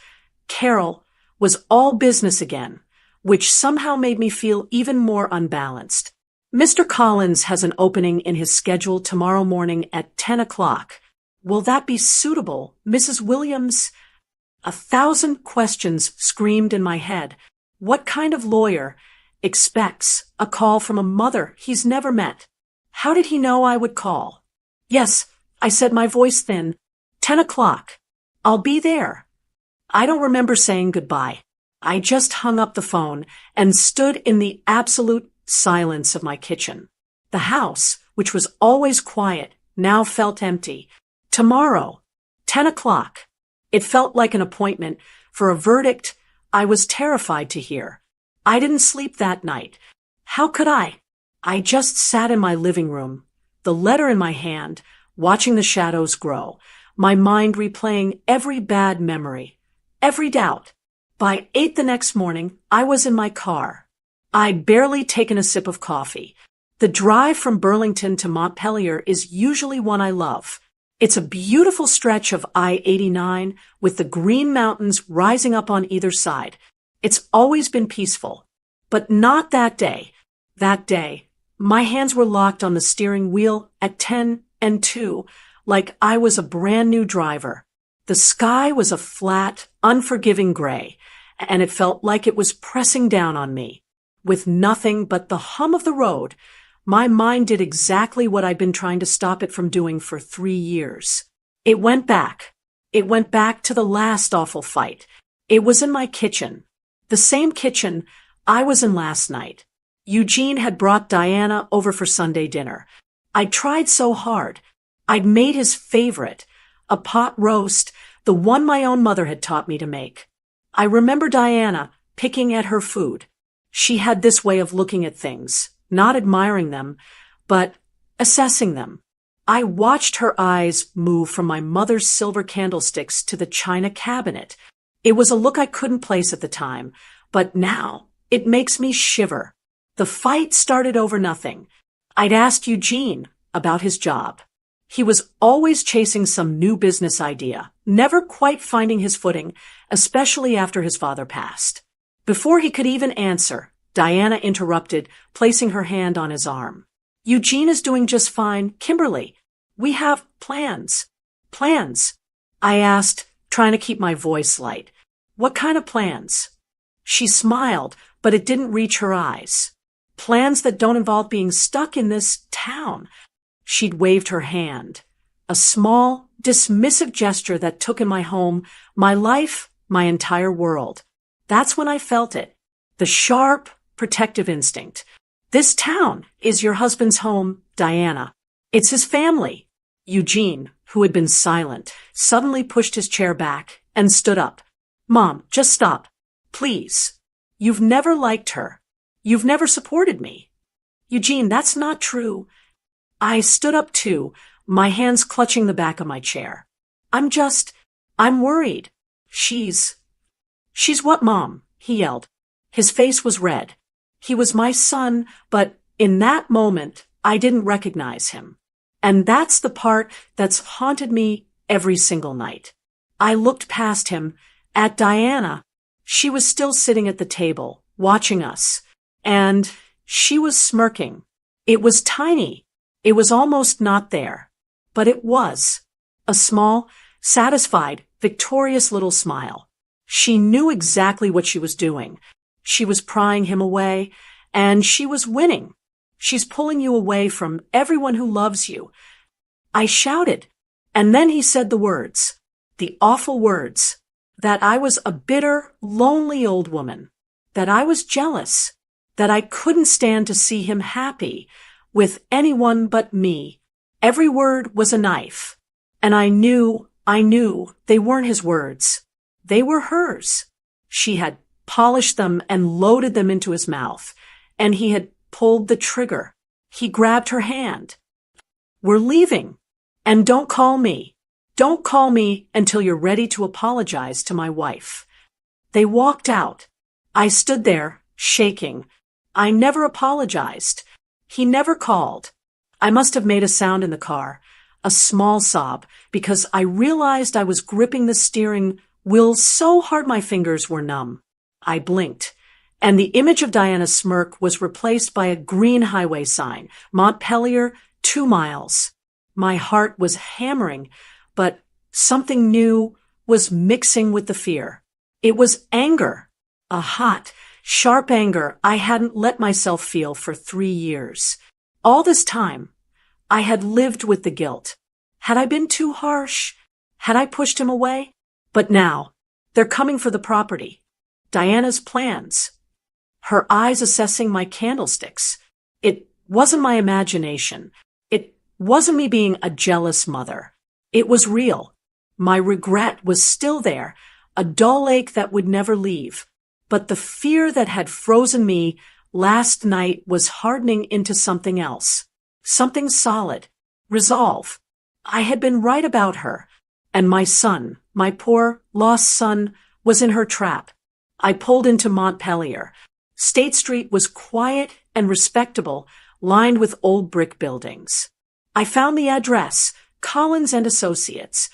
S1: Carol, was all business again, which somehow made me feel even more unbalanced. Mr. Collins has an opening in his schedule tomorrow morning at 10 o'clock. Will that be suitable, Mrs. Williams? 1,000 questions screamed in my head. What kind of lawyer expects a call from a mother he's never met? How did he know I would call? Yes, I said, my voice thin. 10 o'clock. I'll be there. I don't remember saying goodbye. I just hung up the phone and stood in the absolute silence of my kitchen. The house, which was always quiet, now felt empty. Tomorrow, 10 o'clock. It felt like an appointment for a verdict I was terrified to hear. I didn't sleep that night. How could I? I just sat in my living room, the letter in my hand, watching the shadows grow, my mind replaying every bad memory, every doubt. By 8 the next morning, I was in my car. I'd barely taken a sip of coffee. The drive from Burlington to Montpelier is usually one I love. It's a beautiful stretch of I-89 with the green mountains rising up on either side. It's always been peaceful. But not that day. That day, My hands were locked on the steering wheel at 10 and 2, like I was a brand new driver. The sky was a flat, unforgiving gray, and it felt like it was pressing down on me. With nothing but the hum of the road, my mind did exactly what I'd been trying to stop it from doing for 3 years. It went back. It went back to the last awful fight. It was in my kitchen. The same kitchen I was in last night. Eugene had brought Diana over for Sunday dinner. I'd tried so hard. I'd made his favorite, a pot roast, the one my own mother had taught me to make. I remember Diana picking at her food. She had this way of looking at things, not admiring them, but assessing them. I watched her eyes move from my mother's silver candlesticks to the china cabinet. It was a look I couldn't place at the time, but now it makes me shiver. The fight started over nothing. I'd asked Eugene about his job. He was always chasing some new business idea, never quite finding his footing, especially after his father passed. Before he could even answer, Diana interrupted, placing her hand on his arm. Eugene is doing just fine, Kimberly. We have plans. Plans? I asked, trying to keep my voice light. What kind of plans? She smiled, but it didn't reach her eyes. Plans that don't involve being stuck in this town. She'd waved her hand. A small, dismissive gesture that took in my home, my life, my entire world. That's when I felt it. The sharp, protective instinct. This town is your husband's home, Diana. It's his family. Eugene, who had been silent, suddenly pushed his chair back and stood up. Mom, just stop. Please. You've never liked her. You've never supported me. Eugene, that's not true. I stood up too, my hands clutching the back of my chair. I'm worried. She's what, Mom? He yelled. His face was red. He was my son, but in that moment, I didn't recognize him. And that's the part that's haunted me every single night. I looked past him at Diana. She was still sitting at the table, watching us, and she was smirking. It was tiny. It was almost not there, but it was. A small, satisfied, victorious little smile. She knew exactly what she was doing. She was prying him away, and she was winning. She's pulling you away from everyone who loves you. I shouted, and then he said the words, the awful words, that I was a bitter, lonely old woman, that I was jealous, that I couldn't stand to see him happy with anyone but me. Every word was a knife, and I knew they weren't his words. They were hers. She had polished them and loaded them into his mouth, and he had pulled the trigger. He grabbed her hand. We're leaving, and don't call me. Don't call me until you're ready to apologize to my wife. They walked out. I stood there, shaking. I never apologized. He never called. I must have made a sound in the car, a small sob, because I realized I was gripping the steering wheel so hard my fingers were numb. I blinked, and the image of Diana's smirk was replaced by a green highway sign, Montpelier, 2 miles. My heart was hammering, but something new was mixing with the fear. It was anger, a hot, sharp anger I hadn't let myself feel for 3 years. All this time, I had lived with the guilt. Had I been too harsh? Had I pushed him away? But now, they're coming for the property. Diana's plans. Her eyes assessing my candlesticks. It wasn't my imagination. It wasn't me being a jealous mother. It was real. My regret was still there, a dull ache that would never leave. But the fear that had frozen me last night was hardening into something else. Something solid. Resolve. I had been right about her. And my son, my poor, lost son, was in her trap. I pulled into Montpelier. State Street was quiet and respectable, lined with old brick buildings. I found the address, Collins and Associates.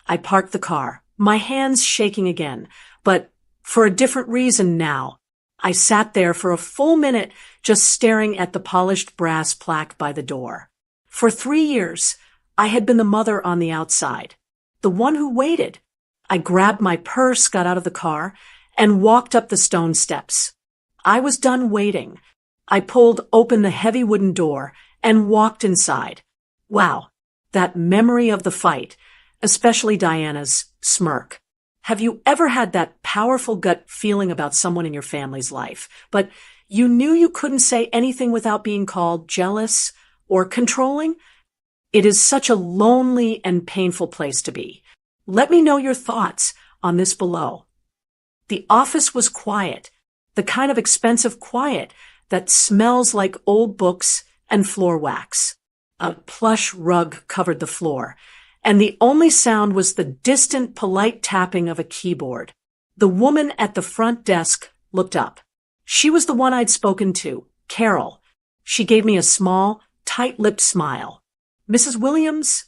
S1: I parked the car, my hands shaking again, but for a different reason now. I sat there for a full minute, just staring at the polished brass plaque by the door. For 3 years, I had been the mother on the outside, the one who waited. I grabbed my purse, got out of the car, and walked up the stone steps. I was done waiting. I pulled open the heavy wooden door and walked inside. Wow, that memory of the fight, especially Diana's smirk. Have you ever had that powerful gut feeling about someone in your family's life, but you knew you couldn't say anything without being called jealous or controlling? It is such a lonely and painful place to be. Let me know your thoughts on this below. The office was quiet, the kind of expensive quiet that smells like old books and floor wax. A plush rug covered the floor, and the only sound was the distant, polite tapping of a keyboard. The woman at the front desk looked up. She was the one I'd spoken to, Carol. She gave me a small, tight-lipped smile. "Mrs. Williams?"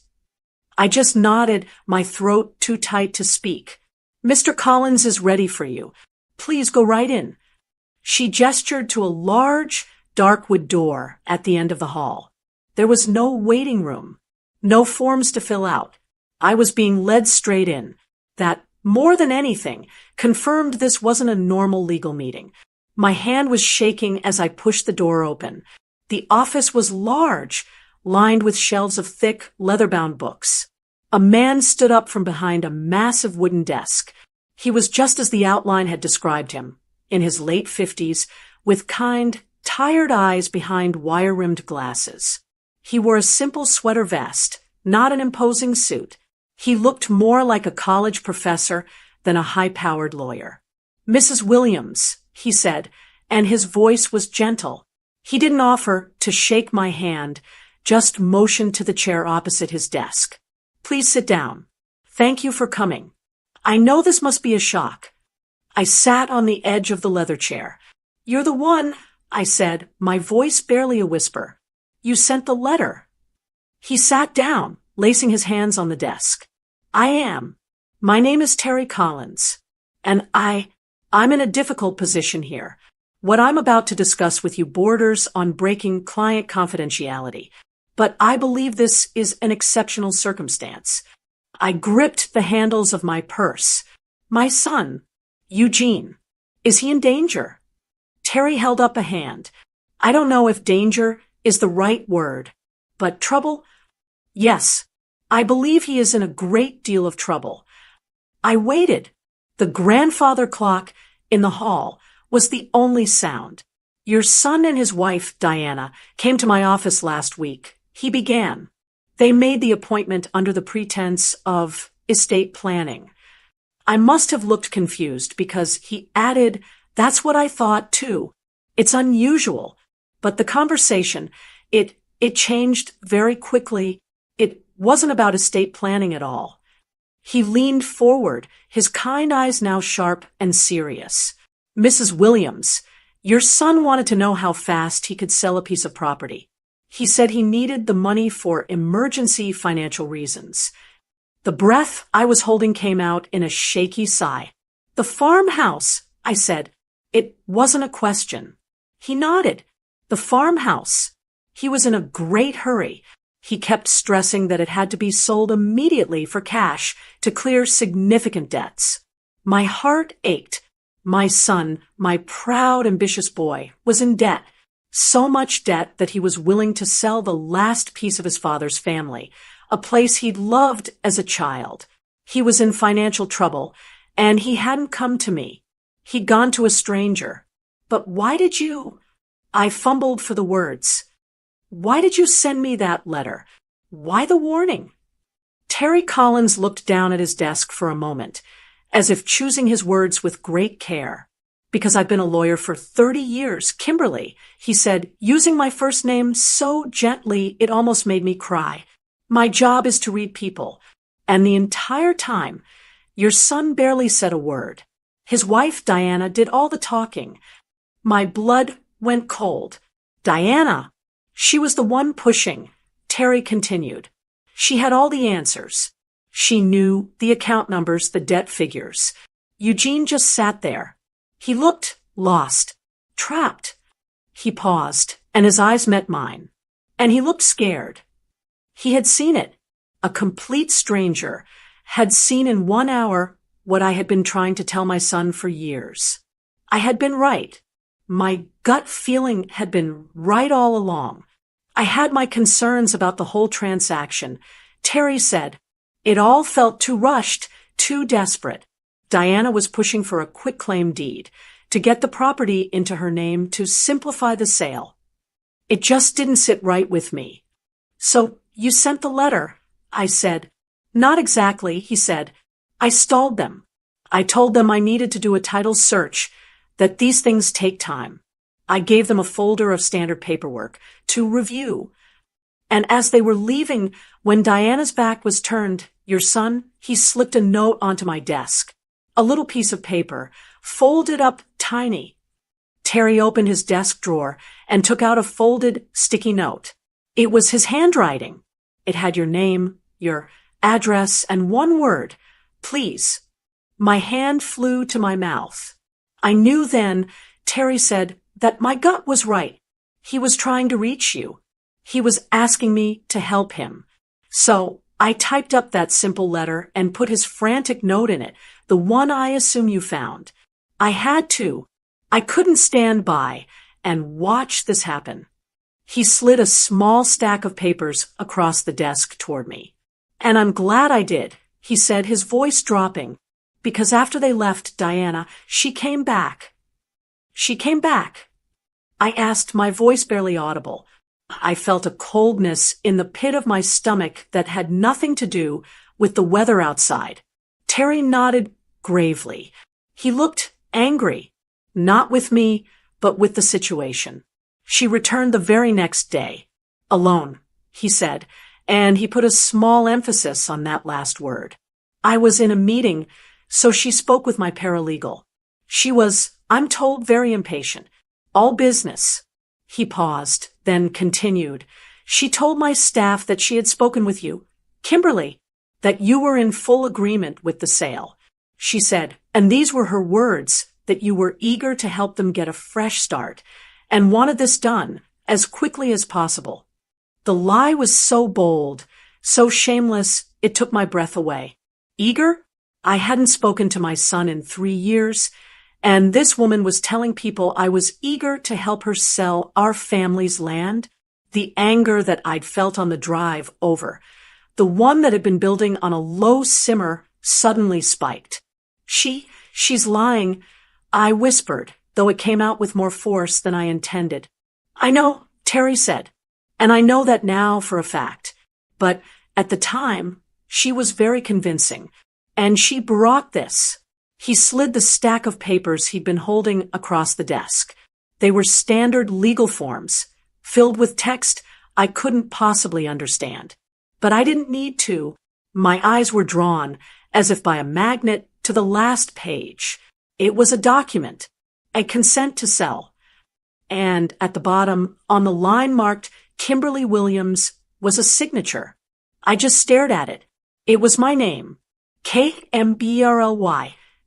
S1: I just nodded, my throat too tight to speak. "Mr. Collins is ready for you. Please go right in." She gestured to a large, dark wood door at the end of the hall. There was no waiting room, no forms to fill out. I was being led straight in. That, more than anything, confirmed this wasn't a normal legal meeting. My hand was shaking as I pushed the door open. The office was large, lined with shelves of thick, leather-bound books. A man stood up from behind a massive wooden desk. He was just as the outline had described him, in his late 50s, with kind, tired eyes behind wire-rimmed glasses. He wore a simple sweater vest, not an imposing suit. He looked more like a college professor than a high-powered lawyer. "Mrs. Williams," he said, and his voice was gentle. He didn't offer to shake my hand, just motioned to the chair opposite his desk. "Please sit down. Thank you for coming. I know this must be a shock." I sat on the edge of the leather chair. "You're the one," I said, my voice barely a whisper. "You sent the letter." He sat down, lacing his hands on the desk. "I am. My name is Terry Collins. And I'm in a difficult position here. What I'm about to discuss with you borders on breaking client confidentiality. But I believe this is an exceptional circumstance." I gripped the handles of my purse. "My son, Eugene. Is he in danger?" Terry held up a hand. "I don't know if danger is the right word, but trouble? Yes, I believe he is in a great deal of trouble." I waited. The grandfather clock in the hall was the only sound. "Your son and his wife, Diana, came to my office last week," he began. "They made the appointment under the pretense of estate planning." I must have looked confused because he added, "That's what I thought too. It's unusual." But the conversation, it changed very quickly. It wasn't about estate planning at all. He leaned forward, his kind eyes now sharp and serious. "Mrs. Williams, your son wanted to know how fast he could sell a piece of property. He said he needed the money for emergency financial reasons." The breath I was holding came out in a shaky sigh. "The farmhouse," I said. It wasn't a question. He nodded. "The farmhouse." He was in a great hurry. He kept stressing that it had to be sold immediately for cash to clear significant debts. My heart ached. My son, my proud, ambitious boy, was in debt. So much debt that he was willing to sell the last piece of his father's family, a place he'd loved as a child. He was in financial trouble, and he hadn't come to me. He'd gone to a stranger. "But why did you—" I fumbled for the words. "Why did you send me that letter? Why the warning?" Terry Collins looked down at his desk for a moment, as if choosing his words with great care. "Because I've been a lawyer for 30 years, Kimberly," he said, using my first name so gently it almost made me cry. "My job is to read people. And the entire time, your son barely said a word. His wife, Diana, did all the talking." My blood went cold. "Diana!" She was the one pushing, Terry continued. "She had all the answers. She knew the account numbers, the debt figures. Eugene just sat there. He looked lost, trapped. He paused, and his eyes met mine. And he looked scared. He had seen it. A complete stranger had seen in 1 hour what I had been trying to tell my son for years. I had been right. My gut feeling had been right all along. I had my concerns about the whole transaction. Terry said, "It all felt too rushed, too desperate." Diana was pushing for a quitclaim deed to get the property into her name to simplify the sale. It just didn't sit right with me. "So you sent the letter," I said. "Not exactly," he said. "I stalled them. I told them I needed to do a title search, that these things take time. I gave them a folder of standard paperwork to review. And as they were leaving, when Diana's back was turned, your son, he slipped a note onto my desk. A little piece of paper, folded up tiny." Terry opened his desk drawer and took out a folded, sticky note. It was his handwriting. It had your name, your address, and one word, "Please." My hand flew to my mouth. I knew then, Terry said, that my gut was right. He was trying to reach you. He was asking me to help him. So I typed up that simple letter and put his frantic note in it, the one I assume you found. I had to. I couldn't stand by and watch this happen. He slid a small stack of papers across the desk toward me. "And I'm glad I did," he said, his voice dropping, "because after they left Diana, she came back." "She came back?" I asked, my voice barely audible. I felt a coldness in the pit of my stomach that had nothing to do with the weather outside. Terry nodded gravely. He looked angry, not with me, but with the situation. "She returned the very next day. Alone," he said, and he put a small emphasis on that last word. "I was in a meeting, so she spoke with my paralegal. She was, I'm told, very impatient. All business." He paused, then continued. "She told my staff that she had spoken with you, Kimberly, that you were in full agreement with the sale. She said, and these were her words, that you were eager to help them get a fresh start and wanted this done as quickly as possible." The lie was so bold, so shameless, it took my breath away. Eager? I hadn't spoken to my son in 3 years, and this woman was telling people I was eager to help her sell our family's land. The anger that I'd felt on the drive over, the one that had been building on a low simmer, suddenly spiked. She's lying," I whispered, though it came out with more force than I intended. "I know," Terry said, "and I know that now for a fact. But at the time, she was very convincing, and she brought this." He slid the stack of papers he'd been holding across the desk. They were standard legal forms, filled with text I couldn't possibly understand. But I didn't need to. My eyes were drawn, as if by a magnet, to the last page. It was a document, a consent to sell. And at the bottom, on the line marked Kimberly Williams, was a signature. I just stared at it. It was my name, Kimberly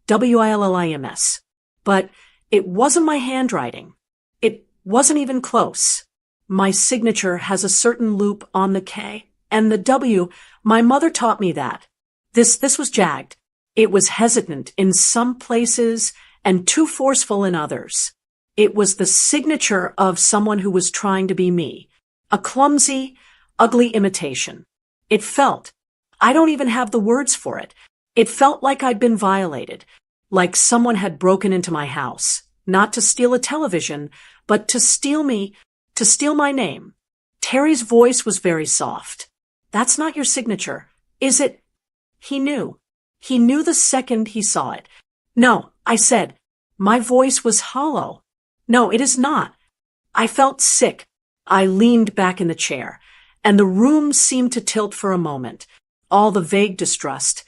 S1: Williams. But it wasn't my handwriting. It wasn't even close. My signature has a certain loop on the K and the W. My mother taught me that. This was jagged. It was hesitant in some places and too forceful in others. It was the signature of someone who was trying to be me. A clumsy, ugly imitation. It felt, I don't even have the words for it. It felt like I'd been violated, like someone had broken into my house, not to steal a television, but to steal me, to steal my name. Terry's voice was very soft. "That's not your signature, is it?" He knew. He knew the second he saw it. "No," I said. My voice was hollow. "No, it is not." I felt sick. I leaned back in the chair, and the room seemed to tilt for a moment. All the vague distrust,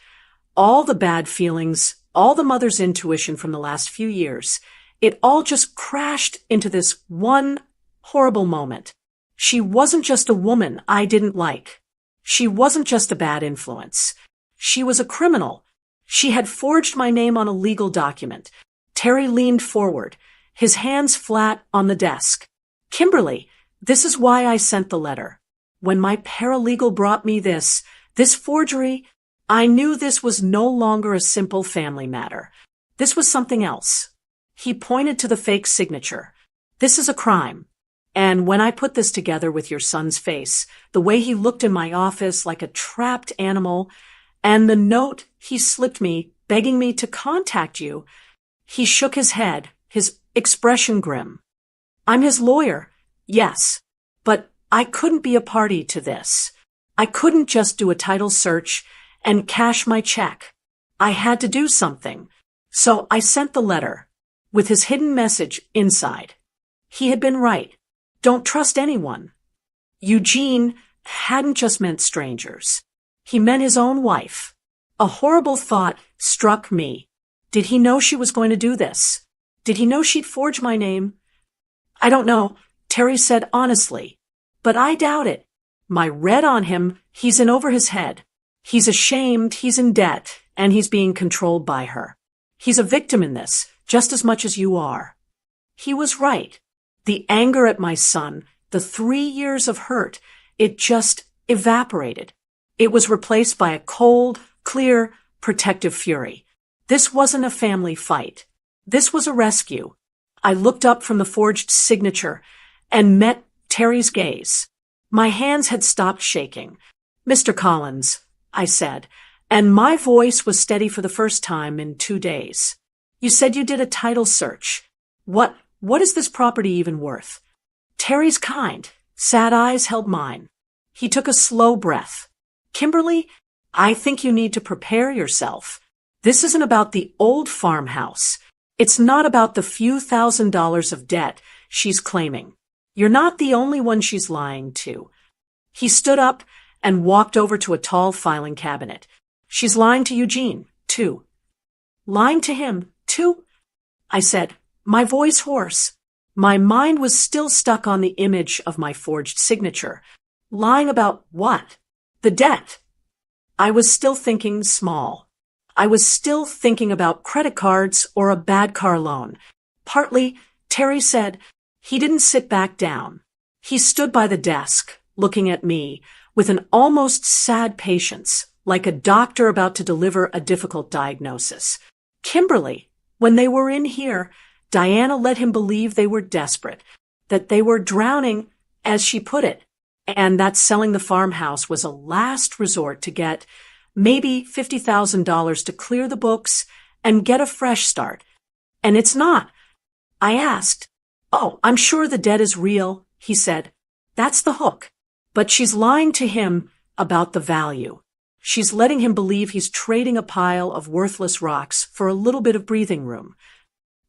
S1: all the bad feelings, all the mother's intuition from the last few years, it all just crashed into this one horrible moment. She wasn't just a woman I didn't like. She wasn't just a bad influence. She was a criminal. She had forged my name on a legal document. Terry leaned forward, his hands flat on the desk. Kimberly, this is why I sent the letter. When my paralegal brought me this forgery, I knew this was no longer a simple family matter. This was something else. He pointed to the fake signature. This is a crime. And when I put this together with your son's face, the way he looked in my office like a trapped animal, and the note he slipped me begging me to contact you, he shook his head, his expression grim. I'm his lawyer, yes, but I couldn't be a party to this. I couldn't just do a title search and cash my check. I had to do something. So I sent the letter, with his hidden message inside. He had been right. Don't trust anyone. Eugene hadn't just meant strangers. He meant his own wife. A horrible thought struck me. Did he know she was going to do this? Did he know she'd forge my name? I don't know, Terry said honestly. But I doubt it. My read on him, he's in over his head. He's ashamed, he's in debt, and he's being controlled by her. He's a victim in this, just as much as you are. He was right. The anger at my son, the 3 years of hurt, it just evaporated. It was replaced by a cold, clear, protective fury. This wasn't a family fight. This was a rescue. I looked up from the forged signature and met Terry's gaze. My hands had stopped shaking. Mr. Collins, I said, and my voice was steady for the first time in 2 days. You said you did a title search. What is this property even worth? Terry's kind, sad eyes held mine. He took a slow breath. Kimberly, I think you need to prepare yourself. This isn't about the old farmhouse. It's not about the few $1,000s of debt she's claiming. You're not the only one she's lying to. He stood up and walked over to a tall filing cabinet. She's lying to Eugene, too. Lying to him, too? I said, my voice hoarse. My mind was still stuck on the image of my forged signature. Lying about what? The debt. I was still thinking small. I was still thinking about credit cards or a bad car loan. Partly, Terry said, he didn't sit back down. He stood by the desk, looking at me, with an almost sad patience, like a doctor about to deliver a difficult diagnosis. Kimberly, when they were in here, Diana let him believe they were desperate, that they were drowning, as she put it, and that selling the farmhouse was a last resort to get maybe $50,000 to clear the books and get a fresh start. And it's not. I asked. Oh, I'm sure the debt is real, he said. That's the hook. But she's lying to him about the value. She's letting him believe he's trading a pile of worthless rocks for a little bit of breathing room.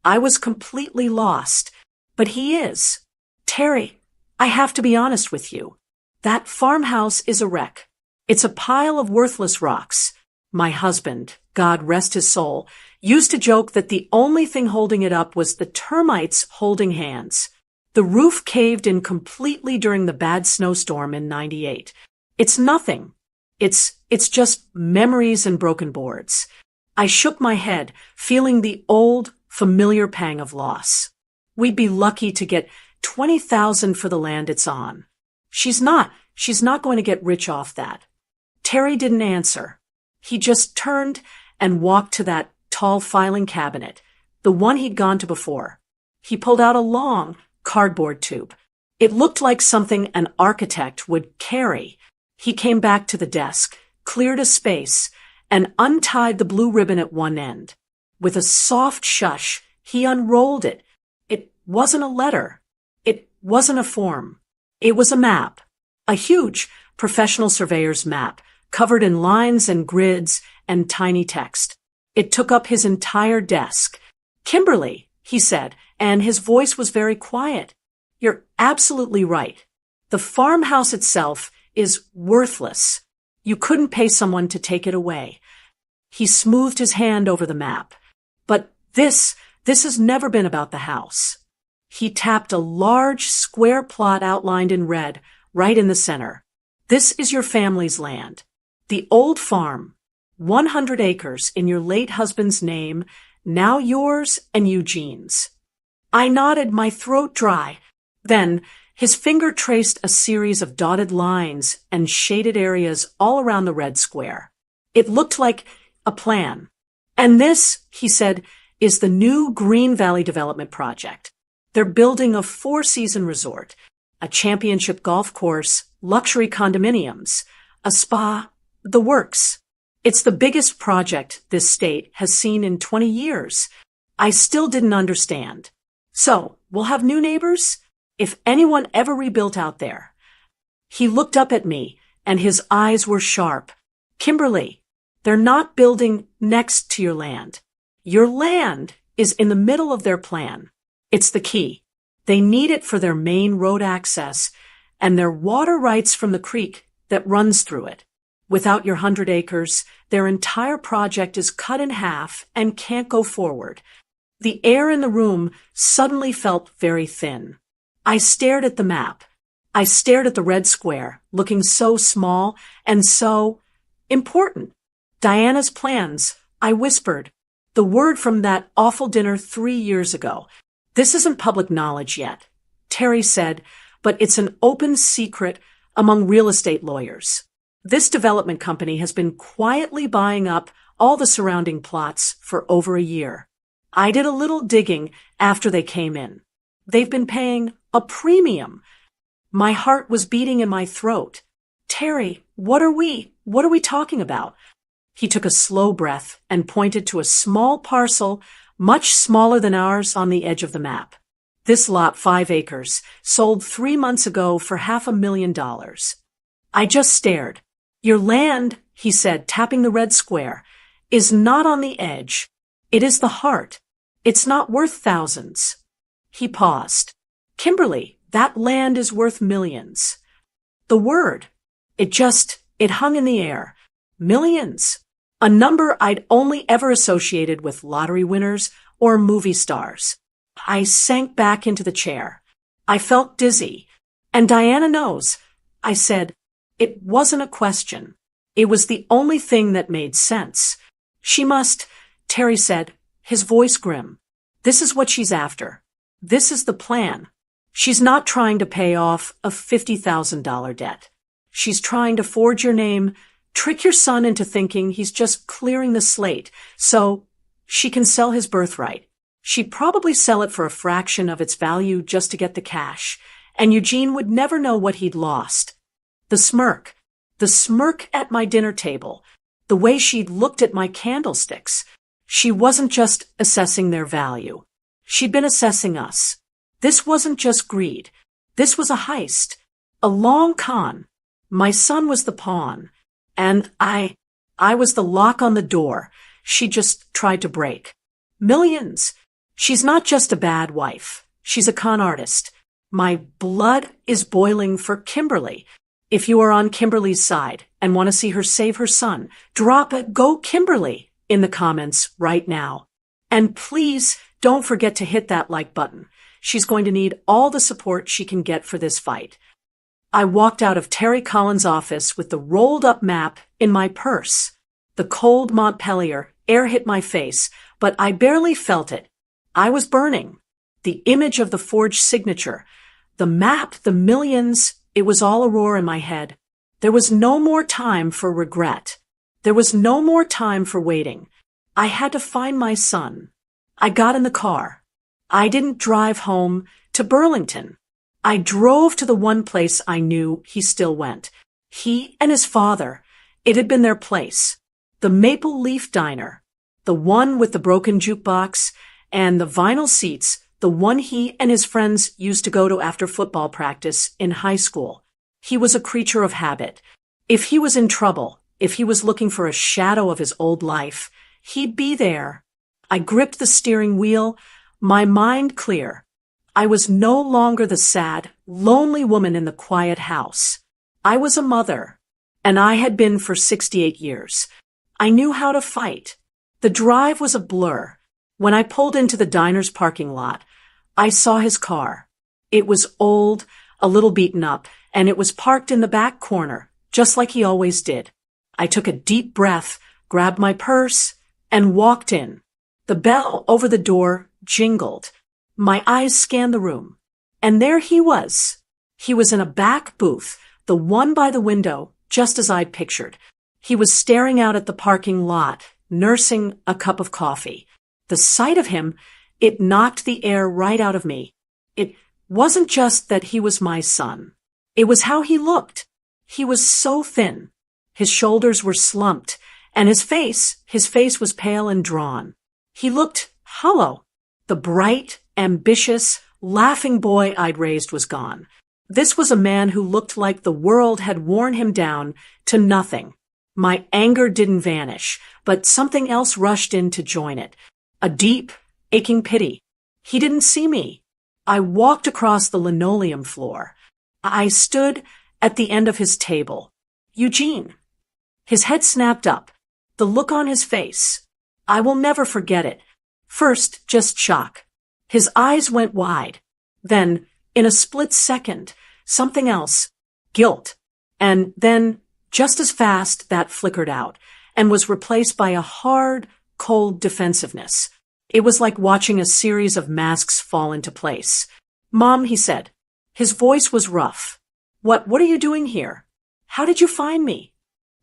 S1: I was completely lost, but he is. Terry, I have to be honest with you. That farmhouse is a wreck. It's a pile of worthless rocks. My husband, God rest his soul, used to joke that the only thing holding it up was the termites holding hands. The roof caved in completely during the bad snowstorm in '98. It's nothing. It's just memories and broken boards. I shook my head, feeling the old, familiar pang of loss. We'd be lucky to get $20,000 for the land it's on. She's not going to get rich off that. Terry didn't answer. He just turned and walked to that tall filing cabinet, the one he'd gone to before. He pulled out a long cardboard tube. It looked like something an architect would carry. He came back to the desk, cleared a space, and untied the blue ribbon at one end. With a soft shush, he unrolled it. It wasn't a letter. It wasn't a form. It was a map. A huge professional surveyor's map, covered in lines and grids and tiny text. It took up his entire desk. Kimberly, he said, and his voice was very quiet. You're absolutely right. The farmhouse itself is worthless. You couldn't pay someone to take it away. He smoothed his hand over the map. But this has never been about the house. He tapped a large square plot outlined in red right in the center. This is your family's land. The old farm, 100 acres in your late husband's name, now yours and Eugene's. I nodded, my throat dry. Then, his finger traced a series of dotted lines and shaded areas all around the red square. It looked like a plan. And this, he said, is the new Green Valley Development Project. They're building a 4-season resort, a championship golf course, luxury condominiums, a spa, the works. It's the biggest project this state has seen in 20 years. I still didn't understand. So, we'll have new neighbors? If anyone ever rebuilt out there. He looked up at me, and his eyes were sharp. Kimberly, they're not building next to your land. Your land is in the middle of their plan. It's the key. They need it for their main road access and their water rights from the creek that runs through it. Without your 100 acres, their entire project is cut in half and can't go forward. The air in the room suddenly felt very thin. I stared at the map. I stared at the red square, looking so small and so important. Diana's plans, I whispered. The word from that awful dinner 3 years ago. This isn't public knowledge yet, Terry said, but it's an open secret among real estate lawyers. This development company has been quietly buying up all the surrounding plots for over a year. I did a little digging after they came in. They've been paying a premium. My heart was beating in my throat. Terry, what are we talking about? He took a slow breath and pointed to a small parcel, much smaller than ours, on the edge of the map. This lot, 5 acres, sold 3 months ago for $500,000. I just stared. Your land, he said, tapping the red square, is not on the edge. It is the heart. It's not worth thousands. He paused. Kimberly, that land is worth millions. The word, it hung in the air. Millions. A number I'd only ever associated with lottery winners or movie stars. I sank back into the chair. I felt dizzy. And Diana knows. I said, it wasn't a question. It was the only thing that made sense. She must, Terry said, his voice grim. This is what she's after. This is the plan. She's not trying to pay off a $50,000 debt. She's trying to forge your name, trick your son into thinking he's just clearing the slate so she can sell his birthright. She'd probably sell it for a fraction of its value just to get the cash, and Eugene would never know what he'd lost. The smirk at my dinner table, the way she'd looked at my candlesticks. She wasn't just assessing their value. She'd been assessing us. This wasn't just greed. This was a heist, a long con. My son was the pawn, and I was the lock on the door she just tried to break. Millions. She's not just a bad wife. She's a con artist. My blood is boiling for Kimberly. If you are on Kimberly's side and want to see her save her son, drop a "Go Kimberly" in the comments right now. And please don't forget to hit that like button. She's going to need all the support she can get for this fight. I walked out of Terry Collins' office with the rolled up map in my purse. The cold Montpelier air hit my face, but I barely felt it. I was burning. The image of the forged signature, the map, the millions, it was all a roar in my head. There was no more time for regret. There was no more time for waiting. I had to find my son. I got in the car. I didn't drive home to Burlington. I drove to the one place I knew he still went. He and his father. It had been their place. The Maple Leaf Diner. The one with the broken jukebox and the vinyl seats, the one he and his friends used to go to after football practice in high school. He was a creature of habit. If he was in trouble, if he was looking for a shadow of his old life, he'd be there. I gripped the steering wheel, my mind clear. I was no longer the sad, lonely woman in the quiet house. I was a mother, and I had been for 68 years. I knew how to fight. The drive was a blur. When I pulled into the diner's parking lot, I saw his car. It was old, a little beaten up, and it was parked in the back corner, just like he always did. I took a deep breath, grabbed my purse, and walked in. The bell over the door jingled. My eyes scanned the room. And there he was. He was in a back booth, the one by the window, just as I'd pictured. He was staring out at the parking lot, nursing a cup of coffee. The sight of him, it knocked the air right out of me. It wasn't just that he was my son. It was how he looked. He was so thin. His shoulders were slumped, and his face was pale and drawn. He looked hollow. The bright, ambitious, laughing boy I'd raised was gone. This was a man who looked like the world had worn him down to nothing. My anger didn't vanish, but something else rushed in to join it. A deep, aching pity. He didn't see me. I walked across the linoleum floor. I stood at the end of his table. Eugene. His head snapped up. The look on his face. I will never forget it. First, just shock. His eyes went wide. Then, in a split second, something else. Guilt. And then, just as fast, that flickered out and was replaced by a hard, cold defensiveness. It was like watching a series of masks fall into place. Mom, he said. His voice was rough. What are you doing here? How did you find me?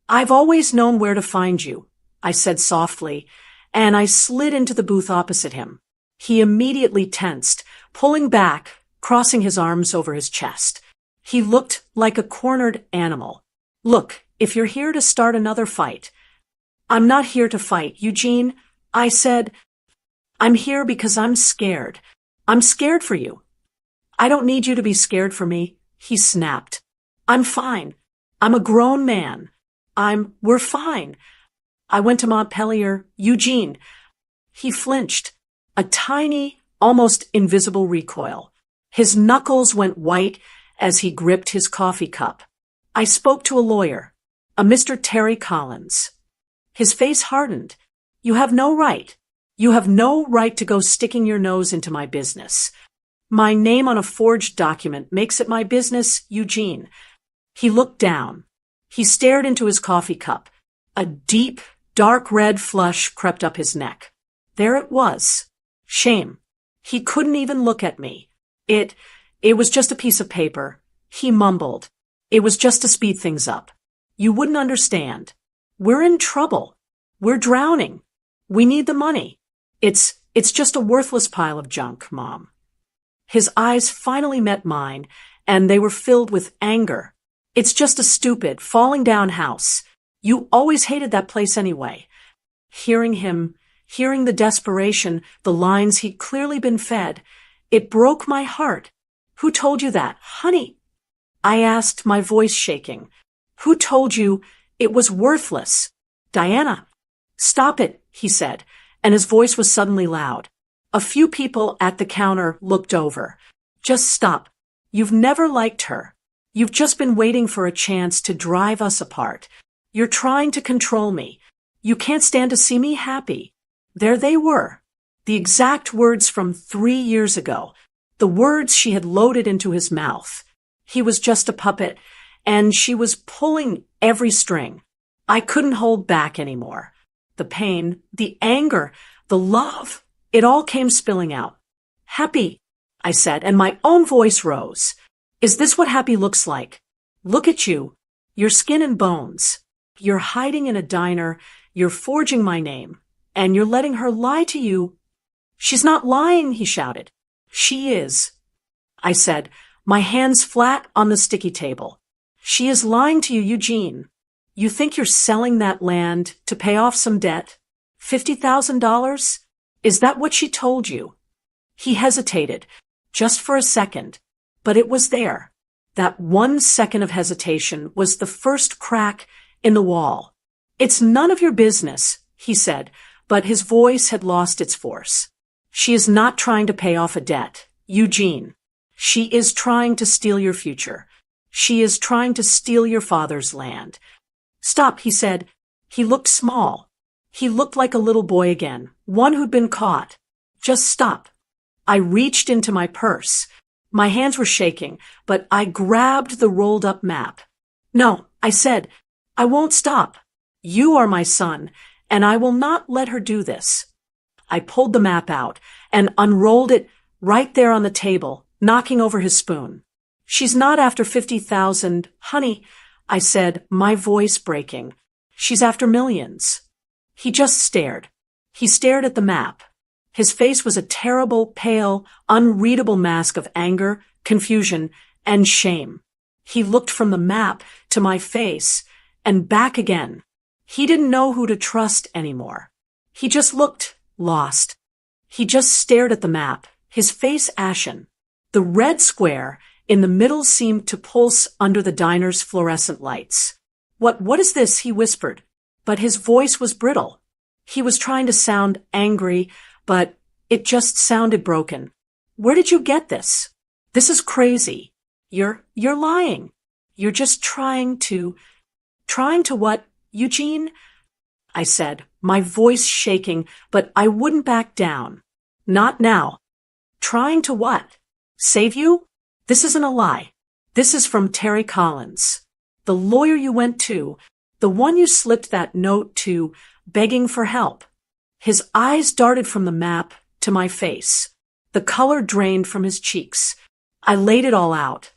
S1: I've always known where to find you, I said softly, and I slid into the booth opposite him. He immediately tensed, pulling back, crossing his arms over his chest. He looked like a cornered animal. Look, if you're here to start another fight. I'm not here to fight, Eugene, I said. I'm here because I'm scared. I'm scared for you. I don't need you to be scared for me, he snapped. I'm fine. I'm a grown man. We're fine. I went to Montpelier, Eugene. He flinched. A tiny, almost invisible recoil. His knuckles went white as he gripped his coffee cup. I spoke to a lawyer, a Mr. Terry Collins. His face hardened. You have no right. You have no right to go sticking your nose into my business. My name on a forged document makes it my business, Eugene. He looked down. He stared into his coffee cup. A deep, dark red flush crept up his neck. There it was. Shame. He couldn't even look at me. It was just a piece of paper. He mumbled. It was just to speed things up. You wouldn't understand. We're in trouble. We're drowning. We need the money. It's just a worthless pile of junk, Mom. His eyes finally met mine, and they were filled with anger. It's just a stupid, falling down house. You always hated that place anyway. Hearing the desperation, the lines he'd clearly been fed, it broke my heart. Who told you that, honey? I asked, my voice shaking. Who told you it was worthless? Diana. Stop it, he said, and his voice was suddenly loud. A few people at the counter looked over. Just stop. You've never liked her. You've just been waiting for a chance to drive us apart. You're trying to control me. You can't stand to see me happy. There they were. The exact words from 3 years ago. The words she had loaded into his mouth. He was just a puppet, and she was pulling every string. I couldn't hold back anymore. The pain, the anger, the love, it all came spilling out. Happy, I said, and my own voice rose. Is this what happy looks like? Look at you. You're skin and bones. You're hiding in a diner. You're forging my name. And you're letting her lie to you. She's not lying, he shouted. She is, I said, my hands flat on the sticky table. She is lying to you, Eugene. You think you're selling that land to pay off some debt? $50,000? Is that what she told you? He hesitated, just for a second, but it was there. That 1 second of hesitation was the first crack in the wall. It's none of your business, he said, but his voice had lost its force. She is not trying to pay off a debt, Eugene. She is trying to steal your future. She is trying to steal your father's land. Stop, he said. He looked small. He looked like a little boy again, one who'd been caught. Just stop. I reached into my purse. My hands were shaking, but I grabbed the rolled-up map. No, I said, I won't stop. You are my son, and I will not let her do this. I pulled the map out and unrolled it right there on the table, knocking over his spoon. She's not after 50,000, honey, I said, my voice breaking. She's after millions. He just stared. He stared at the map. His face was a terrible, pale, unreadable mask of anger, confusion, and shame. He looked from the map to my face and back again. He didn't know who to trust anymore. He just looked lost. He just stared at the map, his face ashen. The red square in the middle seemed to pulse under the diner's fluorescent lights. What is this?" he whispered. But his voice was brittle. He was trying to sound angry, but it just sounded broken. "Where did you get this? This is crazy. You're lying. You're just trying to what, Eugene?" I said, my voice shaking, but I wouldn't back down. "Not now." "Trying to what? Save you?" "This isn't a lie. This is from Terry Collins. The lawyer you went to, the one you slipped that note to, begging for help." His eyes darted from the map to my face. The color drained from his cheeks. "I laid it all out,"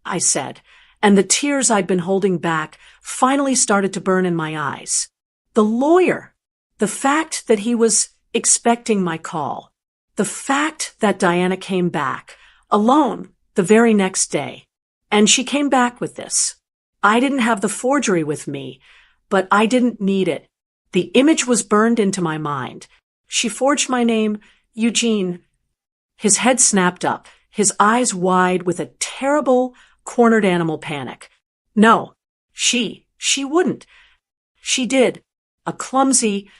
S1: I said, and the tears I'd been holding back finally started to burn in my eyes. The lawyer, the fact that he was expecting my call, the fact that Diana came back, alone, the very next day. And she came back with this. I didn't have the forgery with me, but I didn't need it. The image was burned into my mind. She forged my name, Eugene. His head snapped up, his eyes wide with a terrible, cornered animal panic. "No, she wouldn't. She did. A clumsy,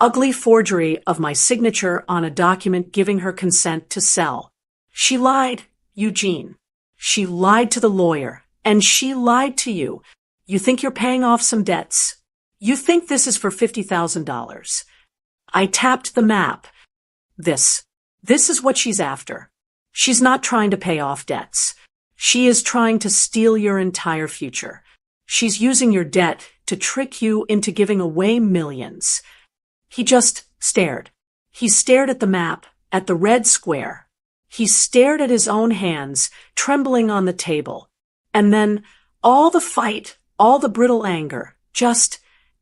S1: ugly forgery of my signature on a document giving her consent to sell. She lied, Eugene. She lied to the lawyer, and she lied to you. You think you're paying off some debts. You think this is for $50,000. I tapped the map. This is what she's after. She's not trying to pay off debts. She is trying to steal your entire future. She's using your debt to trick you into giving away millions." He just stared. He stared at the map, at the red square. He stared at his own hands, trembling on the table. And then all the fight, all the brittle anger,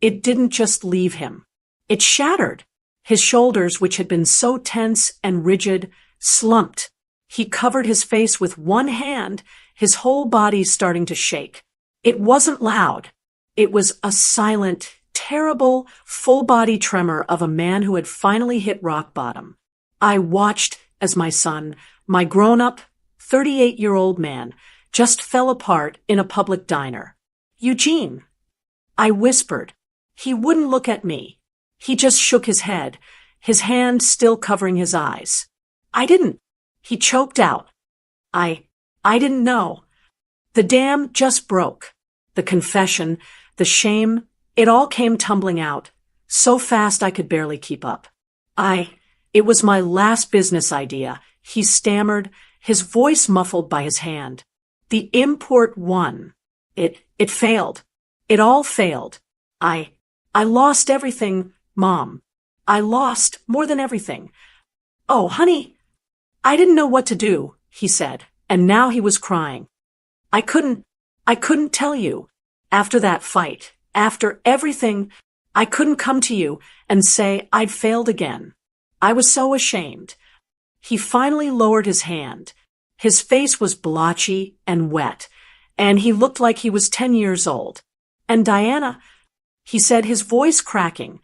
S1: it didn't just leave him. It shattered. His shoulders, which had been so tense and rigid, slumped. He covered his face with one hand, his whole body starting to shake. It wasn't loud. It was a silent, terrible, full-body tremor of a man who had finally hit rock bottom. I watched as my son, my grown-up, 38-year-old man, just fell apart in a public diner. "Eugene," I whispered. He wouldn't look at me. He just shook his head, his hand still covering his eyes. "I didn't," he choked out. I didn't know. The dam just broke. The confession, the shame, it all came tumbling out, so fast I could barely keep up. It was my last business idea," he stammered, his voice muffled by his hand. "The import won. It failed. It all failed. I lost everything, Mom. I lost more than everything. Oh, honey, I didn't know what to do," he said, and now he was crying. I couldn't tell you. After that fight, after everything, I couldn't come to you and say I'd failed again. I was so ashamed." He finally lowered his hand. His face was blotchy and wet, and he looked like he was 10 years old. "And Diana," he said, his voice cracking,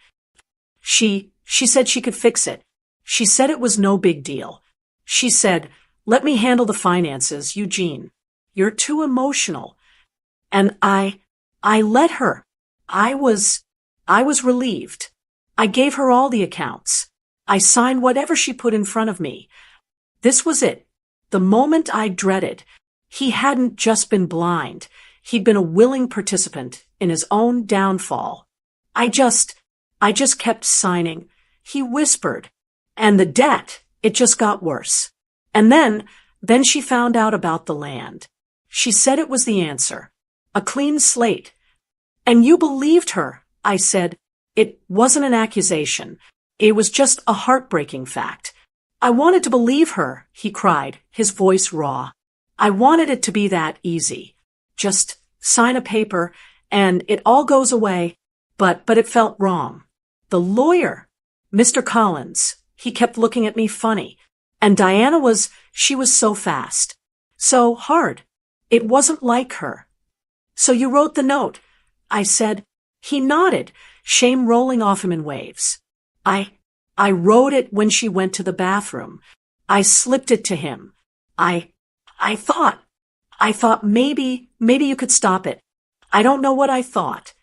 S1: She said she could fix it. She said it was no big deal. She said, 'Let me handle the finances, Eugene. You're too emotional.' And I let her. I was relieved. I gave her all the accounts. I signed whatever she put in front of me. This was it. The moment I dreaded. He hadn't just been blind. He'd been a willing participant in his own downfall. I just kept signing. He whispered. And the debt, it just got worse. And then she found out about the land. She said it was the answer. A clean slate. And you believed her, I said. It wasn't an accusation. It was just a heartbreaking fact. I wanted to believe her, he cried, his voice raw. I wanted it to be that easy. Just sign a paper and it all goes away. But it felt wrong. The lawyer, Mr. Collins, he kept looking at me funny. And Diana she was so fast. So hard. It wasn't like her. So you wrote the note, I said. He nodded, shame rolling off him in waves. I wrote it when she went to the bathroom. I slipped it to him. I thought maybe you could stop it. I don't know what I thought.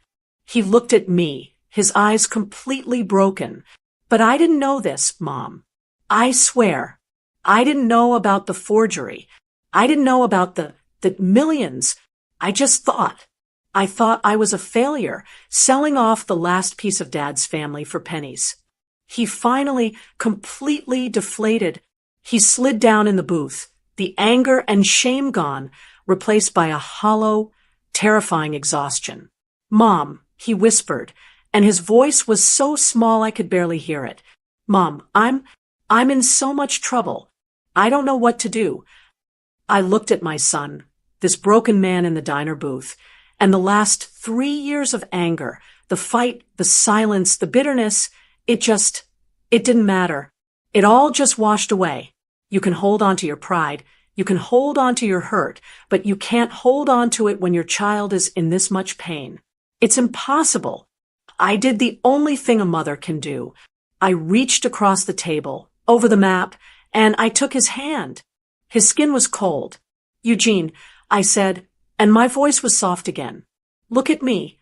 S1: He looked at me, his eyes completely broken. But I didn't know this, Mom. I swear. I didn't know about the forgery. I didn't know about the millions. I just thought. I thought I was a failure, selling off the last piece of Dad's family for pennies. He finally, completely deflated. He slid down in the booth, the anger and shame gone, replaced by a hollow, terrifying exhaustion. Mom, he whispered, and his voice was so small I could barely hear it. Mom, I'm in so much trouble. I don't know what to do. I looked at my son, this broken man in the diner booth, and the last 3 years of anger, the fight, the silence, the bitterness, it didn't matter. It all just washed away. You can hold on to your pride. You can hold on to your hurt, but you can't hold on to it when your child is in this much pain. It's impossible. I did the only thing a mother can do. I reached across the table, over the map, and I took his hand. His skin was cold. Eugene, I said, and my voice was soft again. Look at me.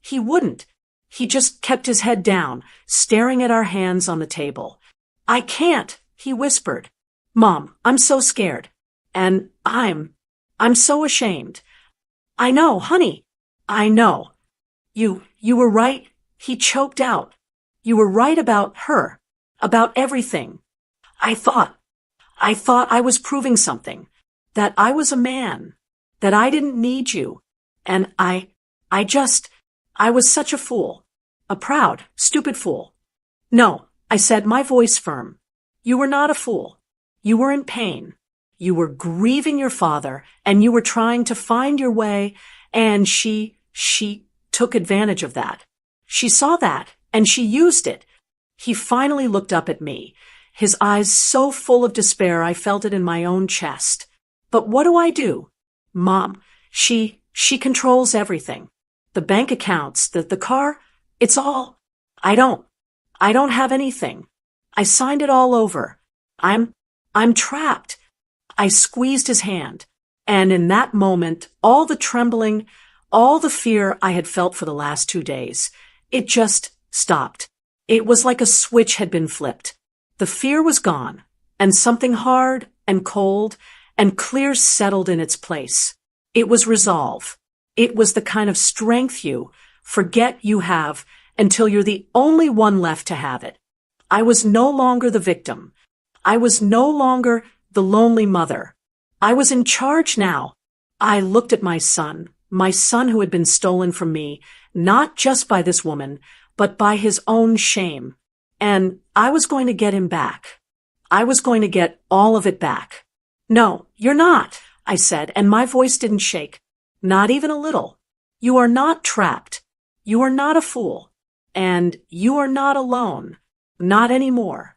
S1: He wouldn't. He just kept his head down, staring at our hands on the table. I can't, he whispered. Mom, I'm so scared. And I'm so ashamed. I know, honey. I know. You were right. He choked out. You were right about her. About everything. I thought I was proving something. That I was a man. That I didn't need you. And I was such a fool. A proud, stupid fool. No, I said, my voice firm. You were not a fool. You were in pain. You were grieving your father, and you were trying to find your way, and she took advantage of that. She saw that, and she used it. He finally looked up at me, his eyes so full of despair I felt it in my own chest. But what do I do? Mom, she controls everything. The bank accounts, the car, it's all. I don't have anything. I signed it all over. I'm trapped. I squeezed his hand, and in that moment, all the trembling, all the fear I had felt for the last 2 days, it just stopped. It was like a switch had been flipped. The fear was gone, and something hard and cold and clear settled in its place. It was resolve. It was the kind of strength you forget you have until you're the only one left to have it. I was no longer the victim. I was no longer the lonely mother. I was in charge now. I looked at my son who had been stolen from me, not just by this woman, but by his own shame. And I was going to get him back. I was going to get all of it back. No, you're not, I said, and my voice didn't shake. Not even a little. You are not trapped. You are not a fool. And you are not alone. Not anymore.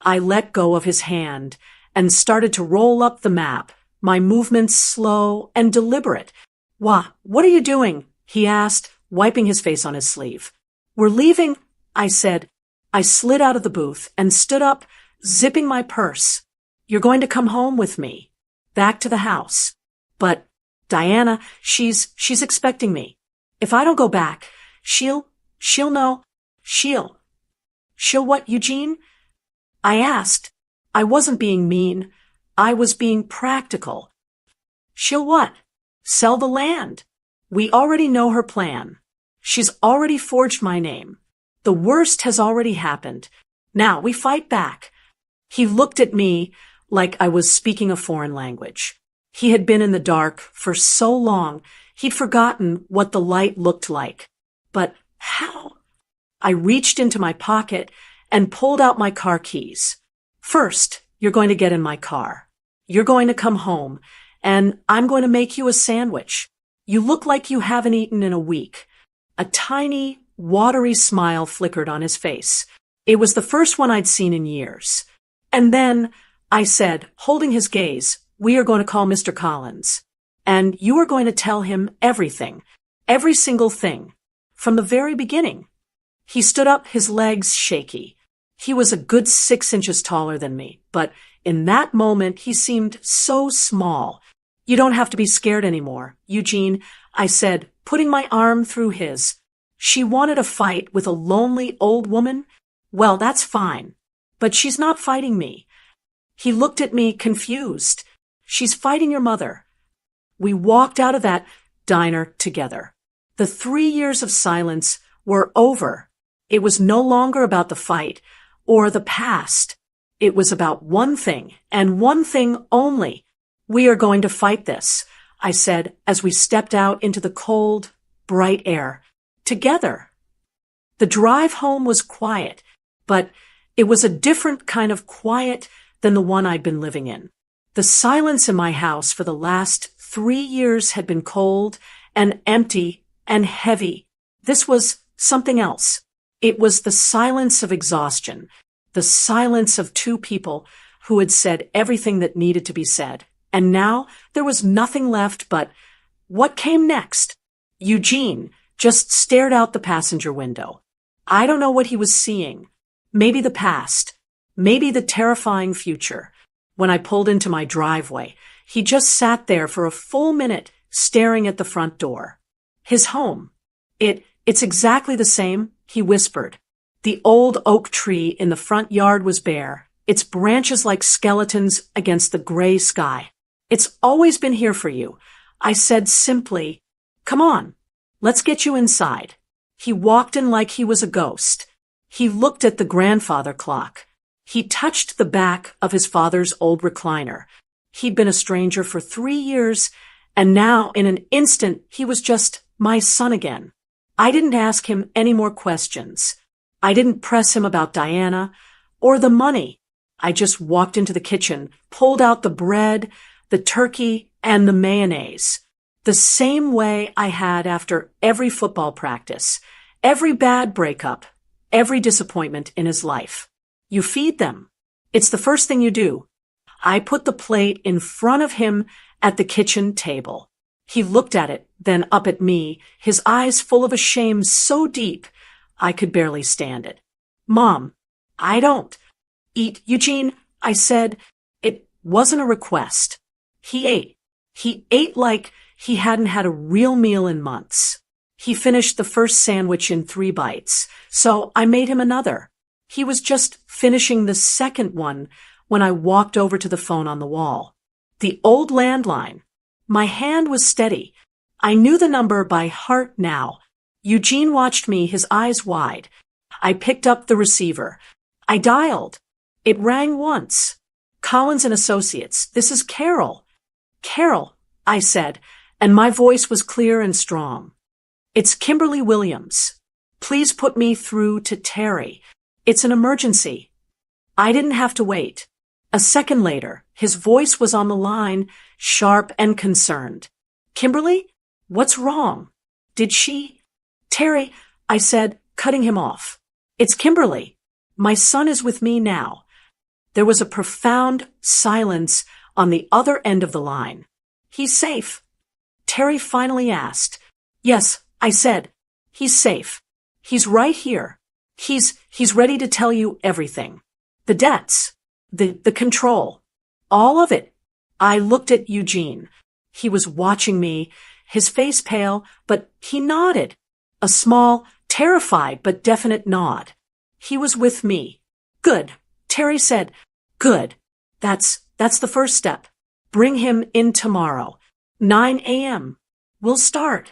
S1: I let go of his hand and started to roll up the map, my movements slow and deliberate. What are you doing? He asked, wiping his face on his sleeve. We're leaving, I said. I slid out of the booth and stood up, zipping my purse. You're going to come home with me. Back to the house. But Diana, she's expecting me. If I don't go back, she'll know. She'll what, Eugene? I asked. I wasn't being mean. I was being practical. She'll what? Sell the land. We already know her plan. She's already forged my name. The worst has already happened. Now we fight back. He looked at me like I was speaking a foreign language. He had been in the dark for so long, he'd forgotten what the light looked like. But how? I reached into my pocket and pulled out my car keys. First, you're going to get in my car. You're going to come home, and I'm going to make you a sandwich. You look like you haven't eaten in a week. A tiny, watery smile flickered on his face. It was the first one I'd seen in years. And then, I said, holding his gaze, we are going to call Mr. Collins. And you are going to tell him everything, every single thing, from the very beginning. He stood up, his legs shaky. He was a good 6 inches taller than me, but in that moment he seemed so small. You don't have to be scared anymore, Eugene, I said, putting my arm through his. She wanted a fight with a lonely old woman? Well, that's fine. But she's not fighting me. He looked at me confused. She's fighting your mother. We walked out of that diner together. The 3 years of silence were over. It was no longer about the fight or the past. It was about one thing, and one thing only. We are going to fight this, I said as we stepped out into the cold, bright air. Together. The drive home was quiet, but it was a different kind of quiet than the one I'd been living in. The silence in my house for the last 3 years had been cold and empty and heavy. This was something else. It was the silence of exhaustion, the silence of two people who had said everything that needed to be said. And now there was nothing left but what came next? Eugene just stared out the passenger window. I don't know what he was seeing. Maybe the past. Maybe the terrifying future. When I pulled into my driveway, he just sat there for a full minute staring at the front door. His home. It's exactly the same, he whispered. The old oak tree in the front yard was bare, its branches like skeletons against the gray sky. It's always been here for you. I said simply, come on. Let's get you inside. He walked in like he was a ghost. He looked at the grandfather clock. He touched the back of his father's old recliner. He'd been a stranger for 3 years, and now in an instant he was just my son again. I didn't ask him any more questions. I didn't press him about Diana or the money. I just walked into the kitchen, pulled out the bread, the turkey, and the mayonnaise. The same way I had after every football practice, every bad breakup, every disappointment in his life. You feed them. It's the first thing you do. I put the plate in front of him at the kitchen table. He looked at it, then up at me, his eyes full of a shame so deep I could barely stand it. Mom, I don't eat, Eugene, I said. It wasn't a request. He ate. He ate like he hadn't had a real meal in months. He finished the first sandwich in 3 bites, so I made him another. He was just finishing the second one when I walked over to the phone on the wall. The old landline. My hand was steady. I knew the number by heart now. Eugene watched me, his eyes wide. I picked up the receiver. I dialed. It rang once. Collins and Associates. This is Carol. Carol, I said, and my voice was clear and strong. It's Kimberly Williams. Please put me through to Terry. It's an emergency. I didn't have to wait. A second later, his voice was on the line, sharp and concerned. Kimberly? What's wrong? Did she? Terry, I said, cutting him off. It's Kimberly. My son is with me now. There was a profound silence on the other end of the line. He's safe. Terry finally asked. Yes, I said. He's safe. He's right here. He's ready to tell you everything. The debts. The control. All of it. I looked at Eugene. He was watching me, his face pale, but he nodded. A small, terrified but definite nod. He was with me. Good. Terry said, good. That's the first step. Bring him in tomorrow. 9 a.m. We'll start.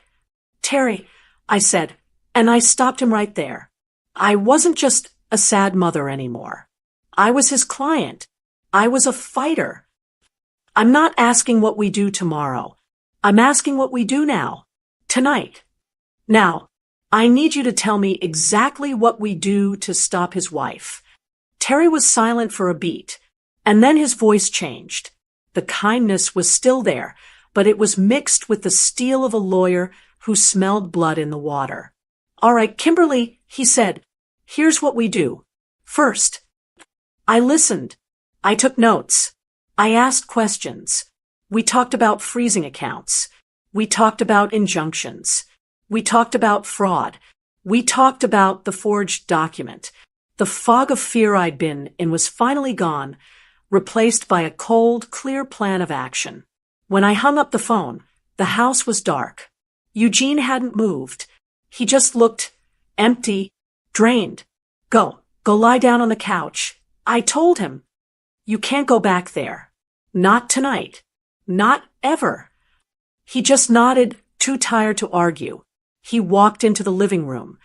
S1: Terry, I said, and I stopped him right there. I wasn't just a sad mother anymore. I was his client. I was a fighter. I'm not asking what we do tomorrow. I'm asking what we do now. Tonight. Now, I need you to tell me exactly what we do to stop his wife. Terry was silent for a beat, and then his voice changed. The kindness was still there, but it was mixed with the steel of a lawyer who smelled blood in the water. "All right, Kimberly," he said, "here's what we do. First, I listened. I took notes. I asked questions. We talked about freezing accounts. We talked about injunctions. We talked about fraud. We talked about the forged document. The fog of fear I'd been in was finally gone, replaced by a cold, clear plan of action. When I hung up the phone, the house was dark. Eugene hadn't moved. He just looked empty, drained. Go lie down on the couch. I told him, you can't go back there. Not tonight. Not ever. He just nodded, too tired to argue. He walked into the living room,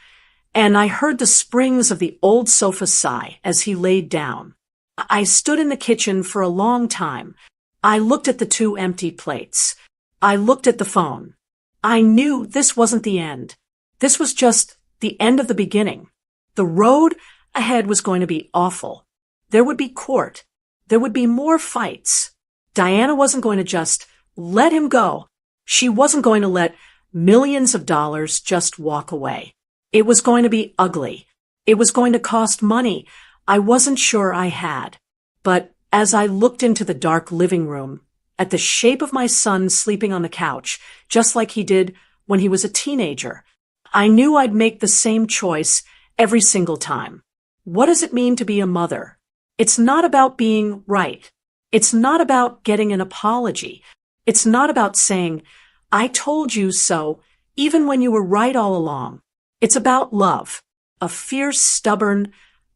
S1: and I heard the springs of the old sofa sigh as he laid down. I stood in the kitchen for a long time. I looked at the two empty plates. I looked at the phone. I knew this wasn't the end. This was just the end of the beginning. The road ahead was going to be awful. There would be court. There would be more fights. Diana wasn't going to just let him go. She wasn't going to let millions of dollars just walk away. It was going to be ugly. It was going to cost money I wasn't sure I had. But as I looked into the dark living room, at the shape of my son sleeping on the couch, just like he did when he was a teenager, I knew I'd make the same choice every single time. What does it mean to be a mother? It's not about being right. It's not about getting an apology. It's not about saying, I told you so, even when you were right all along. It's about love, a fierce, stubborn,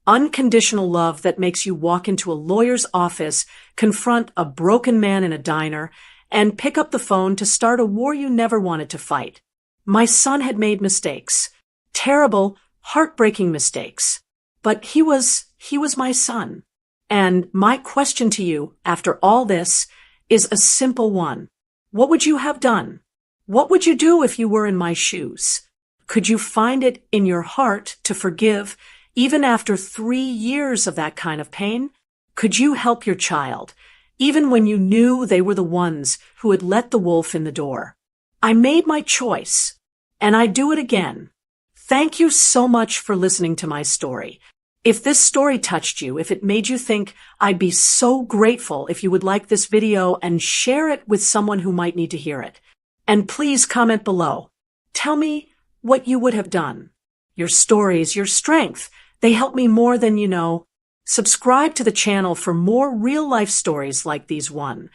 S1: unconditional love that makes you walk into a lawyer's office, confront a broken man in a diner, and pick up the phone to start a war you never wanted to fight. My son had made mistakes, terrible, heartbreaking mistakes, but he was my son. And my question to you, after all this, is a simple one. What would you have done? What would you do if you were in my shoes? Could you find it in your heart to forgive, even after 3 years of that kind of pain? Could you help your child, even when you knew they were the ones who had let the wolf in the door? I made my choice, and I do it again. Thank you so much for listening to my story. If this story touched you, if it made you think, I'd be so grateful if you would like this video and share it with someone who might need to hear it. And please comment below. Tell me what you would have done. Your stories, your strength, they help me more than you know. Subscribe to the channel for more real-life stories like these one.